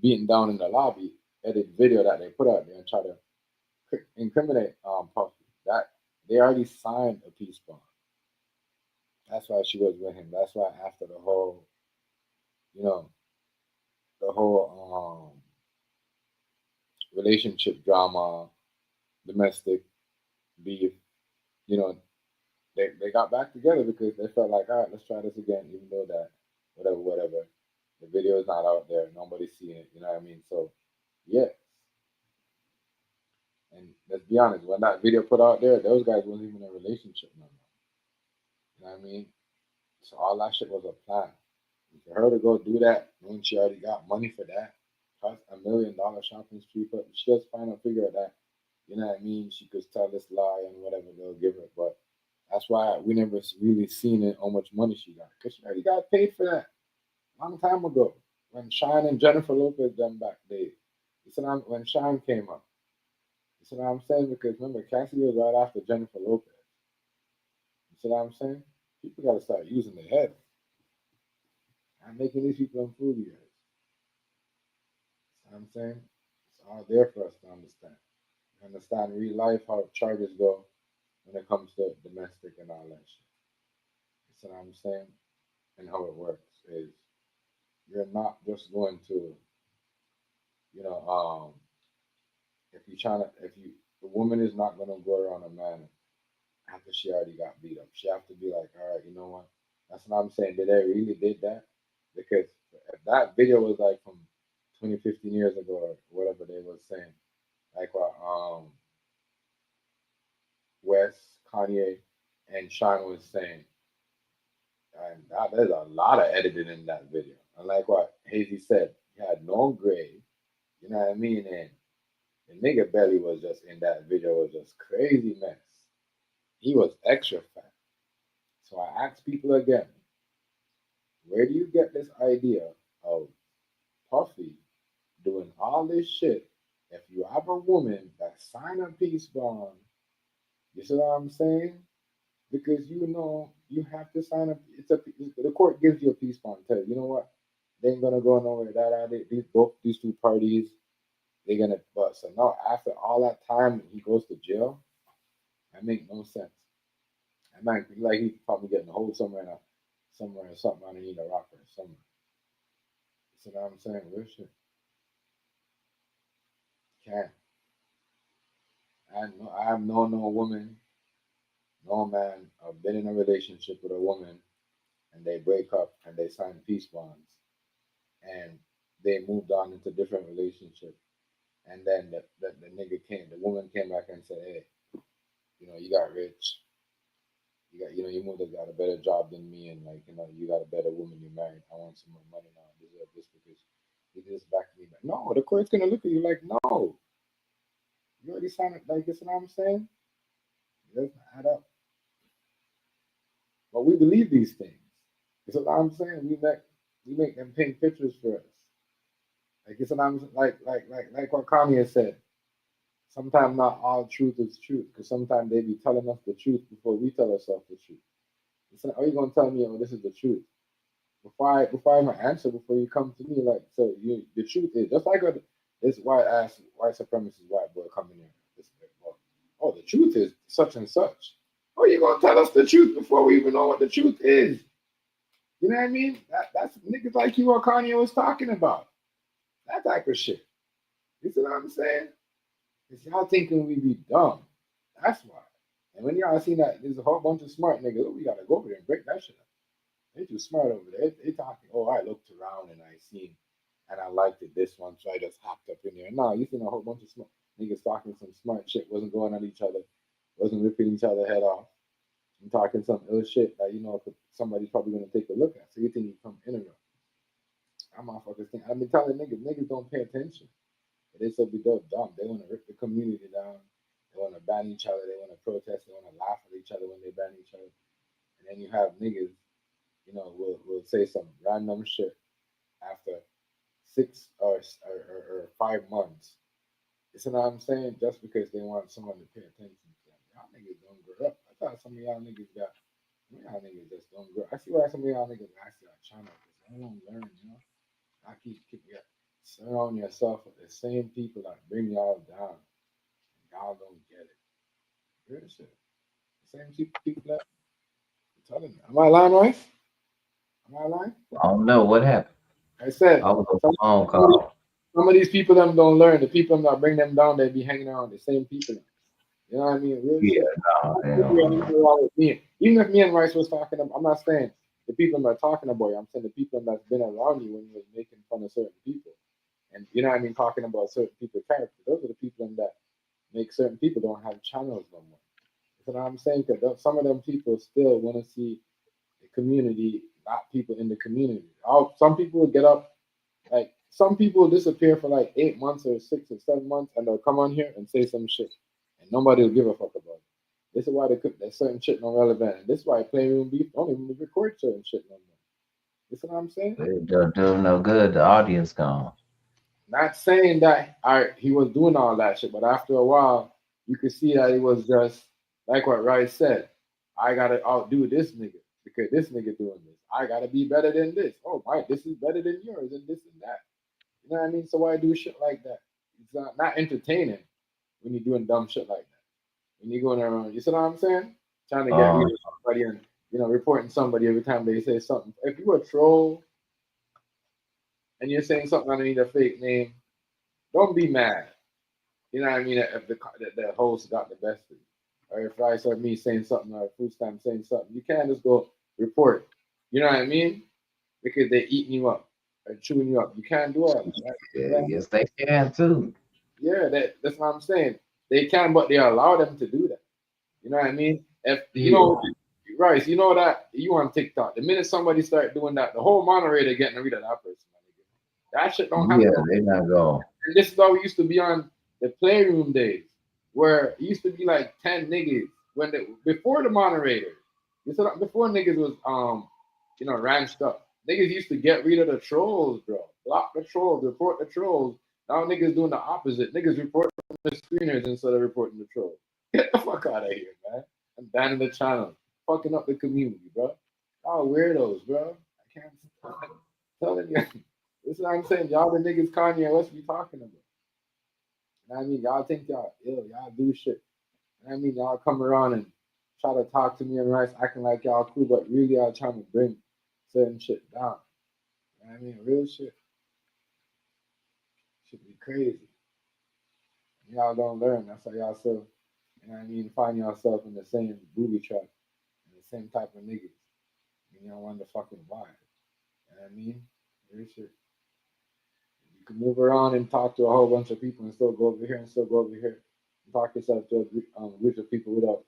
beating down in the lobby edit video that they put out there and try to incriminate Puffy. That they already signed a peace bond. That's why she was with him. That's why after you know, the whole relationship drama, domestic beef, you know, they got back together because they felt like, all right, let's try this again, even though that whatever, the video is not out there, nobody's seeing it, you know what I mean? So, yeah. And let's be honest, when that video put out there, those guys wasn't even in a relationship no more. You know what I mean? So all that shit was a plan. And for her to go do that when she already got money for that, cost $1 million shopping spree, but she just finally figure that, you know what I mean? She could tell this lie and whatever they'll give her. But that's why we never really seen it how much money she got. Because she already got paid for that a long time ago. When Shine and Jennifer Lopez them back day. You see when Shine came up. You see what I'm saying? Because remember, Cassie was right after Jennifer Lopez. You see what I'm saying? People gotta start using their head. I'm making these people fool you guys. You know what I'm saying? It's all there for us to understand. Understand real life how charges go when it comes to domestic and all that shit. You see what I'm saying? and how it works is you're not just going to, you know, if you trying to, if you, the woman is not going to go around a man after she already got beat up. She have to be like, all right, you know what? That's what I'm saying. Did they really did that? Because if that video was like from 20, 15 years ago or whatever they was saying, like what West, Kanye, and Sean was saying, and there's a lot of editing in that video. And like what Hazy said, he had no grade, you know what I mean? And the nigga belly was just in that video was just crazy mess. He was extra fat. So I asked people again, where do you get this idea of Puffy doing all this shit if you have a woman that sign a peace bond? You see what I'm saying? Because you know you have to sign up. The court gives you a peace bond. Tell you, you know what? They ain't gonna go nowhere. These two parties, they're gonna. But so now after all that time, he goes to jail. That make no sense. I might be like he's probably getting a hold somewhere or something underneath a rock or somewhere. You see what I'm saying? Real shit. Can't. I have known no woman, no man. I've been in a relationship with a woman, and they break up and they sign peace bonds, and they moved on into different relationship. And then the nigga came, the woman came back and said, hey, you know, you got rich. Your mother got a better job than me, and like, you know, you got a better woman you married. I want some more money now. I deserve this because you just back me back. No, the court's gonna look at you like, no, you already signed it. Like, this, what I'm saying? It doesn't add up. But we believe these things. That's what I'm saying. We make them paint pictures for us. Like it's what I'm like what Kanye said. Sometimes not all truth is truth, because sometimes they be telling us the truth before we tell ourselves the truth. It's like, are you gonna tell me, oh, this is the truth? Before I even answer, before you come to me, like, so the truth is just like this white ass white supremacist white boy coming in. This big boy. Oh, the truth is such and such. Oh, you gonna tell us the truth before we even know what the truth is? You know what I mean? That's niggas like you or Kanye was talking about. That type of shit. You see what I'm saying? It's y'all thinking we be dumb. That's why. And when y'all see that there's a whole bunch of smart niggas, oh, we gotta go over there and break that shit up. They too smart over there. They talking, oh, I looked around and I seen and I liked it this one, so I just hopped up in there. No, you seen a whole bunch of smart niggas talking some smart shit, wasn't going at each other, wasn't ripping each other head off. I'm talking some ill shit that you know somebody's probably gonna take a look at. So you think you come interrupt. I'm motherfuckers think I've been telling niggas don't pay attention. They so be dumb. They want to rip the community down. They want to ban each other. They want to protest. They want to laugh at each other when they ban each other. And then you have niggas, you know, will say some random shit after 5 months. You see what I'm saying? Just because they want someone to pay attention to them. Y'all niggas don't grow up. I thought some of y'all niggas y'all niggas just don't grow up. I see why some of y'all niggas actually are trying to, because they don't learn, you know? I keep surround yourself with the same people that bring y'all down. And y'all don't get it. Real shit. The same people that I'm telling you. Am I lying, right? Am I lying? I don't know what happened. I said I was on a some, phone some, of these, call. some of these people them don't learn. The people that bring them down, they be hanging around the same people. You know what I mean? Real Yeah, shit. no, Not hell really no. anything wrong with me. Even if me and Rice was talking, I'm not saying the people that are talking about you. I'm saying the people that's been around you when you was making fun of certain people. And you know what I mean? Talking about certain people's character. Those are the people that make certain people don't have channels no more. You know what I'm saying? Because some of them people still want to see the community, not people in the community. Some people will get up, like some people will disappear for like 8 months or 6 or 7 months, and they'll come on here and say some shit, and nobody will give a fuck about it. This is why there's certain shit not relevant, and this is why Playroom Beef don't even record certain shit no more. You see what I'm saying? It don't do no good. The audience gone. Not saying that he was doing all that shit, but after a while, you could see that it was just like what Rice said. I gotta outdo this nigga because this nigga doing this. I gotta be better than this. Oh my, this is better than yours and this and that. You know what I mean? So why do shit like that? It's not entertaining when you're doing dumb shit like that. When you're going around, you see what I'm saying? Trying to get rid Um, of somebody and reporting somebody every time they say something. If you're a troll and you're saying something underneath a fake name, don't be mad. You know what I mean? If the host got the best of you, or if I saw me saying something or first time saying something, you can't just go report. You know what I mean? Because they're eating you up or chewing you up. You can't do all that. Yeah, yes, they can too. Yeah, that's what I'm saying. They can, but they allow them to do that. You know what I mean? If Yeah, Rice, you know that you on TikTok. The minute somebody start doing that, the whole moderator getting rid of that person. That shit don't yeah, happen. they not going. And this is how we used to be on the playroom days, where it used to be like 10 niggas before the moderator. You said before niggas was ranched up. Niggas used to get rid of the trolls, bro. Block the trolls, report the trolls. Now niggas doing the opposite. Niggas report the screeners instead of reporting the trolls. Get the fuck out of here, man. I'm banning the channel. Fucking up the community, bro. Y'all weirdos, bro. I can't telling you. This is what I'm saying. Y'all the niggas Kanye West be talking about. You know what I mean? Y'all think y'all ill. Y'all do shit. You know what I mean? Y'all come around and try to talk to me and Rice acting like y'all cool, but really y'all trying to bring certain shit down. You know what I mean? Real shit. Should be crazy. Y'all don't learn. That's how y'all still, you know what I mean, find yourself in the same booby trap and the same type of niggas. You don't wonder fucking why. You know what I mean? Real shit. You can move around and talk to a whole bunch of people and still go over here and still go over here and talk yourself to a group of people without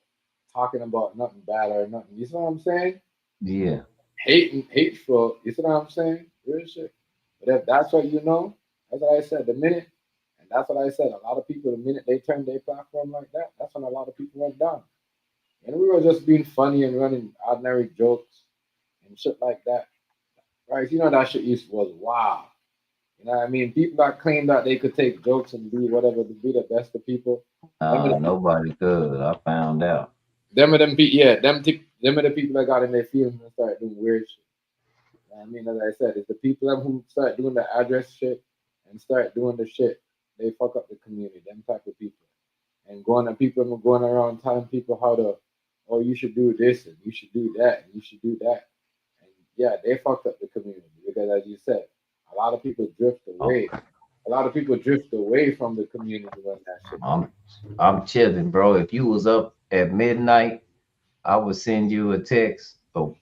talking about nothing bad or nothing. You see what I'm saying? Yeah. Hateful. You see what I'm saying? Real shit. But if that's what you know, that's what I said. And that's what I said. A lot of people, the minute they turned their platform like that, that's when a lot of people went down. And we were just being funny and running ordinary jokes and shit like that. Right? You know that shit was wow. You know what I mean? People that claim that they could take jokes and be whatever to be the best of people. Nobody could. I found out. Them are the people that got in their feelings and started doing weird shit. You know what I mean, as I said, it's the people who start doing the address shit and start doing the shit. They fuck up the community. Them type of people. And going around telling people how to, oh, you should do this and you should do that and you should do that. And yeah, they fucked up the community because, as you said, a lot of people drift Oh, away. A lot of people drift away from the community when that shit. I'm chilling, bro. If you was up at midnight, I would send you a text of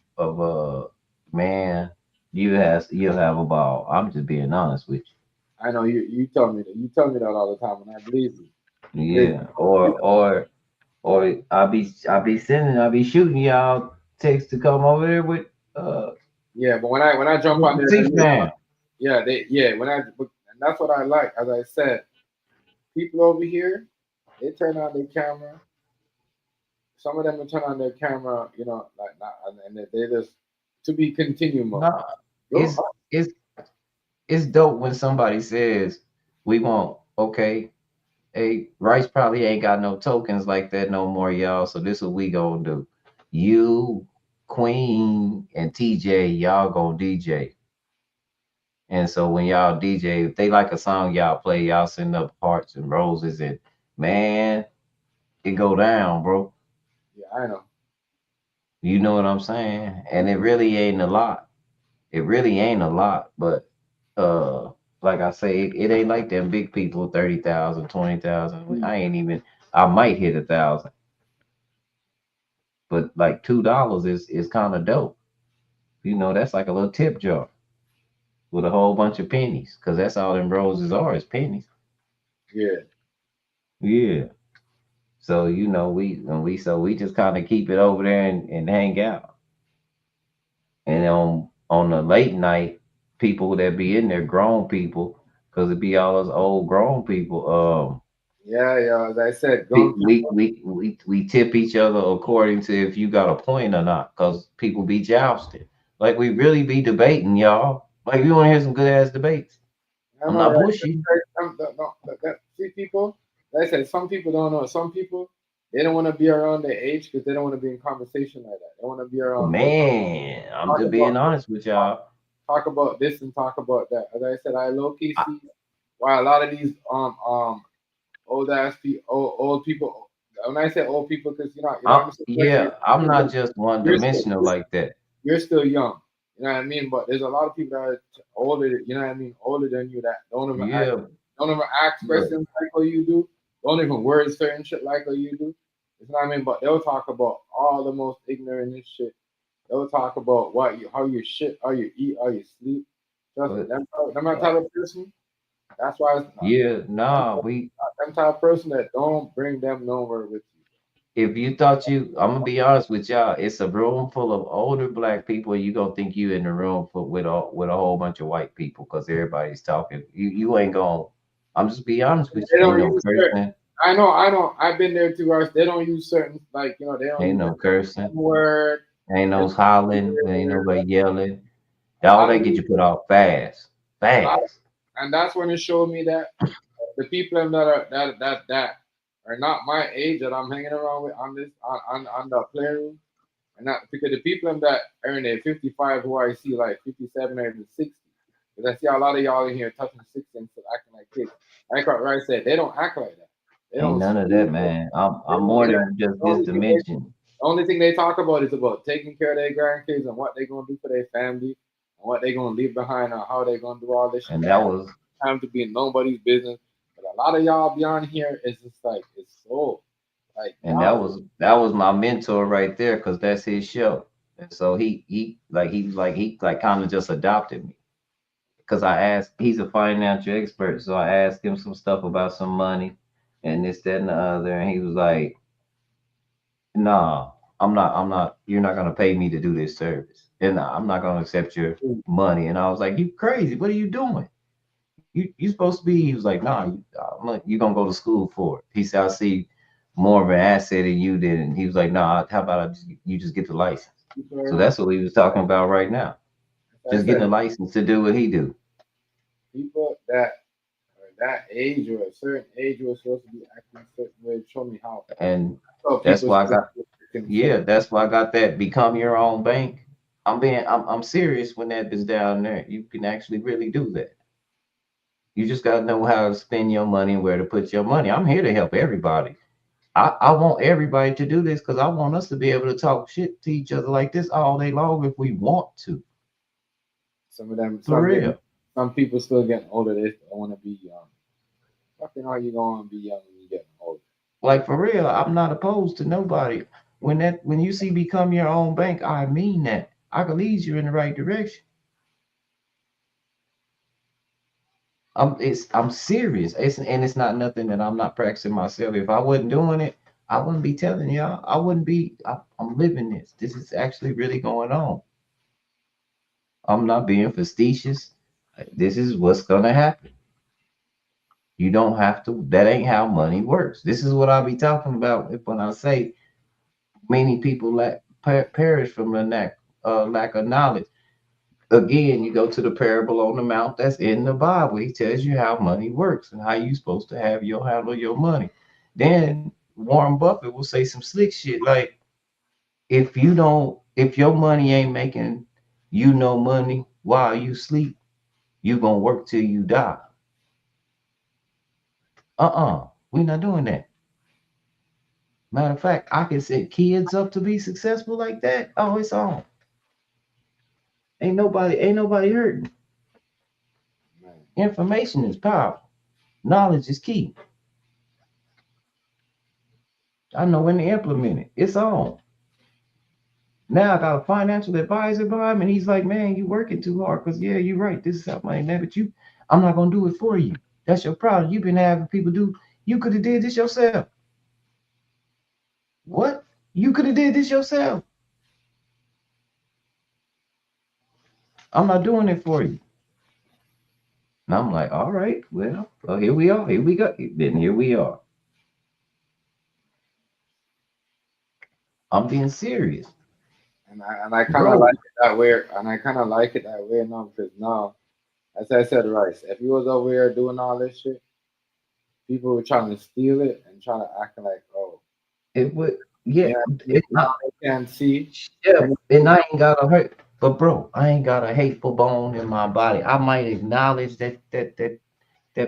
man, you'll have a ball. I'm just being honest with I know you tell me that. You tell me that all the time, and I believe you. you. Because Yeah. Or I'll be sending, I'll be shooting y'all text to come over there with yeah, but when I jump with on the there, C man. and that's what I like. As I said, people over here, they turn on their camera. Some of them will turn on their camera, like not, and they just to be continue mode. No, Go it's up. it's it's dope when somebody says we won't. Okay, hey, Rice probably ain't got no tokens like that no more, y'all. So this what we gonna do. You, Queen, and TJ, y'all gonna DJ. And so when y'all DJ, if they like a song y'all play, y'all send up hearts and roses, and man, it go down, bro. Yeah, I know. You know what I'm saying? And it really ain't a lot. It really ain't a lot, but uh like I say, it ain't like them big people, 30,000, 20,000. Mm. I ain't even I might hit 1,000, but like $2 is kind of dope. You know, that's like a little tip jar with a whole bunch of pennies, because that's all them roses are is pennies. Yeah, Yeah. So you know, we just kind of keep it over there and hang out. And on the late night, people that be in there, grown people, because it be all those old grown people. yeah. As I said, We grown we, people. we we we tip each other according to if you got a point or not, because people be jousting. Like we really be debating, y'all. Like you want to hear some good ass debates. I I'm know, not right? bullshitting. See, people. Like I said, some people don't know. Some people they don't want to be around their age because they don't want to be in conversation like that. They want to be around people Man, I'm talk just about being honest with y'all. talk about this and talk about that. As I said, I low key I, see why a lot of these old people when I say old people, because you know, I'm still Yeah, I'm not just one you're still, dimensional like that. you're still young. You know what I mean? But there's a lot of people that are older. You know what I mean? Older than you that Yeah, don't even ask but questions like how you do. Don't even word certain shit like how you do. You know what I mean? But they'll talk about all the most ignorant shit. They'll talk about how you shit, how you eat, how you sleep. Trust me, but them that uh, type of person. That's why it's not. yeah, nah, we Them type of person that don't bring them nowhere with you. if you thought I'm gonna be honest with y'all, it's a room full of older black people. You gonna think you in the room with a whole bunch of white people because everybody's talking. You ain't gonna. I'm just be honest with They you. Ain't don't no use certain. cursing. I know. I've been there too. Guys. They don't use certain like they don't Ain't use the no cursing. word. Ain't They no don't hollering. Ain't nobody yelling. a All lot they of get these, you put off fast, a lot, fast. and that's when it showed me that the people that are not my age that I'm hanging around with on this on the playroom, and not because the people that are in their 55 who I see like 57 or even 60, because I see a lot of y'all in here touching 60 and still acting like kids. Like what Rice said, they don't act like that. They Ain't don't none of speak. that, man. I'm They more don't, than just the this only thing they dimension. the only thing they talk about is about taking care of their grandkids and what they're gonna do for their family and what they're gonna leave behind and how they're gonna do all this shit. And They that don't was have time to be in nobody's business. But a lot of y'all beyond here is just like it's so like and y'all that was my mentor right there, cause that's his show. And so he kind of just adopted me. Cause I asked, he's a financial expert, so I asked him some stuff about some money and this, that, and the other, and he was like, "Nah, I'm not. You're not gonna pay me to do this service, and I'm not gonna accept your money." And I was like, "You crazy? What are you doing? You supposed to be." He was like, "Nah, you gonna go to school for it." He said, "I see more of an asset in you than." And he was like, "Nah, how about you just get the license?" So people, that's what we was talking about right now. like I Just getting a said, license to do what he do. people that are that age or a certain age who are supposed to be acting a certain way. Show me how. And So that's people why I still got can yeah, say, that's why I got that become your own bank. I'm serious when that is down there. You can actually really do that. You just gotta know how to spend your money and where to put your money. I'm here to help everybody. I want everybody to do this because I want us to be able to talk shit to each other like this all day long if we want to. some of them, For real. some people still getting older. They still want to be young. Fucking how you gonna be young when you getting older? Like for real, I'm not opposed to nobody. When you see become your own bank, I mean that. I can lead you in the right direction. I'm serious. It's not nothing that I'm not practicing myself. If I wasn't doing it, I wouldn't be telling y'all. I wouldn't be. I'm living this. This is actually really going on. I'm not being facetious. This is what's gonna happen. You don't have to. That ain't how money works. This is what I be talking about when I say many people perish from the lack of knowledge. Again, you go to the parable on the mount that's in the Bible. He tells you how money works and how you supposed to have your handle your money. Then Warren Buffett will say some slick shit like, if your money ain't making you no money while you sleep, you gonna work till you die. We're not doing that. Matter of fact, I can set kids up to be successful like that. Oh, it's on. Ain't nobody hurting. Man, Information is powerful. Knowledge is key. I know when to implement it. It's on. Now I got a financial advisor by him, and he's like, "Man, you working too hard." Cause yeah, you're right. This is how money that, but I'm not gonna do it for you. That's your problem. You've been having people do. You could have did this yourself. What? You could have did this yourself. I'm not doing it for you. And I'm like, all right, well, here we are. Here we go. Then here we are. I'm being serious, and I kind of bro. like it that way, and I kind of like it that way now because now, as I said, Rice, if you was over here doing all this shit, people were trying to steal it and trying to act like, oh, It would, yeah. yeah, It's now not. they can't see. Yeah, And and I ain't got a hurt, but bro, I ain't got a hateful bone in my body. I might acknowledge that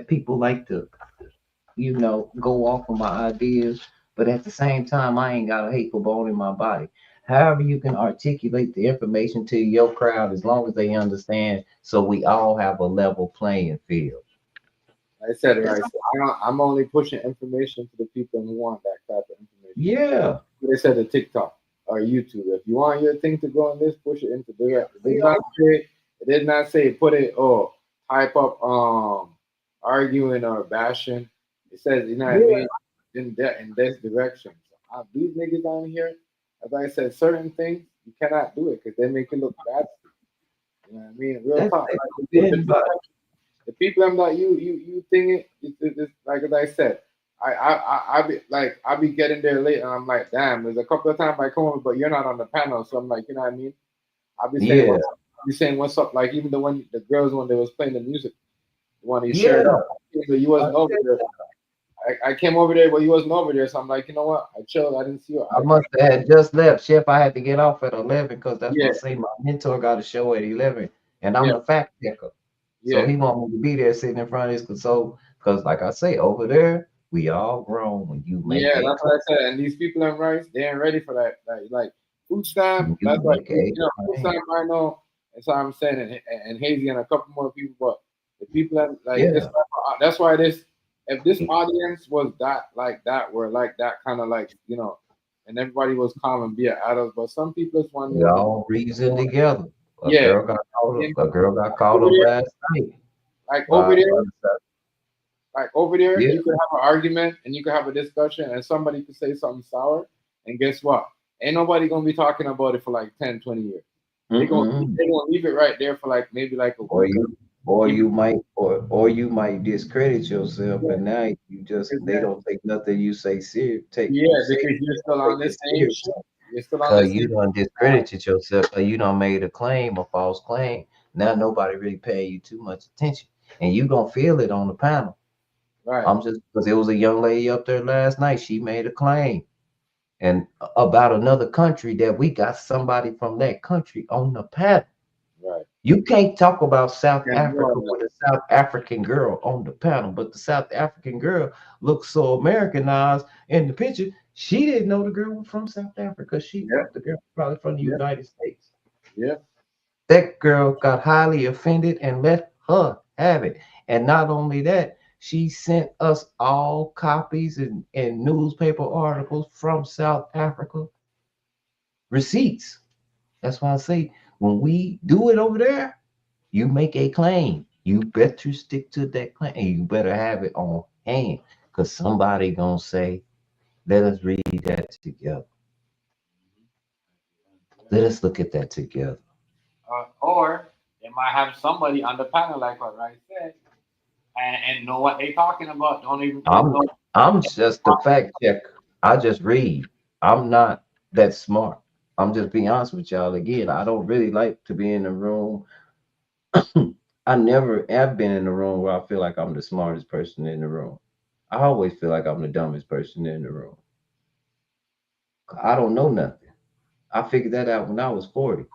people like to, go off of my ideas, but at the same time, I ain't got a hateful bone in my body. However, you can articulate the information to your crowd as long as they understand, so we all have a level playing field. I said it right. So I'm only pushing information to the people who want that type of information. Yeah. They said the TikTok or YouTube. If you want your thing to go on this, push it into direct. It did not say put it or type up arguing or bashing. It says, you know what I mean, in this direction. So, these niggas on here, as I said, certain things you cannot do it because they make it look bad. You know what I mean? Real That's talk. it. Like, the people I'm not you think it's like as I said, I be getting there late and I'm like, damn, there's a couple of times I come over, but you're not on the panel, so I'm like, you know what I mean? I'll be saying Yeah. what's up, I'll be saying what's up, like even the girls when they was playing the music, the one you Yeah. shared up, but you wasn't over there. I came over there, but you wasn't over there, so I'm like, you know what? I chilled. I didn't see you. I must have had just left, Chef. I had to get off at 11 because that's Yeah, what I say. My mentor got a show at 11, and I'm yeah, the fact checker. So yeah. he want me to be there sitting in front of his console because, like I say, over there, we all grown when you make Yeah, a that's what I said. And these people in rice, they ain't ready for that. Like food stamp, when you that's like make a food claim. stamp. I know. That's what I'm saying. And Hazy and a couple more people, but the people that like this. Yeah. That's why this. If this audience was that, were like that kind of like and everybody was calm and be at us, but some people just want We all reason together. A yeah. girl got caught And up. A girl got caught over up there, last night. like over Wow. there, like over there, Yeah. you could have an argument and you could have a discussion and somebody could say something sour. And guess what? Ain't nobody gonna be talking about it for like 10, 20 years. They're gonna Mm-mm. they gonna leave it right there for like maybe like a Or week. you, or you might discredit yourself, and now you just they don't take nothing you say serious. Take Yeah, you say because you're still on take the it same serious. shit. You're still on the Cause you same done discredited yourself, cause you done made a claim, a false claim. Now nobody really paying you too much attention, and you gonna feel it on the panel. right, I'm just because there was a young lady up there last night. She made a claim and about another country that we got somebody from that country on the panel. right. You can't talk about South And you Africa on with a South African girl on the panel, but the South African girl looks so Americanized in the picture. She didn't know the girl was from South Africa. She yeah, thought the girl was probably from the yeah, United States. yeah, That girl got highly offended and let her have it. And not only that, she sent us all copies and newspaper articles from South Africa, receipts. That's why I say when we do it over there, you make a claim. You better stick to that claim and you better have it on hand. Because somebody gonna say, let us read that together. Let us look at that together. or they might have somebody on the panel like what Rice said, and know what they talking about. Don't even I'm know. I'm just a fact checker. I just read. I'm not that smart. I'm just being honest with y'all again. I don't really like to be in the room. I never have been in a room where I feel like I'm the smartest person in the room. I always feel like I'm the dumbest person in the room. I don't know nothing. I figured that out when I was 40.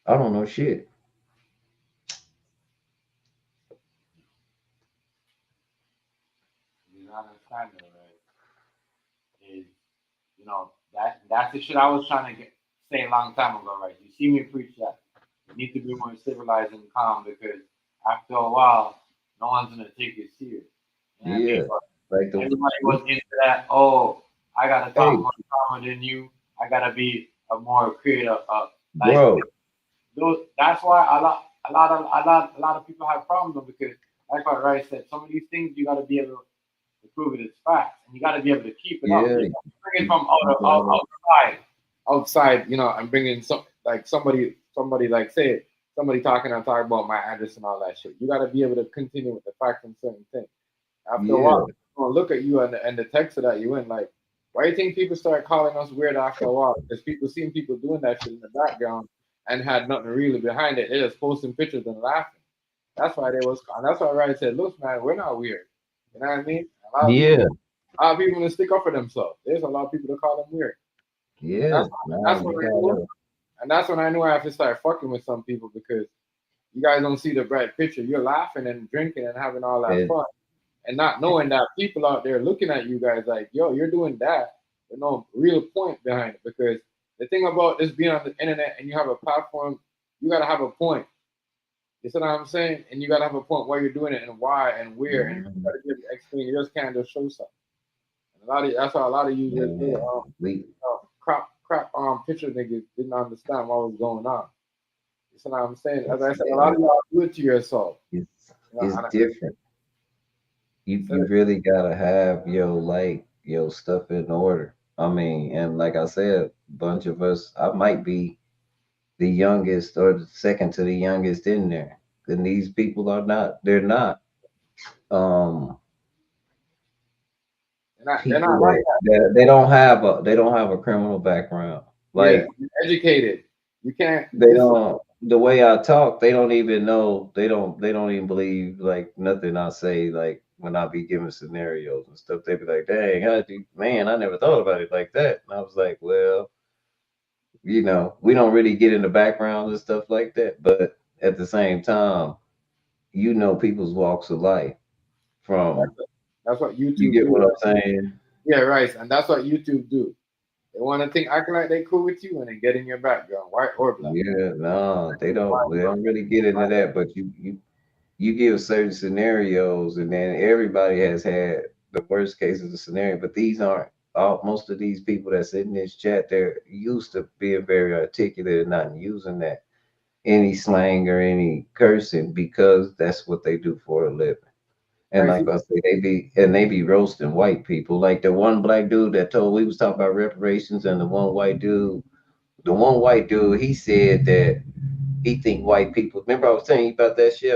I don't know shit. You understand that, right? Is that's the shit I was trying to say a long time ago, right? You see me preach that. You need to be more civilized and calm because after a while, no one's gonna take it serious. You know what I mean? Yeah. But Like everybody was into that. Oh, I gotta talk hey, more calmer than you. I gotta be a more creative. Like bro. that's why a lot of people have problems because, like what Rice said, some of these things you gotta be able to prove it as facts, and you got to be able to keep it up. Yeah. You can't bring it from You gotta, outside, and bring in some like somebody like say somebody talking about my address and all that shit. You got to be able to continue with the facts and certain things. After a yeah. while, people gonna look at you and the text that you in like, why do you think people start calling us weird after a while? Because people seen people doing that shit in the background and had nothing really behind it. They just posting pictures and laughing. That's why they was. And that's why Ryan said, "Look, man, we're not weird." You know what I mean? Yeah. A lot of people gonna stick up for themselves. There's a lot of people that call them weird. And Yeah. that's No, when you I knew, gotta and that's when I knew I have to start fucking with some people because you guys don't see the bright picture. You're laughing and drinking and having all that fun, and not knowing that people out there looking at you guys like, yo, you're doing that with no real point behind it. Because the thing about this being on the internet and you have a platform, you gotta have a point. You see what I'm saying? And you gotta have a point why you're doing it and why and where, and you gotta give explain. You just can't just show something. And that's why a lot of you crap picture niggas didn't understand what was going on. You see what I'm saying? As I said, a lot of y'all do it to yourself. It's different. You really gotta have your stuff in order. I mean, and like I said, a bunch of us, I might be the youngest or the second to the youngest in there. And these people are not, they're not they're not people like that they don't have a criminal background. Like you're educated. You can't they don't the way I talk, they don't even know, they don't even believe like nothing I say, like when I be giving scenarios and stuff. They be like, dang, man, I never thought about it like that. And I was like, well, we don't really get into backgrounds and stuff like that, but at the same time, people's walks of life from that's what YouTube you get do. what I'm saying? Yeah, right. And that's what YouTube do. They want to think acting like they cool with you and then get in your background, white or black. Yeah, no, they don't really get into that, but you give certain scenarios and then everybody has had the worst cases of scenario, but these aren't most of these people that sit in this chat, they're used to being very articulate and not using that any slang or any cursing because that's what they do for a living. And like I say, they be roasting white people. Like the one black dude we was talking about reparations, and the one white dude, he said that he think white people. Remember I was telling you about that shit.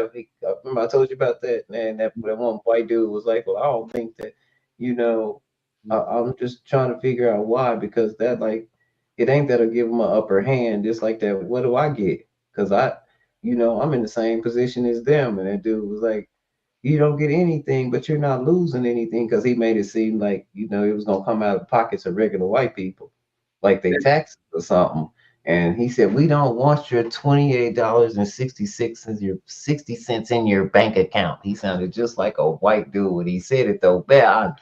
Remember I told you about that, man. That one white dude was like, "Well, I don't think that, I'm just trying to figure out why because that it ain't that'll give them an upper hand. Just like that, what do I get? Because I'm in the same position as them." And that dude was like, "You don't get anything, but you're not losing anything," because he made it seem like it was gonna come out of the pockets of regular white people, like they taxes or something. And he said, "We don't want your $28.66 your 60 cents in your bank account." He sounded just like a white dude when he said it though. Man, I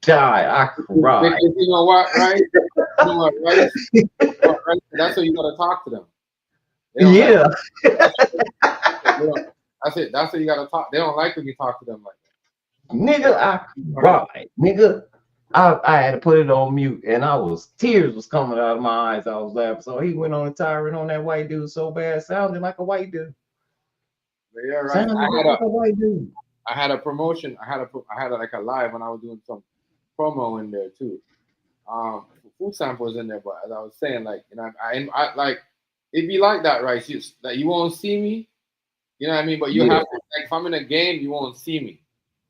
died. I cried. You know what, right? You know what, right? That's how you gotta talk to them. Yeah. That's it. That's how you gotta talk. They don't like when you talk to them like that. Nigga, I cried. Nigga, I had to put it on mute, and tears was coming out of my eyes. I was laughing. So he went on a tirade on that white dude so bad, sounded like a white dude. Yeah, right. I had a promotion. I had like a live when I was doing some promo in there too. Food samples in there, but as I was saying, like I like it'd be like that, right? You won't see me, you know what I mean? But you have to, like, if I'm in a game, you won't see me,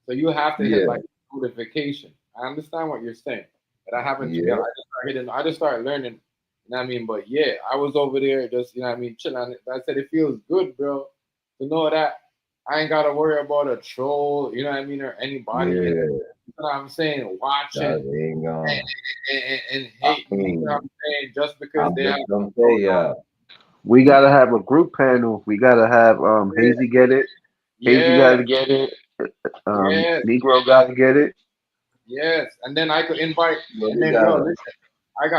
so you have to hit like notification. I understand what you're saying, but I haven't. I just started learning. You know what I mean? But yeah, I was over there just, chilling. I said it feels good, bro, to know that I ain't gotta worry about a troll, you know what I mean, or anybody. You know what I'm saying? Watching and hate me, you know what I'm saying? Just because they have. We gotta have a group panel. We gotta have Hazy get it. Hazy gotta get it. Negro gotta get it. Yes, and then I could invite. And then, yo, listen, I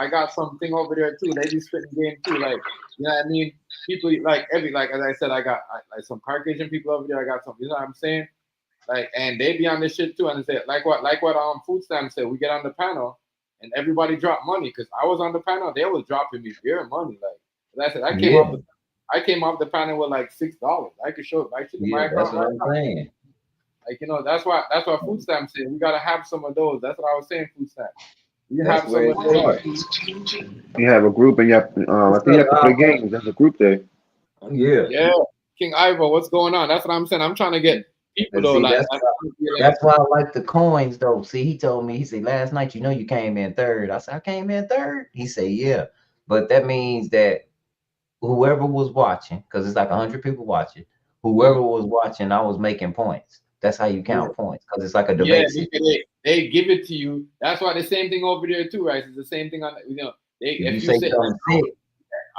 got something over there too. They be spitting game too, like, you know what I mean. People like as I said, I got like some Caucasian people over there. I got some, you know what I'm saying, like, and they be on this shit too. And they say like what Food Stamp said. We get on the panel and everybody drop money because I was on the panel. They was dropping me beer money. Like as I said, I came off the panel with like $6. I could show my account. That's what I'm saying. Like, that's why Food Stamp said we gotta have some of those. That's what I was saying. Food Stamp. You have some of those. You have a group and you have I think you have to play games. There's a group there. Yeah. King Ivo, what's going on? That's what I'm saying. I'm trying to get people though. That's why I like the coins though. See, he told me, he said, last night, you came in third. I said, I came in third. He said, yeah. But that means that whoever was watching, because it's like 100 people watching, whoever was watching, I was making points. That's how you count points, because it's like a debate. Yeah, they give it to you. That's why the same thing over there too, right? It's the same thing on, if you say something sick,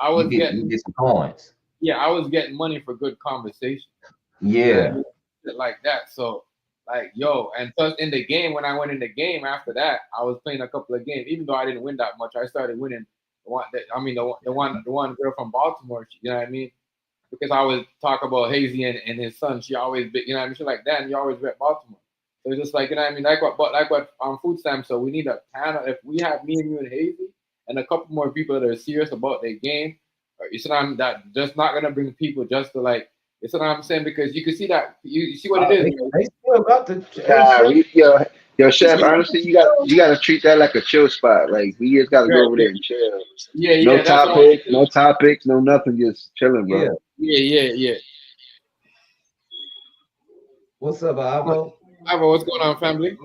I was you get some coins. yeah, I was getting money for good conversation. Yeah. Shit like that. So like yo, and plus in the game when I went in the game after that, I was playing a couple of games. Even though I didn't win that much, I started winning. The one girl from Baltimore. You know what I mean? Because I always talk about Hazy and his son. She always, you know what I mean? She's like, Dan, you always rep Baltimore. So it's just like, you know what I mean? Like what food stamps. So we need a panel. If we have me and you and Hazy and a couple more people that are serious about their game, you see what I'm that just not gonna bring people just to like, you see what I'm saying? Because you can see that you see what it is. They still got the Nah, yo, chef. Honestly, you gotta treat that like a chill spot. Like we just gotta Right, go over there and chill. yeah, No yeah, that's what I'm topics, saying. no topics, no nothing. Just chilling, yeah. bro. Yeah. What's up, Avo? Ava, what's going on, family?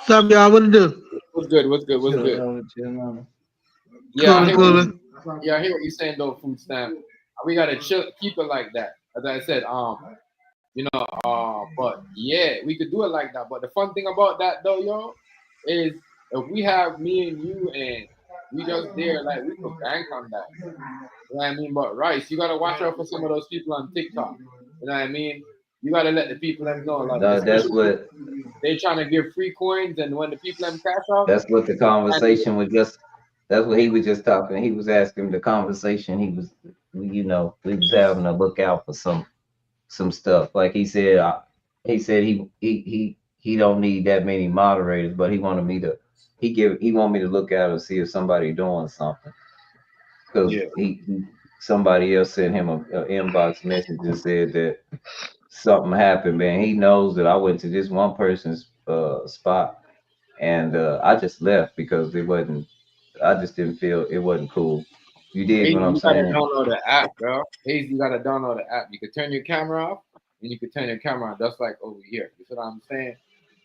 What's up, y'all? What to do? What's good? What's good? What's good? Chilling. Yeah, I Cooler, hear cooler. yeah, I hear what you're saying though, food stamp. We gotta chill, keep it like that. As I said, but yeah, we could do it like that. But the fun thing about that though, yo, is if we have me and you and we just there, like we could bank on that. You know what I mean? But Rice, you gotta watch out for some of those people on TikTok. You know what I mean? You gotta let the people them know, like No, especially if they trying to give free coins, and when the people them cash out, that's what the and conversation was just. That's what he was just talking. He was asking the conversation. We was having to look out for some stuff. Like he said, he don't need that many moderators, but he wanted me to. He want me to look out and see if somebody doing something because yeah. somebody else sent him a inbox message and said that something happened, man. He knows that I went to this one person's spot and I just left because it wasn't. I just didn't feel it wasn't cool. You dig Hazy, what I'm you gotta saying? download the app, bro. Hazy, you gotta download the app. You can turn your camera off, and you can turn your camera on, just like over here. You see what I'm saying?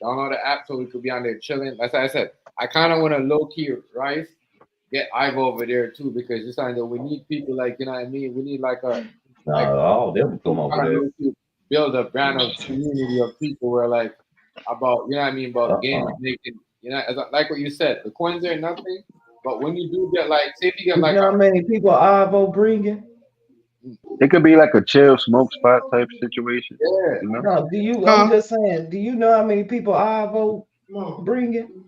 Download the app so we could be on there chilling. Like I said, I kind of want to low key Rice get Ivo over there too because it's something that we need people like you know what I mean. We need like a No, like all them come over kind of there. low key build a brand of community of people where like about you know what I mean about games making like what you said. The coins are nothing, but when you do get like say if you get You like know how many people Ivo bringing? It could be like a chill smoke spot type situation. yeah. You know. No, do you? I'm Huh? just saying. Do you know how many people Ivo bringing?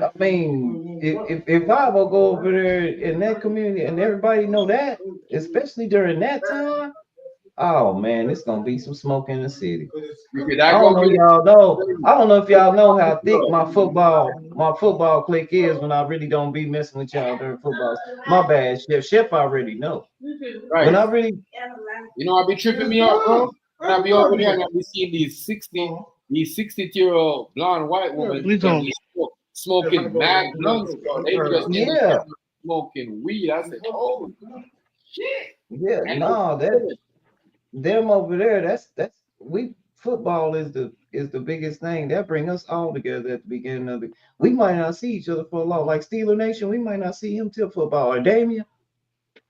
I mean, if Ivo go over there in that community and everybody know that, especially during that time, oh man, it's gonna be some smoke in the city. Because I that don't gonna know be y'all know. I don't know if y'all know how thick my football clique is when I really don't be messing with y'all during football. My bad, Chef. Chef already know. When right. I really You know, I be tripping me out, bro. When I be over there and I be seeing these 60-year-old blonde white women What you that talking? be smoking mad blunts, bro. They be just in the yeah, camera smoking weed. I said, oh shit. yeah, And no, that them over there, that's we football is the biggest thing that bring us all together at the beginning of it. We might not see each other for a long, like Steeler Nation, we might not see him till football, or Damien,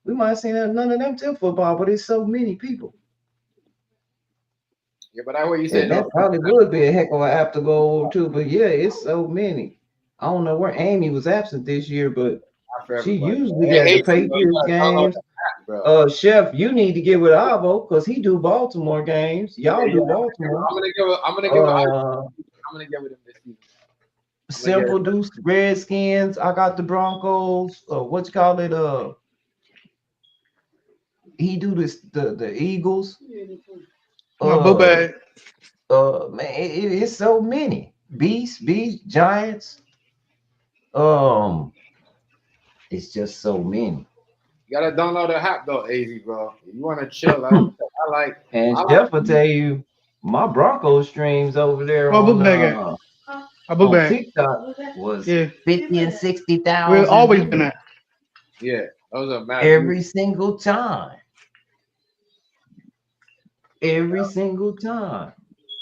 we might see none of them till football, but it's so many people. yeah, but I hear you saying And that no. probably would be a heck of an app to go over too. But yeah, it's so many. I don't know where Amy was absent this year, but Not for she everybody. usually Hey, got the hey, bro, you Patriots gotta download games. the app, bro. Chef, you need to get with Avo because he do Baltimore games. Y'all Yeah, do Baltimore. I'm gonna give it Uh, I'm gonna give it him this season. I'm gonna get Simple do Redskins. I got the Broncos. What you call it? He do this the Eagles. My book Uh, bag. man, it's so many. Beast, Giants. Um, it's just so many. You gotta download the app though, AZ, bro. You wanna chill. I like And I Chef like will tell you, my Broncos streams over there My book bag at. My book on bag. TikTok was Yeah. 50 and We've 60,000 always been views at. yeah, those are mad views. every single time. Every single time.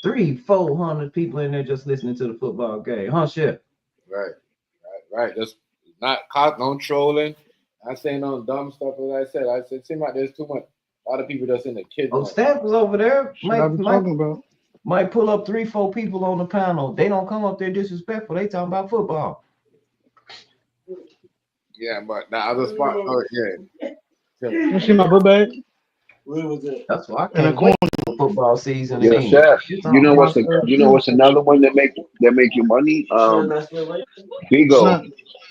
300-400 people in there just listening to the football game. Huh, Chef? Right. Just not caught, no trolling. Not saying no dumb stuff. As I said, it seems like there's too much. A lot of people just in the kids. Oh, Staff was over there. Shit I be talking about. Might pull up 3-4 people on the panel. They don't come up there disrespectful. They talking about football. Yeah, but the other spot, oh yeah. You see my book bag That's why I in the can't corner. wait for football season Yo, again. chef, It's you know on. My what's another one that make you money? Bigo. not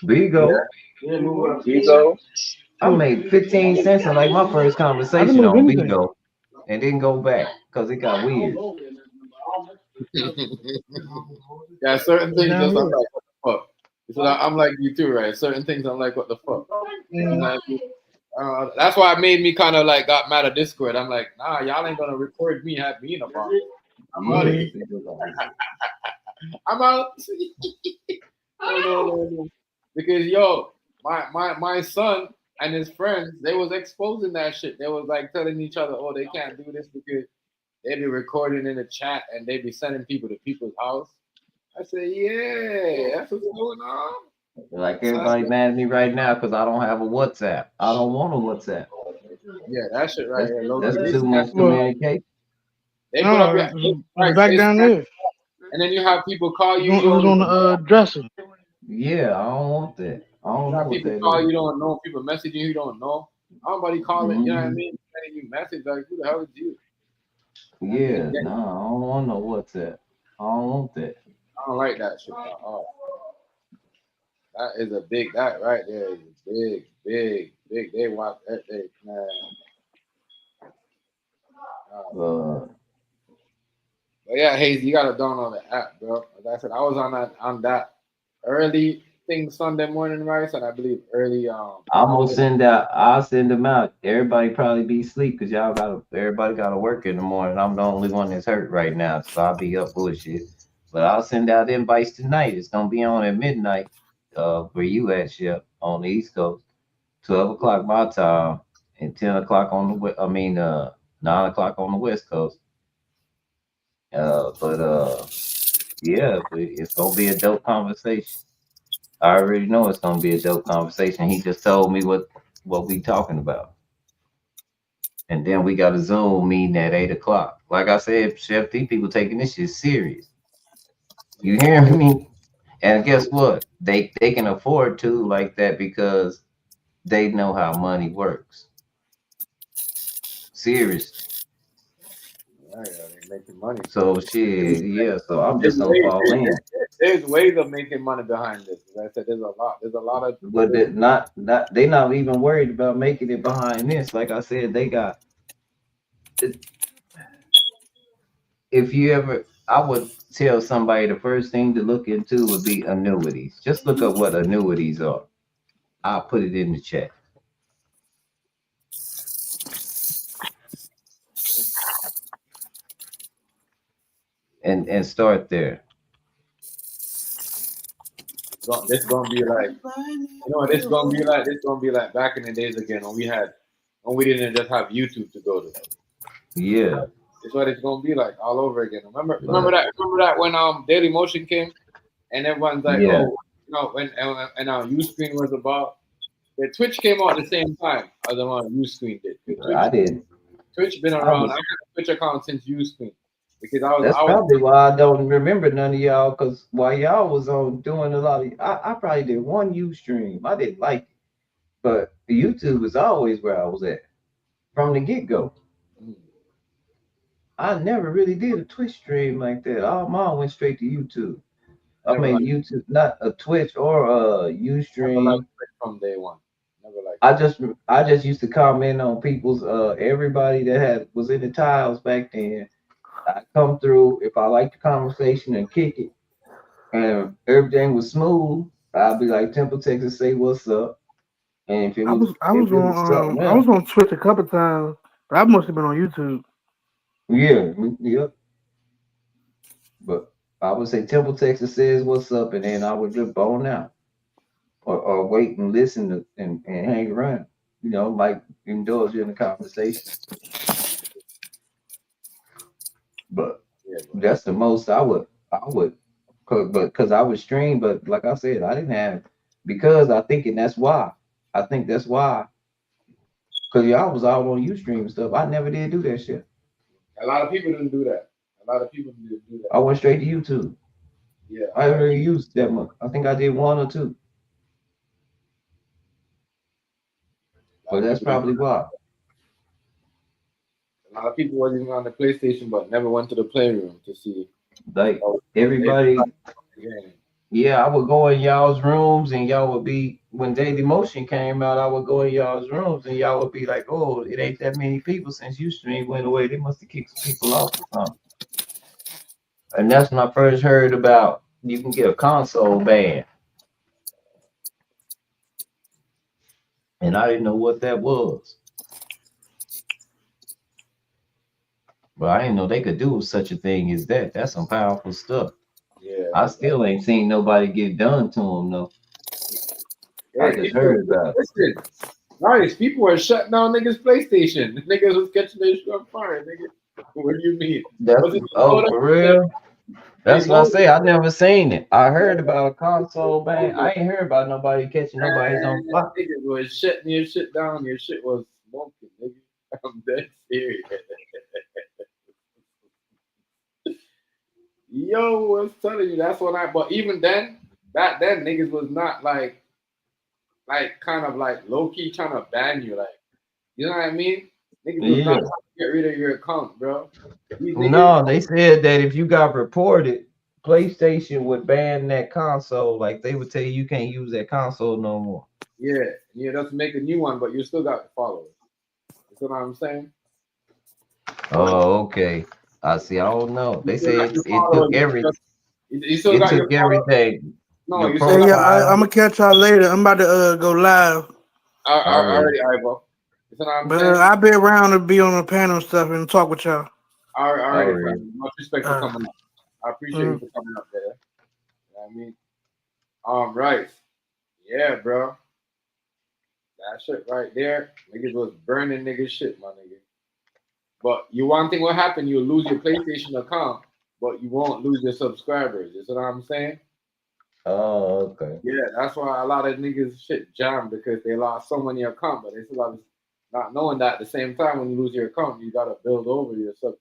Bigo. Bigo. I who. made 15 cents in like my first I can conversation move on anything. Bigo and didn't go back because it got weird. Yeah, certain things Down just I'm here. like, what the fuck? So I'm like you too, right? Certain things I'm like, what the fuck? You know Yeah. what I mean? That's why it made me kind of like got mad at Discord. I'm like, nah, y'all ain't gonna record me have me in a bar. I'm out of Yeah, here. Bigo got weird. I'm out. No. Because yo, my son and his friends, they was exposing that shit. They was like telling each other, oh, they can't do this because they be recording in the chat and they be sending people to people's house. I said, yeah, that's what's going on. Like So I everybody said, mad at me right now because I don't have a WhatsApp. I don't want a WhatsApp. yeah, that shit right That's here, low key. that's They too snap much you Well, like communication. they put up no, your it's right, back they down snap, there. and then you have people call It you, you was don't on even the know. dresser. Yeah, I don't want that. I don't You know have what people that call is. you, don't know. People messaging you, you don't know. Nobody calling, you know what I Hmm. mean? Sending you message like, who the hell is you? You know what I mean? Yeah, Yeah, no, I don't want no WhatsApp. I don't want that. I don't like that shit. Oh, that is a big, that right there is big. They watch that, they, man. Uh, But yeah, Hayes, you gotta download the app, bro. Like I said, I was on that early thing Sunday morning, right? And I believe early I'm gonna Monday. send out. I'll send them out. Everybody probably be asleep because y'all got. Everybody got to work in the morning. I'm the only one that's hurt right now, so I'll be up bullshit. But I'll send out invites tonight. It's gonna be on at midnight. Where you at, Shep, on the East Coast? 12 o'clock my time, and 10 o'clock on the. 9 o'clock on the West Coast. But yeah, it's gonna be a dope conversation. I already know it's gonna be a dope conversation. He just told me what we talking about. And then we got a Zoom meeting at 8 o'clock. Like I said, Chef, these people taking this shit serious. You hear me? And guess what? They can afford to like that because they know how money works. Seriously. Yeah, they making money. So shit, yeah. So I'm There's just gonna ways, fall in. there's ways of making money behind this. Like I said, there's a lot. There's a lot of But not they not even worried about making it behind this. Like I said, they got if you ever, I would tell somebody the first thing to look into would be annuities. Just look up what annuities are. I'll put it in the chat and start there. this gonna be like, this gonna be like, back in the days again when we didn't just have YouTube to go to. Yeah, It's what it's gonna be like all over again. but Remember that when Daily Motion came and everyone's like, yeah, oh, when Uscreen was about. The Twitch came out at the same time as the one Uscreen did. I did. Twitch been I around. I was. had a Twitch account since Uscreen because That's I was probably why I don't remember none of y'all. Cause while y'all was on doing a lot of, I probably did one U stream. I didn't like it, but YouTube was always where I was at from the get go. I never really did a Twitch stream like that. All mine went straight to YouTube. I never mean liked YouTube, not a Twitch or a never liked Ustream. Twitch from day one. Never liked I it. just I just used to comment on people's everybody that had was in the tiles back then. I come through if I like the conversation and kick it, and everything was smooth. I'd be like Temple Texas, say what's up, and if it was something I was else, on Twitch a couple times, but I must have been on YouTube. yeah, yep. But I would say Temple Texas says what's up, and then I would just bone out. Or wait and listen and hang around. Like indulge in the conversation. But Yeah, bro. that's the most I would, because I would stream. But like I said, I didn't have because I think and that's why I think that's why because y'all was all on Ustream and stuff. I never did do that shit. A lot of people didn't do that. A lot of people didn't do that. I went straight to YouTube. Yeah, a I lot didn't of really people. use that much. I think I did one or two. Well, that's probably why. A lot of people wasn't even on the PlayStation, but never went to the playroom to see. Like They everybody, yeah. yeah, I would go in y'all's rooms and y'all would be when Daily Motion came out, I would go in y'all's rooms and y'all would be like, oh, it ain't that many people since Ustream went away. They must have kicked some people off or something. And that's when I first heard about you can get a console ban. And I didn't know what that was. But I didn't know they could do such a thing as that. That's some powerful stuff. Yeah. I still ain't seen nobody get done to them though. I Hey, just people, heard about it. listen. Nice. People were shutting down niggas' PlayStation. Niggas was catching their shit on fire, nigga. What do you mean? That's Was it for real. That's what I say. I never seen it. I heard about a console ban. I ain't heard about nobody catching nobody's on fire. Niggas was shutting your shit down. Your shit was smoking, nigga. I'm dead serious. Yo, was telling you that's when but even then, back then niggas was not like kind of like low key trying to ban you, like you know what I mean? Niggas was not Yeah. trying to get rid of your account, bro. These niggas, No, they said that if you got reported, PlayStation would ban that console. Like they would tell you can't use that console no more. yeah, that's make a new one, but you still got followers. You know what I'm saying? Oh, okay. I see. I don't know. You They still got said your it took followers. You still it got your took followers. everything. No, Your you still Hey, got yeah, profile. I'm gonna catch y'all later. I'm about to go live, Already. already, you know what I'm but saying? I'll be around to be on the panel and stuff and talk with y'all. Already, Already. family. Much respect for coming up. I appreciate you Mm. for coming up there. You know what I mean? Right. Yeah, bro. That shit right there. Niggas was burning niggas shit, my nigga. But you one thing will happen, you'll lose your PlayStation account, but you won't lose your subscribers. You see what I'm saying? Oh, okay. Yeah, that's why a lot of niggas shit jammed because they lost so many accounts, but they still have not knowing that at the same time when you lose your account, you gotta build over your sub.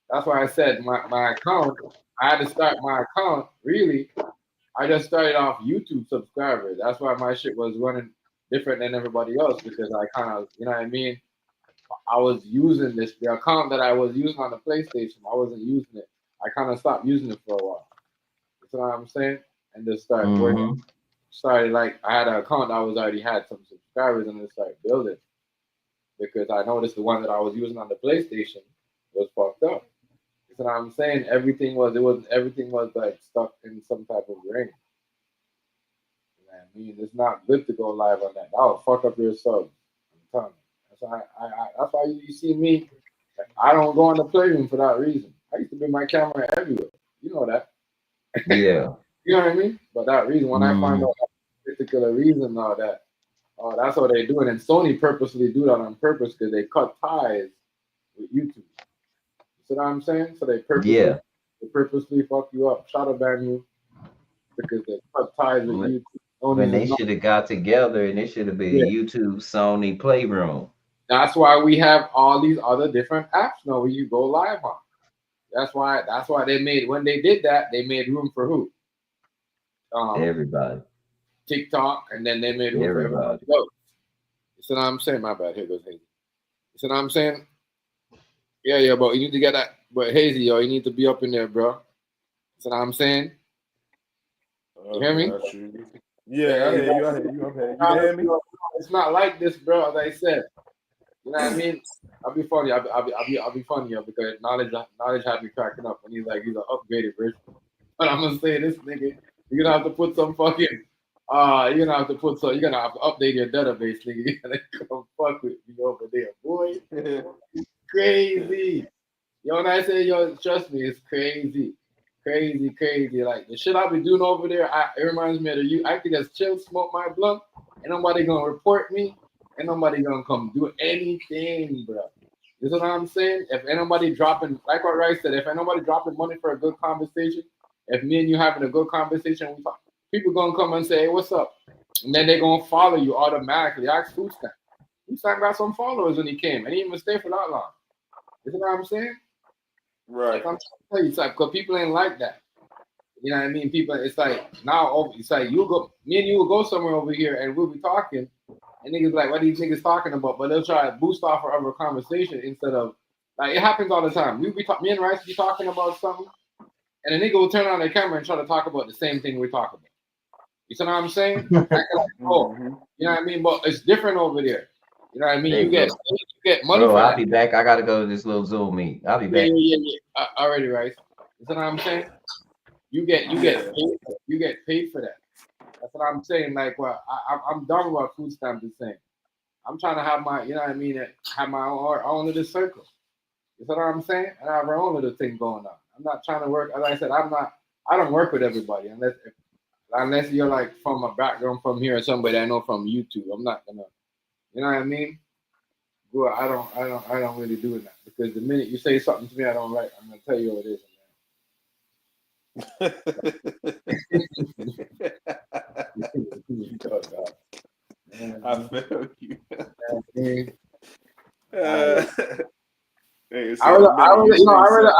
That's why I said my account, I had to start my account really. I just started off YouTube subscribers. That's why my shit was running different than everybody else because I kind of, you know what I mean? I was using the account that I was using on the PlayStation. I wasn't using it. I kind of stopped using it for a while. You know what I'm saying? And just started working. Mm-hmm. Started like I had an account that was already had some subscribers and then started building because I noticed the one that I was using on the PlayStation was fucked up. You know what I'm saying? Everything was like stuck in some type of ring. You know what I mean? It's not good to go live on that. That will fuck up your sub. I'm telling you. That's why that's why you see me. I don't go on the playroom for that reason. I used to bring my camera everywhere. You know that. Yeah. You know what I mean? But that reason, when I find out that particular reason now that that's what they're doing, and Sony purposely do that on purpose because they cut ties with YouTube. You see what I'm saying? So they Yeah. purposely fuck you up, shadow ban you because they cut ties with When YouTube. when Sony's they is not. should have got together and it should have been Yeah. YouTube Sony Playroom. That's why we have all these other different apps now where you go live on. That's why they made when they did that, they made room for who? Everybody. TikTok, and then they made room for everybody Everybody. else. You see what I'm saying? My bad. Here goes Hazy. You see what I'm saying? Yeah, but you need to get that. But Hazy, yo, you need to be up in there, bro. You see what I'm saying? You hear me? That's true. Yeah, I hear you. I hear you. Okay, you can hear me? It's not like this, bro. As I said, you know what I mean? I'll be funny. I'll be funny, yo, because knowledge had me cracking up when he's an upgraded version. But I'm gonna say this, nigga, you're gonna have to put some fucking. You're gonna have to update your database, nigga. You're gonna come fuck with me over there, boy. Crazy. Yo, when I say yo, trust me, it's crazy. Crazy. Like the shit I be doing over there, it reminds me of you. I could just chill, smoke my blunt, and nobody gonna report me, and nobody gonna come do anything, bro. You know what I'm saying? If anybody dropping, like what Rice said, if anybody dropping money for a good conversation, if me and you having a good conversation, we talk, people gonna come and say, hey, what's up? And then they gonna follow you automatically. Ask Food Stamp. Food Stamp got some followers when he came, and he didn't even stay for that long. You know what I'm saying? Right. Like I'm trying to tell you, it's like, because people ain't like that. You know what I mean? People, it's like now, it's like me and you will go somewhere over here and we'll be talking, And niggas like, what are these niggas talking about? But they'll try to boost off our other conversation instead of like it happens all the time. Me and Rice be talking about something, and a nigga will turn on their camera and try to talk about the same thing we're talking about. You see what I'm saying? Like, oh, you know what I mean? But it's different over there. You know what I mean? Hey, You get money bro, for I'll that. be back. I gotta go to this little Zoom meet. I'll be back. Yeah. Already, Rice. You see what I'm saying? You get paid for that. That's what I'm saying. Like, well, I'm done with what food stamps is saying. I'm trying to have my, you know what I mean, have my own little circle. You know what I'm saying? And I have our own little thing going on. I'm not trying to work. As I said, I don't work with everybody unless you're like from a background from here or somebody I know from YouTube. I'm not gonna, you know what I mean? Well, I don't really do that because the minute you say something to me I don't like, I'm gonna tell you what it is. I feel you. I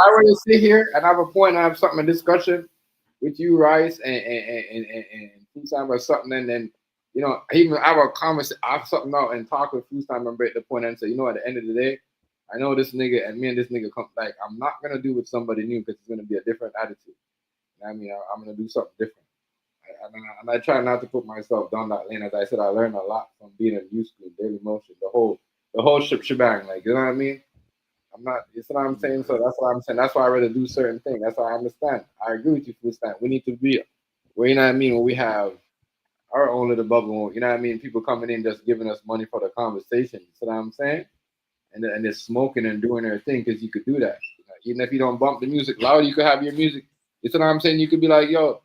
rather sit here and have a point and have something in discussion with you, Rice, and Food Time or something, and then even have a conversation, have something out and talk with Food Time and break the point and say, at the end of the day, I know this nigga and me and this nigga come like I'm not gonna do with somebody new because it's gonna be a different attitude. I mean, I'm gonna do something different. And I try not to put myself down that lane. As I said, I learned a lot from being in youth school, Daily Motion, the whole shebang. Like, you know what I mean? I'm not. You know what I'm saying? So that's what I'm saying. That's why I rather do certain things. That's why I understand. I agree with you, Food Stamp. We need to be where, you know what I mean, when we have our own little bubble. You know what I mean? People coming in just giving us money for the conversation. You know what I'm saying? And they're smoking and doing their thing because you could do that. Even if you don't bump the music loud, you could have your music. You know what I'm saying? You could be like, yo,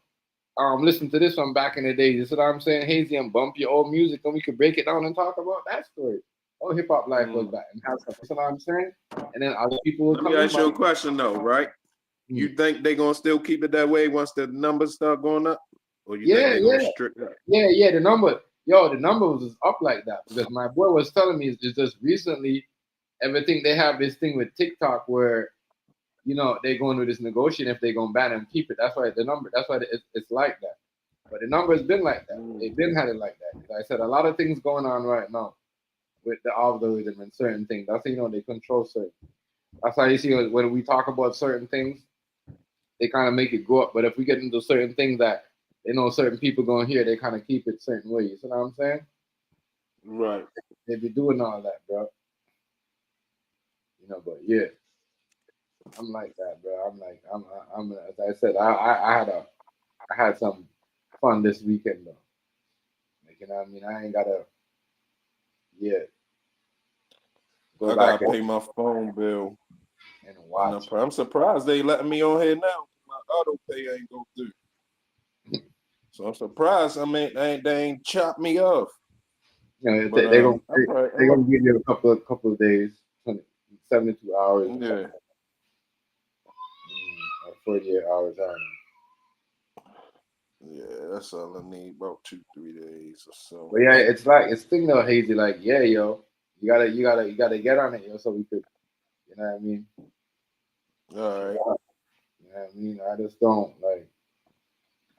listen to this one back in the day. You know what I'm saying? Hazy, and bump your old music, and we could break it down and talk about that story. Oh, hip hop life was back and have something. You know what I'm saying? And then other people will Let come me in. ask you a question though, right? You think they're gonna still keep it that way once the numbers start going up? Or you think they're gonna strict up? Yeah, the number was up like that because my boy was telling me it's just recently everything they have this thing with TikTok where they're going to this negotiation if they're gonna ban and keep it. That's why it's like that. But the number has been like that. They've been had it like that. Like I said, a lot of things going on right now with the algorithm and certain things. That's how they control certain. That's how you see when we talk about certain things, they kind of make it go up. But if we get into certain things that they know certain people going to hear, they kind of keep it certain way. You see what I'm saying? Right. They be doing all that, bro. But yeah, I'm like that, bro. I'm as I said, I had some fun this weekend though. Like, you know what I mean? I ain't gotta go I back gotta pay my phone bill and watch. I'm surprised they letting me on here now. My auto pay ain't go through. So I'm surprised. I mean, they ain't chopped me off. They're But, gonna give you a couple of days, 72 hours. Yeah. 48 hours. Yeah, that's all I need. About 2-3 days or so. But yeah, it's thing though, Hazy. Like, yeah, yo, you gotta get on it, yo, so we could, you know what I mean? All right. You know what I mean? I just don't like.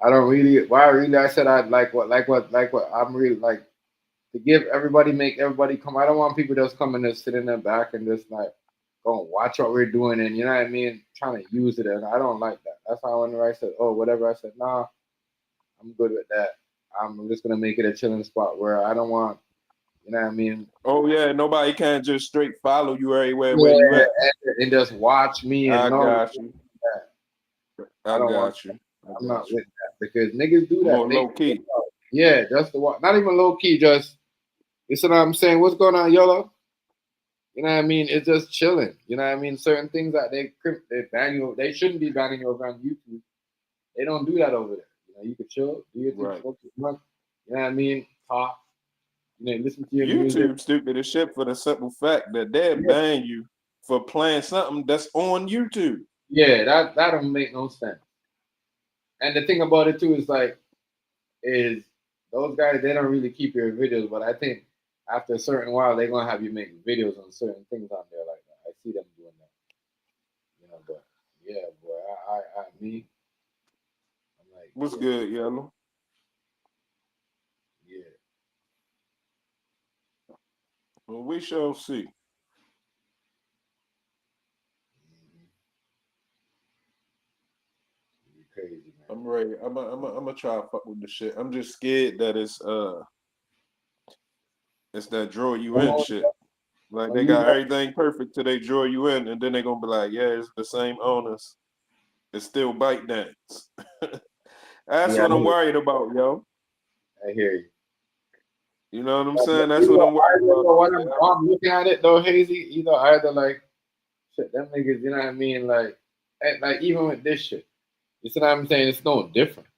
I don't really. Why really? I said I'd like what I'm really like to make everybody come. I don't want people just coming to sit in the back and just like go and watch what we're doing and you know what I mean, trying to use it. And I don't like that. That's why whenever I said, oh, whatever, I said, nah, I'm good with that. I'm just gonna make it a chilling spot where I don't want, you know what I mean. Oh yeah, nobody can just straight follow you everywhere where you at. And just watch me and I know got you. I don't want got you. I'm not with that because niggas do that. More low key. Yeah, that's the one. Not even low key. Just you see what I'm saying. What's going on, YOLO? You know what I mean? It's just chilling. You know what I mean? Certain things that they ban you. They shouldn't be banning you over on YouTube. They don't do that over there. You could chill, do your thing, smoke your blunt. You know what I mean? Talk. Listen to your music. YouTube stupid as shit for the simple fact that they'll ban you for playing something that's on YouTube. Yeah, that don't make no sense. And the thing about it too is those guys, they don't really keep your videos, but I think after a certain while they're gonna have you make videos on certain things on there like that. I see them doing that. But yeah, boy, I'm like, What's good, Yellow? Yeah. Well, we shall see. Crazy, man. I'm ready. I'm gonna try to fuck with the shit. I'm just scared that it's that draw you in shit. Like they got everything perfect till they draw you in, and then they gonna be like, yeah, it's the same owners. It's still bite dance. That's what I'm worried about, yo. I hear you. You know what I'm saying? That's what I'm worried about. I'm looking at it though, Hazy. Either like shit, them niggas. You know what I mean? Like even with this shit, you see what I'm saying? It's no difference.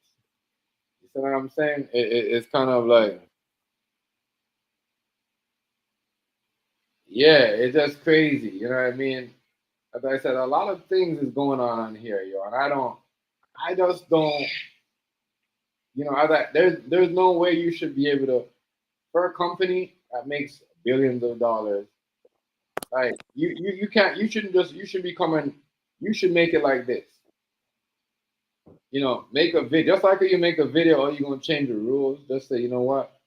You see what I'm saying? It's kind of like, yeah, it's just crazy. You know what I mean? As I said, a lot of things is going on here, yo, and I just don't. You know, there's no way you should be able to, for a company that makes billions of dollars. Like you can't, you shouldn't just, you should be coming, you should make it like this. You know, make a video just like you make a video, or you're gonna change the rules. Just say, you know what,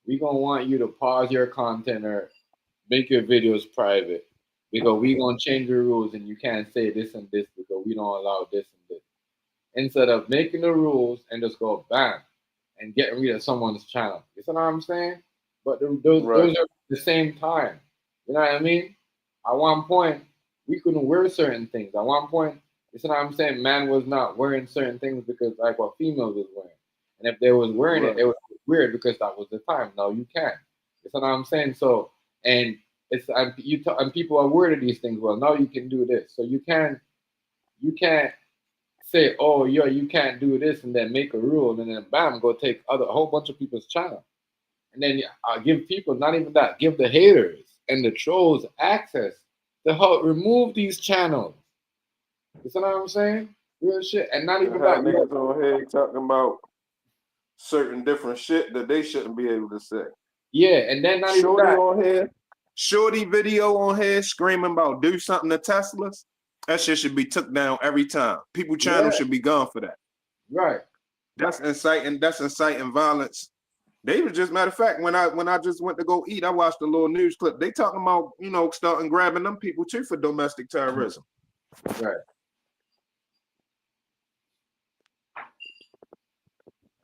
we gonna want you to pause your content or make your videos private because we gonna change the rules and you can't say this and this because we don't allow this and this. Instead of making the rules and just go bam and getting rid of someone's channel. You see what I'm saying? But those are at the same time. You know what I mean? At one point, we couldn't wear certain things. At one point, you see what I'm saying? Man was not wearing certain things because like what females was wearing. And if they was wearing it, it was weird because that was the time. Now you can't. You see what I'm saying? So, and it's and people are weird at these things. Well, now you can do this. So you can't say, oh, yeah, you can't do this, and then make a rule, and then bam, go take a whole bunch of people's channel, and then give people, not even that, give the haters and the trolls access to help remove these channels. You see what I'm saying? Real shit, and not even that. Niggas on here talking about certain different shit that they shouldn't be able to say. Yeah, and then not even that. On here, Shorty video on here screaming about do something to Teslas. That shit should be took down every time. People channel should be gone for that. Right. That's inciting violence. They was just, matter of fact, when I just went to go eat, I watched a little news clip. They talking about, you know, starting grabbing them people too for domestic terrorism. Right.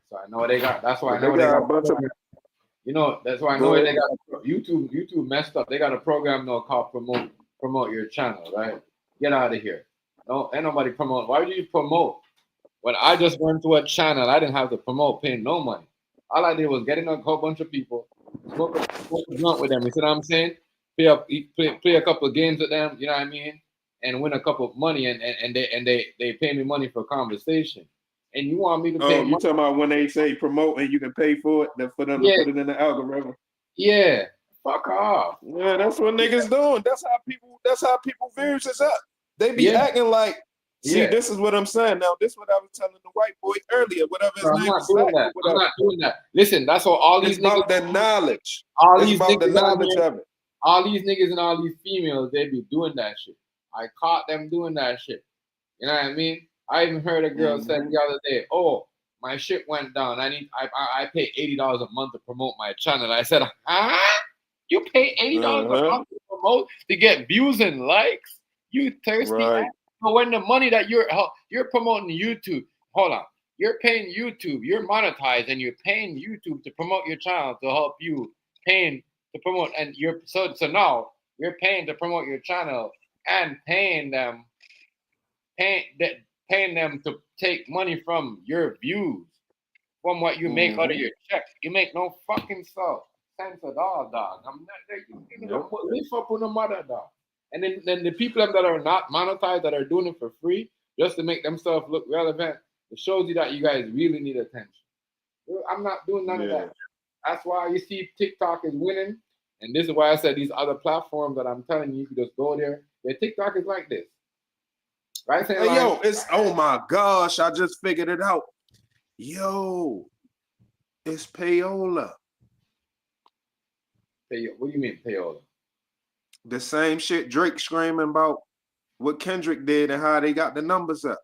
So I know they got. That's why I know they got a bunch of. You know, that's why I know they got YouTube messed up. They got a program now called promote your channel, right? Get out of here. No, ain't nobody promote. Why would you promote? When I just went to a channel, I didn't have to promote, paying no money. All I did was get in a whole bunch of people, smoke a blunt with them. You see what I'm saying? Play a couple of games with them. You know what I mean? And win a couple of money, and they pay me money for conversation. And you want me to pay? Oh, you talking about when they say promote and you can pay for it, for them to put it in the algorithm? Yeah, fuck off. Yeah, that's what niggas doing. That's how people views is up. They be acting like, see, this is what I'm saying. Now, this is what I was telling the white boy earlier. Whatever his name was. I'm not doing that. Listen, that's what all these niggas. It's about the knowledge. It's about the knowledge of it. All these niggas and all these females, they be doing that shit. I caught them doing that shit. You know what I mean? I even heard a girl say the other day, "Oh, my shit went down. I pay $80 a month to promote my channel." I said, "Huh? You pay $80 a month to promote to get views and likes? You thirsty ass." But when the money that you're promoting YouTube, hold on, you're paying YouTube, you're monetized, and you're paying YouTube to promote your channel to help you, paying to promote, and so now you're paying to promote your channel and paying them to take money from your views, from what you make out of your check. You make no fucking sense at all, dog. I'm not. You know, live up on the mother, dog. And then the people that are not monetized, that are doing it for free, just to make themselves look relevant, it shows you that you guys really need attention. I'm not doing none of that. That's why you see TikTok is winning, and this is why I said these other platforms that I'm telling you, you can just go there. Yeah, TikTok is like this. Right? Hey, yo, it's, oh my gosh, I just figured it out. Yo, it's payola. What do you mean payola? The same shit Drake screaming about what Kendrick did and how they got the numbers up.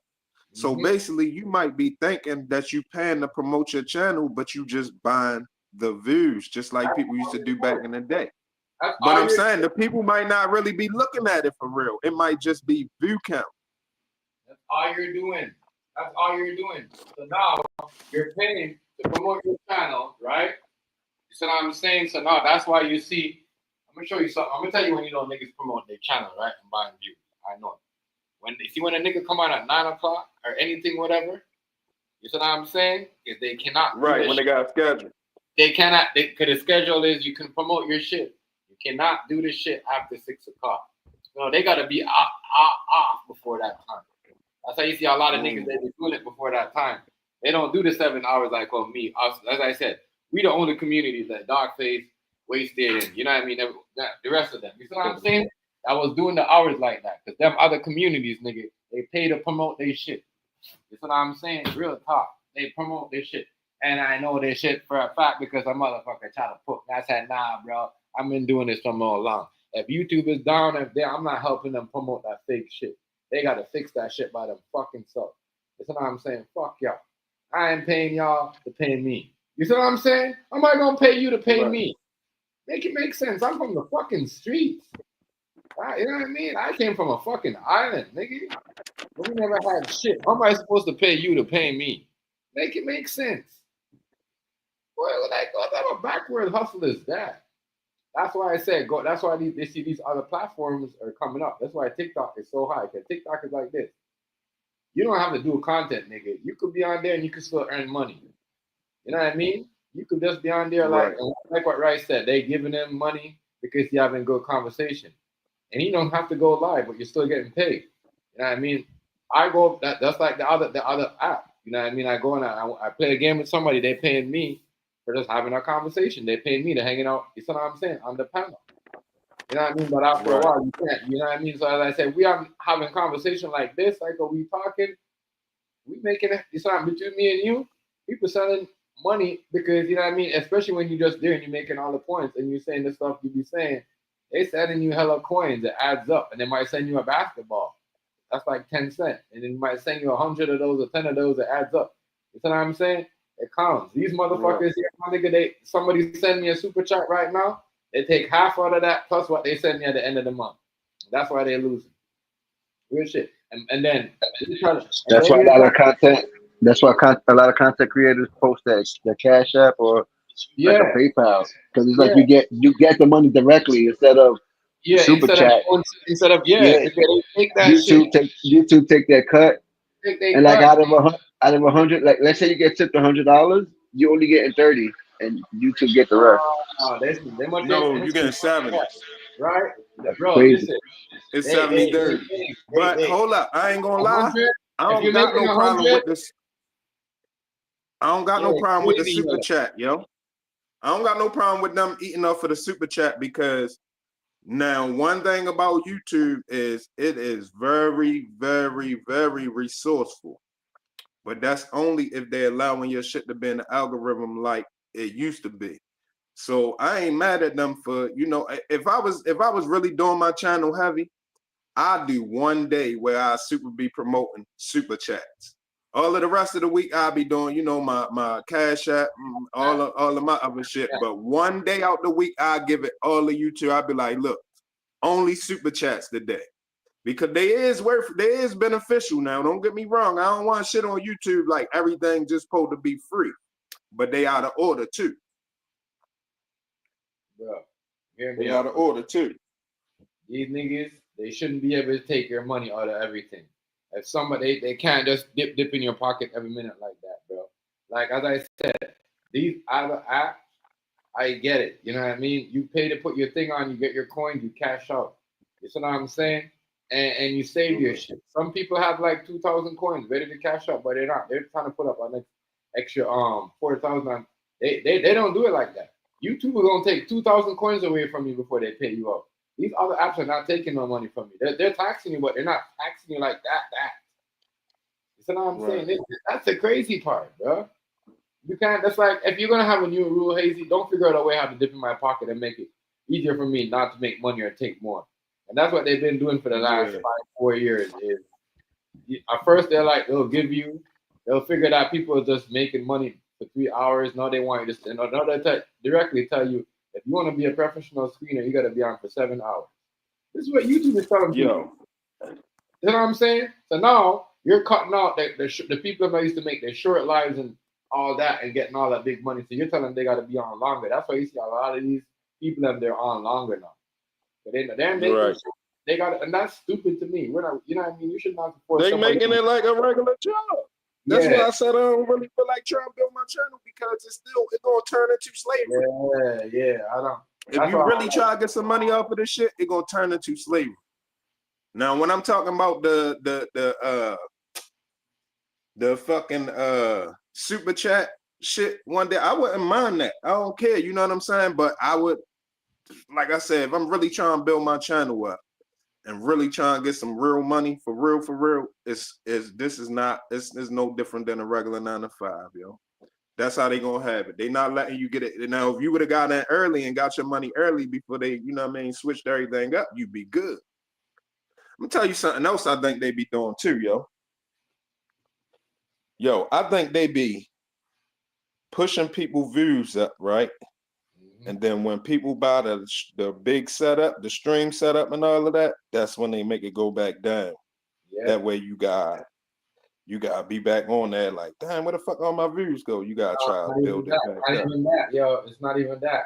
So basically, you might be thinking that you paying to promote your channel, but you just buying the views, just like people used to do back in the day. That's But all I'm you're saying the people might not really be looking at it for real. It might just be view count. That's all you're doing. That's all you're doing. So now you're paying to promote your channel, right? You see what I'm saying? So now that's why you see. I'm gonna show you something. I'm gonna tell you when you know niggas promote their channel, right? And buying views. I know it. When a nigga come out at 9 o'clock or anything, whatever. You see what I'm saying? If they cannot do Right, this when they shit, got scheduled. they cannot. Cause the schedule is you can promote your shit. You cannot do this shit after 6 o'clock. No, they gotta be off before that time. That's how you see a lot of niggas they be doing it before that time. They don't do the 7 hours like on me. Us, as I said, we the only community that Dogface, Wasted, and you know what I mean. The rest of them. You see what I'm saying? I was doing the hours like that because them other communities, nigga, they pay to promote their shit. You see what I'm saying? Real talk. They promote their shit. And I know this shit for a fact because a motherfucker try to put. I said, nah, bro. I've been doing this for more long. If YouTube is down, I'm not helping them promote that fake shit. They gotta fix that shit by them fucking self. You see what I'm saying? Fuck y'all. I ain't paying y'all to pay me. You see what I'm saying? How am I gonna pay you to pay me? Make it make sense. I'm from the fucking streets. You know what I mean? I came from a fucking island, nigga. We never had shit. How am I supposed to pay you to pay me? Make it make sense. Well, like, what type of backward hustle is that? That's why I said go. That's why they see these other platforms are coming up. That's why TikTok is so high. Because TikTok is like this. You don't have to do content, nigga. You could be on there and you can still earn money. You know what I mean? You could just be on there like what Rice said. They giving them money because you're having good conversation. And you don't have to go live, but you're still getting paid. You know what I mean? I go that's like the other app. You know what I mean? I go and I play a game with somebody, they paying me for just having a conversation. They paying me to hanging out, you know what I'm saying, on the panel. You know what I mean? But after a while, you can't, you know what I mean? So as I said, we are having conversation like this, like are we talking, we making it, it's not between me and you, people selling money because, you know what I mean, especially when you're just there and you're making all the points and you're saying the stuff you be saying, they sending you hella coins, it adds up, and they might send you a basketball. That's like 10 cents. And then you might send you 100 of those or 10 of those, it adds up. You know what I'm saying? It counts. These motherfuckers here, my nigga, somebody send me a super chat right now, they take half out of that plus what they send me at the end of the month. That's why they're losing. Real shit. And then that's why a lot of content. That's why a lot of content creators post that the Cash App or like a PayPal because it's like you get the money directly instead of super chat. Instead of because they take that YouTube take that cut. And like cut. out of 100, like let's say you get tipped $100, you only getting 30, and YouTube get the rest. No, you getting 70. Right? That's Bro, crazy. listen. It's 70-30. But hold up, I ain't gonna lie. I don't got no problem with this. I don't got no problem with the super chat, yo. I don't got no problem with them eating up for the super chat because now one thing about YouTube is it is very, very, very resourceful. But that's only if they're allowing your shit to be in the algorithm like it used to be. So I ain't mad at them for, if I was really doing my channel heavy, I'd do one day where I be promoting super chats. All of the rest of the week I'll be doing, my Cash App, all of my other shit. But one day out the week I give it all of YouTube. I'll be like, look, only super chats today. Because they is beneficial now. Don't get me wrong. I don't want shit on YouTube like everything just supposed to be free. But they out of order too. Bro, they out of order too. These niggas, they shouldn't be able to take your money out of everything. If somebody, they can't just dip in your pocket every minute like that, bro. Like, as I said, these other apps, I get it. You know what I mean? You pay to put your thing on, you get your coins, you cash out. You see what I'm saying? And you save your shit. Some people have like 2,000 coins ready to cash out, but they're not. They're trying to put up an extra 4,000. They don't do it like that. YouTube is gonna take 2,000 coins away from you before they pay you out. These other apps are not taking no money from you. They're taxing you, but they're not taxing you like that. You see what I'm saying? That's the crazy part, bro. You can't. That's like if you're gonna have a new rule, Hazy, don't figure out a way how to dip in my pocket and make it easier for me not to make money or take more. And that's what they've been doing for the last 5-4 years. Is at first they'll figure that people are just making money for 3 hours. Now they want you to, directly tell you if you want to be a professional screener, you got to be on for 7 hours. This is what YouTube is telling people. You know what I'm saying? So now you're cutting out the people that used to make their short lives and all that and getting all that big money. So you're telling them they got to be on longer. That's why you see a lot of these people and they're on longer now. But they're making Right. they got, and that's stupid to me. We're not, you know what I mean? You should not force They somebody making it like a regular job. That's why I said I don't really feel like trying to build my channel because it's gonna turn into slavery. Yeah. I don't. If you really try to get some money off of this shit, it's gonna turn into slavery. Now, when I'm talking about the fucking super chat shit one day, I wouldn't mind that. I don't care, you know what I'm saying? But I would, like I said, if I'm really trying to build my channel up and really trying to get some real money for real, this is no different than a regular 9 to 5, yo. That's how they gonna have it. They not letting you get it. Now, if you would have got in early and got your money early before they, you know what I mean, switched everything up, you'd be good. I'm gonna tell you something else I think they be doing too, yo. I think they be pushing people views up, right? And then when people buy the big setup, the stream setup and all of that, that's when they make it go back down. That way you gotta be back on there like, damn, where the fuck all my views go? You gotta try to build it back up. Not even that, yo. It's not even that.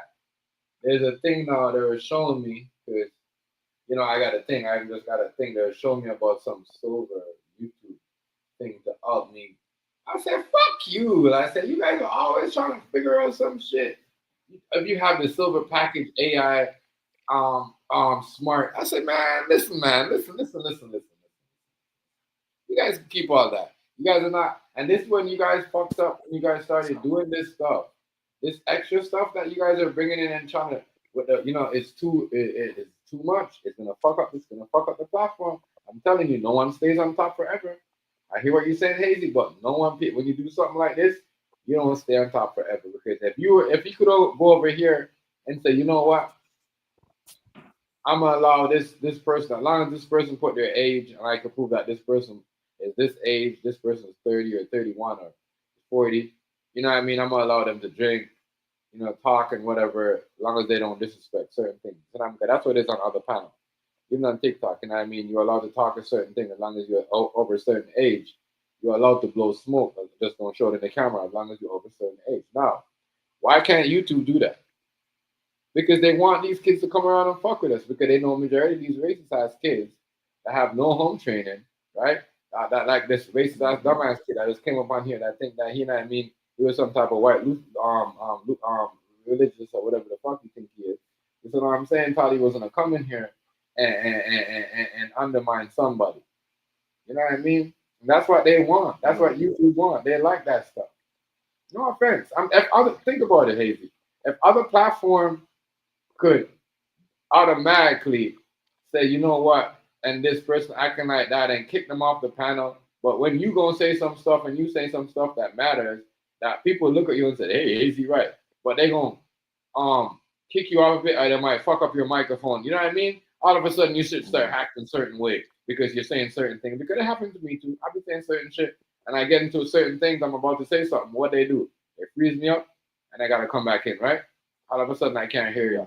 There's a thing now they were showing me, because, you know, I got a thing. I just got a thing. They were showing me about some silver YouTube thing to help me. I said, fuck you. I said, you guys are always trying to figure out some shit. If you have the silver package AI smart, I said, man, listen. You guys can keep all that. You guys are not, and this is when you guys fucked up, when you guys started doing this stuff. This extra stuff that you guys are bringing in and trying to, with the, you know, it's too much. It's gonna fuck up the platform. I'm telling you, no one stays on top forever. I hear what you're saying, Hazy, but no one, when you do something like this, you don't stay on top forever. Because if you could go over here and say, you know what, I'm gonna allow this person, as long as this person put their age, and I can prove that this person is this age, this person is 30 or 31 or 40, you know what I mean? I'm gonna allow them to drink, you know, talk and whatever, as long as they don't disrespect certain things. And that's what it is on other panels. Even on TikTok, you know what I mean? You're allowed to talk a certain thing as long as you're over a certain age. You're allowed to blow smoke, but just don't show it in the camera as long as you're over a certain age. Now, why can't YouTube do that? Because they want these kids to come around and fuck with us, because they know majority of these racist ass kids that have no home training, right? That like this racist ass dumbass kid that just came up on here that think that he, you know what I mean, he was some type of white religious or whatever the fuck you think he is. You know what I'm saying? Thought he was gonna come in here and undermine somebody. You know what I mean? And that's what they want. That's what YouTube want. They like that stuff. No offense. Think about it, Hazy. If other platforms could automatically say, you know what, and this person acting like that and kick them off the panel, but when you gonna say some stuff and you say some stuff that matters, that people look at you and say, hey, is he right? But they gonna kick you off of it, or they might fuck up your microphone. You know what I mean? All of a sudden you should start acting certain way because you're saying certain things. Because it happens to me too. I be saying certain shit and I get into certain things, I'm about to say something. What they do? They freeze me up and I gotta come back in, right? All of a sudden I can't hear you.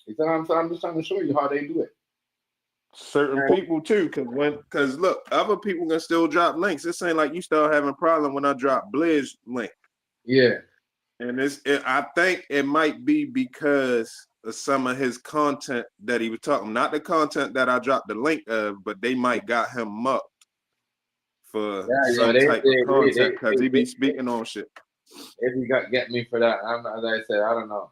You know what I'm saying? I'm just trying to show you how they do it. Certain people too, because look, other people can still drop links. This ain't like you still having a problem when I drop Blizz link. Yeah. And I think it might be because of some of his content that he was talking, not the content that I dropped the link of, but they might got him up for some type of content because he be speaking on shit. If you get me for that, as I said, I don't know.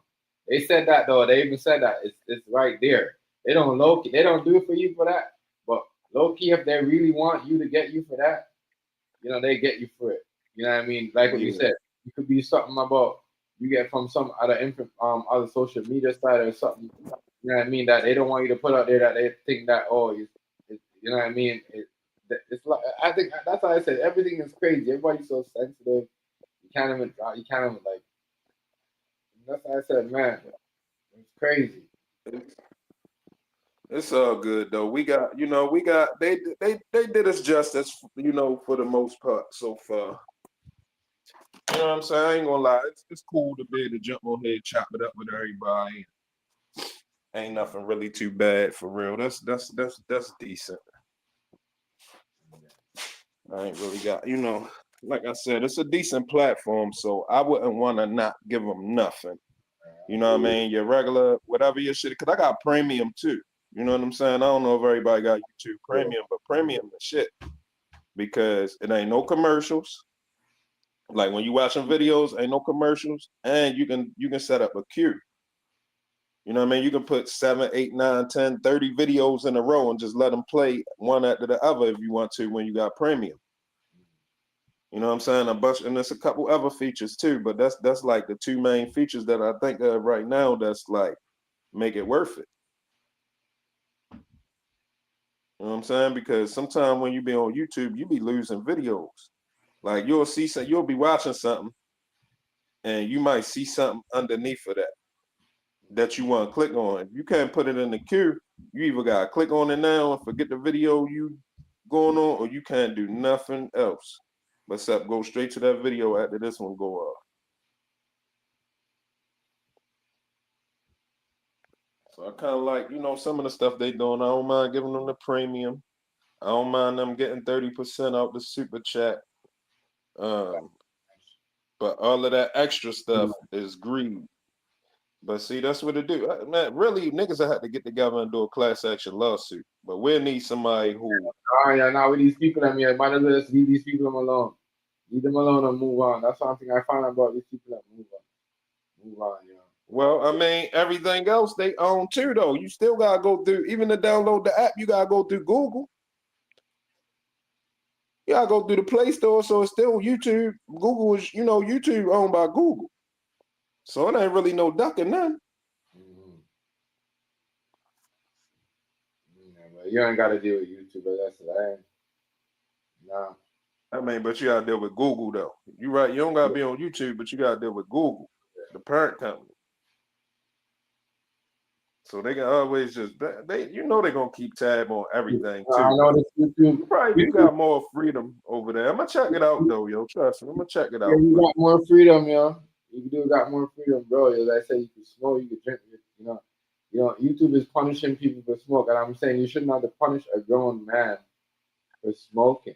They said that though. They even said that it's right there. They don't they don't do it for you for that. But low key, if they really want you to get you for that, you know, they get you for it. You know what I mean? Like what you said, it could be something about you get from some other social media site or something. You know what I mean? That they don't want you to put out there that they think that you know what I mean? It's like, I think that's why I said everything is crazy. Everybody's so sensitive. You can't even like. That's why I said, man, it's crazy. It's all good though. We got they did us justice, for the most part so far. You know what I'm saying? I ain't gonna lie. It's cool to be able to jump on here, chop it up with everybody. Ain't nothing really too bad for real. That's decent. I ain't really got, like I said, it's a decent platform, so I wouldn't want to not give them nothing. You know what I mean? Your regular, whatever your shit, because I got premium too. You know what I'm saying? I don't know if everybody got YouTube premium, but premium is shit because it ain't no commercials. Like when you watching videos, ain't no commercials, and you can set up a queue. You know what I mean? You can put 7, 8, 9, 10, 30 videos in a row and just let them play one after the other if you want to when you got premium. You know what I'm saying? And there's a couple other features too, but that's like the two main features that I think of right now that's like make it worth it. You know what I'm saying? Because sometimes when you be on YouTube, you be losing videos. Like you'll be watching something and you might see something underneath of that you want to click on. If you can't put it in the queue, you either gotta click on it now and forget the video you going on, or you can't do nothing else except go straight to that video after this one go off. So I kind of like, some of the stuff they doing. I don't mind giving them the premium. I don't mind them getting 30% off the super chat. But all of that extra stuff is greed. But see, that's what it do. Man, really, niggas have to get together and do a class action lawsuit. But we'll need somebody who. Oh yeah, now with these people, I mean, might as well just leave these people alone. Leave them alone and move on. That's something I find about these people that move on. Move on, Well, I mean, everything else they own too, though. You still gotta go through, even to download the app, you gotta go through Google. You gotta go through the Play Store, so it's still YouTube. Google is, YouTube owned by Google. So it ain't really no ducking none. But you ain't gotta deal with YouTube, but that's it. I ain't. Nah. I mean, but you gotta deal with Google though. You right, you don't gotta be on YouTube, but you gotta deal with Google, the parent company. So they can always they're gonna keep tab on everything too. I know this YouTube. You probably do got more freedom over there. I'm gonna check it out though, yo. Trust me, I'm gonna check it out. Yeah, you got more freedom, yo. You do got more freedom, bro. As I say, you can smoke, you can drink. YouTube is punishing people for smoke, and I'm saying you shouldn't have to punish a grown man for smoking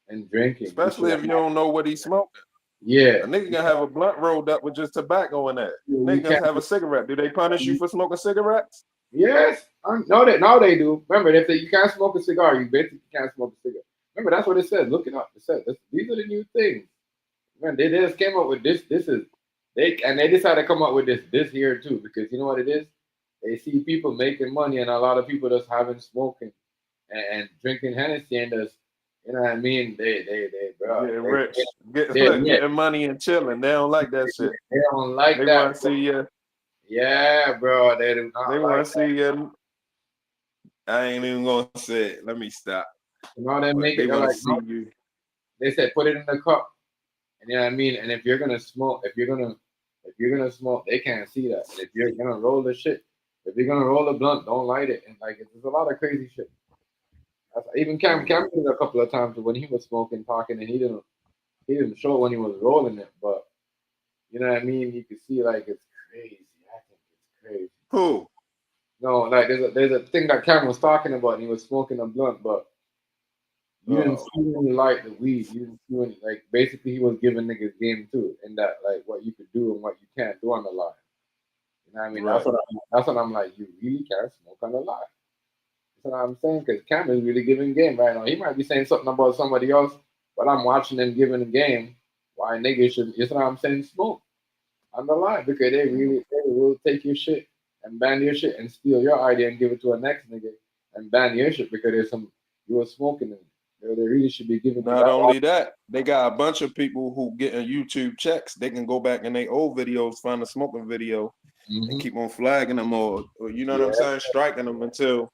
and drinking. Especially if you don't know what he's smoking. Yeah. A nigga can have a blunt rolled up with just tobacco in that. Niggas have a cigarette. Do they punish you for smoking cigarettes? Yes. No, they do. Remember, if you can't smoke a cigar, you basically can't smoke a cigarette. Remember, that's what it says. Look it up. It says these are the new things. Man, they just came up with this. They decided to come up with this here too, because you know what it is? They see people making money and a lot of people just having smoking and drinking Hennessy and just, you know what I mean? They bro. Getting rich. Getting money and chilling. They don't like that shit. They don't like that. They want to see you. Yeah, bro. They do not. They want to see you. I ain't even gonna say it. Let me stop. You know they make it. They want like, to see you. They said put it in the cup. And you know what I mean? And if you're gonna smoke, smoke, they can't see that. And if you're gonna roll the shit, if you're gonna roll a blunt, don't light it. And like there's a lot of crazy shit. Even Cam did it a couple of times when he was smoking, talking, and he didn't show it when he was rolling it, but you know what I mean? You can see like it's crazy. I think it's crazy. Who? No, like there's a thing that Cam was talking about, and he was smoking a blunt, but you didn't see any light the weed. You didn't see any, like basically he was giving niggas game too, and that like what you could do and what you can't do on the line. You know what I mean? Right. That's what I'm like. You really can't smoke on the line. That's what I'm saying, because Cam is really giving game right now. He might be saying something about somebody else, but I'm watching them giving the game. Why niggas should? You know what I'm saying? Smoke on the line, because they will take your shit and ban your shit and steal your idea and give it to a next nigga and ban your shit because there's some you were smoking in. They really should be giving. Not only that, they got a bunch of people who getting YouTube checks. They can go back in their old videos, find a smoking video, and keep on flagging them or you know what I'm saying, striking them until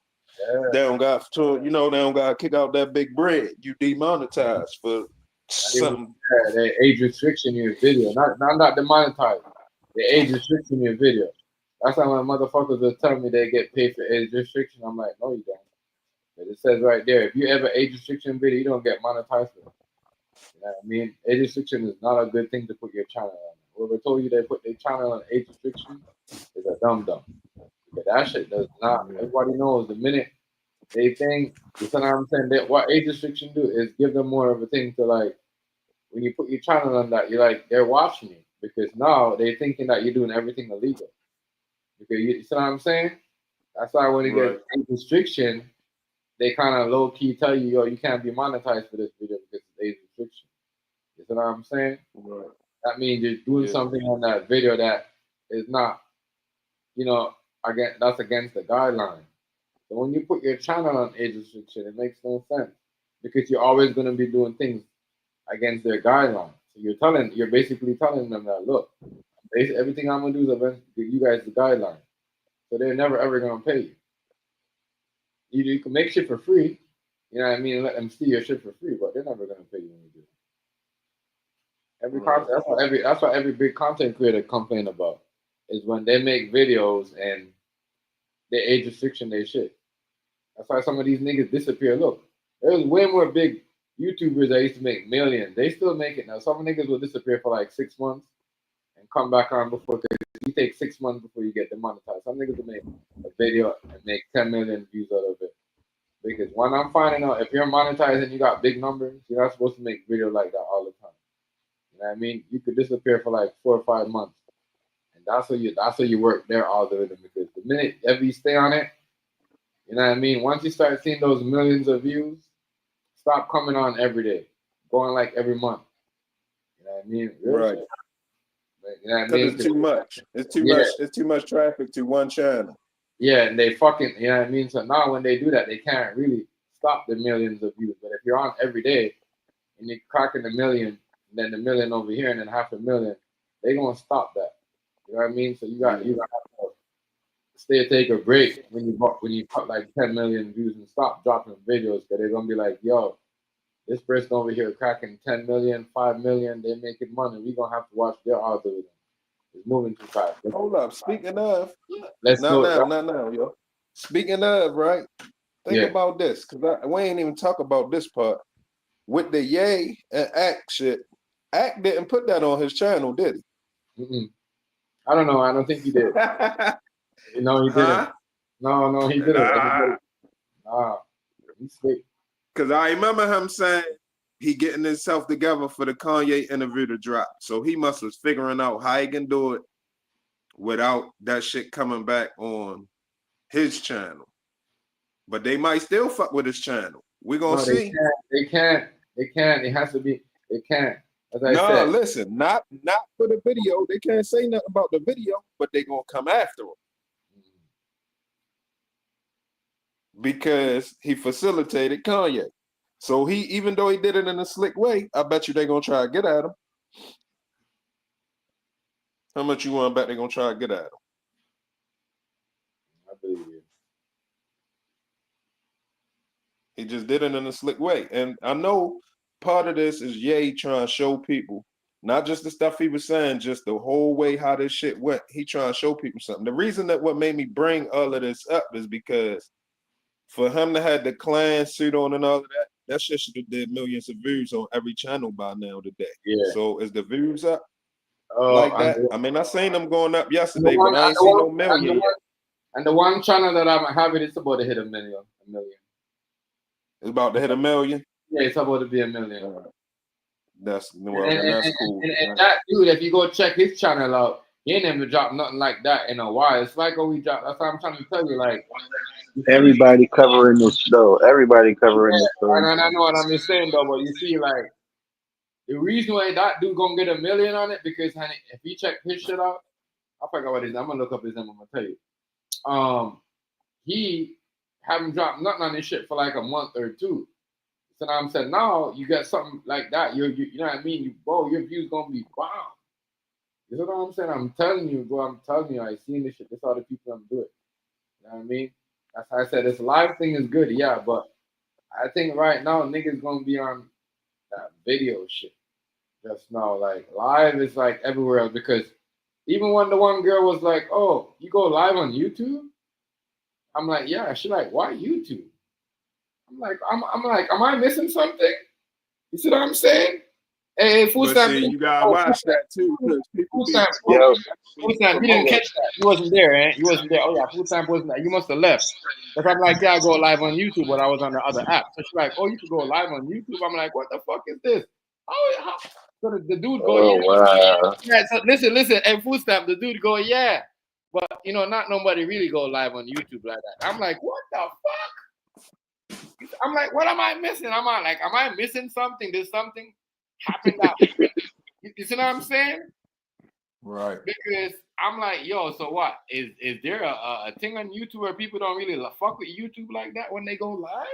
they don't got to, they don't got to kick out that big bread. You demonetized for something. They age restriction in your video, not demonetized. They age restriction in your video. That's why when motherfuckers will tell me they get paid for age restriction, I'm like, no, you don't. But it says right there, if you ever age restriction video, you don't get monetized for it. You know what I mean? Age restriction is not a good thing to put your channel on. Whoever told you they put their channel on age restriction is a dumb. Because that shit does not. Everybody knows the minute they think, you know what I'm saying? That what age restriction do is give them more of a thing to like. When you put your channel on that, you're like they're watching you because now they're thinking that you're doing everything illegal. Because you see what I'm saying? That's why when you get age restriction, they kind of low key tell you, yo, you can't be monetized for this video because it's age restriction. You see what I'm saying? Right. That means you're doing something on that video that is not, you know, again that's against the guideline. So when you put your channel on age restriction, it makes no sense because you're always going to be doing things against their guidelines. So you're basically telling them that, look, everything I'm gonna do is eventually give you guys the guideline. So they're never ever gonna pay you. You can make shit for free, you know what I mean, and let them see your shit for free, but they're never gonna pay you when you do it. That's what every big content creator complain about is when they make videos and they age restriction their shit. That's why some of these niggas disappear. Look, there's way more big YouTubers that used to make millions. They still make it now. Some niggas will disappear for like 6 months and come back on before, because you take 6 months before you get demonetized. Some niggas will make a video and make 10 million views out of it. Because when I'm finding out, if you're monetized and you got big numbers, you're not supposed to make videos like that all the time. You know what I mean? You could disappear for like 4 or 5 months. And that's how you work their algorithm, because the minute ever you stay on it, you know what I mean? Once you start seeing those millions of views, stop coming on every day. Going like every month. You know what I mean? Right. You know what I Because mean? it's too much. It's too much traffic to one channel. Yeah, and they fucking, you know what I mean? So now when they do that, they can't really stop the millions of views. But if you're on every day and you're cracking the million, then the million over here and then 500,000, they gonna stop that. You know what I mean? So you got to take a break when you cut like 10 million views and stop dropping videos, because they're gonna be like, yo, this person over here cracking 10 million, 5 million, they making money. We're gonna have to watch their algorithm. It's moving too fast. Hold up. Speaking of, Let's not go. now, yo. Speaking of, right? Think about this, because we ain't even talk about this part. With the Ye and Act shit, Act didn't put that on his channel, did he? Mm-mm. I don't know. I don't think he did. No, he didn't. No, he didn't. Nah, he's sick. Because I remember him saying he getting himself together for the Kanye interview to drop. So he must was figuring out how he can do it without that shit coming back on his channel. But they might still fuck with his channel. We're going to see. They can't. It has to be. They can't. As I no, said. Listen, not for the video. They can't say nothing about the video, but they going to come after him. Because he facilitated Kanye. So even though he did it in a slick way, I bet you they're going to try to get at him. How much you want to bet they're going to try to get at him? I believe you. He just did it in a slick way. And I know part of this is Ye trying to show people, not just the stuff he was saying, just the whole way how this shit went. He trying to show people something. The reason that what made me bring all of this up is because for him to have the clan suit on and all of that shit should have did millions of views on every channel by now today. Yeah. So is the views up like that? I mean, I seen them going up yesterday, but I ain't seen no million yet. And the one channel that I'm having, it's about to hit a million. It's about to hit a million? Yeah, it's about to be a million. That's cool. And that dude, if you go check his channel out, he ain't never dropped nothing like that in a while. It's like we dropped. That's what I'm trying to tell you. Like everybody covering this though. Everybody covering this though. I know what I'm just saying though, but you see, like the reason why that dude gonna get a million on it, because honey, if you check his shit out, I forgot what his name. I'm gonna look up his name. I'm gonna tell you. He haven't dropped nothing on this shit for like a month or two. So now I'm saying, now you got something like that. You know what I mean? Your views gonna be bomb. You know what I'm saying? I'm telling you, bro. I'm telling you, I seen this shit. That's how the people gonna do it. You know what I mean? That's how I said this live thing is good, yeah, but I think right now niggas gonna be on that video shit. Just now, like live is like everywhere else, because even when the one girl was like, "Oh, you go live on YouTube?" I'm like, "Yeah." She's like, "Why YouTube?" I'm like, am I missing something? You see what I'm saying? Hey, food But stamp. see, you gotta watch that too, because people Food be stamp. Yo, Food stamp. You didn't catch that. You wasn't there, eh? You wasn't there. Oh yeah, food stamp wasn't there. You must have left. Because I'm like, yeah, I go live on YouTube, but I was on the other app. So she's like, oh, you could go live on YouTube. I'm like, what the fuck is this? Oh yeah. So the dude go, oh wow. yeah. So listen. And food stamp. The dude go, yeah. But not nobody really go live on YouTube like that. I'm like, what the fuck? I'm like, what am I missing? Am I missing something? Did something happen that you see what I'm saying? right. Because I'm like, yo, so what? Is there a thing on YouTube where people don't really fuck with YouTube like that when they go live?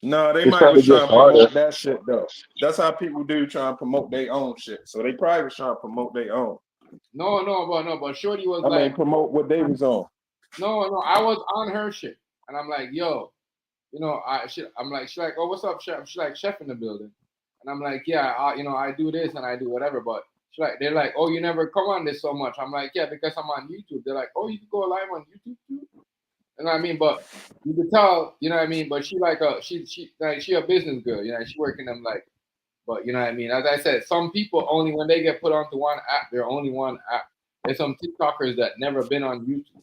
No, they It's might probably was trying just to promote harder. that shit though. That's how people do, try and promote their own shit. So they probably was trying to promote their own. No, but Shorty was Promote what they was on. No, I was on her shit, and I'm like, yo, I'm like, she's like, oh, what's up, chef? She's like, chef in the building, and I'm like, yeah, I do this and I do whatever, but they're like, oh, you never come on this so much. I'm like, yeah, because I'm on YouTube. They're like, oh, you can go live on YouTube too. You know what I mean? But you could tell, you know what I mean? But she she a business girl, she working them like, but you know what I mean? As I said, some people only when they get put onto one app, they're only one app. There's some TikTokers that never been on YouTube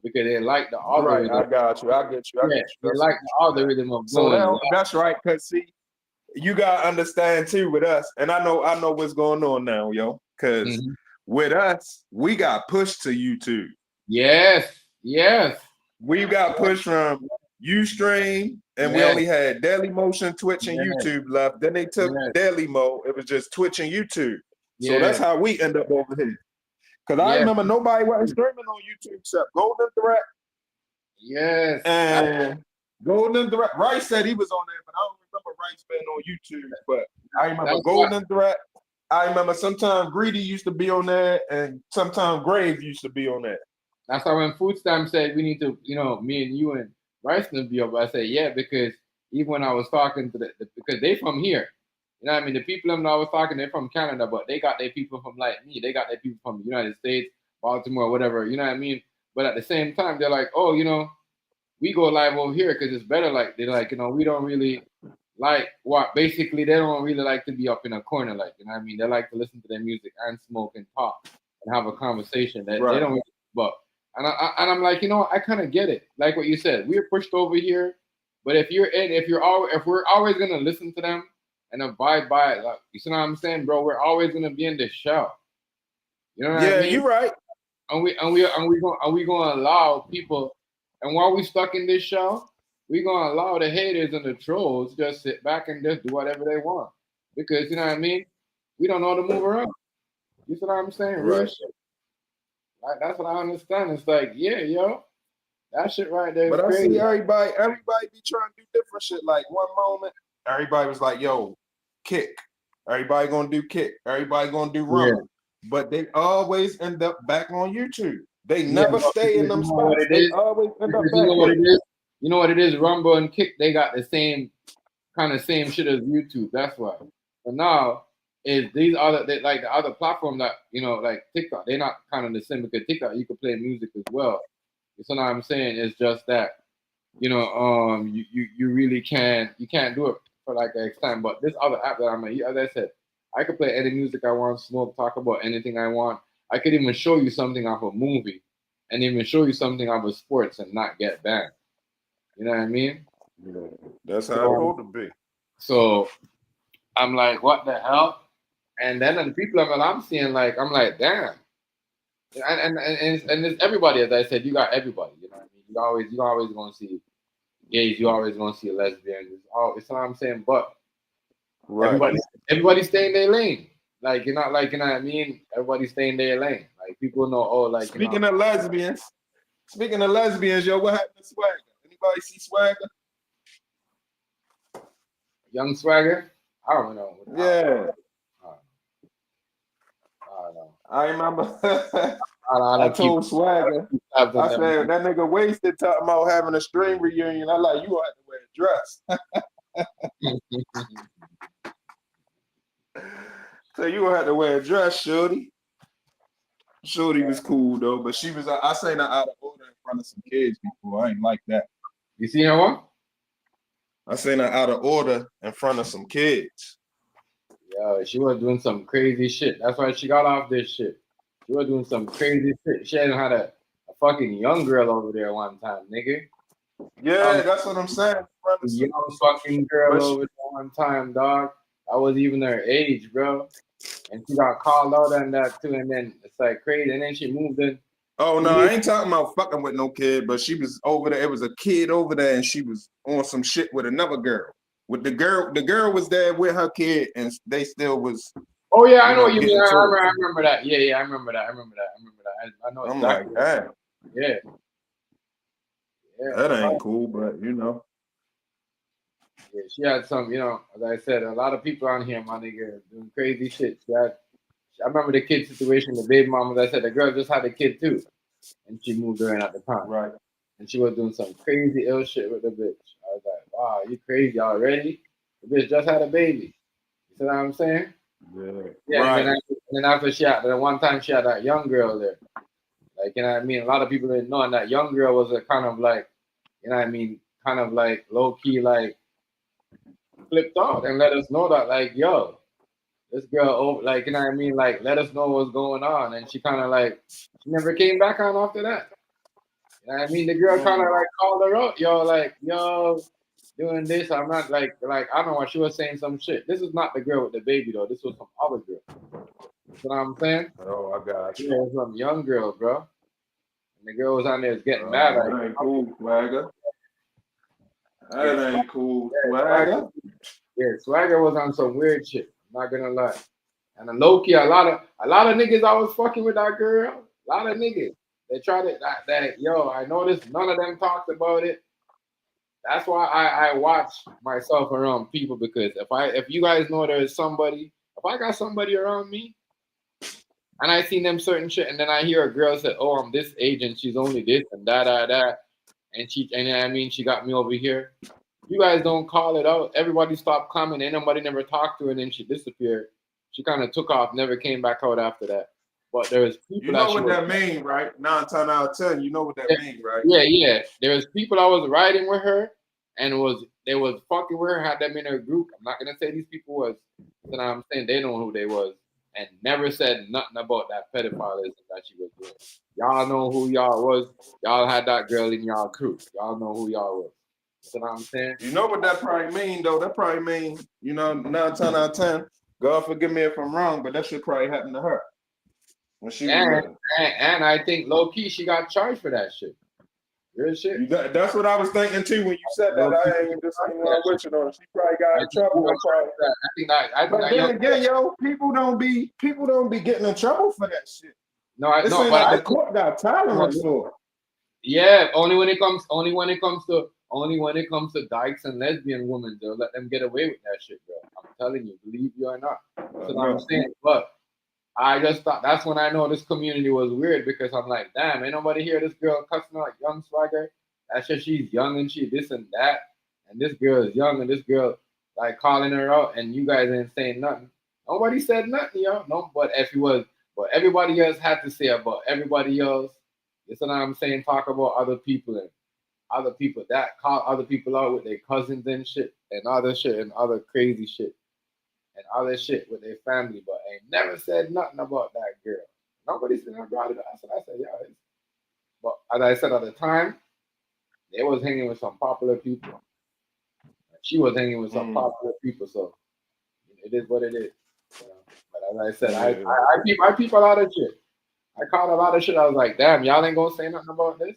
because they like the algorithm. Right, I got you. I get you. Yeah, they like the algorithm of so going. that's right, cause see, you gotta understand too with us, and I know what's going on now, yo. Because with us, we got pushed to YouTube. Yes. We got pushed from Ustream, and we only had Daily Motion, Twitch, and YouTube left. Then they took Daily Mo. It was just Twitch and YouTube. So that's how we end up over here. Because I remember nobody wasn't streaming on YouTube except Golden Direct. Yes. And Golden Direct. Rice said he was on there, but I don't remember Rice being on YouTube. But I remember Golden Direct. I remember sometimes Greedy used to be on there, and sometimes Grave used to be on there. That's why when Food Stamp said we need to, me and you and Rice to be up, I said, yeah, because even when I was talking to because they from here. You know what I mean? The people that I was talking, they're from Canada, but they got their people from like me. They got their people from the United States, Baltimore, whatever. You know what I mean? But at the same time, they're like, oh, we go live over here because it's better. Like they're like, we don't really like what. Basically, they don't really like to be up in a corner. Like you know what I mean? They like to listen to their music and smoke and talk and have a conversation. They don't really, but and I'm like, I kind of get it. Like what you said, we're pushed over here. But if we're always gonna listen to them and abide by it, like, you see what I'm saying, bro? We're always gonna be in this shell. You know what I mean? Yeah, you're right. And we gonna allow people, and while we stuck in this shell, we gonna allow the haters and the trolls just sit back and just do whatever they want because you know what I mean. We don't know how to move around. You see what I'm saying? Real shit. Like, that's what I understand. It's like, yeah, yo, that shit right there. But crazy. I see everybody be trying to do different shit. Like one moment, everybody was like, yo, kick. Everybody gonna do kick. Everybody gonna do rumble. But they always end up back on YouTube. They never stay in them spots. They always end up back. You know what it is? Rumble and kick, they got the same same shit as YouTube. That's why. But now is these other like the other platform that like TikTok, they're not kind of the same because TikTok you can play music as well. So now I'm saying it's just that you really can't do it for like an extent. But this other app that I'm on, as I said, I could play any music I want, smoke, talk about anything I want. I could even show you something off a movie and even show you something off of sports and not get banned. You know what I mean? Yeah, that's how it's supposed to be. So I'm like, what the hell? And then the people I'm seeing, like, I'm like, damn. And it's everybody, as I said, you got everybody. You know what I mean? You always gonna see gays. You always gonna see lesbians. It's what I'm saying. But everybody stay in their lane. Like you know what I mean? Everybody stay in their lane. Like people know. Oh, like speaking of lesbians, yo, what happened to Swagger? Anybody see Swagger? Young Swagger? I don't know. Yeah. I don't know. I remember. I told Swagger, I said that nigga wasted talking about having a string reunion. I like, you gonna have to wear a dress. So you gonna have to wear a dress, Shorty. Shorty was cool though, but she was. I seen her out of order in front of some kids before. I ain't like that. You seen her what? I seen her out of order in front of some kids. Yo, she was doing some crazy shit. That's why she got off this shit. She was doing some crazy shit. She had a fucking young girl over there one time, nigga. Yeah, that's what I'm saying. Young fucking girl But over there one time, dog. I was even her age, bro. And she got called out on that too. And then it's like crazy. And then she moved in. oh no, I ain't talking about fucking with no kid, but she was over there. It was a kid over there, and she was on some shit with another girl. With the girl was there with her kid, and they still was. Oh yeah, I know what you mean. getting to it. I remember that. Yeah, I remember that. I know I'm exactly. like, damn, Yeah. that ain't cool, but Yeah, she had some, as I said, a lot of people on here, my nigga, doing crazy shit. I remember the kid situation, the baby mom, as I said, the girl just had a kid too. And she moved her in at the time. Right. And she was doing some crazy ill shit with the bitch. I was like, wow, you crazy already? The bitch just had a baby. You see what I'm saying? Yeah. Right. Right. And then after the one time she had that young girl there. Like, you know what I mean? A lot of people didn't know. And that young girl was a kind of like, you know what I mean? Kind of like low key, like, flipped out and let us know that, like, yo, this girl, like, you know what I mean? Like, let us know what's going on. And she kind of like, she never came back on after that. You know what I mean? The girl kind of like called her out, yo, doing this. I'm not like, I don't know what she was saying some shit. This is not the girl with the baby though. This was some other girl. You know what I'm saying? Oh, I got you. Yeah, it was some young girl, bro. And the girl was on there getting mad. Like, that ain't cool, Swagger. That ain't cool, Swagger. Yeah, Swagger was on some weird shit. I'm not gonna lie. And a low key, a lot of niggas I was fucking with that girl. A lot of niggas. They tried it yo, I noticed none of them talked about it. That's why I watch myself around people, because if you guys know there's somebody, if I got somebody around me and I seen them certain shit, and then I hear a girl say, oh, I'm this age and she's only this and that, and she got me over here. You guys don't call it out. Everybody stopped coming. Ain't nobody never talked to her, and then she disappeared. She kind of took off, never came back out after that. But there's people you know what that mean, right? 9 times out of 10, you know what that mean, right? Yeah. There was people I was riding with her, and they was fucking with her, had them in her group. I'm not gonna say these people was, you know what I'm saying, they know who they was, and never said nothing about that pedophilism that she was doing. Y'all know who y'all was. Y'all had that girl in y'all crew. Y'all know who y'all was. You know what I'm saying? You know what that probably mean, though? That probably mean, 9 times out of 10, God forgive me if I'm wrong, but that shit probably happened to her when she was living. And I think low key she got charged for that shit. Real shit. That's what I was thinking too when you said that. I ain't disagreeing with you though. She probably got in trouble. I think but then again, yo, people don't be getting in trouble for that shit. This ain't like the court got tolerance for it. Yeah, only when it comes to dykes and lesbian women, they'll let them get away with that shit, bro. I'm telling you, believe you or not. That's what I'm saying. But I just thought that's when I know this community was weird, because I'm like, damn, ain't nobody hear this girl cussing out young Swagger. That's just she's young and she this and that, and this girl is young and this girl like calling her out, and you guys ain't saying nothing. Nobody said nothing, yo. No, but everybody else had to say about everybody else. You know what I'm saying? Talk about other people and other people that call other people out with their cousins and shit and other shit and other crazy shit and other shit with their family, but ain't never said nothing about that girl. Nobody said nothing about it. That's what I said, yeah. But as I said at the time, they was hanging with some popular people. She was hanging with some popular people, so it is what it is. But as I said, I peep a lot of shit. I caught a lot of shit. I was like, damn, y'all ain't gonna say nothing about this.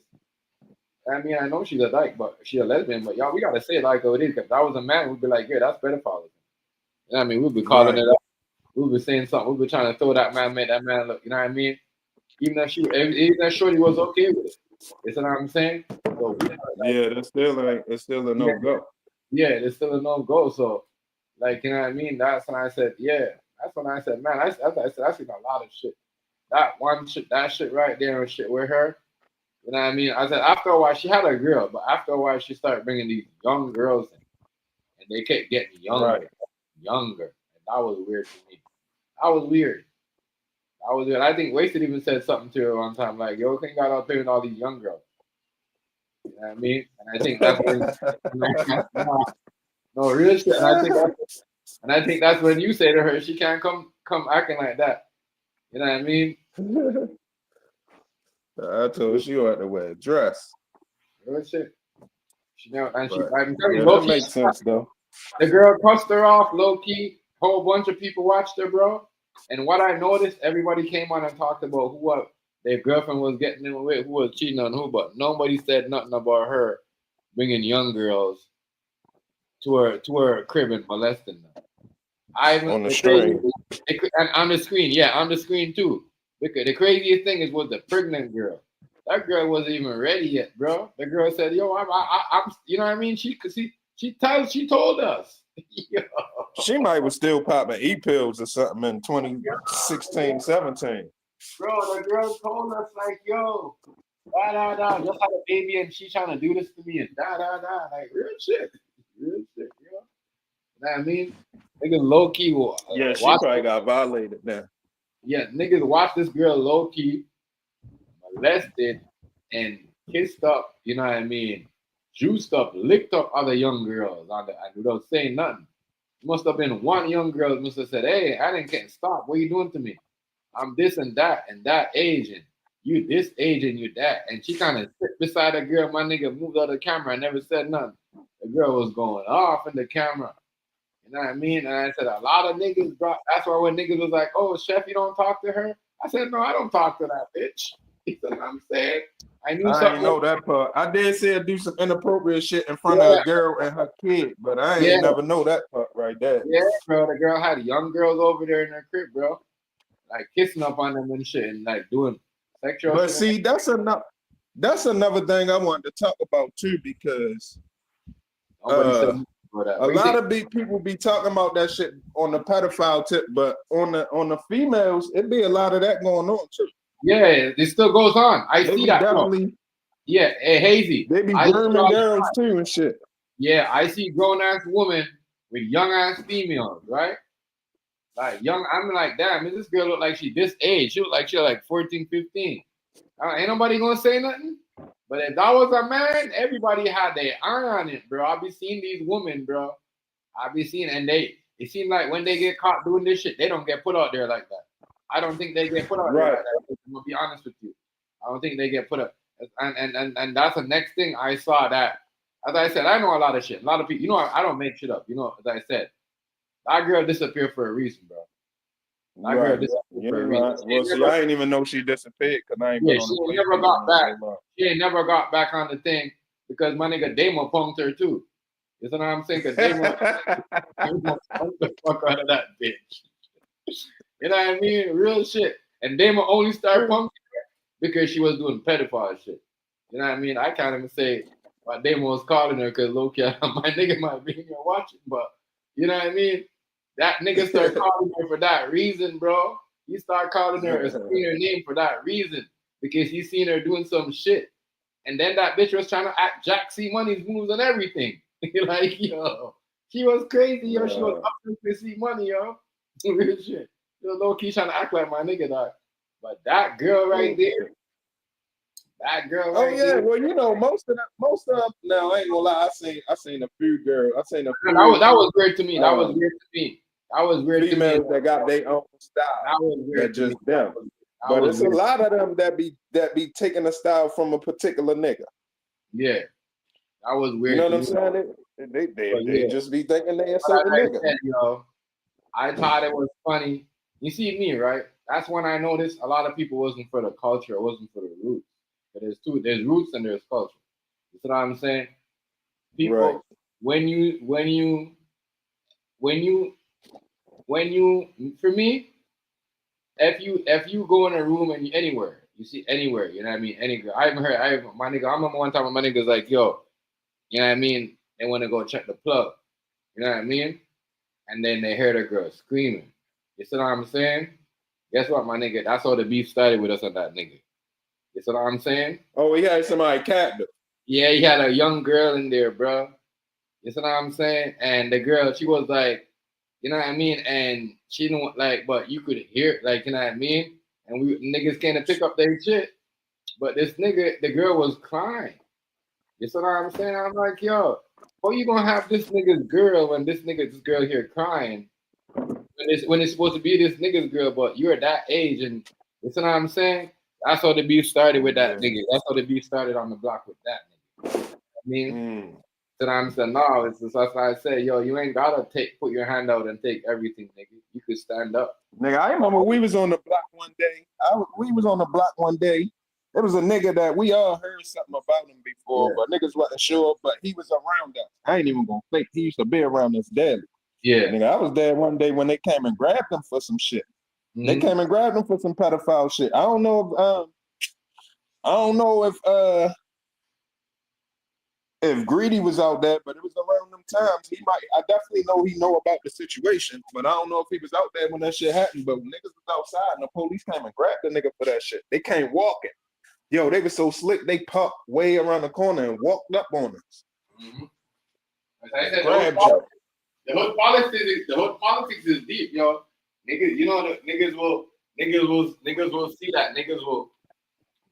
I mean, I know she's a dyke, but she's a lesbian. But y'all, we gotta say it like it is. Because if I was a man, we'd be like, yeah, that's pedophilism. You know what I mean? We'd be calling it up. We'd be saying something. We'd be trying to throw that man, make that man look. You know what I mean? Even that shorty was okay with it. You know what I'm saying? So, yeah, it's still a no go. Yeah, it's still a no go. So, like, you know what I mean? That's when I said, yeah. That's when I said, man, I seen a lot of shit. That shit right there and shit with her. You know what I mean? I said after a while she had a girl, but after a while she started bringing these young girls in, and they kept getting younger, younger, and that was weird to me. That was weird. I think Wasted even said something to her one time, like, "Yo, can got out there with all these young girls." You know what I mean? And I think that's when, no real shit. And And I think that's when you say to her, she can't come acting like that. You know what I mean? I told her she ought to wear a dress. Real shit. She know, and she. But I'm telling you, yeah, low that key. makes sense though. The girl cussed her off, low key. Whole bunch of people watched her, bro. And what I noticed, everybody came on and talked about who their girlfriend was getting in with, who was cheating on who, but nobody said nothing about her bringing young girls to her crib and molesting them. On the The crazy, string. and on the screen, yeah, on the screen too. The craziest thing is was the pregnant girl. That girl wasn't even ready yet, bro. The girl said, "Yo, I'm you know what I mean?" She told us. Yo. She might was still popping e-pills or something in 2016, 17. Bro, the girl told us like, "Yo, da da da, just had a baby and she trying to do this to me and da da da, like real shit, yo. You know what I mean? Niggas low key Yeah, she watch. probably got violated now. Yeah, niggas watch this girl low key molested and kissed up. You know what I mean? Juiced up, licked up other young girls and without saying nothing. Must have been one young girl must have said, "Hey, I didn't get stop. What you doing to me? I'm this and that age and you this age and you that." And she kind of sit beside a girl. My nigga moved out of the camera and never said nothing. The girl was going off in the camera. You know what I mean? And I said a lot of niggas brought. That's why when niggas was like, "Oh, chef, you don't talk to her." I said, "No, I don't talk to that bitch." You know what I'm saying? I knew I ain't something. know that part. I did see her do some inappropriate shit in front of Yeah, a girl and her kid, but I yeah, ain't never know that part right there. yeah, bro. The girl had young girls over there in her crib, bro. Like kissing up on them and shit and like doing sexual But shit. see, that's another thing I wanted to talk about too, because Nobody said nothing about that. a What you lot think? of people be talking about that shit on the pedophile tip, but on the females, it be a lot of that going on too. Yeah, it still goes on. I They see be that, bro. definitely Yeah, hey, Hazy. they be I see grooming all the girls time. too and shit. Yeah, I see grown ass women with young ass females, right? Like young, I'm like, damn, this girl look like she this age. She look like she like 14, 15. Ain't nobody gonna say nothing. But if that was a man, everybody had their eye on it, bro. I be seeing these women, bro. I be seeing, and it seems like when they get caught doing this shit, they don't get put out there like that. I don't think they get put out there Right. like that. I'm gonna be honest with you. I don't think they get put up. And that's the next thing I saw that. As I said, I know a lot of shit. A lot of people, you know, I don't make shit up. You know, as I said, that girl disappeared for a reason, bro. That girl Right. disappeared Yeah, for a reason. right. Well, see, I ain't even know she disappeared because I ain't Yeah, been on she the ain't never PlayStation got in back. so long. She ain't never got back on the thing because my nigga Damo punked her too. You know what I'm saying? Because Damo punked the fuck out of that bitch. You know what I mean? Real shit. And Damo only started punking her because she was doing pedophile shit. You know what I mean? I can't even say what Damo was calling her because low key, my nigga might be here watching, but you know what I mean? That nigga started calling her for that reason, bro. He started calling her, saying her name for that reason because he seen her doing some shit. And then that bitch was trying to act Jack C. Money's moves and everything. Like, yo, she was crazy, yo. She was up to see money, yo. Real shit. She was low key trying to act like my nigga, dog. But that girl right there, that girl Oh right yeah, there. well you know most of now I ain't gonna lie, I seen a few girls, I seen a few That was weird to me. That was weird to me. That was weird to me. females that got their own style. That was weird That to me. just them. That But was it's a weird. lot of them that be taking a style from a particular nigga. Yeah, that was You weird know to what me. I'm saying? They But yeah, just be thinking they a but as certain I nigga. said, yo, I thought it was funny. You see me, right? That's when I noticed a lot of people wasn't for the culture, it wasn't for the roots. But there's roots and there's culture. You see what I'm saying? Right. People, when you for me, if you go in a room and anywhere, you see anywhere, you know what I mean? Any girl. My nigga, I remember one time my nigga's like, yo, you know what I mean? They want to go check the plug. You know what I mean? And then they heard a girl screaming. You see what I'm saying? Guess what, my nigga? That's how the beef started with us and that nigga. You see what I'm saying? Oh, he had somebody captive. Yeah, he had a young girl in there, bro. You see what I'm saying? And the girl, she was like, you know what I mean? And she didn't like, but you could hear, like, you know what I mean? And we niggas came to pick up their shit. But this nigga, the girl was crying. You see what I'm saying? I'm like, yo, how you gonna have this nigga's girl when this girl here crying? when it's supposed to be this nigga's girl, but you're that age, and you know what I'm saying? That's how the beef started with that nigga. That's how the beef started on the block with that nigga. I mean, so I'm saying, no, it's just that's why I say, yo, you ain't gotta put your hand out and take everything, nigga. You could stand up. Nigga, I remember we was on the block one day. We was on the block one day. There was a nigga that we all heard something about him before, but niggas wasn't sure. But he was around us. I ain't even gonna fake. He used to be around us daily. Yeah. Nigga, I was there one day when they came and grabbed him for some shit. They came and grabbed him for some pedophile shit. I don't know if Greedy was out there, but it was around them times. I definitely know he know about the situation, but I don't know if he was out there when that shit happened. But when niggas was outside and the police came and grabbed the nigga for that shit, they came walking. Yo, they were so slick, they popped way around the corner and walked up on us. As I said, the hood politics is deep, yo. Niggas, you know, niggas will see that. Niggas will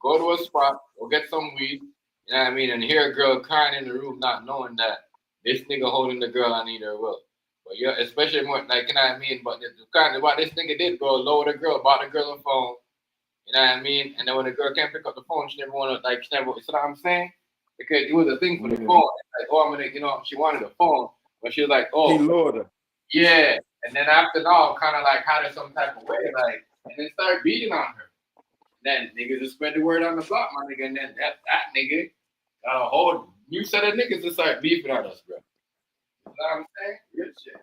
go to a spot, or get some weed, you know what I mean, and hear a girl crying in the room, not knowing that this nigga holding the girl on either will. But yeah, especially more like, you know what I mean. But the kind of what this nigga did, bro, lower the girl, bought the girl a phone. You know what I mean? And then when the girl can't pick up the phone, she never wanted, like, you know what I'm saying? Because it was a thing for the phone. Like, oh, I'm gonna, you know, she wanted a phone, but she was like, oh, he lured her. Yeah. And then after that, kind of like had her some type of way, like, and then started beating on her. Then niggas just spread the word on the block, my nigga, and then that nigga got a whole new set of niggas to start beefing on us, bro. You know what I'm saying? Good shit.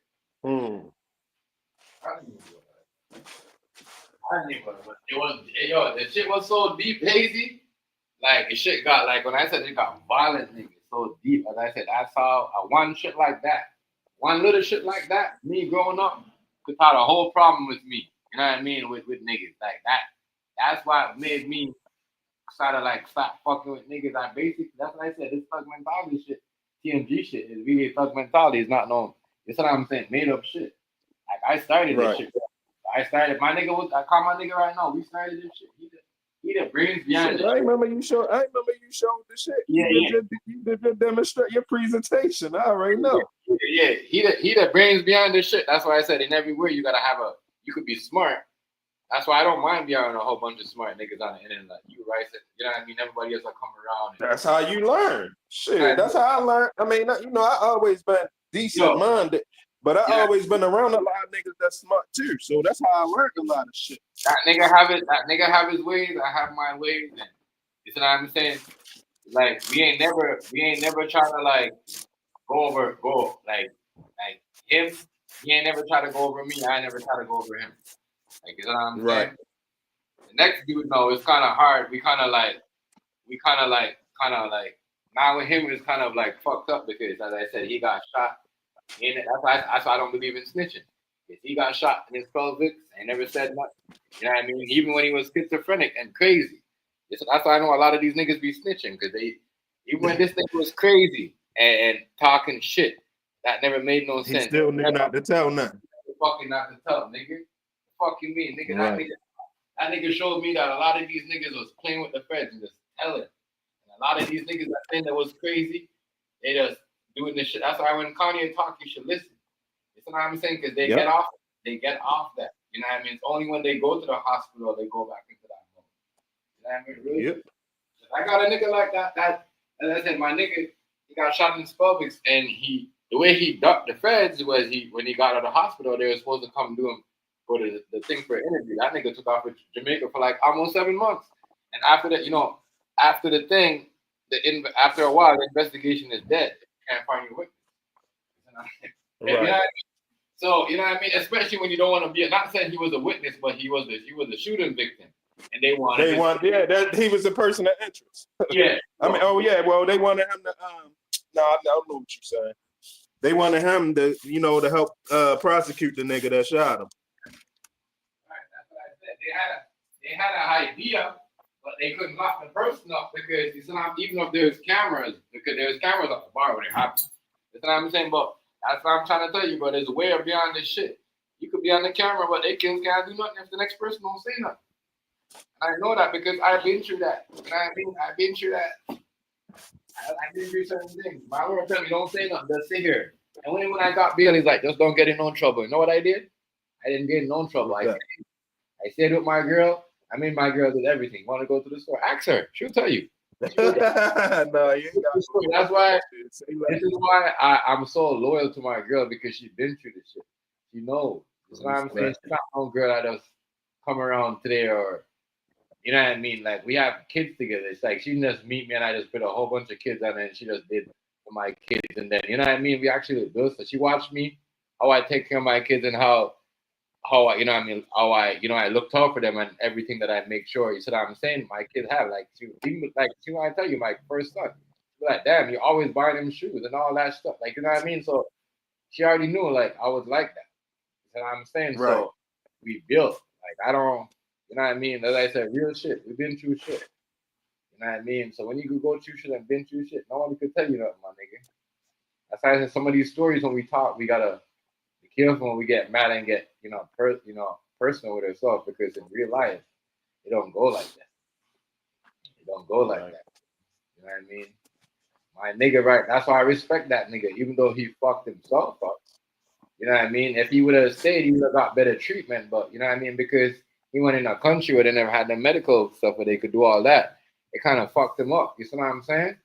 I didn't even know. It was, yo, the shit was so deep, hazy. Like, the shit got, like, when I said it got violent, nigga, so deep. As I said, I saw one shit like that. One little shit like that, me growing up, could have a whole problem with me. You know what I mean? With niggas like that. That's why it made me start fucking with niggas. That's what I said. This thug mentality shit, TMG shit, is really thug mentality. Is not known. It's what I'm saying. Made up shit. Like, I started this shit. I call my nigga right now. We started this shit. He the brains behind it. I remember you showed the shit. Yeah, you did your demonstrate your presentation. I already know. Yeah. He the brains behind this shit. That's why I said in everywhere you gotta have you could be smart. That's why I don't mind being around a whole bunch of smart niggas on the internet. Like you, right? You know what I mean? Everybody else will come around. That's how you learn. Shit, that's how I learned. I mean, you know, I always been decent minded, but I always been around a lot of niggas that's smart too. So that's how I learned a lot of shit. That nigga have his ways. I have my ways. And you know what I'm saying? Like we ain't never trying to like go like him. He ain't never try to go over me. I never try to go over him. Like, you know what I'm saying? The next dude, no, it's kind of hard. We kind of like, now with him, it's kind of like fucked up because, as I said, he got shot. That's why I don't believe in snitching. If he got shot in his pelvis and never said nothing. You know what I mean? Even when he was schizophrenic and crazy. That's why I know a lot of these niggas be snitching because even when this nigga was crazy and talking shit, that never made no sense. He still knew not to tell nothing. Fucking not to tell, nigga. Fuck you mean, nigga? That nigga showed me that a lot of these niggas was playing with the feds and just telling. And a lot of these niggas that think that was crazy, they just doing this shit. That's why when Kanye talk, you should listen. You know what I'm saying? Because they get off that. You know what I mean? It's only when they go to the hospital they go back into that mode. You know what I mean? Really? Yep. I got a nigga like that. As I said, my nigga, he got shot in his pelvis, and the way he ducked the feds was when he got out of the hospital, they were supposed to come do him for the thing for an interview. That nigga took off to Jamaica for like almost 7 months. And after that, you know, after the thing, after a while, the investigation is dead. Can't find your witness. You know what I mean? So, you know what I mean? Especially when you don't want to be, not saying he was a witness, but he was a shooting victim. And he was a person of interest. Yeah. I mean, well, they wanted him to, I don't know what you're saying. They wanted him to, you know, to help prosecute the nigga that shot him. Right, that's what I said. They had an idea, but they couldn't lock the person up because even if there's cameras, because there's cameras at the bar when it happens. That's what I'm saying, but that's what I'm trying to tell you, bro. There's a way beyond this shit. You could be on the camera, but they can't do nothing if the next person don't say nothing. And I know that because I've been through that. You know what I mean? I've been through that. I've been through certain things. My lawyer told me, don't say nothing, just sit here. And when I got bail, he's like, just don't get in no trouble. You know what I did? I didn't get in no trouble. I stayed with my girl. I mean, my girl did everything. Want to go to the store? Ask her. She'll tell you. No, you ain't got to. That's why. This is why I'm so loyal to my girl because she's been through this shit. She knows. That's what I'm saying. She's not no girl that just come around today or, you know what I mean? Like we have kids together. It's like she just meet me and I just put a whole bunch of kids on it and she just did for my kids and then you know what I mean? We actually do. So she watched me how I take care of my kids and how I, you know what I mean, how I looked out for them and everything that I make sure. You see what I'm saying? My kids have like even like she want to tell you my first son. She's like, damn, you're always buying them shoes and all that stuff. Like you know what I mean? So she already knew like I was like that. You know what I'm saying? Right. So we built. Like I don't, you know what I mean? As I said, real shit. We've been through shit. You know what I mean? So when you could go through shit and been through shit, no one could tell you nothing, my nigga. That's why I said some of these stories when we talk, we gotta be careful when we get mad and get, personal with ourselves because in real life, it don't go like that. It don't go like that. You know what I mean? My nigga, right? That's why I respect that nigga, even though he fucked himself up. You know what I mean? If he would have stayed, he would have got better treatment. But you know what I mean? Because he went in a country where they never had the medical stuff where they could do all that. It kind of fucked him up. You see what I'm saying?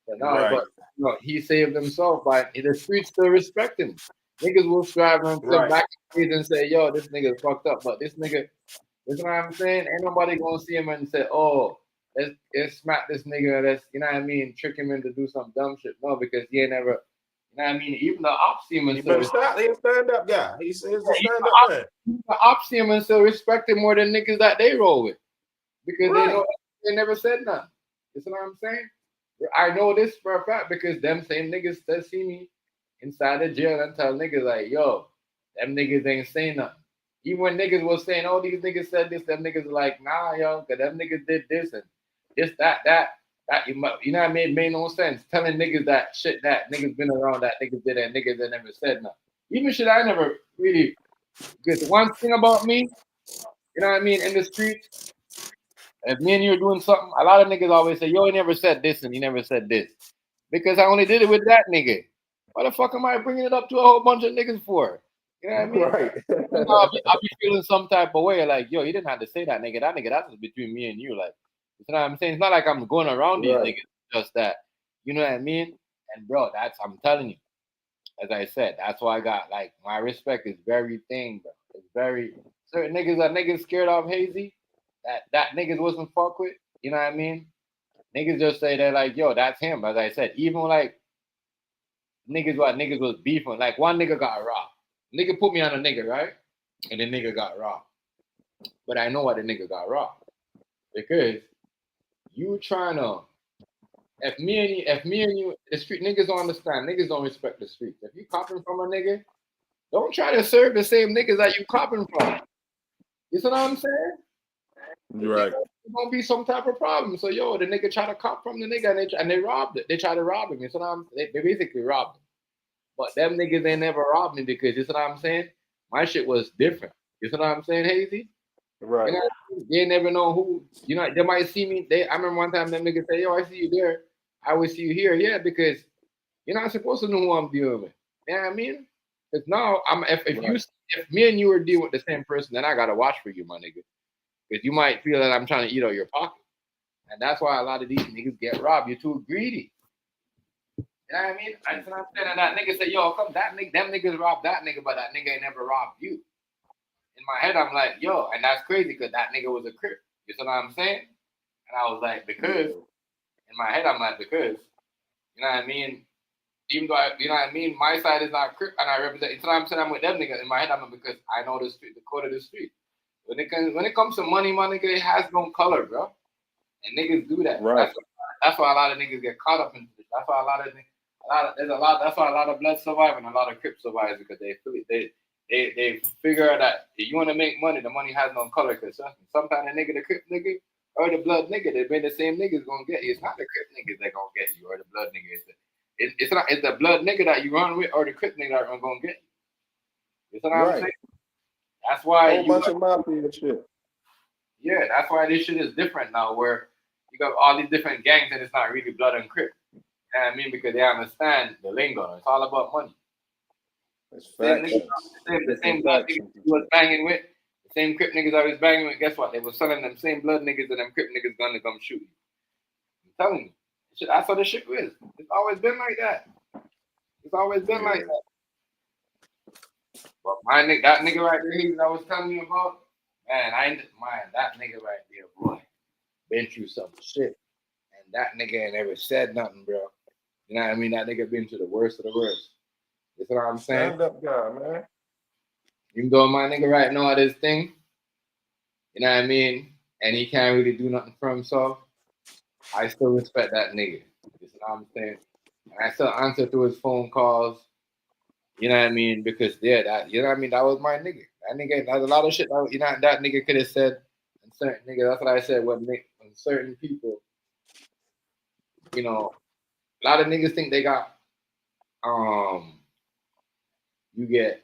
But no, but he saved himself by the streets still respect him. Niggas will strive and come back and say, yo, this nigga fucked up. But this nigga, you know what I'm saying? Ain't nobody gonna see him and say, oh, let's smack this nigga, let's, you know what I mean, trick him into do some dumb shit. No, because he ain't never, you know what I mean? Even the ops see him and He's a stand-up guy. He's a stand-up man. The ops see him and still respect him more than niggas that they roll with. Because they know they never said nothing. You see what I'm saying? I know this for a fact because them same niggas still see me inside the jail and tell niggas like, yo, them niggas ain't saying nothing. Even when niggas was saying, oh, these niggas said this, them niggas are like, nah, yo, because them niggas did this and this, that, you know what I mean? It made no sense. Telling niggas that shit that niggas been around that niggas did and niggas that never said nothing. Even shit I never really, because the one thing about me, you know what I mean, in the streets, if me and you are doing something, a lot of niggas always say, yo, he never said this and he never said this. Because I only did it with that nigga. Why the fuck am I bringing it up to a whole bunch of niggas for? You know what I mean? Right. I'll be feeling some type of way, like, yo, he didn't have to say that nigga. That nigga, that's between me and you. Like, you know what I'm saying? It's not like I'm going around these niggas, just that. You know what I mean? And bro, I'm telling you, as I said, that's why I got, like, my respect is very thing, bro. It's very, certain niggas that niggas scared of Hazy, that niggas wasn't fuck with, you know what I mean? Niggas just say they're like, yo, that's him. As I said, even like niggas was beefing. Like one nigga got robbed. Nigga put me on a nigga, right? And the nigga got robbed. But I know why the nigga got robbed. Because you trying to, if me and you, the street niggas don't understand. Niggas don't respect the streets. If you copping from a nigga, don't try to serve the same niggas that you copping from. You see what I'm saying? Right. It's gonna be some type of problem. So yo, the nigga try to cop from the nigga and they robbed it. They try to rob him. You see what I'm saying? They basically robbed him. But them niggas ain't never robbed me because you see what I'm saying? My shit was different. You see what I'm saying, Hazy? Right. You know, they never know who, you know, they might see me. I remember one time them niggas say, yo, I see you there. I always see you here. Yeah, because you're not supposed to know who I'm dealing with. You know what I mean? Because now if me and you are dealing with the same person, then I gotta watch for you, my nigga. Because you might feel that I'm trying to eat out your pocket. And that's why a lot of these niggas get robbed. You're too greedy. You know what I mean? And so I'm saying, and that nigga say, yo, come, them niggas robbed that nigga, but that nigga ain't never robbed you. In my head, I'm like, yo, and that's crazy because that nigga was a crip. You see what I'm saying? And I was like, because, in my head, I'm like, because, you know what I mean? Even though, you know what I mean? My side is not crip, and I represent, you know what I'm saying? I'm with them niggas. In my head, I'm like, because I know the street, the code of the street. When it comes to money, my nigga, it has no color, bro. And niggas do that. Right. That's why a lot of niggas get caught up in this. That's why that's why a lot of blood survive and a lot of Crips survive because they figure out that if you want to make money, the money has no color. Because sometimes the nigga, the Crip nigga, or the blood nigga, they been the same niggas gonna get you. It's not the Crip niggas that gonna get you or the blood nigga. It's the blood nigga that you run with or the Crip nigga that are gonna get you. You know what I'm saying? That's why whole bunch of mafia shit. Yeah, that's why this shit is different now, where you got all these different gangs and it's not really blood and Crip. You know what I mean? Because they understand the lingo. It's all about money. It's Same niggas, factions. the same blood niggas he was banging with, the same Crip niggas I was banging with. Guess what? They were selling them same blood niggas and them Crip niggas gonna come shoot you. I'm telling you, that's how the shit is. It's always been like that. It's always been like that. But my nigga, that nigga right there, I was telling you about, man, that nigga right there, boy, been through some shit, and that nigga ain't ever said nothing, bro. You know what I mean? That nigga been to the worst of the worst. You know what I'm saying? Stand up guy, man. Even though my nigga right now at his thing, you know what I mean, and he can't really do nothing for himself, I still respect that nigga. You know what I'm saying? And I still answer to his phone calls. You know what I mean? Because that you know what I mean. That was my nigga. That nigga. There's a lot of shit that that nigga could have said. And certain nigga. That's what I said. When certain people, you know, a lot of niggas think they got you get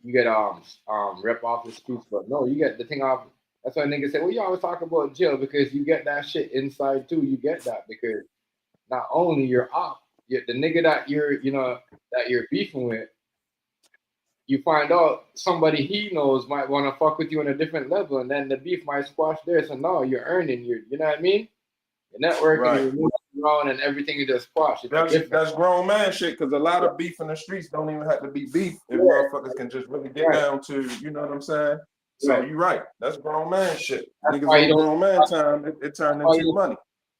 rep off the streets, but no, you get the thing off. That's why niggas say, well, you always talk about jail because you get that shit inside too. You get that because not only you're off, the nigga that you're beefing with. You find out somebody he knows might want to fuck with you on a different level, and then the beef might squash there. So no, you're earning. You know what I mean? Your networking, Right. you're moving around, and everything you just squash. That's grown man shit, because a lot of beef in the streets don't even have to be beef if motherfuckers can just really get down to, you know what I'm saying? So you're right. That's grown man shit. That's Niggas why you on grown man time, it turned into money.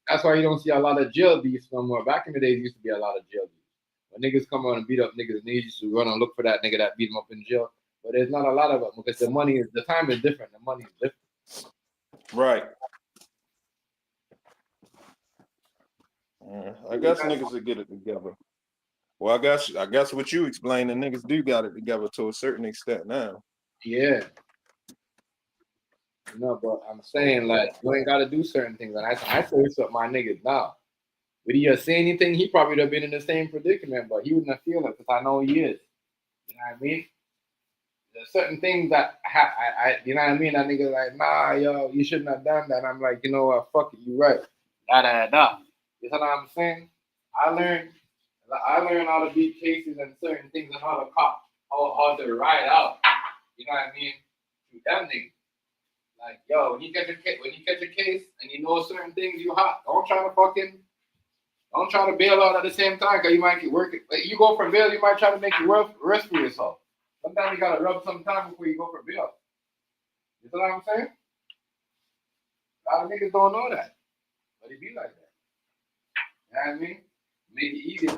That's why you don't see a lot of jail beefs no more. Back in the days, used to be a lot of jail beefs. When niggas come on and beat up niggas, niggas used to run and look for that nigga that beat him up in jail. But there's not a lot of them because the time is different. The money is different. Right. I guess niggas will get it together. Well, I guess what you explained, the niggas do got it together to a certain extent now. Yeah. No, but I'm saying like you ain't gotta do certain things. And I say this with my niggas now. Would he have seen anything? He probably would have been in the same predicament, but he wouldn't have feel it because I know he is. You know what I mean? There's certain things that I you know what I mean? That nigga like, nah, yo, you shouldn't have done that. And I'm like, you know what? Fuck it, you right. Da. You know what I'm saying? I learned how to beat cases and certain things and how to cop, how to ride out. You know what I mean? Through them niggas. Like, yo, when you catch a case and you know certain things, you hot. Don't try to bail out at the same time because you might get working. Like, you go for bail, you might try to make you rest for yourself. Sometimes you gotta rub some time before you go for bail. You know what I'm saying? A lot of niggas don't know that, but it be like that. You know what I mean? Make it easy.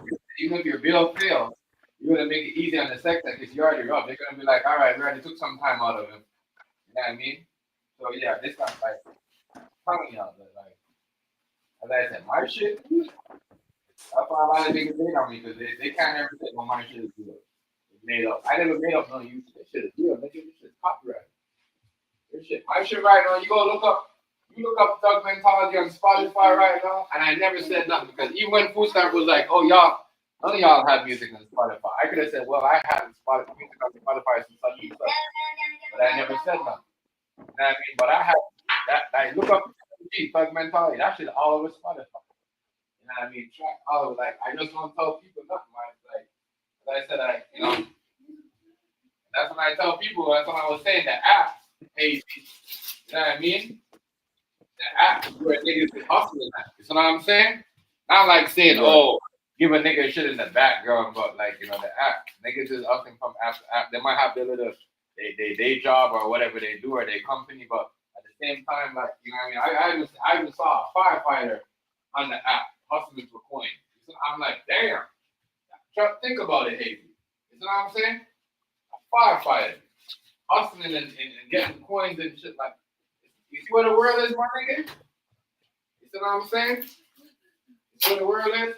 Even if your bail fails, you're gonna make it easy on the second because you already rubbed. They're gonna be like, all right, we already took some time out of him. You know what I mean? So yeah, this stuff like telling y'all that like as I said, my shit. That's why a lot of niggas hate on me because they can't ever say, well, my shit is good. It's made up. I never made up no YouTube. This shit is real. Nigga, this shit is copyrighted. This shit. My shit right now, you look up Thug Mentality on Spotify right now, and I never said nothing because even when Food Stamp was like, oh, y'all, none of y'all have music on Spotify. I could have said, well, I have music on Spotify since I used stuff. But I never said nothing. You know what I mean? But I have that. I look up Thug Mentality. That shit all over Spotify. You know what I mean? Track all over. Like, I just don't tell people nothing. Like I said, you know, that's when I tell people. That's when I was saying the app. Hey, you know what I mean? The app is where niggas is hustling at. You know what I'm saying? Not like saying, oh, give a nigga shit in the background, but like, you know, the app. Niggas is hustling from app to app. They might have their little day job or whatever they do or their company, but at the same time, like, you know what I mean? I even saw a firefighter on the app hustling for coins. So I'm like, damn. Think about it, Hazy. You know what I'm saying? A firefighter hustling and getting coins and shit like. You see what the world is, my nigga? You see what I'm saying? You see what the world is?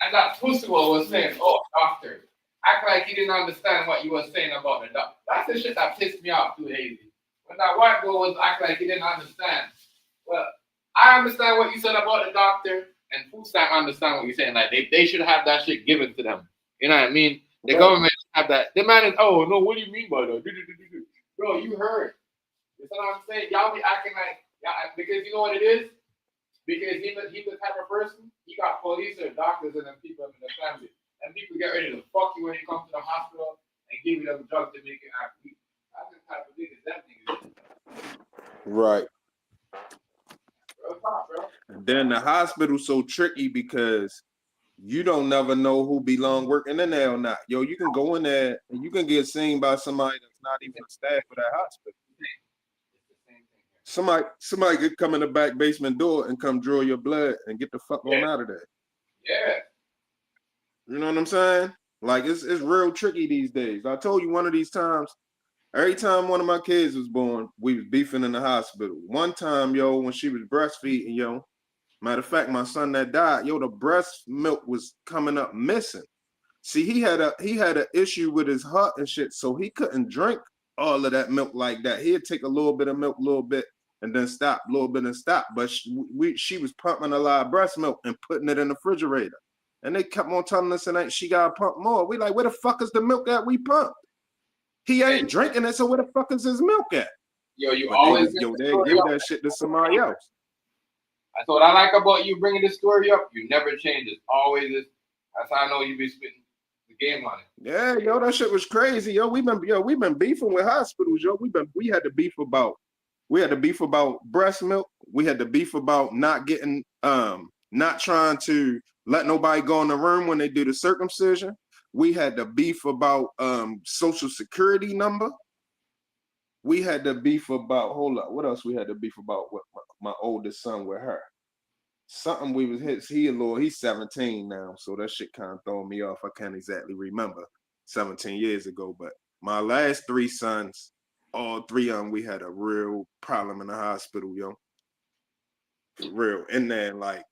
And that pussy was saying, oh, doctor. Act like he didn't understand what you were saying about the doctor. That's the shit that pissed me off too, Hazy. When that white boy was acting like he didn't understand. Well, I understand what you said about the doctor, and Food Stamp understand what you're saying. Like, they should have that shit given to them. You know what I mean? The government should have that. The man is, oh, no, what do you mean by that? Bro, you heard. You know what I'm saying? Y'all be acting like, because you know what it is? Because he's the type of person, he got police or doctors and them people in the family. And people get ready to fuck you when you come to the hospital and give you them drugs to make it act weak. That's the type of niggas that niggas. Right. Real talk, bro. And then the hospital's so tricky because you don't never know who belong working in there or not. Yo, you can go in there and you can get seen by somebody that's not even a staff of that hospital. Somebody could come in the back basement door and come draw your blood and get the fuck on out of there. Yeah. You know what I'm saying? Like it's real tricky these days. I told you one of these times, every time one of my kids was born, we was beefing in the hospital. One time, yo, when she was breastfeeding, yo, matter of fact, my son that died, yo, the breast milk was coming up missing. See, he had an issue with his heart and shit, so he couldn't drink all of that milk like that. He'd take a little bit of milk, a little bit, and then stop, a little bit and stop. But she was pumping a lot of breast milk and putting it in the refrigerator. And they kept on telling us that she got to pump more. We like, where the fuck is the milk that we pumped? He ain't drinking it, so where the fuck is his milk at? Yo, you but always they give that shit to somebody else. That's what I like about you bringing this story up. You never change. It's always this. That's how I know you be spitting the game on it. Yeah, yo, that shit was crazy. Yo, we've been beefing with hospitals, yo. We had to beef about breast milk. We had to beef about not trying to let nobody go in the room when they do the circumcision. We had to beef about social security number. We had to beef about, hold up, what else we had to beef about with my oldest son with her? Something we was he's 17 now, so that shit kind of throwing me off. I can't exactly remember 17 years ago, but my last three sons, all three of them, we had a real problem in the hospital, yo. For real. And then like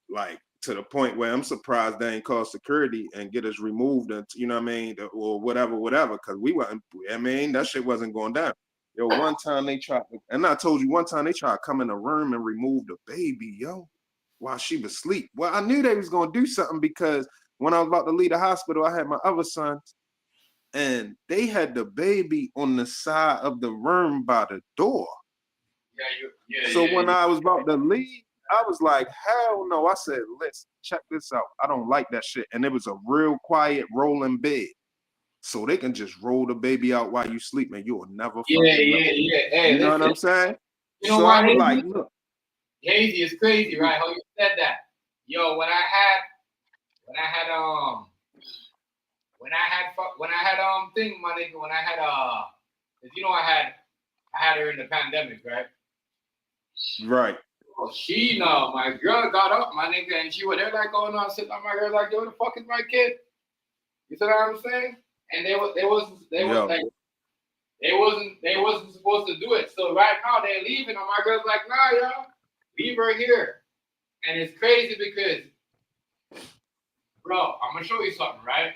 to the point where I'm surprised they ain't call security and get us removed, you know what I mean, or whatever, because we wasn't, I mean, that shit wasn't going down. Yo, one time they tried, and I told you one time they tried to come in the room and remove the baby, yo, while she was asleep. Well, I knew they was gonna do something because when I was about to leave the hospital, I had my other sons, and they had the baby on the side of the room by the door. So when I was about to leave, I was like, hell no. I said, listen, check this out. I don't like that shit. And it was a real quiet rolling bed. So they can just roll the baby out while you sleep, and you'll never fucking know. Hey, you know what I'm saying? You know so why, I was like, look. Hazy is crazy, right? How you said that. Yo, when I had thing, my nigga, when I had you know I had her in the pandemic, right? Right. Well, my girl got up, my nigga, and she was there like going on, sitting on my girl like, yo, what the fuck is my kid? You see what I'm saying? And they wasn't supposed to do it. So right now they're leaving, and my girl's like, nah, y'all, leave her here. And it's crazy because, bro, I'm gonna show you something, right?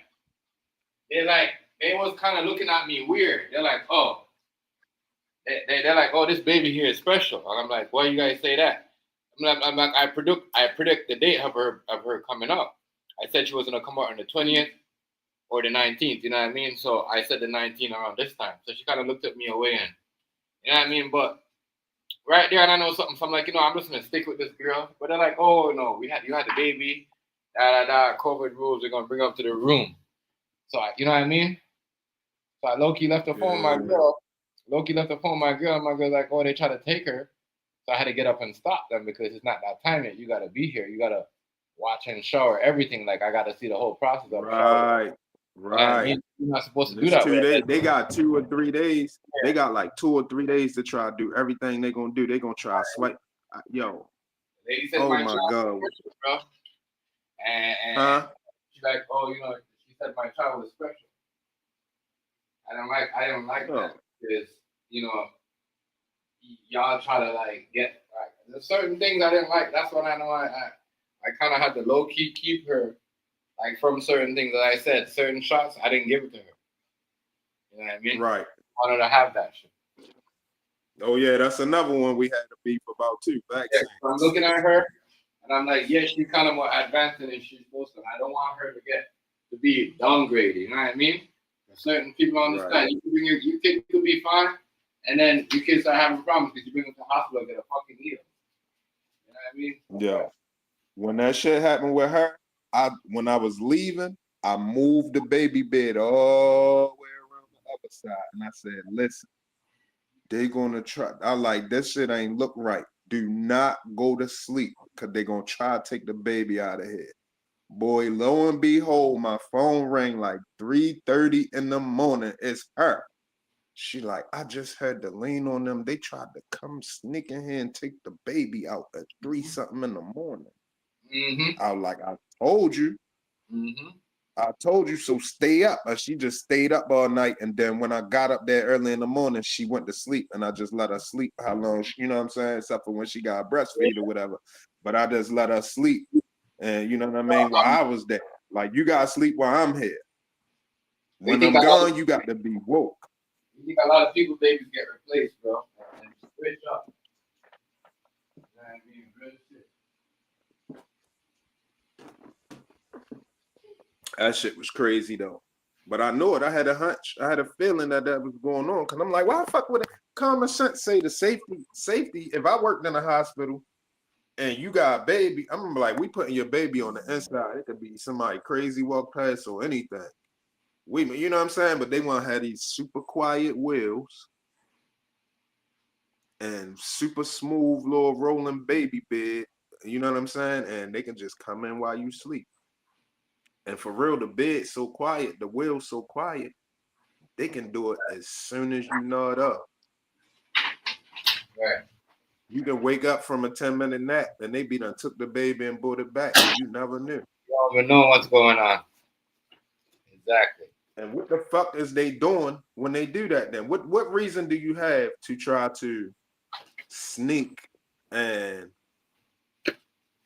They was kind of looking at me weird. They're like, oh, they're like, oh, this baby here is special. And I'm like, why you guys say that? I'm like, I predict the date of her coming up. I said she was gonna come out on the 20th or the 19th. You know what I mean? So I said the 19th around this time. So she kind of looked at me away, and you know what I mean. But right there, and I know something. So I'm like, I'm just gonna stick with this girl. But they're like, oh no, you had the baby. COVID rules. We're gonna bring her up to the room. So you know what I mean? So I low-key left the phone with my girl. Loki left the phone with my girl. My girl's like, oh, they try to take her. So I had to get up and stop them because it's not that time yet. You got to be here. You got to watch and shower everything. Like, I got to see the whole process of Right. You're not supposed to do that. 2 days. They got 2 or 3 days. Yeah. They got like 2 or 3 days to try to do everything they're going to do. They're going to try to swipe. Yo. Lady said oh, my God. Special, bro. And she's like, oh, she said my child was special. I don't like that because, y'all try to like get like there's certain things I didn't like. That's what I know I kind of had to low key keep her like from certain things that I said. Certain shots I didn't give it to her. You know what I mean? Right. I wanted to have that shit. Oh yeah, that's another one we had to beef about too. Yeah, so I'm looking at her and I'm like, yeah, she's kind of more advanced than she's supposed to. I don't want her to be downgraded. You know what I mean? Certain people understand. Right. You can bring your kid could be fine, and then your kids start having problems because you bring them to the hospital and get a fucking needle. You know what I mean? Yeah. When that shit happened with her, when I was leaving, I moved the baby bed all the way around the aside and I said, listen, they gonna try. I like this shit ain't look right. Do not go to sleep because they gonna try to take the baby out of here. Boy, lo and behold, my phone rang like 3:30 in the morning. It's her. She like, I just had to lean on them. They tried to come sneak in here and take the baby out at 3-something in the morning. I was like, I told you. I told you, so stay up. And she just stayed up all night. And then when I got up there early in the morning, she went to sleep. And I just let her sleep how long, you know what I'm saying? Except for when she got breastfeed or whatever. But I just let her sleep. And you know what I mean? While I was there. Like, you got to sleep while I'm here. When I'm gone, you got to be woke. You think a lot of people babies get replaced, bro. And switch up. You know what I mean? Real shit. That shit was crazy though. But I knew it. I had a hunch. I had a feeling that was going on. Cause I'm like, why the fuck would it? Common sense say the safety. If I worked in a hospital and you got a baby, I'm like, we putting your baby on the inside. It could be somebody crazy walk past or anything. You know what I'm saying? But they want to have these super quiet wheels and super smooth little rolling baby bed. You know what I'm saying? And they can just come in while you sleep. And for real, the bed's so quiet, the wheel's so quiet, they can do it as soon as you nod up. Right. You can wake up from a 10-minute nap and they be done took the baby and brought it back and you never knew. You don't even know what's going on. Exactly. And what the fuck is they doing when they do that then? What reason do you have to try to sneak and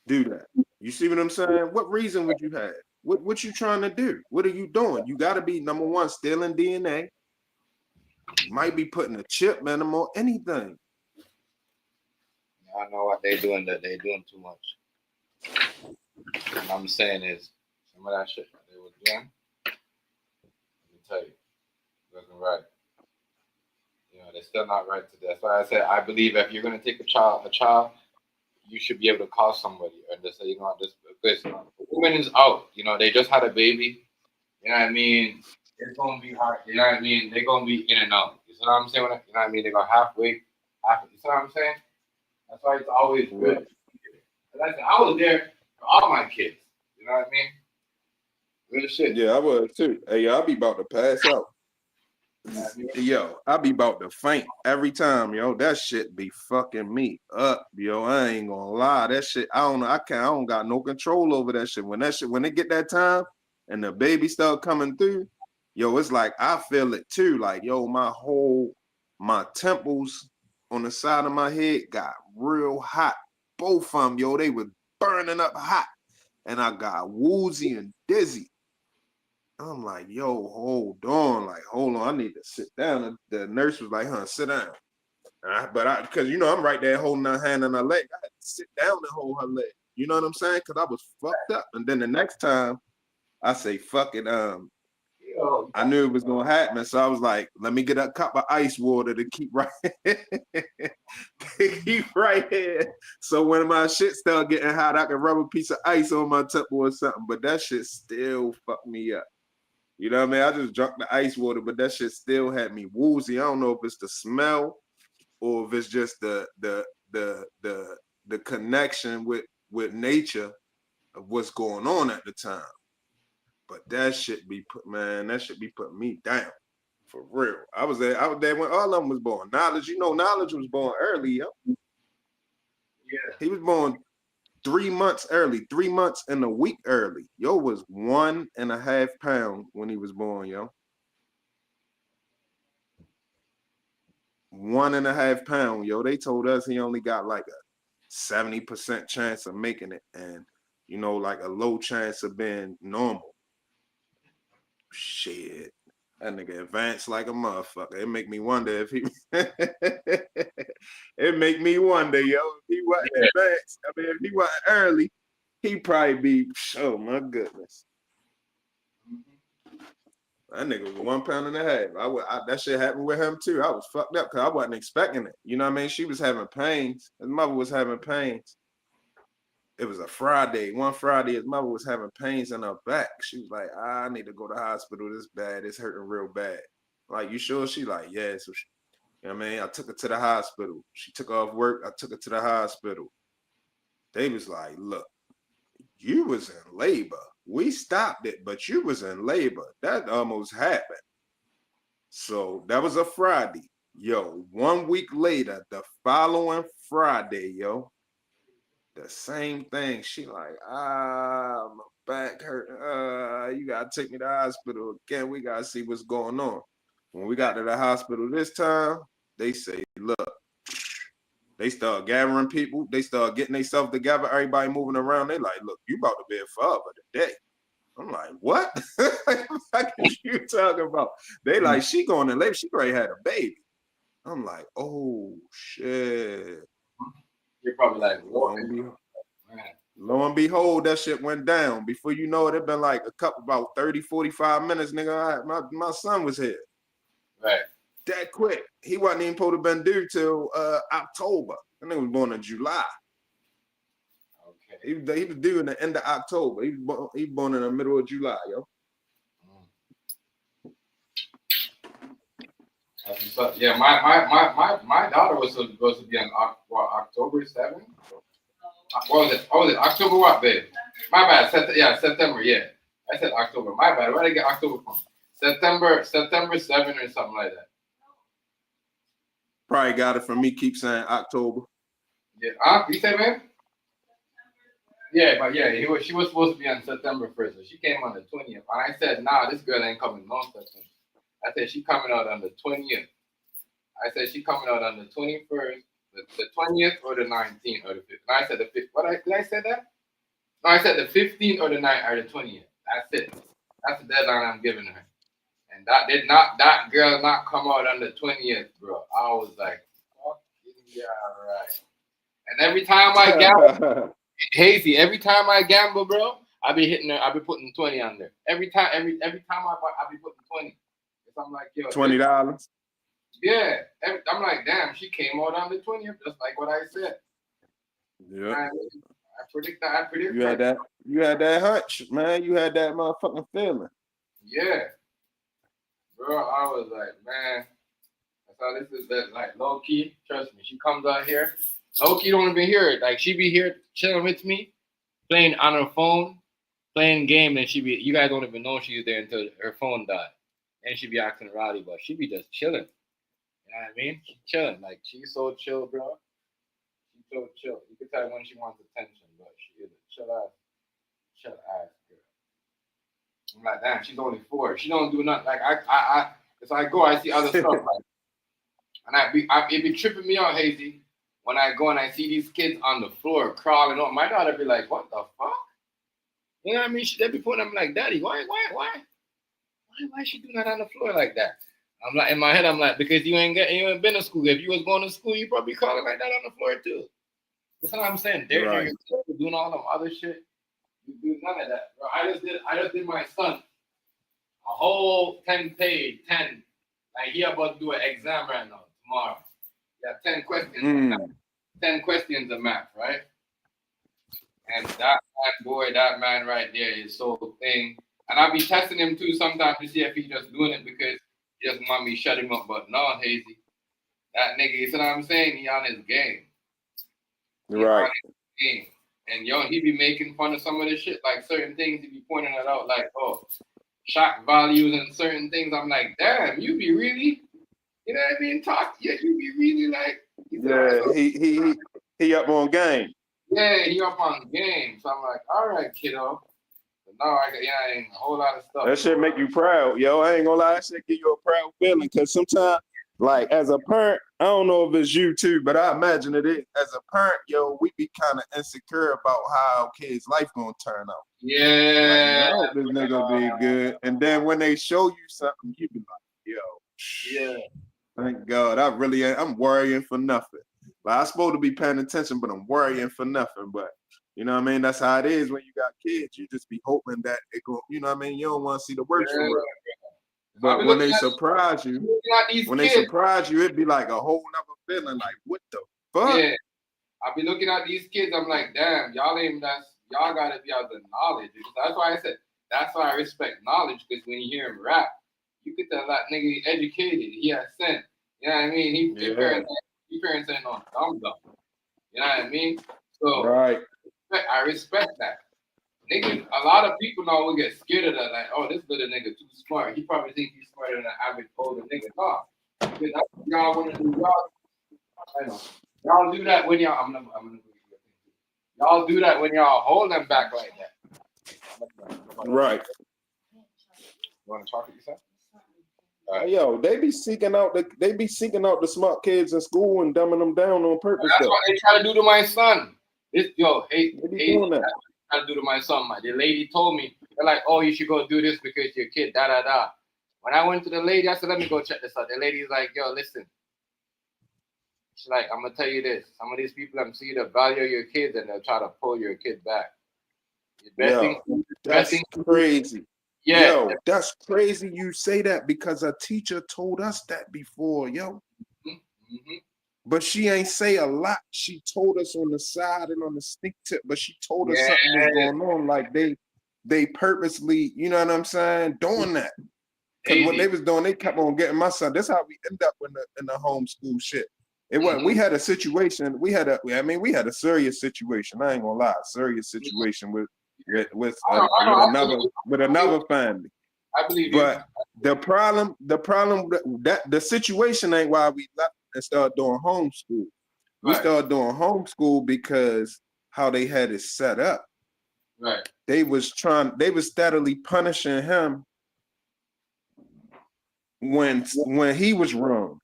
do that? You see what I'm saying? What reason would you have? What you trying to do? What are you doing? You got to be, number one, stealing DNA. You might be putting a chip in them or anything. I know what they're doing, that they're doing too much. What I'm saying is, some of that shit that they were doing, let me tell you, it wasn't right. You know, they're still not right today. That's why I said, I believe if you're going to take a child, you should be able to call somebody and just say, you know what, this, because the woman is out. You know, they just had a baby. You know what I mean? It's going to be hard. You know what I mean? They're going to be in and out. You see what I'm saying? You know what I mean? They're going to half. You see what I'm saying? That's why it's always good. Like I was there for all my kids. You know what I mean? Real shit. Yeah, I was too. Hey, I'll be about to pass out. Yo, I be about to faint every time, yo. That shit be fucking me up, yo. I ain't gonna lie. That shit, I don't know. I don't got no control over that shit. When they get that time and the baby start coming through, yo, it's like I feel it too. Like, yo, my temples on the side of my head got real hot. Both of them, yo, they was burning up hot. And I got woozy and dizzy. I'm like, yo, hold on. Like, hold on. I need to sit down. The nurse was like, sit down. Because, you know, I'm right there holding her hand on her leg. I had to sit down and hold her leg. You know what I'm saying? Because I was fucked up. And then the next time, I say, fuck it. I knew it was going to happen. So I was like, let me get a cup of ice water to keep right here. So when my shit start getting hot, I can rub a piece of ice on my temple or something. But that shit still fucked me up. You know what I mean? I just drank the ice water, but that shit still had me woozy. I don't know if it's the smell or if it's just the connection with nature of what's going on at the time. But that shit be putting me down. For real. I was there when all of them was born. Knowledge was born early, yo. Yeah. He was born 3 months early, 3 months and a week early. Yo was 1.5 pounds when he was born, yo. 1.5 pounds, yo. They told us he only got like a 70% chance of making it, and you know, like a low chance of being normal. Shit. That nigga advanced like a motherfucker. It make me wonder if he it make me wonder, yo, if he wasn't advanced. I mean, if he wasn't early, he'd probably be, oh my goodness. That nigga was 1.5 pounds. That shit happened with him too. I was fucked up because I wasn't expecting it. You know what I mean? She was having pains. His mother was having pains. It was a Friday. One Friday, his mother was having pains in her back. She was like, I need to go to the hospital. This bad. It's hurting real bad. Like, you sure? She like, yeah. So she, you know what I mean? I took her to the hospital. She took off work. I took her to the hospital. They was like, look, you was in labor. We stopped it, but you was in labor. That almost happened. So that was a Friday. Yo, 1 week later, the following Friday, yo, the same thing. She like, my back hurt. You gotta take me to the hospital again. We gotta see what's going on. When we got to the hospital this time, they say, look, they start gathering people. They start getting themselves together. Everybody moving around. They like, look, you about to be a father today. I'm like, what? What are you talking about? They like, she going in labor. She already had a baby. I'm like, oh shit. You're probably like, what? Lo and behold, that shit went down. Before you know it, it been like about 30, 45 minutes, nigga. My son was here. Right. That quick. He wasn't even supposed to been due till October. That nigga was born in July. Okay. He was due in the end of October. He was born in the middle of July, yo. Yeah, my daughter was supposed to be on October 7th. What was it? October what, babe? My bad. September. Yeah, I said October. My bad. Where did I get October from? September 7 or something like that. Probably got it from me. Keep saying October. Yeah. You said, man? Yeah, but yeah, she was supposed to be on September 1st, so she came on the 20th. And I said, nah, this girl ain't coming no September. I said she coming out on the 20th. I said she coming out on the 21st, the 20th or the 19th or the 5th. No, I said the 5th. Did I say that? No, I said the 15th or the 9th or the 20th. That's it. That's the deadline I'm giving her. And that girl not come out on the 20th, bro. I was like, fucking yeah, right. And every time I gamble, Hazy, every time I gamble, bro, I be hitting her, I be putting 20 on there. Every time I be putting 20. I'm like, yo, $20. Yeah. I'm like, damn, she came out on the 20th, just like what I said. Yeah. I predict that. You had that hunch, man. You had that motherfucking feeling. Yeah. Bro, I was like, man, I thought this is that, like, low key. Trust me, she comes out here. Low key don't even hear it. Like, she be here chilling with me, playing on her phone, playing game, and you guys don't even know she's there until her phone died. And she be acting rowdy, but she be just chilling. You know what I mean? She's chilling. Like, she's so chill, bro. She's so chill. You can tell when she wants attention, but she is a chill ass girl. I'm like, damn, she's only 4. She don't do nothing. Like, as I go, I see other stuff. Like, and it be tripping me out, Hazy, when I go and I see these kids on the floor crawling on. My daughter be like, what the fuck? You know what I mean? They be putting them like, Daddy, why she doing that on the floor like that? I'm like, in my head, I'm like, because you ain't been to school. If you was going to school, you probably crawling like that on the floor too. That's what I'm saying. They're doing all them other shit. You do none of that, bro. I just did my son a whole 10-page. Like, he about to do an exam right now tomorrow. Yeah, 10 questions. 10 questions of math, right? And that man right there is so thing. And I'll be testing him too sometimes to see if he's just doing it because he just want me to shut him up. But no, Hazy, that nigga, you see what I'm saying? He on his game. Right. Game. And yo, he be making fun of some of this shit, like certain things. He be pointing it out, like, oh, shock values and certain things. I'm like, damn, you be really, you know what I mean? You be really like, yeah, he up on game. Yeah, he up on game. So I'm like, all right, kiddo. But no, I ain't a whole lot of stuff. That shit make you proud, yo. I ain't gonna lie, that shit give you a proud feeling. Cause sometimes, like, as a parent, I don't know if it's you too, but I imagine it is. As a parent, yo, we be kind of insecure about how our kids' life gonna turn out. Yeah. Like, I hope this nigga be good. And then when they show you something, you be like, yo, yeah. Thank God. I'm worrying for nothing. Like, I'm supposed to be paying attention, but I'm worrying for nothing. But you know what I mean? That's how it is when you got kids. You just be hoping that it go, you know what I mean? You don't want to see the worst for real. But when they surprise you, it'd be like a whole nother feeling. Like, what the fuck? Yeah. I be looking at these kids, I'm like, damn, y'all gotta be out the knowledge. That's why I said, that's why I respect knowledge, because when you hear him rap, You could tell that nigga he educated. He has sense. You know what I mean? His parents ain't no dumb. You know what I mean? So Right. I respect that. Niggas, a lot of people now will get scared of that. Like, oh, this little nigga too smart. He probably think he's smarter than an average older nigga. No, because that's what y'all want to do. I know. Y'all do that when y'all. I'm gonna y'all do that when y'all hold them back like that. Right. You want to talk to yourself? Yo, they be seeking out the smart kids in school and dumbing them down on purpose. That's what they try to do to my son. Hey, doing that. Try to do to my son. The lady told me, they're like, oh, you should go do this because your kid, da da da. When I went to the lady, I said, let me go check this out. The lady's like, yo, listen. She's like, I'm gonna tell you this. Some of these people see the value of your kids and they'll try to pull your kid back. That's crazy. Yeah. Yo, that's crazy you say that because a teacher told us that before, yo. Mm-hmm. But she ain't say a lot. She told us on the side and on the sneak tip, but she told us something was going on. Like they purposely, you know what I'm saying, doing that. Because what they was doing, they kept on getting my son. That's how we end up in the homeschool shit. It was we had a situation. We had a serious situation. I ain't gonna lie, serious situation with another family. I believe but the problem that the situation ain't why we left and started doing homeschool. We started doing homeschool because how they had it set up. Right. They was steadily punishing him when he was wronged.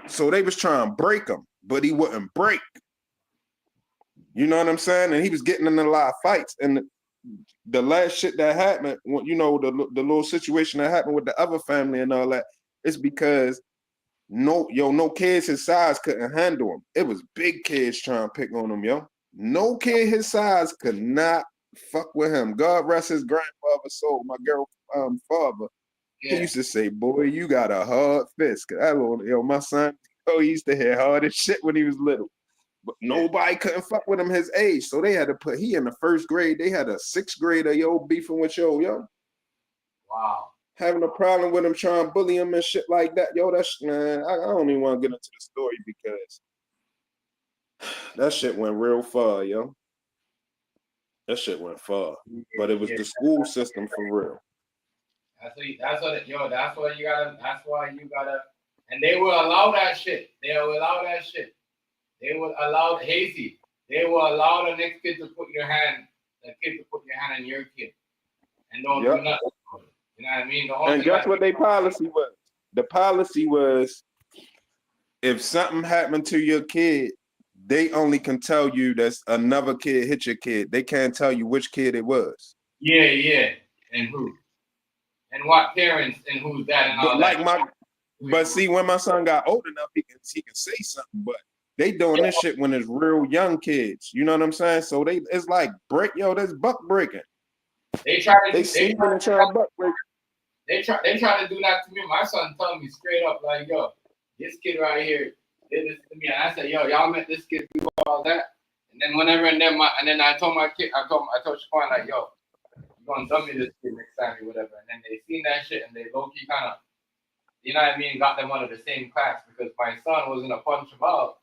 So they was trying to break him, but he wouldn't break. You know what I'm saying? And he was getting in a lot of fights. And the last shit that happened, you know, the little situation that happened with the other family and all that, it's because no kids his size couldn't handle him. It was big kids trying to pick on him, yo. No kid his size could not fuck with him. God rest his grandfather's soul, my girl father. Yeah. He used to say, boy, you got a hard fist. Cause my son, he used to hit hard as shit when he was little. But nobody couldn't fuck with him his age. So they had to put he in the first grade. They had a 6th grader, beefing with yo. Wow. Having a problem with him, trying to bully him and shit like that. Yo, that's, man, I don't even want to get into the story because that shit went real far, yo. That shit went far. But it was the school system for real. That's why you gotta, and they will allow that shit. They will allow that shit. They will allow Hazy. They will allow the next kid to put your hand on your kid. And don't do nothing. You know what I mean? And guess what their policy was? The policy was if something happened to your kid, they only can tell you that another kid hit your kid. They can't tell you which kid it was. Yeah. And who? And what parents and who's that and all that. But see, when my son got old enough, he can say something. But they doing this shit when it's real young kids. You know what I'm saying? So it's like that's buck breaking. They try to do that to me. My son told me straight up, like, yo, this kid right here did this to me. And I said, yo, y'all met this kid do all that. And then I told my kid, I told Shaquan, like, yo, you're gonna dumb me this kid next time or whatever. And then they seen that shit and they low-key kind of, you know what I mean, got them out of the same class because my son was in a punch him out,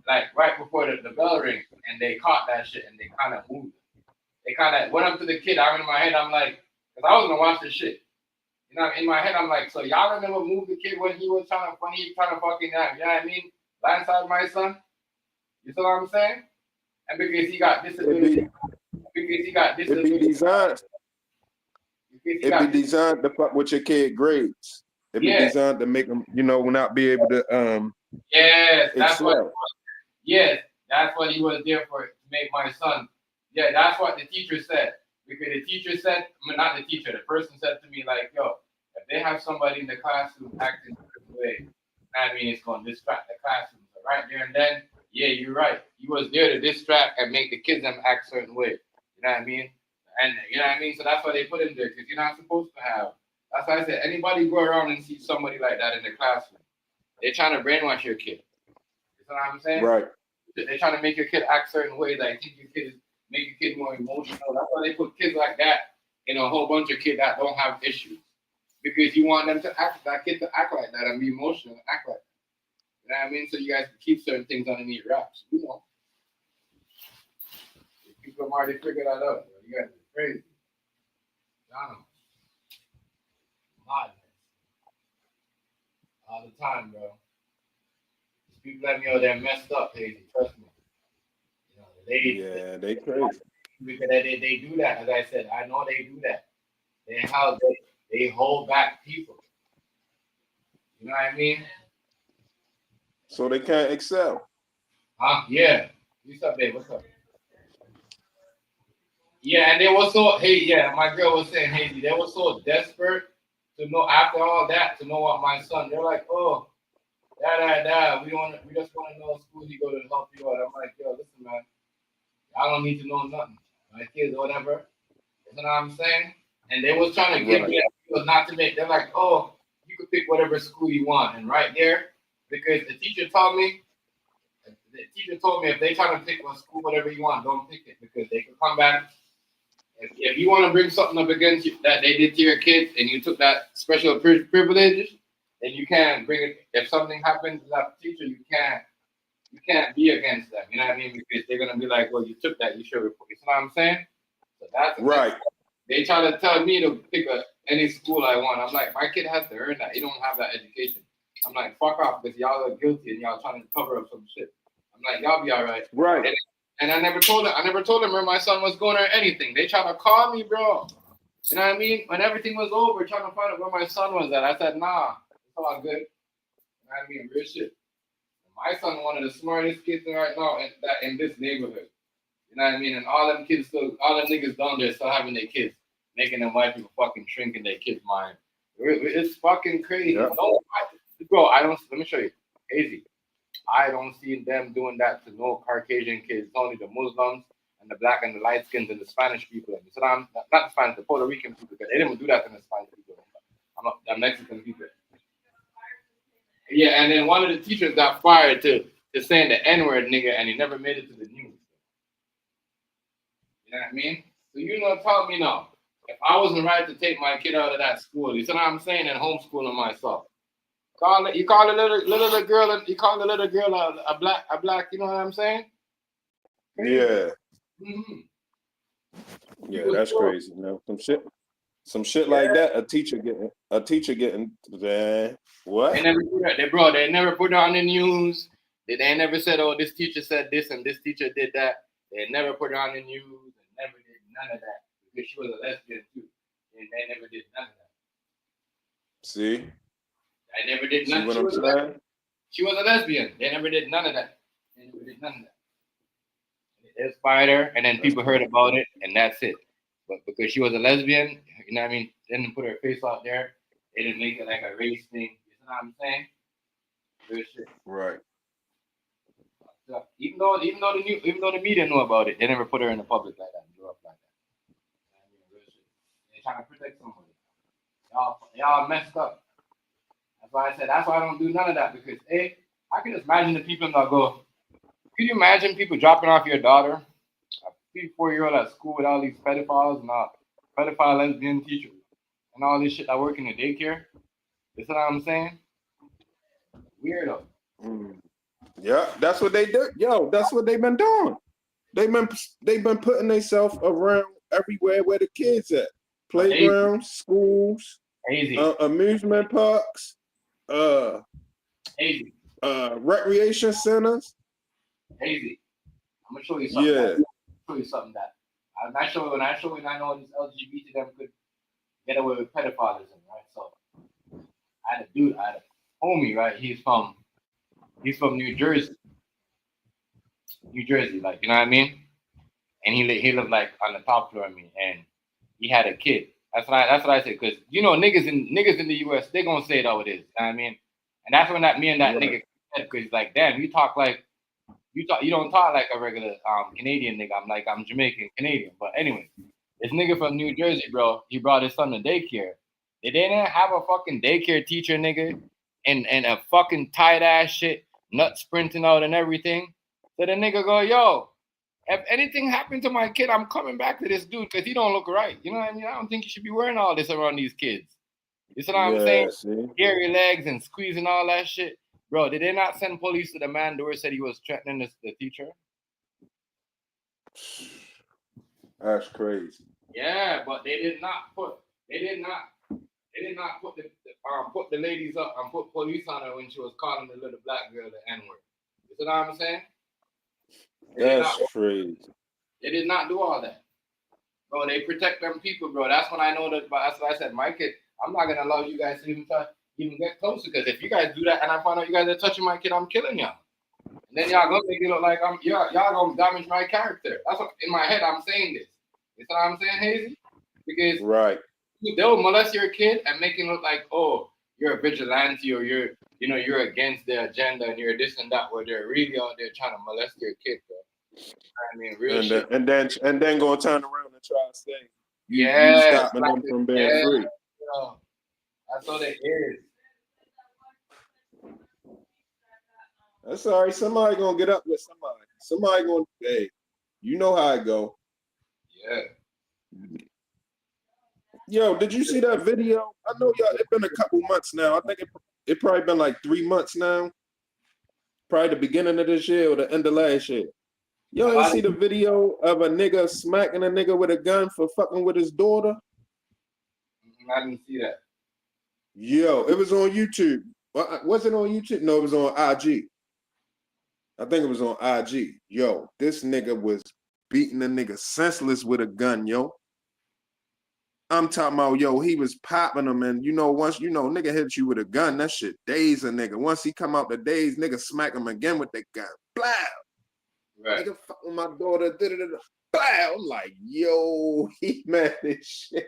like right before the bell ring, and they caught that shit and they kind of moved. They kind of went up to the kid. I in my head, I'm like, because I was gonna watch this shit. You know, in my head, I'm like, so y'all remember move the kid when he was trying to fucking, you know what I mean, blindside my son. You see what I'm saying? And because he got disability, It be designed to fuck with your kid grades. It be designed to make them, not be able to that's what he was there for, to make my son. Yeah, that's what the teacher said. Because the teacher said, not the teacher, the person said to me, like, yo, if they have somebody in the classroom acting a certain way, I mean, it's going to distract the classroom. So right there and then, yeah, you're right. He was there to distract and make the kids them act a certain way. You know what I mean? And you know what I mean? So that's why they put him there, because you're not supposed to have. That's why I said, anybody go around and see somebody like that in the classroom, they're trying to brainwash your kid. You know what I'm saying? Right. They're trying to make your kid act certain ways. Like, think your kid is, make your kid more emotional. That's why they put kids like that in a whole bunch of kids that don't have issues. because you want them to act that kid to act like that and be emotional and act like that. You know what I mean? So you guys can keep certain things underneath wraps. You know. People have already figured that out. Bro. You guys are crazy. I don't know. Madness. All the time, bro. People let me know they're messed up, Hazy. Trust me. You know, they crazy. Because they do that. As I said, I know they do that. They hold back people. You know what I mean? So they can't excel. Yeah. What's up, babe? What's up? Yeah, and they were so my girl was saying, Hazy, they were so desperate to know after all that to know what my son. They're like, oh, we just want to know what school he go to help you out. I'm like, yo, listen, man, I don't need to know nothing. My kids or whatever. You know what I'm saying? And they was trying to give me not to make. They're like, oh, you could pick whatever school you want, and right there, because the teacher told me if they try to pick a school, whatever you want, don't pick it because they could come back. If you want to bring something up against you that they did to your kids and you took that special privilege, then you can't bring it. If something happens to that teacher, you can't be against them. You know what I mean? Because they're gonna be like, well, you took that, you should report. You know what I'm saying? So that's right. They try to tell me to pick any school I want. I'm like, my kid has to earn that. He don't have that education. I'm like, fuck off because y'all are guilty and y'all trying to cover up some shit. I'm like, y'all be all right. Right. And I never told them where my son was going or anything. They tried to call me, bro. You know what I mean? When everything was over, trying to find out where my son was at. I said, nah, it's all good. You know what I mean? Real shit. My son one of the smartest kids right now in this neighborhood. You know what I mean? And all them niggas down there still having their kids, making them white people fucking shrinking their kids' mind. It's fucking crazy. Yep. Bro, let me show you. Easy. I don't see them doing that to no Caucasian kids. It's only the Muslims and the black and the light skins and the Spanish people. And so not the Spanish, the Puerto Rican people, because they didn't do that to the Spanish people. I'm Mexican people. Yeah, and then one of the teachers got fired to saying the N-word nigga, and he never made it to the news. You know what I mean? So tell me now. If I wasn't right to take my kid out of that school, you see what I'm saying, and homeschooling myself. You call the little girl a black, you know what I'm saying? Yeah. Mm-hmm. Yeah, that's crazy. You know, some shit like that. A teacher getting what? They never do that. They never put it on the news. They never said, oh, this teacher said this and this teacher did that. They never put it on the news and never did none of that because she was a lesbian too. And they never did none of that. See? I never did none of that. She was a lesbian. They never did none of that. They never did none of that. They fired her, and then people heard about it, and that's it. But because she was a lesbian, you know what I mean, they didn't put her face out there. They didn't make it like a race thing. You know what I'm saying? Real shit. Right. So even though the media knew about it, they never put her in the public like that. Grew up like that. You know what I mean? Real shit. They're trying to protect somebody. Y'all messed up. That's why I said that's why I don't do none of that because I can just imagine the people that go. Can you imagine people dropping off your daughter, a 3-4-year-old at school with all these pedophiles and pedophile lesbian teachers and all this shit that work in the daycare? You see what I'm saying? Weirdo. Yeah, that's what they do. Yo, that's what they've been doing. They've been putting themselves around everywhere where the kids at. Playgrounds, schools, amusement parks, recreation centers. Hazy. I'm gonna show you something. Yeah. Show you something that when I know this LGBT them could get away with pedophiles, right? So I had a homie, right? He's from New Jersey. Like, you know what I mean? And he lived like on the top floor of me, and he had a kid. That's what I said, because niggas in the US, they gonna say it how it is. You know what I mean? And that's when me and that nigga said, because like, damn, you don't talk like a regular Canadian nigga. I'm Jamaican Canadian. But anyway, this nigga from New Jersey, bro, he brought his son to daycare. They didn't have a fucking daycare teacher, nigga, and a fucking tight ass shit, nut sprinting out and everything. So the nigga go, yo, if anything happened to my kid, I'm coming back to this dude because he don't look right. You know what I mean? I don't think you should be wearing all this around these kids. You see what I'm Yeah, saying? see. Hairy legs and squeezing all that shit. Bro, did they not send police to the man who said he was threatening the teacher? That's crazy. Yeah, but they did not put put the ladies up and put police on her when she was calling the little black girl the N-word. You see what I'm saying? That's crazy. They did not do all that. Bro, they protect them people, bro. That's when I know that. But that's what I said. My kid, I'm not gonna allow you guys to even get closer. Because if you guys do that and I find out you guys are touching my kid, I'm killing y'all. And then y'all gonna make it look like y'all gonna damage my character. That's what in my head I'm saying this. You know what I'm saying, Hazy? Because right, they'll molest your kid and make it look like, oh, you're a vigilante or you're against their agenda and you're this and that, where they're really out there trying to molest your kid, bro. I mean, real shit. And then gonna turn around and try to say, you stopping them from being free. Yeah. That's all it is. That's all right. Somebody gonna get up with somebody. Somebody gonna, hey, you know how it go. Yeah. Yo, did you see that video? I know y'all. It's been a couple months now. I think it probably been like 3 months now. Probably the beginning of this year or the end of last year. Y'all ain't see the video of a nigga smacking a nigga with a gun for fucking with his daughter? I didn't see that. Yo, it was on YouTube. Was it on YouTube? No, it was on IG. I think it was on IG. Yo, this nigga was beating the nigga senseless with a gun, yo. I'm talking about, yo, he was popping him, and once nigga hit you with a gun, that shit daze a nigga. Once he come out the daze, nigga smack him again with the gun. Blah. Right. Nigga fuck with my daughter. Blah. I'm like, yo, he mad as shit.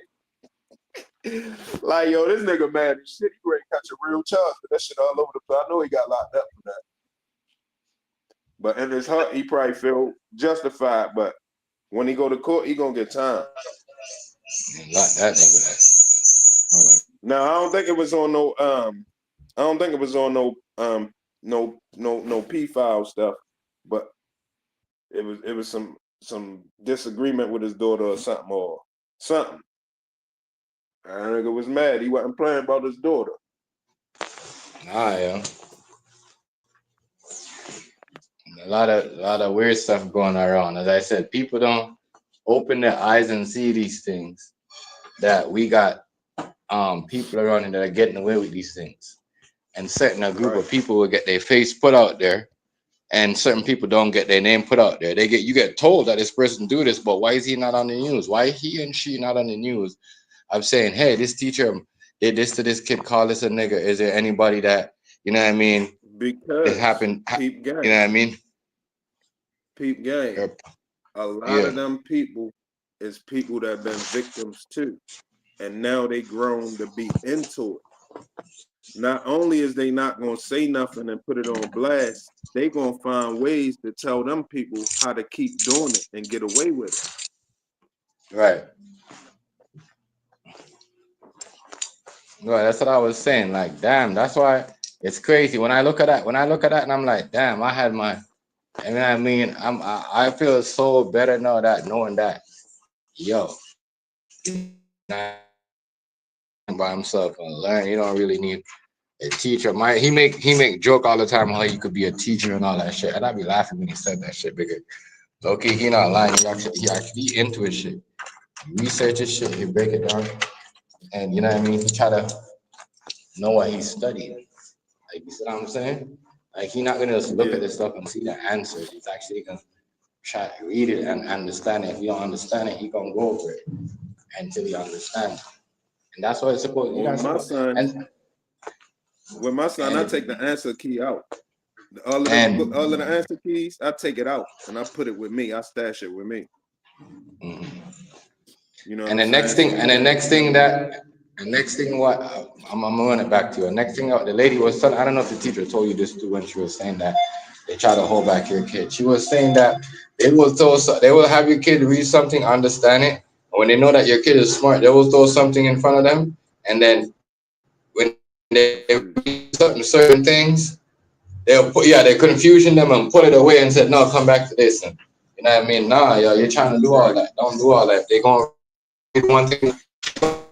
Like, yo, this nigga mad as shit. He ready to catch a real charge for that shit all over the place. I know he got locked up for that. But in his heart, he probably feel justified. But when he go to court, he gonna get time. Not that nigga. Hold on. No, I don't think it was on no. I don't think it was on no P-file stuff. But it was some disagreement with his daughter or something. That nigga was mad. He wasn't playing about his daughter. Nah, yeah. A lot of weird stuff going around. As I said, people don't open their eyes and see these things. That we got people around that are getting away with these things. And certain a group of people will get their face put out there, and certain people don't get their name put out there. You get told that this person do this, but why is he not on the news? Why he and she not on the news? I'm saying, hey, this teacher did this to this kid, call this a nigga. Is there anybody that, you know what I mean? Because it happened. Peep game. You know what I mean? Peep game. A lot of them people is people that have been victims too. And now they grown to be into it. Not only is they not gonna say nothing and put it on blast, they gonna find ways to tell them people how to keep doing it and get away with it. Right. Right, that's what I was saying. Like, damn, that's why it's crazy. When I look at that, and I'm like, damn, I had my, I mean, I feel so better now that knowing that, yo, by himself and learn. You don't really need a teacher. He make joke all the time how you could be a teacher and all that shit. And I'd be laughing when he said that shit because okay, he not lying. He actually into his shit. He research his shit, he break it down. And you know what I mean? He try to know what he's studying. Like, you see what I'm saying? Like, he's not gonna just look at this stuff and see the answers. He's actually gonna try to read it and understand it. If you don't understand it, he gonna go over it until he understands it. And that's what it's supposed to be. With my son, I take the answer key out. All of the answer keys, I take it out and I put it with me. I stash it with me. Mm-hmm. You know. And the next thing what I'm gonna run it back to you. The next thing the lady was telling, I don't know if the teacher told you this too when she was saying that they try to hold back your kid. She was saying that they will have your kid read something, understand it. And when they know that your kid is smart, they will throw something in front of them, and then when they read certain things, they'll they confusion them and put it away and said, no, come back to this. And you know what I mean? Nah, yo, you're trying to do all that. Don't do all that. They're gonna read one thing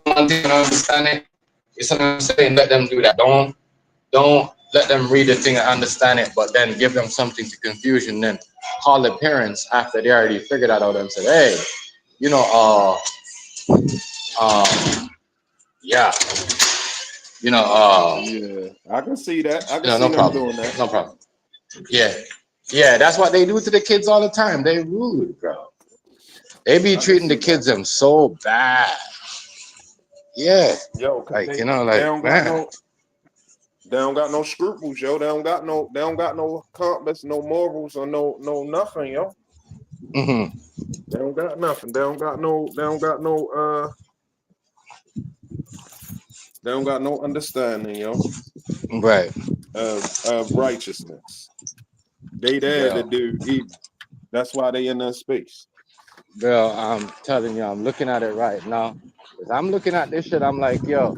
and understand it. You see what I'm saying? Let them do that. Don't let them read the thing and understand it, but then give them something to confusion. Then call the parents after they already figured that out and say, hey, you know, yeah, you know, Yeah, I can see that. I can no see them problem, doing that. no problem. Yeah, yeah, that's what they do to the kids all the time. They rude, bro. They be I can treating the see that. kids them so bad. Yeah, Yo, cause like you they know, they like don't got man. no they don't got no scruples, yo. They don't got no compass, no morals, or no nothing, yo. Hmm. They don't got nothing. They don't got no understanding, yo, Right, of righteousness. They there to bro. do evil. That's why they in that space. Bro, I'm telling you, I'm looking at it right now. 'Cause I'm looking at this shit. I'm like, yo,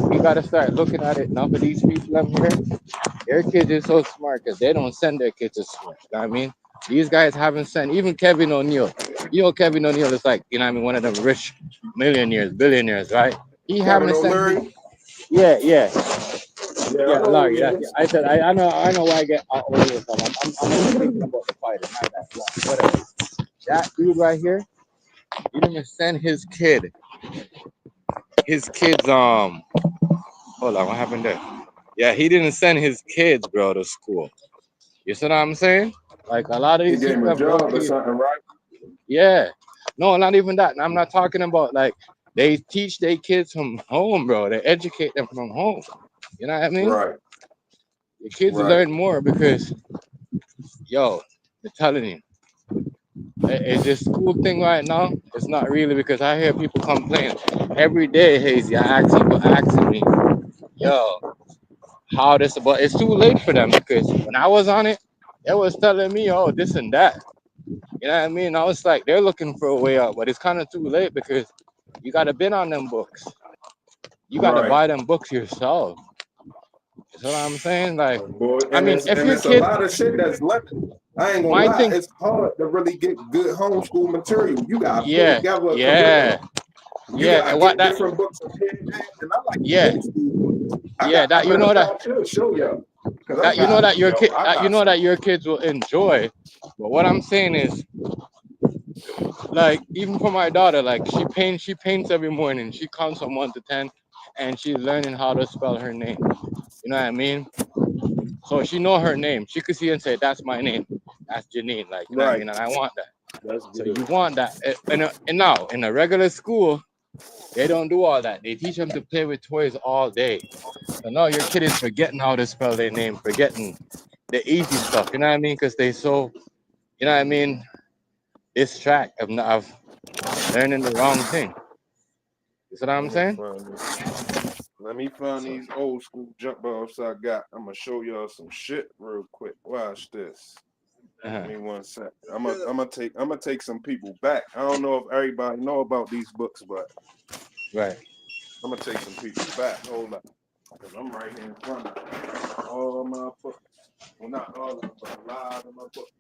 we gotta start looking at it. None of these people up here, their kids is so smart because they don't send their kids to school. You know what I mean? These guys haven't sent even Kevin O'Neal. You know, Kevin O'Neal is like, you know what I mean, one of them rich millionaires, billionaires, right? He Kevin haven't sent his. O'Leary. Yeah, yeah, Yeah, I yeah, know who Larry. he That's it. is. I know why I get O'Neal from. I'm only thinking about the fighter, not that. Whatever. That dude right here, he didn't send his kids hold on, what happened there? Yeah, he didn't send his kids, bro, to school. You see what I'm saying? Like a lot of He these gave him people a have no job or idea. something, right? Yeah. No, not even that. I'm not talking about like they teach their kids from home, bro. They educate them from home. You know what I mean? Right, Your kids right. learn more because yo, I'm telling you, it's this school thing right now. It's not really because I hear people complain every day, Hazy. I ask people asking me, yo, how this, but it's too late for them because when I was on it, it was telling me, oh, this and that. You know what I mean? I was like, they're looking for a way out, but it's kind of too late because you got to bid on them books. You got to Right. buy them books yourself. You know what I'm saying? Like, Boy, I and mean, it's if and your it's a kid, lot of shit that's limited. I ain't gonna my lie, thing, it's hard to really get good homeschool material. You gotta put yeah, together a yeah, curriculum. You yeah, gotta and what get that, different books opinion, and I like the yeah, old school books. yeah, I that you matter know of fact, that I should show y'all because I that you know got that your kid, I that you got know some. that your kids will enjoy. But what I'm saying is, like, even for my daughter, like she paints every morning. She counts from 1 to 10, and she's learning how to spell her name. You know what I mean? So she know her name. She could see and say, "That's my name. That's Janine." Like, you know what I Right, mean? And I want that. that's So good. you want that. And now in a regular school, they don't do all that. They teach them to play with toys all day. So now your kid is forgetting how to spell their name, forgetting the easy stuff. You know what I mean? Because they so, you know what I mean, distract of learning the wrong thing. You see what I'm Let me saying? find this. Let me find So, these old school jump offs I got. I'm gonna show y'all some shit real quick. Watch this. Give uh-huh. me 1 sec. I'm gonna take some people back. I don't know if everybody know about these books, but Right. I'm gonna take some people back. Hold up, because I'm right here in front of all of my books. Well, not all of them, but a lot of my books.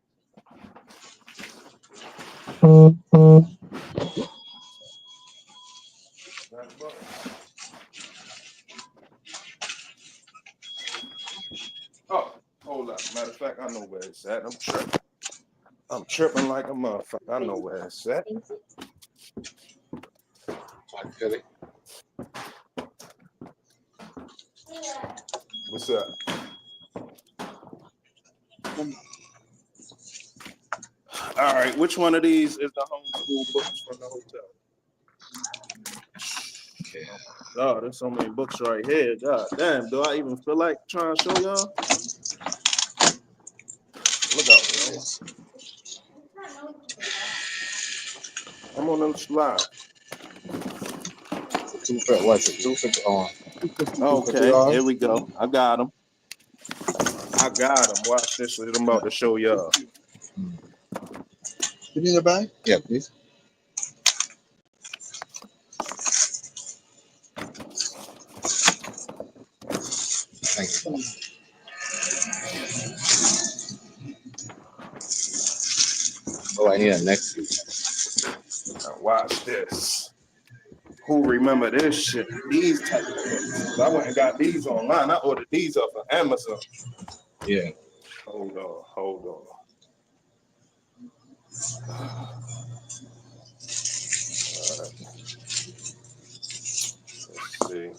That book. Oh, hold up. Matter of fact, I know where it's at. I'm tripping. I'm tripping like a motherfucker. I know where it's at. I feel it. What's up? All right, which one of these is the homeschool books from the hotel? Okay. Oh my God, there's so many books right here. God damn, do I even feel like trying to show y'all? Look out, yo. I'm on them slide. Two for what's it? 250 on. 250, 250 Okay, here dollars. we go. I got them. I got them. Watch this. What I'm about to show y'all. You need a bag? Yeah, please. Thank you. Oh, I need a next seat. Now watch this. Who remember this shit? These type of books. I went and got these online. I ordered these off of Amazon. Yeah. Hold on. Let's see.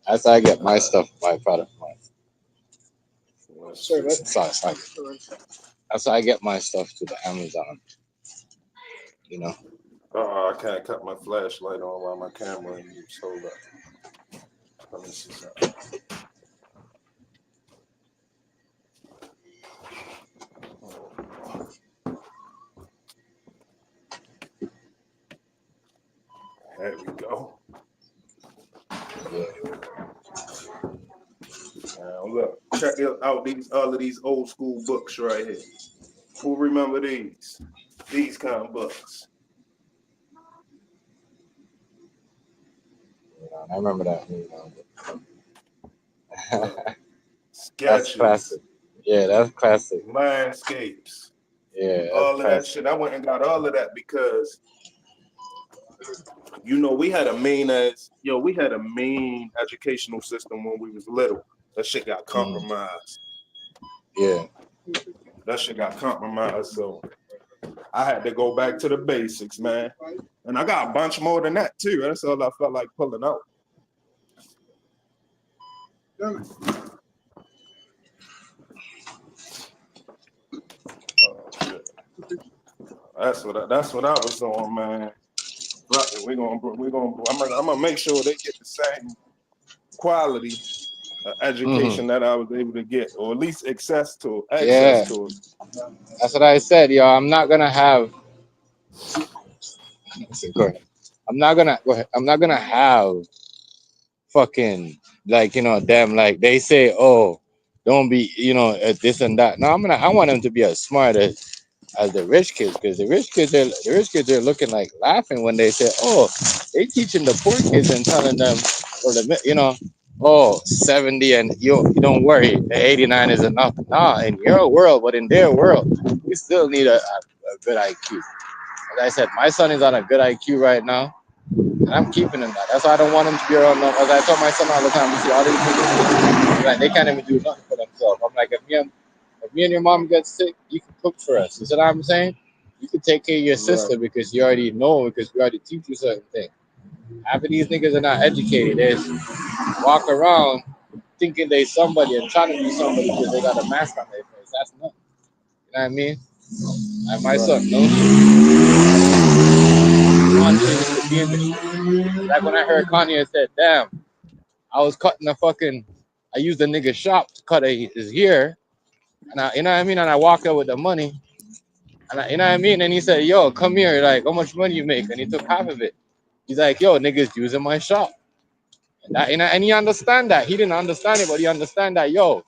That's how I get my stuff, my product. Sorry. That's how I get my stuff to the Amazon. You know. I can't cut my flashlight on while my camera in use. Hold up. Let me see something. There we go. Now look, check out all of these old school books right here. Who remember these? These kind of books. I remember that. Sketches. That's classic. Yeah, that's classic. Landscapes. Yeah, all of that shit. I went and got all of that because, you know, we had a mean educational system when we was little. That shit got compromised. Yeah. That shit got compromised. So I had to go back to the basics, man. And I got a bunch more than that too. That's all I felt like pulling out. Oh, shit. That's what I was on, man. I'm gonna make sure they get the same quality education that I was able to get, or at least access to it. That's what I said, yo. I'm not gonna have. I'm not gonna have fucking like, you know, them, like they say, oh, don't be, you know, this and that. No, I want them to be as smart as the rich kids, because the rich kids are looking like laughing when they say, oh, they teaching the poor kids and telling them, or the, you know, oh, 70 and you don't worry, the 89 is enough. Nah, in your world, but in their world, we still need a good IQ. As I said, my son is on a good IQ right now, and I'm keeping him that. That's why I don't want him to be around them. As I tell my son all the time, you see all these niggas, like, they can't even do nothing for themselves. I'm like, if me and your mom get sick, you can cook for us. You see what I'm saying? You can take care of your sister because you already know, because we already teach you certain things. Half of these niggas are not educated. They just walk around thinking they somebody and trying to be somebody because they got a mask on their face. That's nothing. You know what I mean? Like my son, no shit to be in the shit. Like when I heard Kanye said, damn, I was cutting I used the nigga's shop to cut his hair. And you know what I mean? And I walked out with the money. And you know what I mean? And he said, yo, come here. Like, how much money you make? And he took half of it. He's like, yo, niggas using my shop. And, and he understand that. He didn't understand it, but he understand that, yo,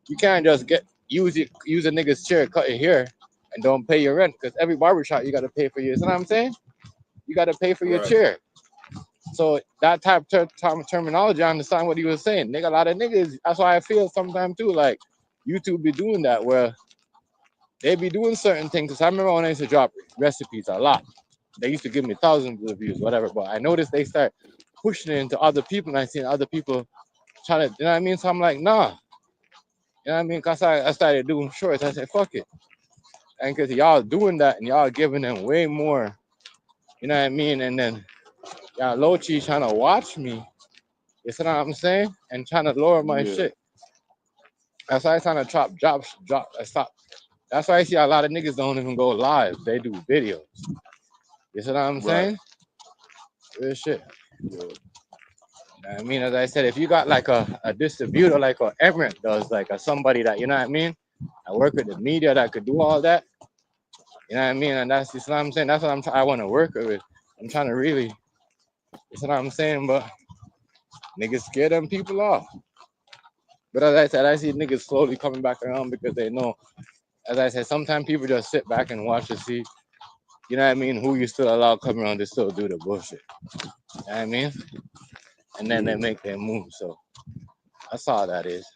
you can't just use a nigga's chair, cut it here, and don't pay your rent. Because every barbershop, you got to pay for your, you know what I'm saying? You got to pay for your chair. So that type of terminology, I understand what he was saying. Nigga, a lot of niggas, that's why I feel sometimes too, like, YouTube be doing that, where they be doing certain things. Because I remember when I used to drop recipes a lot, they used to give me thousands of views, whatever. But I noticed they start pushing it into other people, and I seen other people trying to, you know what I mean? So I'm like, nah. You know what I mean? Because I started doing shorts. I said, fuck it. And because y'all doing that and y'all giving them way more, you know what I mean? And then y'all low-key trying to watch me, you see what I'm saying? And trying to lower my shit. That's why I trying to stop. That's why I see a lot of niggas don't even go live. They do videos. You see what I'm saying? Real shit. I mean, as I said, if you got like a distributor, like a Emirates does, like somebody that, you know what I mean, I work with the media that could do all that, you know what I mean, and that's just what I'm saying. That's what I want to work with. I'm trying to really, you know what I'm saying, but niggas scare them people off. But as I said, I see niggas slowly coming back around because they know, as I said, sometimes people just sit back and watch to see, you know what I mean, who you still allow come around to still do the bullshit. You know what I mean? And then they make their move. So that's all that is.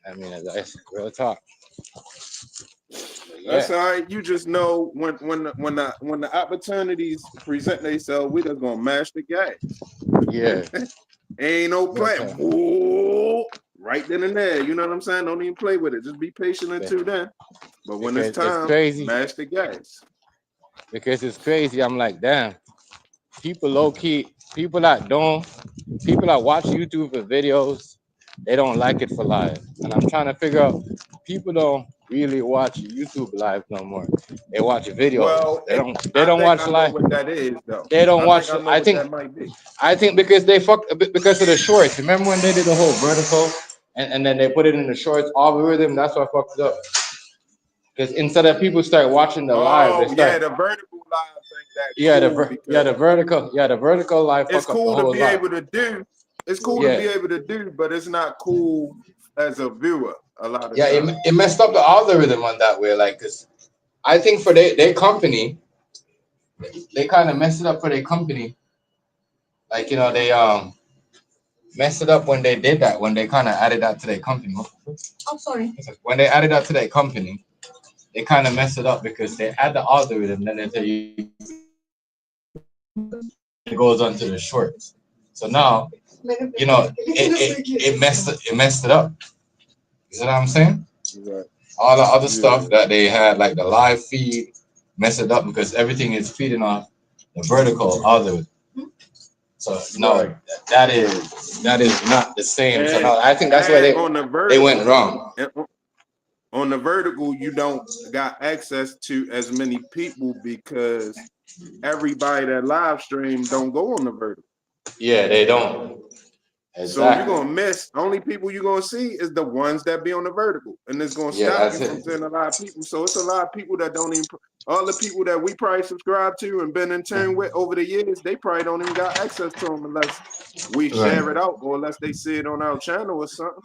I mean, that's real talk. That's all right. You just know when the opportunities present themselves, we just gonna mash the gas. Yeah. Ain't no Real plan. talk. Whoa, right then and there. You know what I'm saying? Don't even play with it. Just be patient until then. But when it's Because it's time, crazy. mash the gas. Because it's crazy. I'm like, damn. People low key, people that watch YouTube for videos, they don't like it for live. And I'm trying to figure out, people don't really watch YouTube live no more. They watch videos. Well, They I don't think watch I know live. what that is, though. They don't I think watch. I know what that might be. I think because because of the shorts. Remember when they did the whole vertical and then they put it in the shorts algorithm? That's what fucked it up. Because instead of people start watching the live, they Oh yeah, start the vertical live thing that cool because the vertical live it's fuck up the cool to whole be live. able to do. It's cool to be Yeah. able to do, but it's not cool as a viewer a lot of Yeah, times. it messed up the algorithm on that way. Like, cause I think for their company, they kind of messed it up for their company. Like, they messed it up when they did that, when they kind of added that to their company. Oh, sorry. When they added that to their company, they kind of messed it up because they add the algorithm, then they tell you it goes onto the shorts. So now, it messed it up. You see what I'm saying? Right. All the other stuff Yeah. that they had, like the live feed, mess it up because everything is feeding off the vertical algorithm. So no, Right. that is not the same. So And no, I think that's why on the they went vertical, wrong. on the vertical, you don't got access to as many people because everybody that live stream don't go on the vertical. Yeah, they don't. So you're Exactly. gonna miss. Only people you're gonna see is the ones that be on the vertical, and it's gonna Yeah, stop that's you from it. seeing a lot of people. So it's a lot of people that don't even. All the people that we probably subscribe to and been in tune with over the years, they probably don't even got access to them unless we Right. share it out or unless they see it on our channel or something.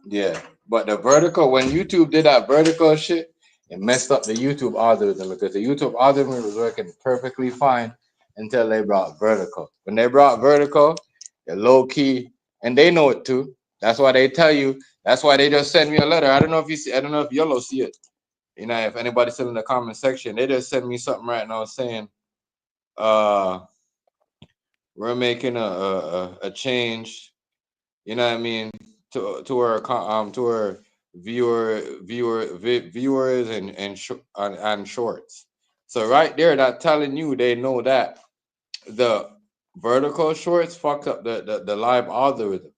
Yeah, but the vertical, when YouTube did that vertical shit, it messed up the YouTube algorithm because the YouTube algorithm was working perfectly fine until they brought vertical. When they brought vertical, they're low key, and they know it too. That's why they tell you. That's why they just send me a letter. I don't know if you see. I don't know if Yellow see it. If anybody's still in the comment section, they just sent me something right now saying, uh, we're making a change. You know what I mean? To our viewers and shorts. So right there, that telling you they know that the vertical shorts fucked up the live algorithm.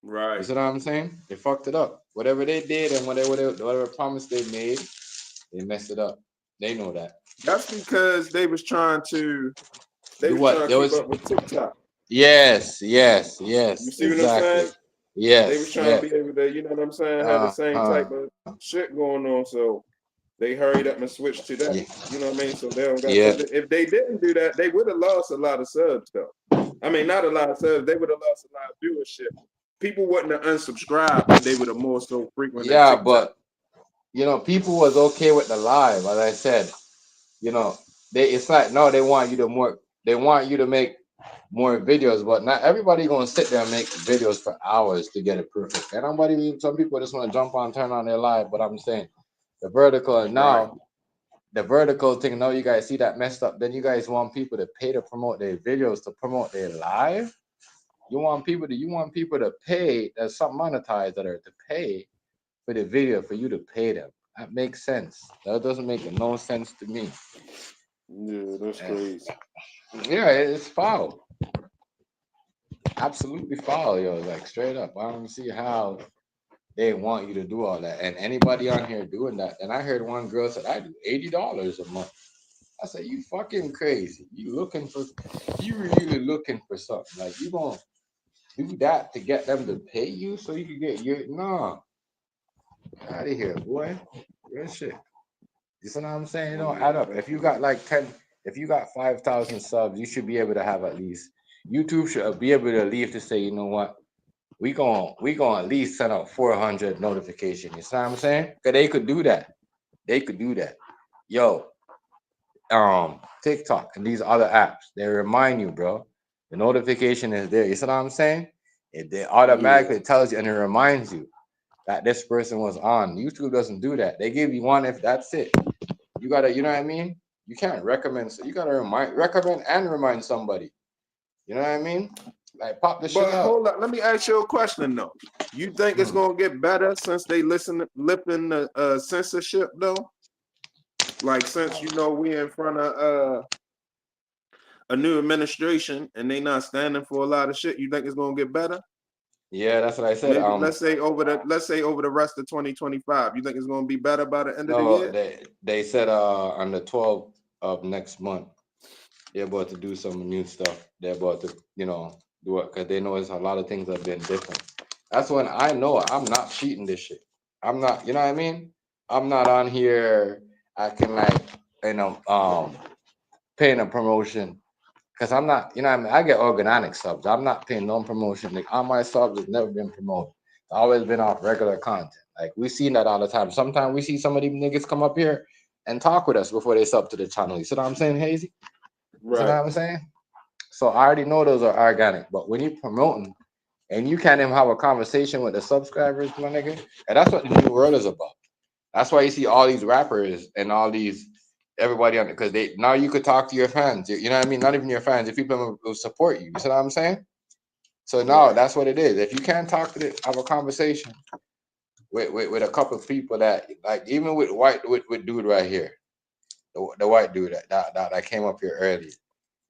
You Right. see what I'm saying? They fucked it up. Whatever they did and whatever promise they made, they messed it up. They know that. That's because they was trying to Do what? There keep was up with TikTok. yes, You see what I'm exactly. saying? They was Yes, trying to yes. be able to, you know what I'm saying, have the same type of shit going on. So they hurried up and switched to that. Yeah, You know what I mean? So they don't got. yeah. So if they didn't do that, they would have lost a lot of subs, though. I mean, not a lot of subs. They would have lost a lot of viewership. People wouldn't have unsubscribed, but they would have more so frequented Yeah, TikTok. but people was okay with the live, as I said. It's like no, they want you to make more videos, but not everybody gonna sit there and make videos for hours to get it perfect. And some people just want to jump on, turn on their live. But I'm saying the vertical and Right. now the vertical thing. Now you guys see that messed up. Then you guys want people to pay to promote their videos to promote their live. You want people to pay. There's some monetized that are to pay for the video for you to pay them. That makes sense. That doesn't make no sense to me. Yeah, that's crazy. Yeah, it's foul. Absolutely foul, yo. Like straight up. I don't see how they want you to do all that. And anybody on here doing that. And I heard one girl said, I do $80 a month. I said, you fucking crazy. You really looking for something. Like you gonna do that to get them to pay you so you can get your no. Out of here, boy. Real shit. You see what I'm saying? It don't add up. If you got like 10, if you got 5,000 subs, you should be able to have at least YouTube should be able to leave to say, you know what? We gonna at least send out 400 notifications. You see what I'm saying? Cause they could do that. They could do that. Yo, TikTok and these other apps, they remind you, bro. The notification is there. You see what I'm saying? They Yeah. automatically tells you and it reminds you. that this person was on. YouTube doesn't do that. They give you one if that's it. You gotta, you know what I mean? You can't recommend. So you gotta recommend and remind somebody. You know what I mean? Like pop the shit But out. hold up, let me ask you a question though. You think it's gonna get better since they lifting the censorship though? Like since we in front of a new administration and they not standing for a lot of shit, you think it's gonna get better? Yeah, that's what I said. Maybe let's say over the rest of 2025. You think it's gonna be better by the end of the No, year? they said on the 12th of next month they're about to do some new stuff. They're about to do it because they know it's a lot of things have been different. That's when I know I'm not cheating this shit. I'm not. You know what I mean? I'm not on here acting like paying a promotion because I'm not. You know what I mean? I get organic subs. I'm not paying no promotion. Like on my subs, has never been promoted. It's always been off regular content. Like we seen that all the time. Sometimes we see some of these niggas come up here and talk with us before they sub to the channel. You see what I'm saying, Hazy? You see what Right. I'm saying? So I already know those are organic. But when you're promoting and you can't even have a conversation with the subscribers, my nigga, and that's what the new world is about. That's why you see all these rappers and all these everybody on it because they now you could talk to your fans. You know what I mean? Not even your fans, the people who support you. You see what I'm saying? So now that's what it is. If you can't talk to have a conversation with a couple of people that like even with dude right here, the white dude that came up here early.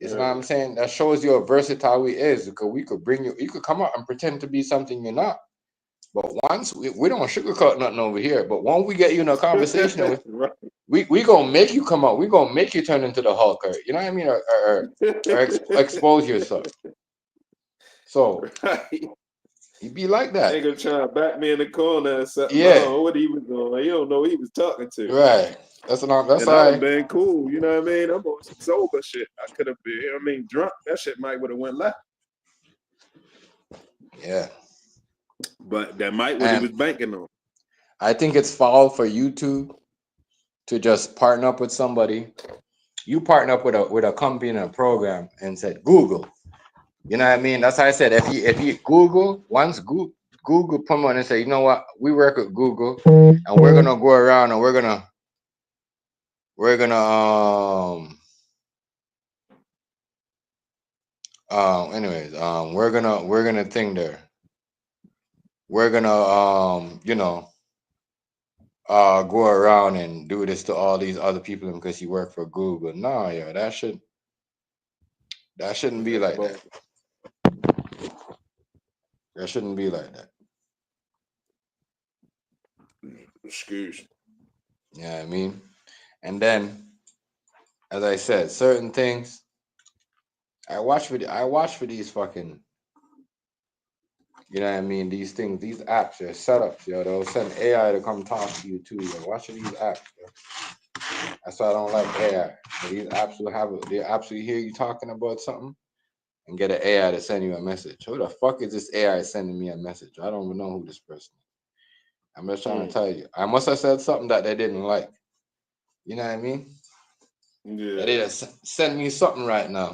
You see what I'm saying? That shows you how versatile he is because we could bring you could come out and pretend to be something you're not. But once we don't sugarcoat nothing over here, but once we get you in a conversation with Right. we gonna make you come out. We gonna make you turn into the Hulk, or you know what I mean, or expose yourself. So Right. you be like that, Nigga trying to back me in the corner or something. I don't yeah, know what he was doing. Like, you don't know who he was talking to. right. That's what I'm. That's And I'd have why, been cool, you know what I mean? I'm on some sober shit. I could have been, drunk. That shit might would have went left. yeah. But that might what he And was banking on. I think it's foul for YouTube to just partner up with somebody. You partner up with a company and a program and said Google. You know what I mean? That's how I said if you Google once Google put on and say, you know what, we work with Google and we're gonna go around and we're gonna anyways we're gonna think there. We're gonna go around and do this to all these other people because you work for Google. No, yeah, that shouldn't be like that. That shouldn't be like that. Excuse. Yeah, I mean, and then as I said, certain things I watch for these fucking, you know what I mean, these things, these apps, they're setups, yo. They'll send AI to come talk to you too, yo. Watch these apps, yo. That's why I don't like AI. These apps they absolutely hear you talking about something and get an AI to send you a message. Who the fuck is this AI sending me a message? I don't even know who this person is. I'm just trying to tell you. I must have said something that they didn't like. You know what I mean? Yeah. They just send me something right now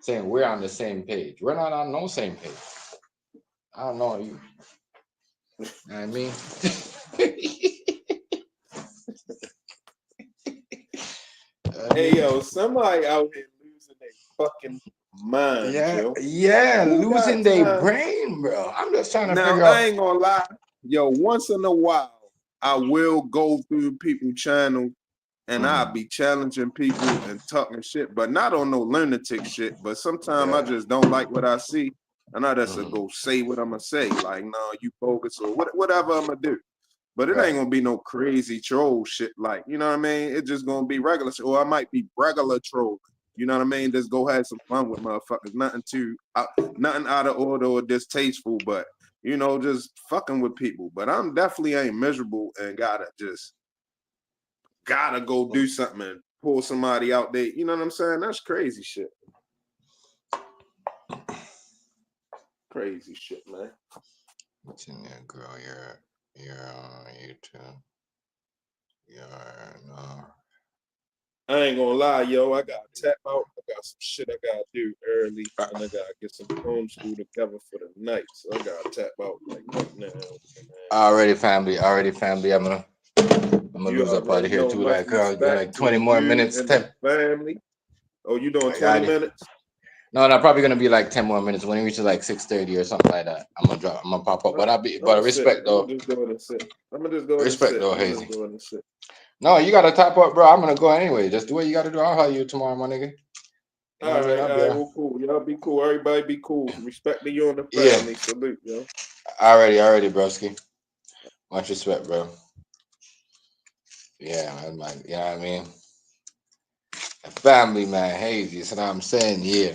saying we're on the same page. We're not on no same page. I don't know you. You know what I mean? Hey yo, somebody out here losing their fucking mind, Joe. yeah, Who losing got their time? brain, bro. I'm just trying to Now figure I out. ain't gonna lie. Yo, once in a while, I will go through people's channel and I'll be challenging people and talking shit, but not on no lunatic shit. But sometimes I just don't like what I see. And I just go say what I'm gonna say. Like, no, you bogus or whatever I'm gonna do. But it ain't Right. gonna be no crazy troll shit. Like, you know what I mean? It's just gonna be regular shit. Or I might be regular troll. You know what I mean? Just go have some fun with motherfuckers. Nothing out of order or distasteful, but just fucking with people. But I'm definitely ain't miserable and gotta go do something and pull somebody out there. You know what I'm saying? That's crazy shit. Crazy shit, man. What's in there, girl? You're on YouTube. You're no. I ain't gonna lie, yo. I gotta tap out. I got some shit I gotta do early, and I gotta get some homeschool together for the night. So I gotta tap out like right now. Already, family. I'm gonna You lose up out already of here know. too. Much respect Like to 20 more you minutes. and the 10. family. Oh, you doing I 20 got it. minutes? No, probably gonna be like 10 more minutes. When it reaches like 6:30 or something like that, I'm gonna pop up. I'm But gonna sit. respect I'm though. gonna just go ahead and sit. I'm gonna just go ahead and Respect sit. though, I'm gonna just Hazy. go ahead and sit. No, you gotta top up, bro. I'm gonna go anyway. Just do what you gotta do. I'll call you tomorrow, my nigga. You know what I mean? All right, well, cool. Y'all be cool. Everybody be cool. Respect to you and the family. Salute, yo. Already, broski. Much respect, bro. Yeah, man. You know what I mean? The family, man. Hazy. That's what I'm saying. Yeah.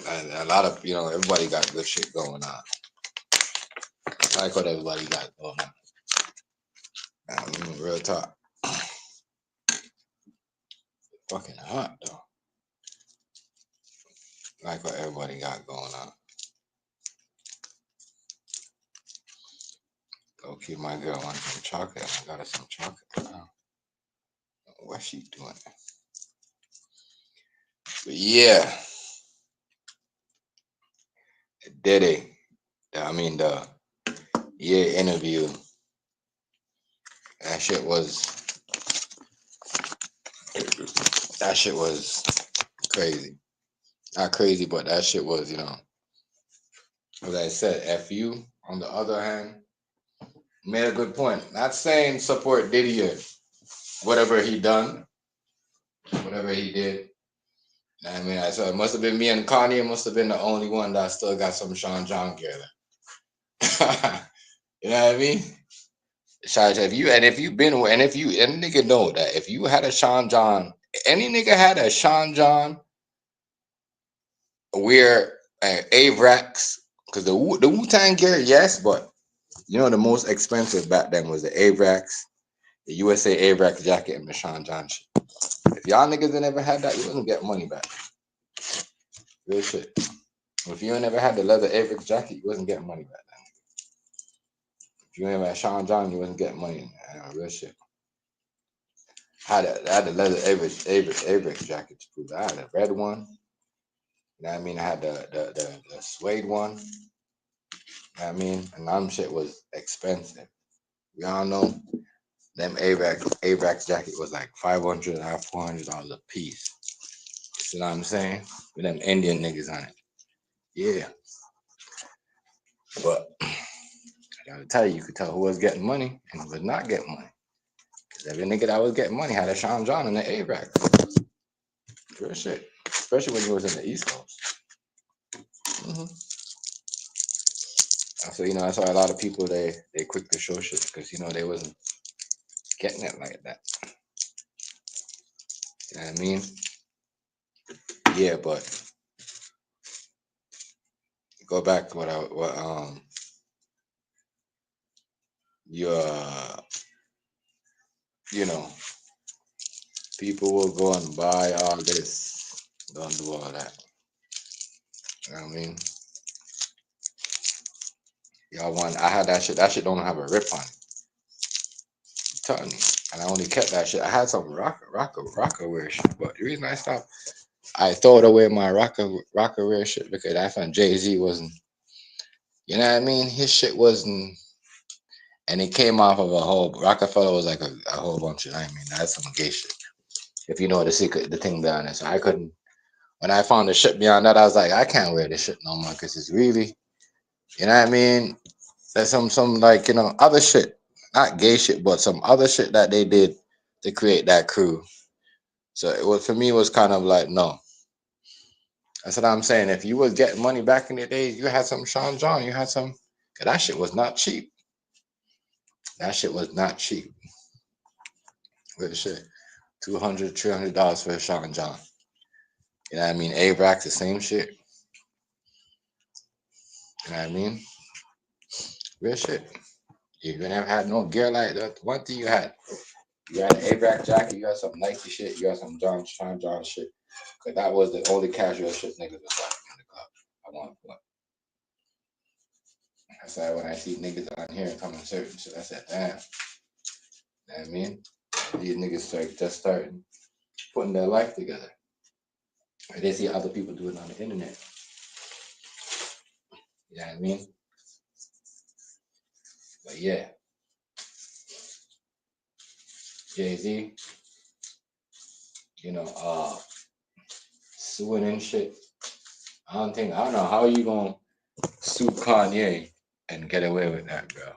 And a lot of, everybody got good shit going on. I like what everybody got going on. Real talk. Fucking hot, though. I like what everybody got going on. Okay, my girl wants some chocolate. I got her some chocolate now. What's she doing? But yeah. Diddy. The interview. That shit was crazy. Not crazy, but that shit was, as I said, F you, on the other hand, made a good point. Not saying support Diddy or whatever he done, whatever he did. I mean, I said it must have been me and Kanye must have been the only one that still got some Sean John gear. You know what I mean? Shout out if you and if you any nigga know that if you had a Sean John, any nigga had a Sean John wear Avrax, because the Wu-Tang gear, yes, but the most expensive back then was the Avrax, the USA Avrax jacket, and the Sean John shit. If y'all niggas ain't never had that, you wasn't getting money back. Real shit. If you ain't never had the leather Avrax jacket, you wasn't getting money back then. If you ain't never had Sean John, you wasn't getting money. Real shit. I had the leather Avrax jacket to prove that. I had a red one. You know what I mean? I had the suede one. You know what I mean? And them shit was expensive. Y'all know them Avrax jacket was like $500 $400 a piece. You know what I'm saying? With them Indian niggas on it. Yeah. But I gotta tell you could tell who was getting money and who was not getting money. Because every nigga that was getting money had a Sean John and the Avrax. Real shit. Especially when you was in the East Coast. So that's why a lot of people they quick to show shit because they wasn't getting it like that. You know what I mean? Yeah, but go back to people will go and buy all this, don't do all that. You know what I mean? Y'all want? I had that shit. That shit don't have a rip on it. I'm telling you. And I only kept that shit. I had some rocker wear shit, but the reason I stopped, I throw away my rocker wear shit because I found Jay-Z wasn't. You know what I mean? His shit wasn't, and it came off of a whole. Rockefeller was like a whole bunch of. I mean, that's some gay shit. If you know the secret, the thing down there. So I couldn't. When I found the shit beyond that, I was like, I can't wear this shit no more because it's really, you know what I mean? There's some like other shit, not gay shit, but some other shit that they did to create that crew. So it was for me. It was kind of like no. That's what I'm saying. If you was getting money back in the days, you had some Sean John. You had some. Cause that shit was not cheap. That shit was not cheap. Good shit. $200, $300 for a Sean John. You know what I mean? Avrax, the same shit. You know what I mean? Real shit. You never had no gear like that. One thing you had an Avrax jacket, you had some Nike shit, you had some Sean John shit. Cause that was the only casual shit niggas was like in the club. I want one. That's why when I see niggas on here coming certain shit, I said, damn. You know what I mean? these niggas starting putting their life together. And they see other people do it on the internet. You know what I mean? But yeah, Jay-Z, suing and shit. I don't know how you gonna sue Kanye and get away with that, bro.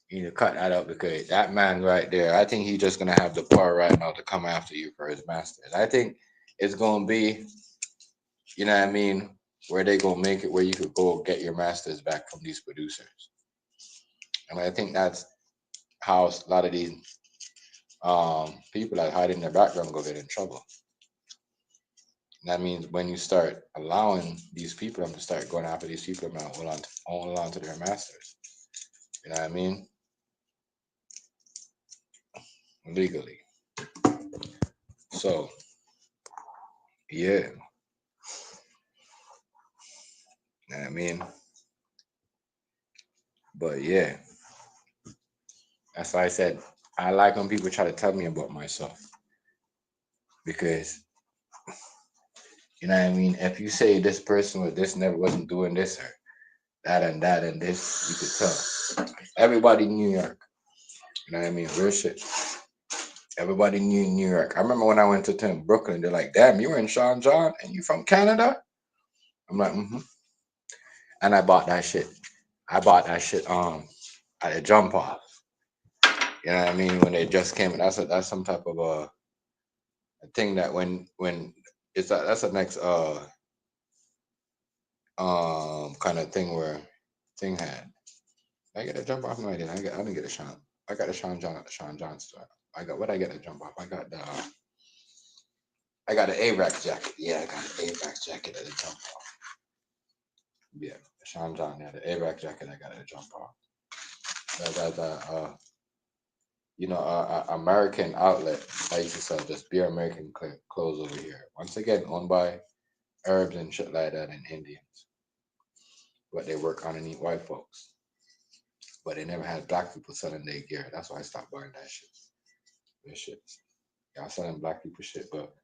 You need to cut that out because that man right there, I think he's just gonna have the power right now to come after you for his masters. I think it's gonna be, you know what I mean, where they gonna make it where you could go get your masters back from these producers. And I think that's how a lot of these people that hide in their background go get in trouble. And that means when you start allowing these people to start going after these people and hold on to their masters. You know what I mean? Legally. So yeah. You know what I mean? But yeah. That's why I said I like when people try to tell me about myself. Because you know what I mean? If you say this person or this never wasn't doing this or that and this, you could tell. Everybody in New York. You know what I mean? Real shit. Everybody knew New York. I remember when I went to Brooklyn, they're like, damn, you were in Sean John and you from Canada? I'm like, mm-hmm. And I bought that shit. At a jump off. You know what I mean? When they just came, that's some type of a thing that when it's that's the next kind of thing where thing had. I get a jump off? No, I didn't. I didn't get a Sean. I got a Sean John at the Sean John store. I get a jump off? I got an AVAC jacket. Yeah, I got an AVAC jacket at a jump off. Yeah, Sean John had an AVAC jacket. I got at a jump off. American outlet. I used to sell just pure American clothes over here. Once again, owned by Arabs and shit like that and Indians. But they work underneath white folks. But they never had black people selling their gear. That's why I stopped buying that shit. That shit. Y'all selling black people shit, but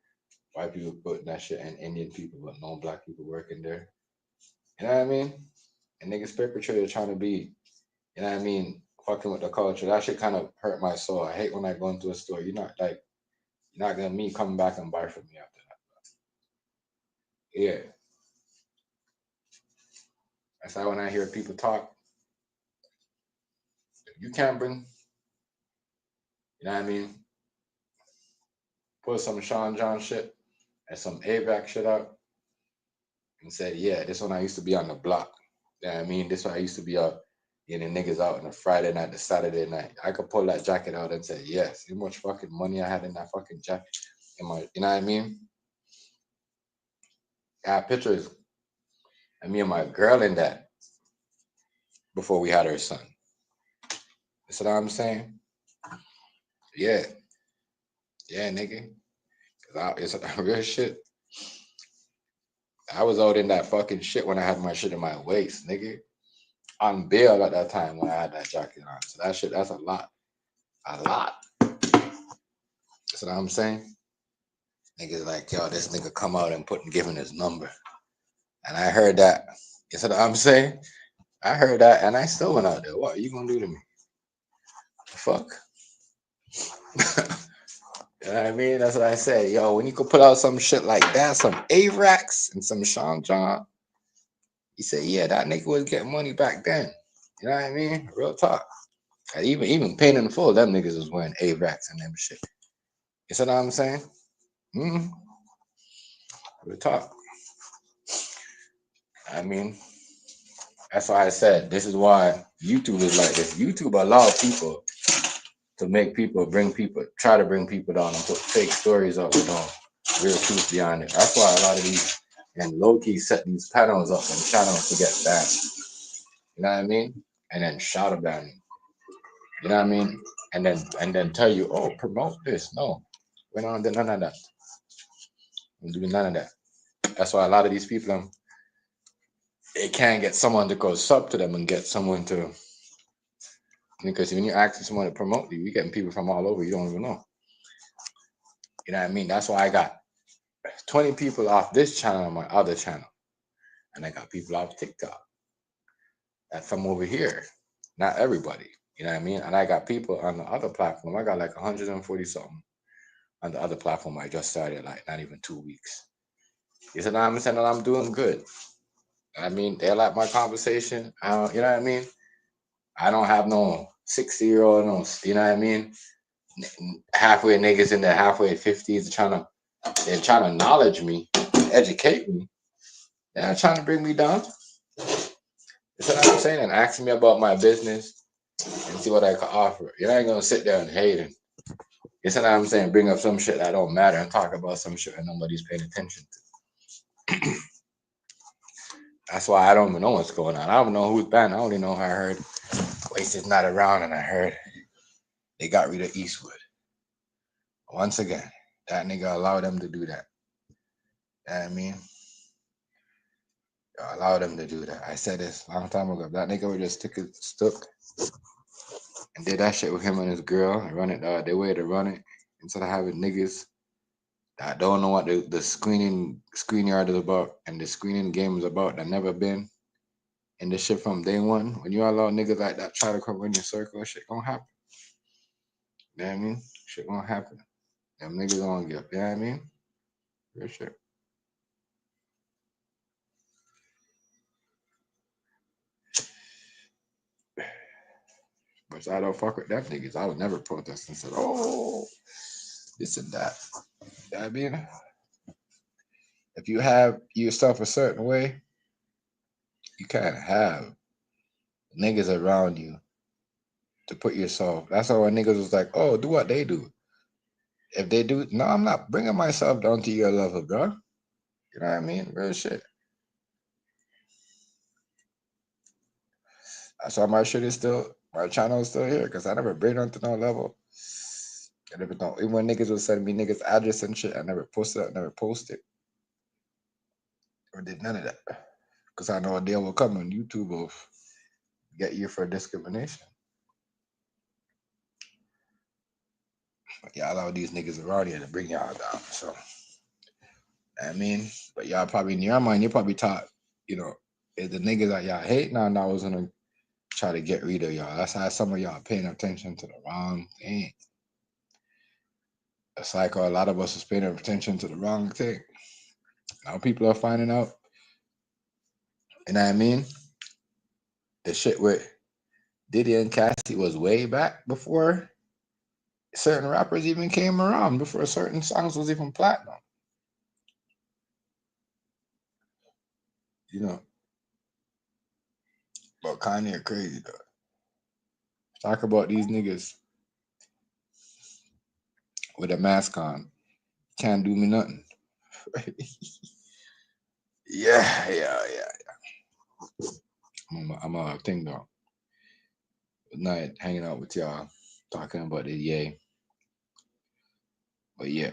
white people putting that shit in Indian people, but no black people working there. You know what I mean? And niggas perpetrated trying to be, you know what I mean, fucking with the culture. That shit kind of hurt my soul. I hate when I go into a store. You're not gonna me coming back and buy from me after that. Yeah. That's why when I hear people talk, you can't bring, you know what I mean, put some Sean John shit and some AVAC shit out and said, yeah, this one I used to be on the block. You know what I mean? This one I used to be out getting niggas out on a Friday night, the Saturday night. I could pull that jacket out and say, yes, how much fucking money I had in that fucking jacket. You know what I mean? I have pictures of me and my girl in that before we had her son. You see what I'm saying? Yeah. Yeah, nigga. It's real shit. I was out in that fucking shit when I had my shit in my waist, nigga. On bail at that time when I had that jacket on. So that shit, that's a lot. A lot. That's what I'm saying. Niggas like, yo, this nigga come out and give him his number. And I heard that. You see what I'm saying? I heard that and I still went out there. What are you gonna do to me? The fuck? You know what I mean? That's what I say. Yo, when you could put out some shit like that, some AVACs and some Sean John, you say, yeah, that nigga was getting money back then. You know what I mean? Real talk. And even Pain in Full, them niggas was wearing AVACs and them shit. You see what I'm saying? Mm-hmm. Real talk. I mean, that's why I said this is why YouTube is like this. YouTube allow people to try to bring people down and put fake stories up with no real truth behind it. That's why a lot of these and low-key set these panels up and channels to get banned. You know what I mean? And then shadow banning. You know what I mean? And then tell you, oh, promote this. No. We're not doing none of that. We're doing none of that. That's why a lot of these people they can't get someone to go sub to them and get someone to Because when you're asking someone to promote you, you're getting people from all over you don't even know. You know what I mean? That's why I got 20 people off this channel on my other channel. And I got people off TikTok. That's from over here. Not everybody. You know what I mean? And I got people on the other platform. I got like 140 something on the other platform. I just started like not even 2 weeks. You said, I'm saying that I'm doing good. I mean, they like my conversation. You know what I mean? I don't have no 60-year-old, no, you know what I mean? Halfway niggas in their halfway 50s they're trying to knowledge me, educate me. They're not trying to bring me down. You know what I'm saying? And ask me about my business and see what I can offer. You ain't gonna sit there and hate it. You know what I'm saying? Bring up some shit that don't matter and talk about some shit that nobody's paying attention to. That's why I don't even know what's going on. I don't know who's banned. I only know I heard Waste is not around, and I heard they got rid of Eastwood. Once again, that nigga allowed them to do that. You know what I mean? Allow them to do that. I said this a long time ago. That nigga would just stuck and did that shit with him and his girl and run it the way to run it instead of having niggas that don't know what the screen yard is about and the screening game is about that never been in the shit from day one. When you allow niggas like that try to come in your circle, shit gonna happen. You know what I mean? Shit gonna happen. Them niggas gonna get, you know what I mean? Real shit. But I don't fuck with them niggas. I would never protest and said, oh, this and that. You know what I mean? If you have yourself a certain way, you can't have niggas around you to put yourself. That's why when niggas was like, oh, do what they do. If they do, no, I'm not bringing myself down to your level, bro. You know what I mean? Real shit. That's why my channel is still here, because I never bring on to no level. I never know. Even when niggas was sending me niggas address and shit, I never posted it, never posted. Or did none of that. Because I know a deal will come on YouTube will get you for discrimination. But y'all allow these niggas around here to bring y'all down. So, I mean, but y'all probably in your mind, you probably thought, you know, if the niggas that y'all hate now, I was gonna try to get rid of y'all. That's how some of y'all paying attention to the wrong thing. It's like a lot of us is paying attention to the wrong thing. Now people are finding out. You know what I mean? The shit with Diddy and Cassie was way back before certain rappers even came around, before certain songs was even platinum. You know. But Kanye crazy though. Talk about these niggas with a mask on. Can't do me nothing. Yeah. I'm a thing though. Night hanging out with y'all, talking about the yay. But yeah,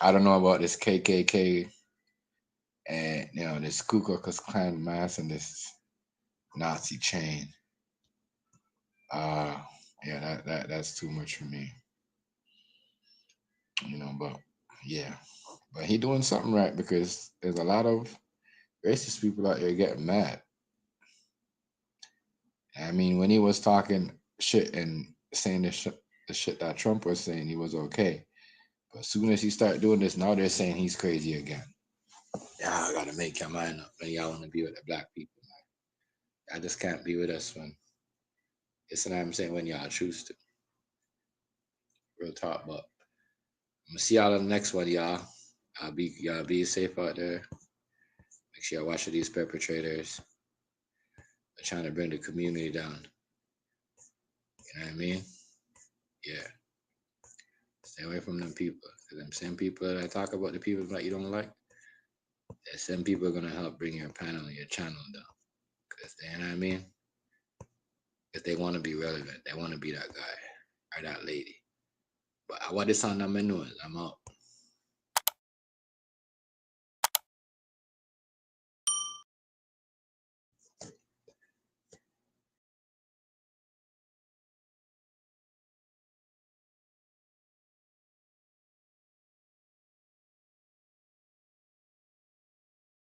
I don't know about this KKK and this Ku Klux Klan mask and this Nazi chain. Yeah, that's too much for me. But yeah. But he doing something right, because there's a lot of racist people out there getting mad. I mean, when he was talking shit and saying the shit that Trump was saying, he was okay. But as soon as he started doing this, now they're saying he's crazy again. Y'all gotta make your mind up when y'all want to be with the black people. I just can't be with us when it's what I'm saying, when y'all choose to. Real talk, but I'm gonna see y'all in the next one, y'all. Y'all be safe out there. Make sure y'all watch these perpetrators. They're trying to bring the community down. You know what I mean? Yeah. Stay away from them people. Because them same people that I talk about, the people that you don't like, the same people are gonna help bring your panel and your channel down. Because you know what I mean? If they want to be relevant, they want to be that guy or that lady. But what is on them, I'm out.